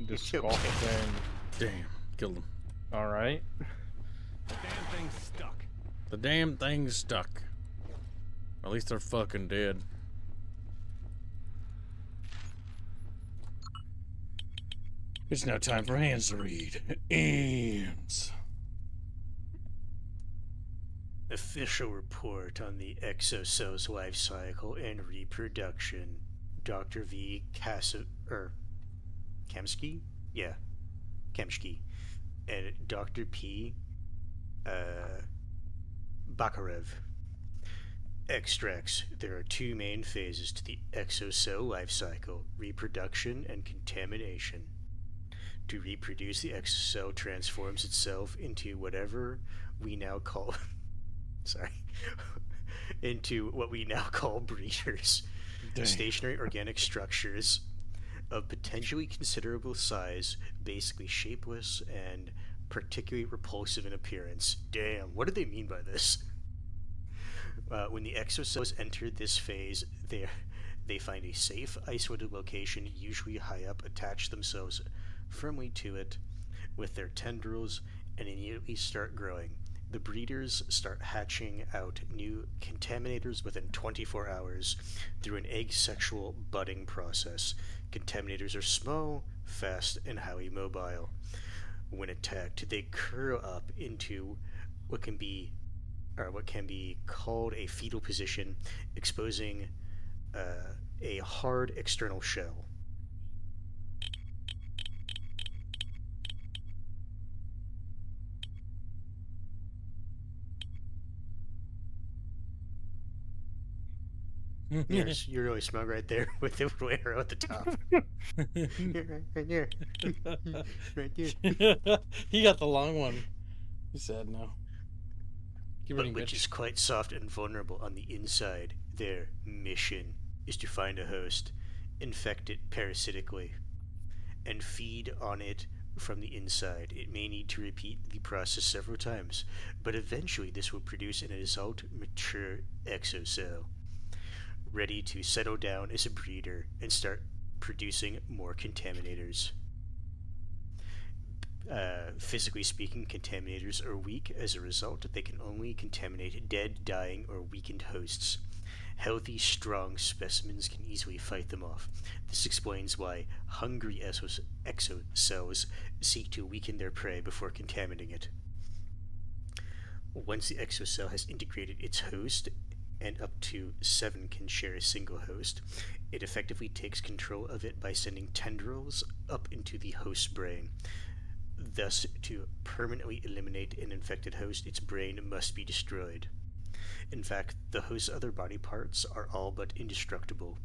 Just Okay. scoff thing. Damn, killed him. All right. The damn thing's stuck. The damn thing's stuck. At least they're fucking dead. It's now time for hands to read. Hands. Official report on the exocell's life cycle and reproduction. Dr. V. Kamsky? Yeah. Kamsky. And Dr. P. Bakarev. Extracts. There are two main phases to the exocell life cycle: reproduction and contamination. To reproduce, the exocell transforms itself into whatever we now call into what we now call breeders. Dang. Stationary organic structures of potentially considerable size, basically shapeless and particularly repulsive in appearance. Damn, what do they mean by this? When the exocells enter this phase, they find a safe, isolated location, usually high up, attach themselves firmly to it with their tendrils, and immediately start growing. The breeders start hatching out new contaminators within 24 hours through an egg-sexual budding process. Contaminators are small, fast, and highly mobile. When attacked, they curl up into what can be called a fetal position, exposing a hard external shell. You're really smug right there with the little arrow at the top. Right there. Right there. He got the long one. He said no. But which is quite soft and vulnerable on the inside. Their mission is to find a host, infect it parasitically, and feed on it from the inside. It may need to repeat the process several times, but eventually this will produce an adult, mature exocell, ready to settle down as a breeder and start producing more contaminators. Physically speaking, contaminators are weak. As a result, they can only contaminate dead, dying, or weakened hosts. Healthy, strong specimens can easily fight them off. This explains why hungry exocells seek to weaken their prey before contaminating it. Once the exocell has integrated its host, and up to 7 can share a single host, it effectively takes control of it by sending tendrils up into the host's brain. Thus, to permanently eliminate an infected host, its brain must be destroyed. In fact, the host's other body parts are all but indestructible.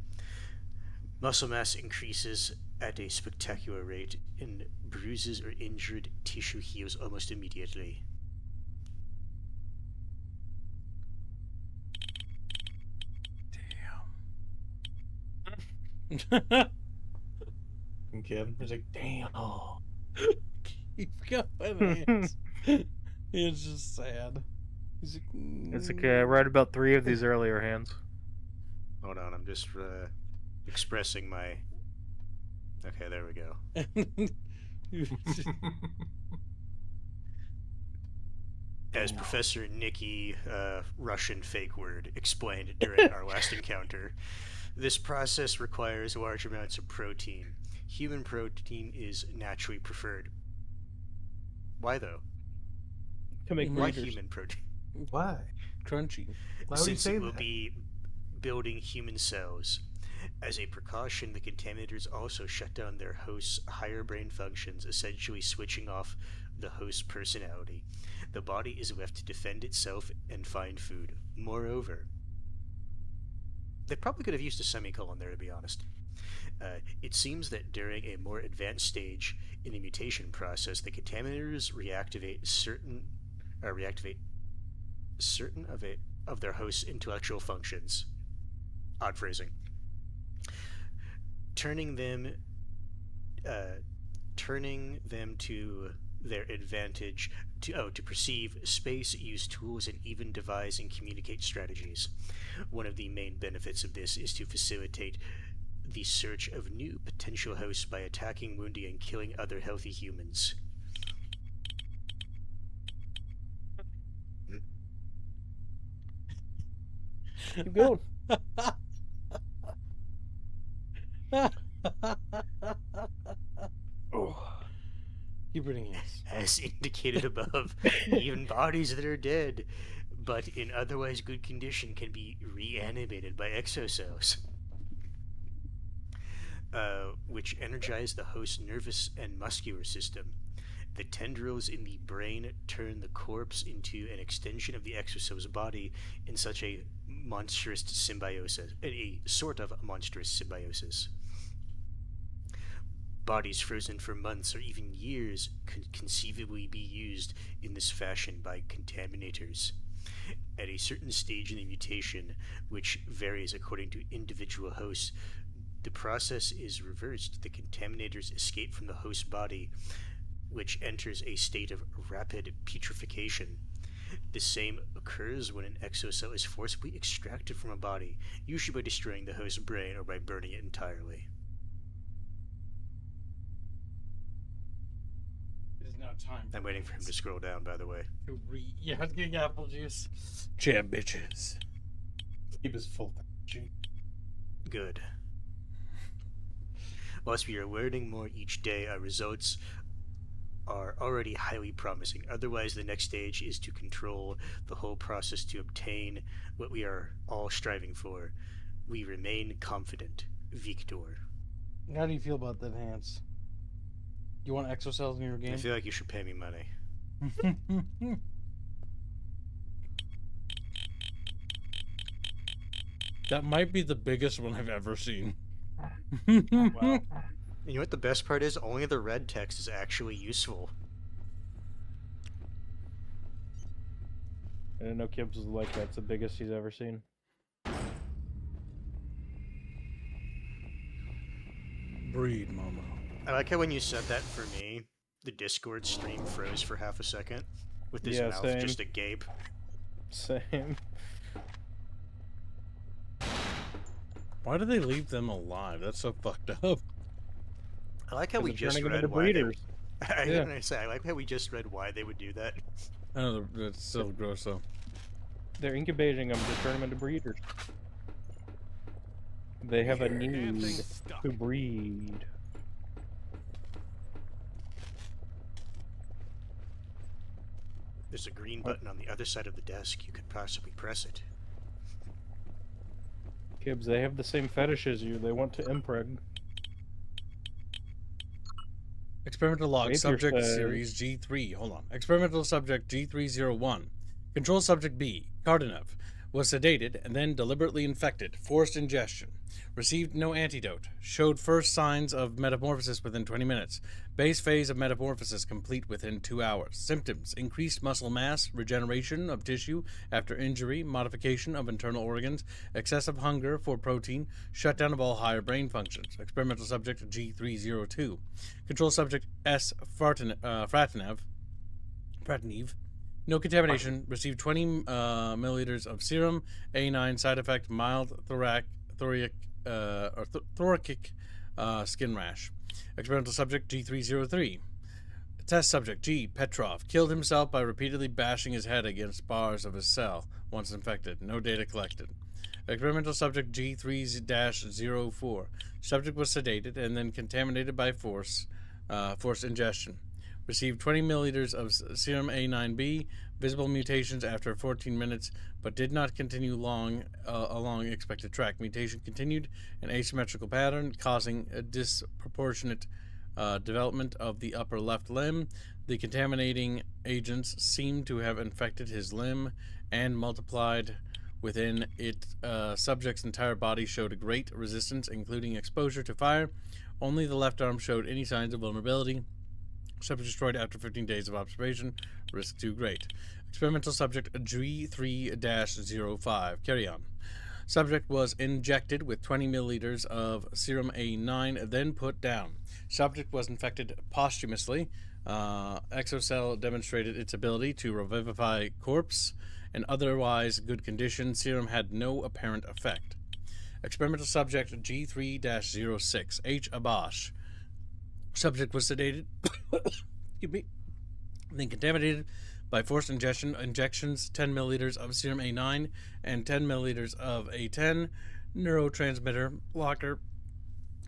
Muscle mass increases at a spectacular rate, and bruises or injured tissue heals almost immediately. Damn. And Kevin was like, damn. Keep going, Hans. It's just sad. He's like, It's okay. I read about 3 of these earlier, Hands. Hold on, I'm just expressing my... Okay, there we go. As Professor Nikki, Russian fake word, explained during our last encounter, this process requires large amounts of protein. Human protein is naturally preferred. Why though? To make Why breeders. human protein? Why? Crunchy. Why would you Since say it will that? be building human cells. As a precaution, the contaminators also shut down their host's higher brain functions, essentially switching off the host's personality. The body is left to defend itself and find food. Moreover, they probably could have used a semicolon there, to be honest. It seems that during a more advanced stage in the mutation process, the contaminators reactivate certain of their host's intellectual functions. Odd phrasing. Turning them to their advantage to perceive space, use tools, and even devise and communicate strategies. One of the main benefits of this is to facilitate the search of new potential hosts by attacking, wounding, and killing other healthy humans. Keep going. Keep reading this. As indicated above, even bodies that are dead, but in otherwise good condition, can be reanimated by exocells, which energize the host's nervous and muscular system. The tendrils in the brain turn the corpse into an extension of the exocell's body in such a monstrous symbiosis, a sort of monstrous symbiosis. Bodies frozen for months or even years could conceivably be used in this fashion by contaminators. At a certain stage in the mutation, which varies according to individual hosts, the process is reversed. The contaminators escape from the host body, which enters a state of rapid putrefaction. The same occurs when an exocell is forcibly extracted from a body, usually by destroying the host's brain or by burning it entirely. Now time. I'm waiting for him to scroll down, by the way. Yeah, I was getting apple juice. Jam bitches. Keep us full. Good. Whilst we are learning more each day, our results are already highly promising. Otherwise, the next stage is to control the whole process to obtain what we are all striving for. We remain confident. Victor. How do you feel about that, Hans? You want exocells in your game? I feel like you should pay me money. That might be the biggest one I've ever seen. Wow. You know what the best part is? Only the red text is actually useful. I didn't know Kibbs was like that's the biggest he's ever seen. Breed, mama. I like how when you said that for me, the Discord stream froze for half a second with his mouth same. just agape. Same. Why do they leave them alive? That's so fucked up. I like how we just turning them read into why breeders. I like how we just read why they would do that. I know, that's so gross though. They're incubating them to turn them into breeders. They have a need to breed. There's a green button on the other side of the desk. You could possibly press it. Kibbs, they have the same fetish as you. They want to impreg. Experimental log, Rapier subject says- series G3. Hold on. Experimental subject G301. Control subject B, Cardinev, was sedated and then deliberately infected. Forced ingestion. Received no antidote. Showed first signs of metamorphosis within 20 minutes. Base phase of metamorphosis complete within 2 hours. Symptoms: increased muscle mass, regeneration of tissue after injury, modification of internal organs, excessive hunger for protein, shutdown of all higher brain functions. Experimental subject G302. Control subject S. Fratinev. No contamination. Received 20 milliliters of serum. A9 side effect: mild thoracic skin rash. Experimental subject G303. Test subject G. Petrov killed himself by repeatedly bashing his head against bars of his cell once infected. No data collected. Experimental subject G3-04. Subject was sedated and then contaminated by forced ingestion. Received 20 milliliters of serum A9B, visible mutations after 14 minutes, but did not continue along expected track. Mutation continued an asymmetrical pattern, causing a disproportionate development of the upper left limb. The contaminating agents seemed to have infected his limb and multiplied within it. Subject's entire body showed a great resistance, including exposure to fire. Only the left arm showed any signs of vulnerability. Subject destroyed after 15 days of observation. Risk too great. Experimental subject G3-05. Carry on. Subject was injected with 20 milliliters of serum A9, then put down. Subject was infected posthumously Exocell demonstrated its ability to revivify corpse in otherwise good condition. Serum had no apparent effect. Experimental subject G3-06 H. Abash. Subject was sedated, excuse me, then contaminated by forced injections 10 milliliters of serum A9 and 10 milliliters of A10 neurotransmitter blocker.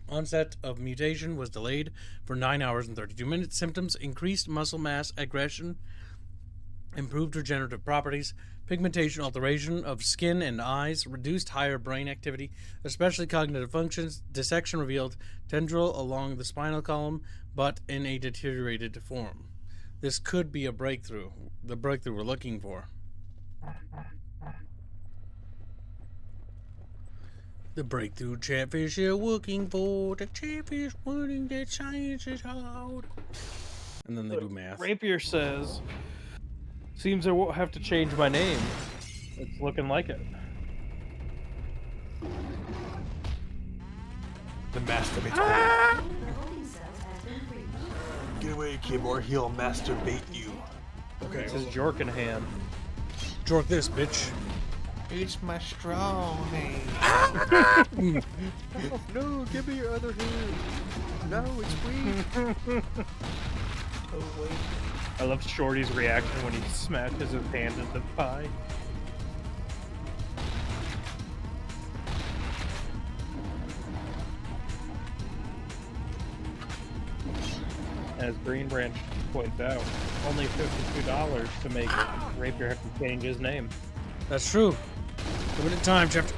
Onset of mutation was delayed for 9 hours and 32 minutes. Symptoms: increased muscle mass, aggression, improved regenerative properties, pigmentation alteration of skin and eyes, reduced higher brain activity, especially cognitive functions. Dissection revealed tendril along the spinal column, but in a deteriorated form. This could be a breakthrough, the breakthrough we're looking for. The breakthrough chatfish you're looking for, the chatfish learning that science is hard. And then they do math. Rapier says, seems I won't have to change my name. It's looking like it. The masturbate. The holding cell has been breached. Get away, Kibor. He'll masturbate you. Okay. It's his jork in hand. Jork this, bitch. It's my strong hand. Oh, no, give me your other hand. No, it's weak. Oh, wait. I love Shorty's reaction when he smashes his hand into the pie. As Green Branch points out, only $52 to make Rapier have to change his name. That's true. Limited time, chapter.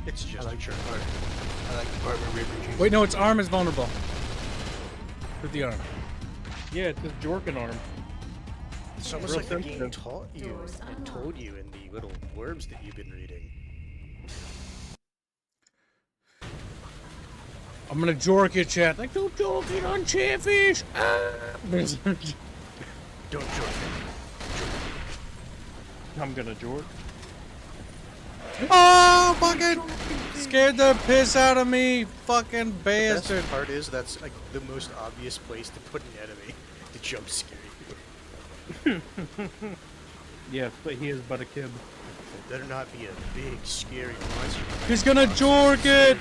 It's just a chart. I like the part where Rapier changes. Wait, no, its arm is vulnerable. With the arm. Yeah, it's his Jorkin arm. It's almost Real like the game sensitive. taught you and told you in the little blurbs that you've been reading. I'm gonna jork you, chat. Like, don't jork it on chatfish. Don't join me. I'm gonna Jork. Oh, fucking scared the piss out of me, fucking The bastard. best part is that's like the most obvious place to put an enemy to jump scare you. Yes, but he is but a kid. It better not be a big scary monster. He's gonna jork it.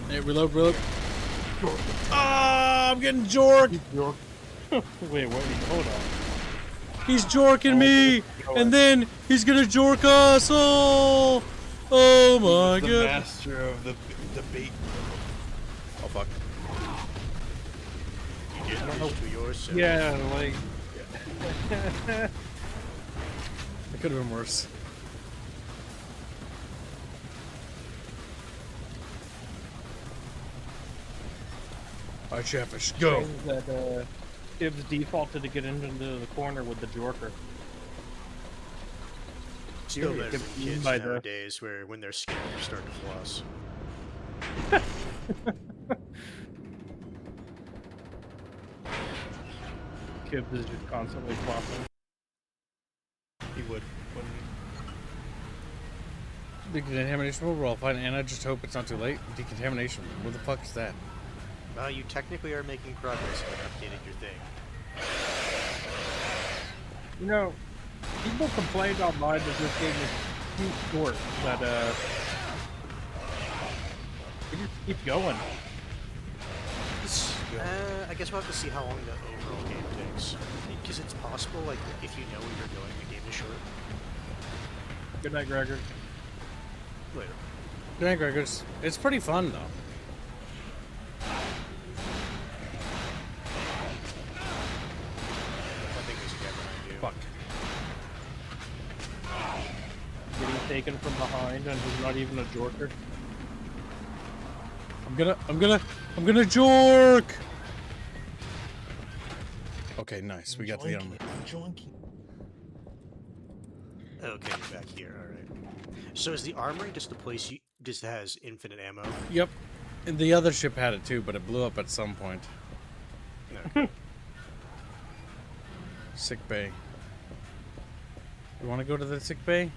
Hey, reload, reload. Ah, I'm getting jorked. Wait, what? Hold on. He's jorking me, and then he's gonna jork us. Oh, oh my The god. master of the bait. Oh fuck. You did this to yourself. Yeah, like. It could have been worse. Alright, Chatfish, go. That Tibbs defaulted to get into the corner with the Jorker. Still Seriously, better than confused kids by the- nowadays where when they're scared they start to floss. Tibbs is just constantly flopping. He would. Wouldn't he? Decontamination overall. Fine, and I just hope it's not too late. Decontamination. What the fuck is that? Well, you technically are making progress when you updated your thing. You know, people complained online that this game is too short, that we just keep going. I guess we'll have to see how long the overall game takes. Because it's possible, like, if you know where you're going, the game is short. Good night, Gregor. Later. Good night, Gregor. It's pretty fun, though. I think there's a guy behind you. Fuck. Getting taken from behind, and he's not even a Jorker. I'm gonna jork! Okay, nice. We got to the armor. Okay, you're back here, alright. So is the armory just a place you just has infinite ammo? Yep. And the other ship had it too, but it blew up at some point. No. Sick bay. You want to go to the sick bay?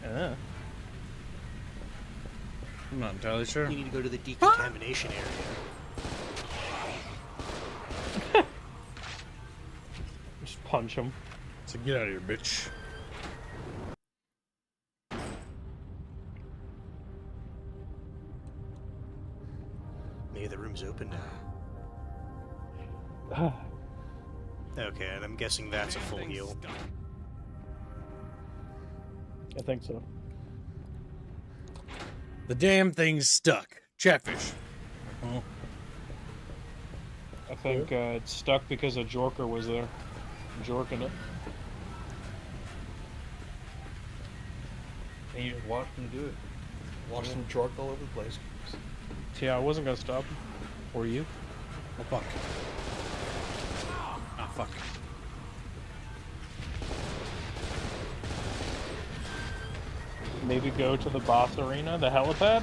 Yeah. I'm not entirely sure. You need to go to the decontamination area. Just punch him. So get out of here, bitch. Maybe the room's open now. Okay, and I'm guessing that's a full heal. I think so. The damn thing's stuck. Chatfish. Oh. I think it's stuck because a Jorker was there. Jorking it. And you just watched him do it. Watched him jork all over the place. Yeah, I wasn't gonna stop him. Or you. Oh, fuck. Ah, fuck. Maybe go to the boss arena, the helipad?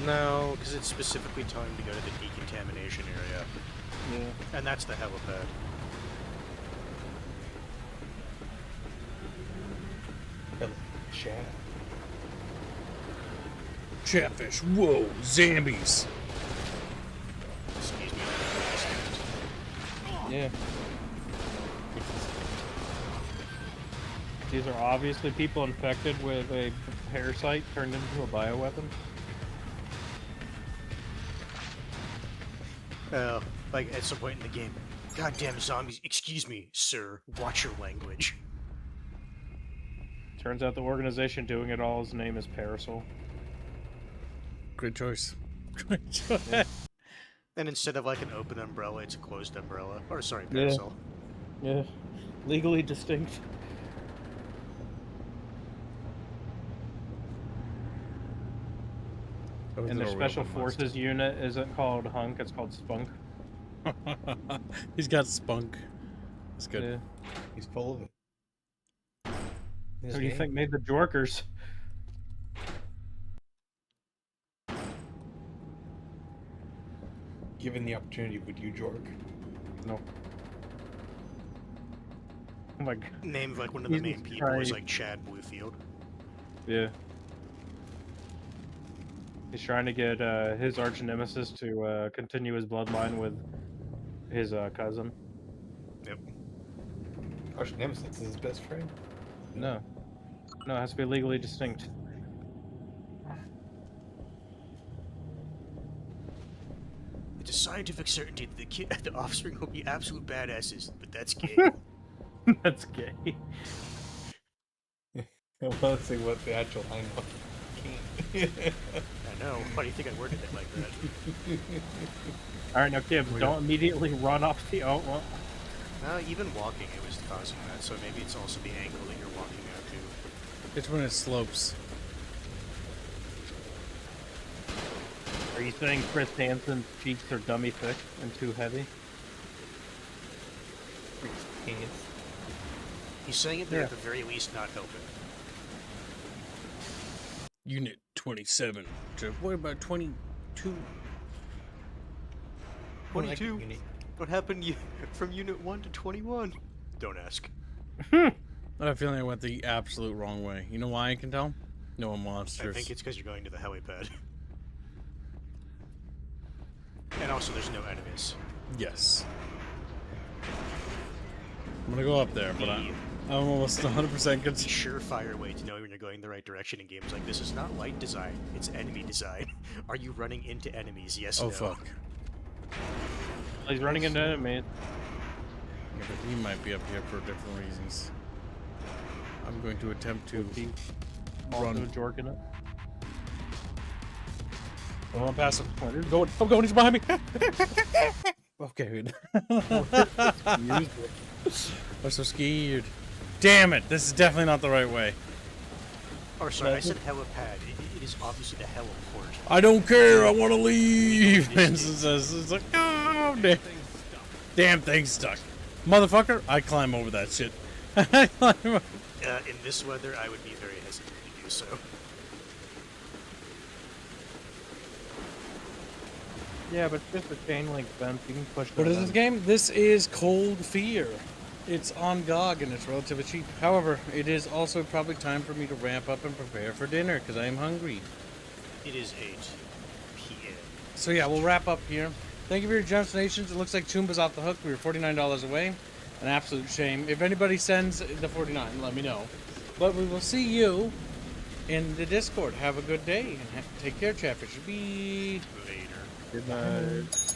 No, because it's specifically timed to go to the decontamination area. Yeah. And that's the helipad. Chat. Chatfish. Whoa, zombies. Excuse me. Yeah. These are obviously people infected with a parasite turned into a bioweapon. Like at some point in the game. Goddamn zombies. Excuse me, sir. Watch your language. Turns out the organization doing it all's name is Parasol. Great choice. Great choice. Yeah. And instead of like an open umbrella, it's a closed umbrella. Or sorry, parasol. Yeah. Legally distinct. And their special forces unit isn't called Hunk, it's called Spunk. He's got spunk. That's good. Yeah. He's full of it. Who do you think made the Jorkers? Given the opportunity, would you jork? No. Oh my god. Name like one of the main people is like Chad Bluefield. Yeah. He's trying to get his arch nemesis to continue his bloodline with his cousin. Yep. Arch nemesis is his best friend? No. No, it has to be legally distinct. It's a scientific certainty that the offspring will be absolute badasses, but that's gay. That's gay. Well, let's see what the actual line was. I know. Why do you think I worded it like that? Alright, now Gibbs, don't immediately run off the... Oh, well. Even walking it was causing that, so maybe it's also the angle that you're walking out to. It's when it slopes. Are you saying Chris Hansen's cheeks are dummy thick and too heavy? He's saying it, they're at the very least not helping. Unit 27. What about 22? 22? What happened from Unit 1 to 21? Don't ask. I have a feeling I went the absolute wrong way. You know why I can tell? No monsters. I think it's because you're going to the helipad. And also, there's no enemies. Yes. I'm gonna go up there, but I'm almost 100% The surefire way to know when you're going the right direction in games like this is not light design, it's enemy design. Are you running into enemies? Yes, Oh, no. fuck. He's running into enemies. Yeah, but he might be up here for different reasons. I'm going to attempt to Also run. jorking it. I'm gonna pass him. I'm going, he's behind me. Okay. I'm so scared. Damn it, this is definitely not the right way. Or sorry, I said helipad. It is obviously the heliport. I don't care, I want to leave. Vincent says, it's like, oh, damn thing's stuck. Motherfucker, I climb over that shit. In this weather, I would be very hesitant to do so. Yeah, but it's just a chain link fence. You can push. What is this game? This is Cold Fear. It's on GOG and it's relatively cheap. However, it is also probably time for me to ramp up and prepare for dinner because I am hungry. It is 8 p.m. So yeah, we'll wrap up here. Thank you for your gems donations. It looks like Toomba's off the hook. We were $49 away. An absolute shame. If anybody sends the 49, let me know. But we will see you in the Discord. Have a good day and take care, Chatfish. Be Later. Good night.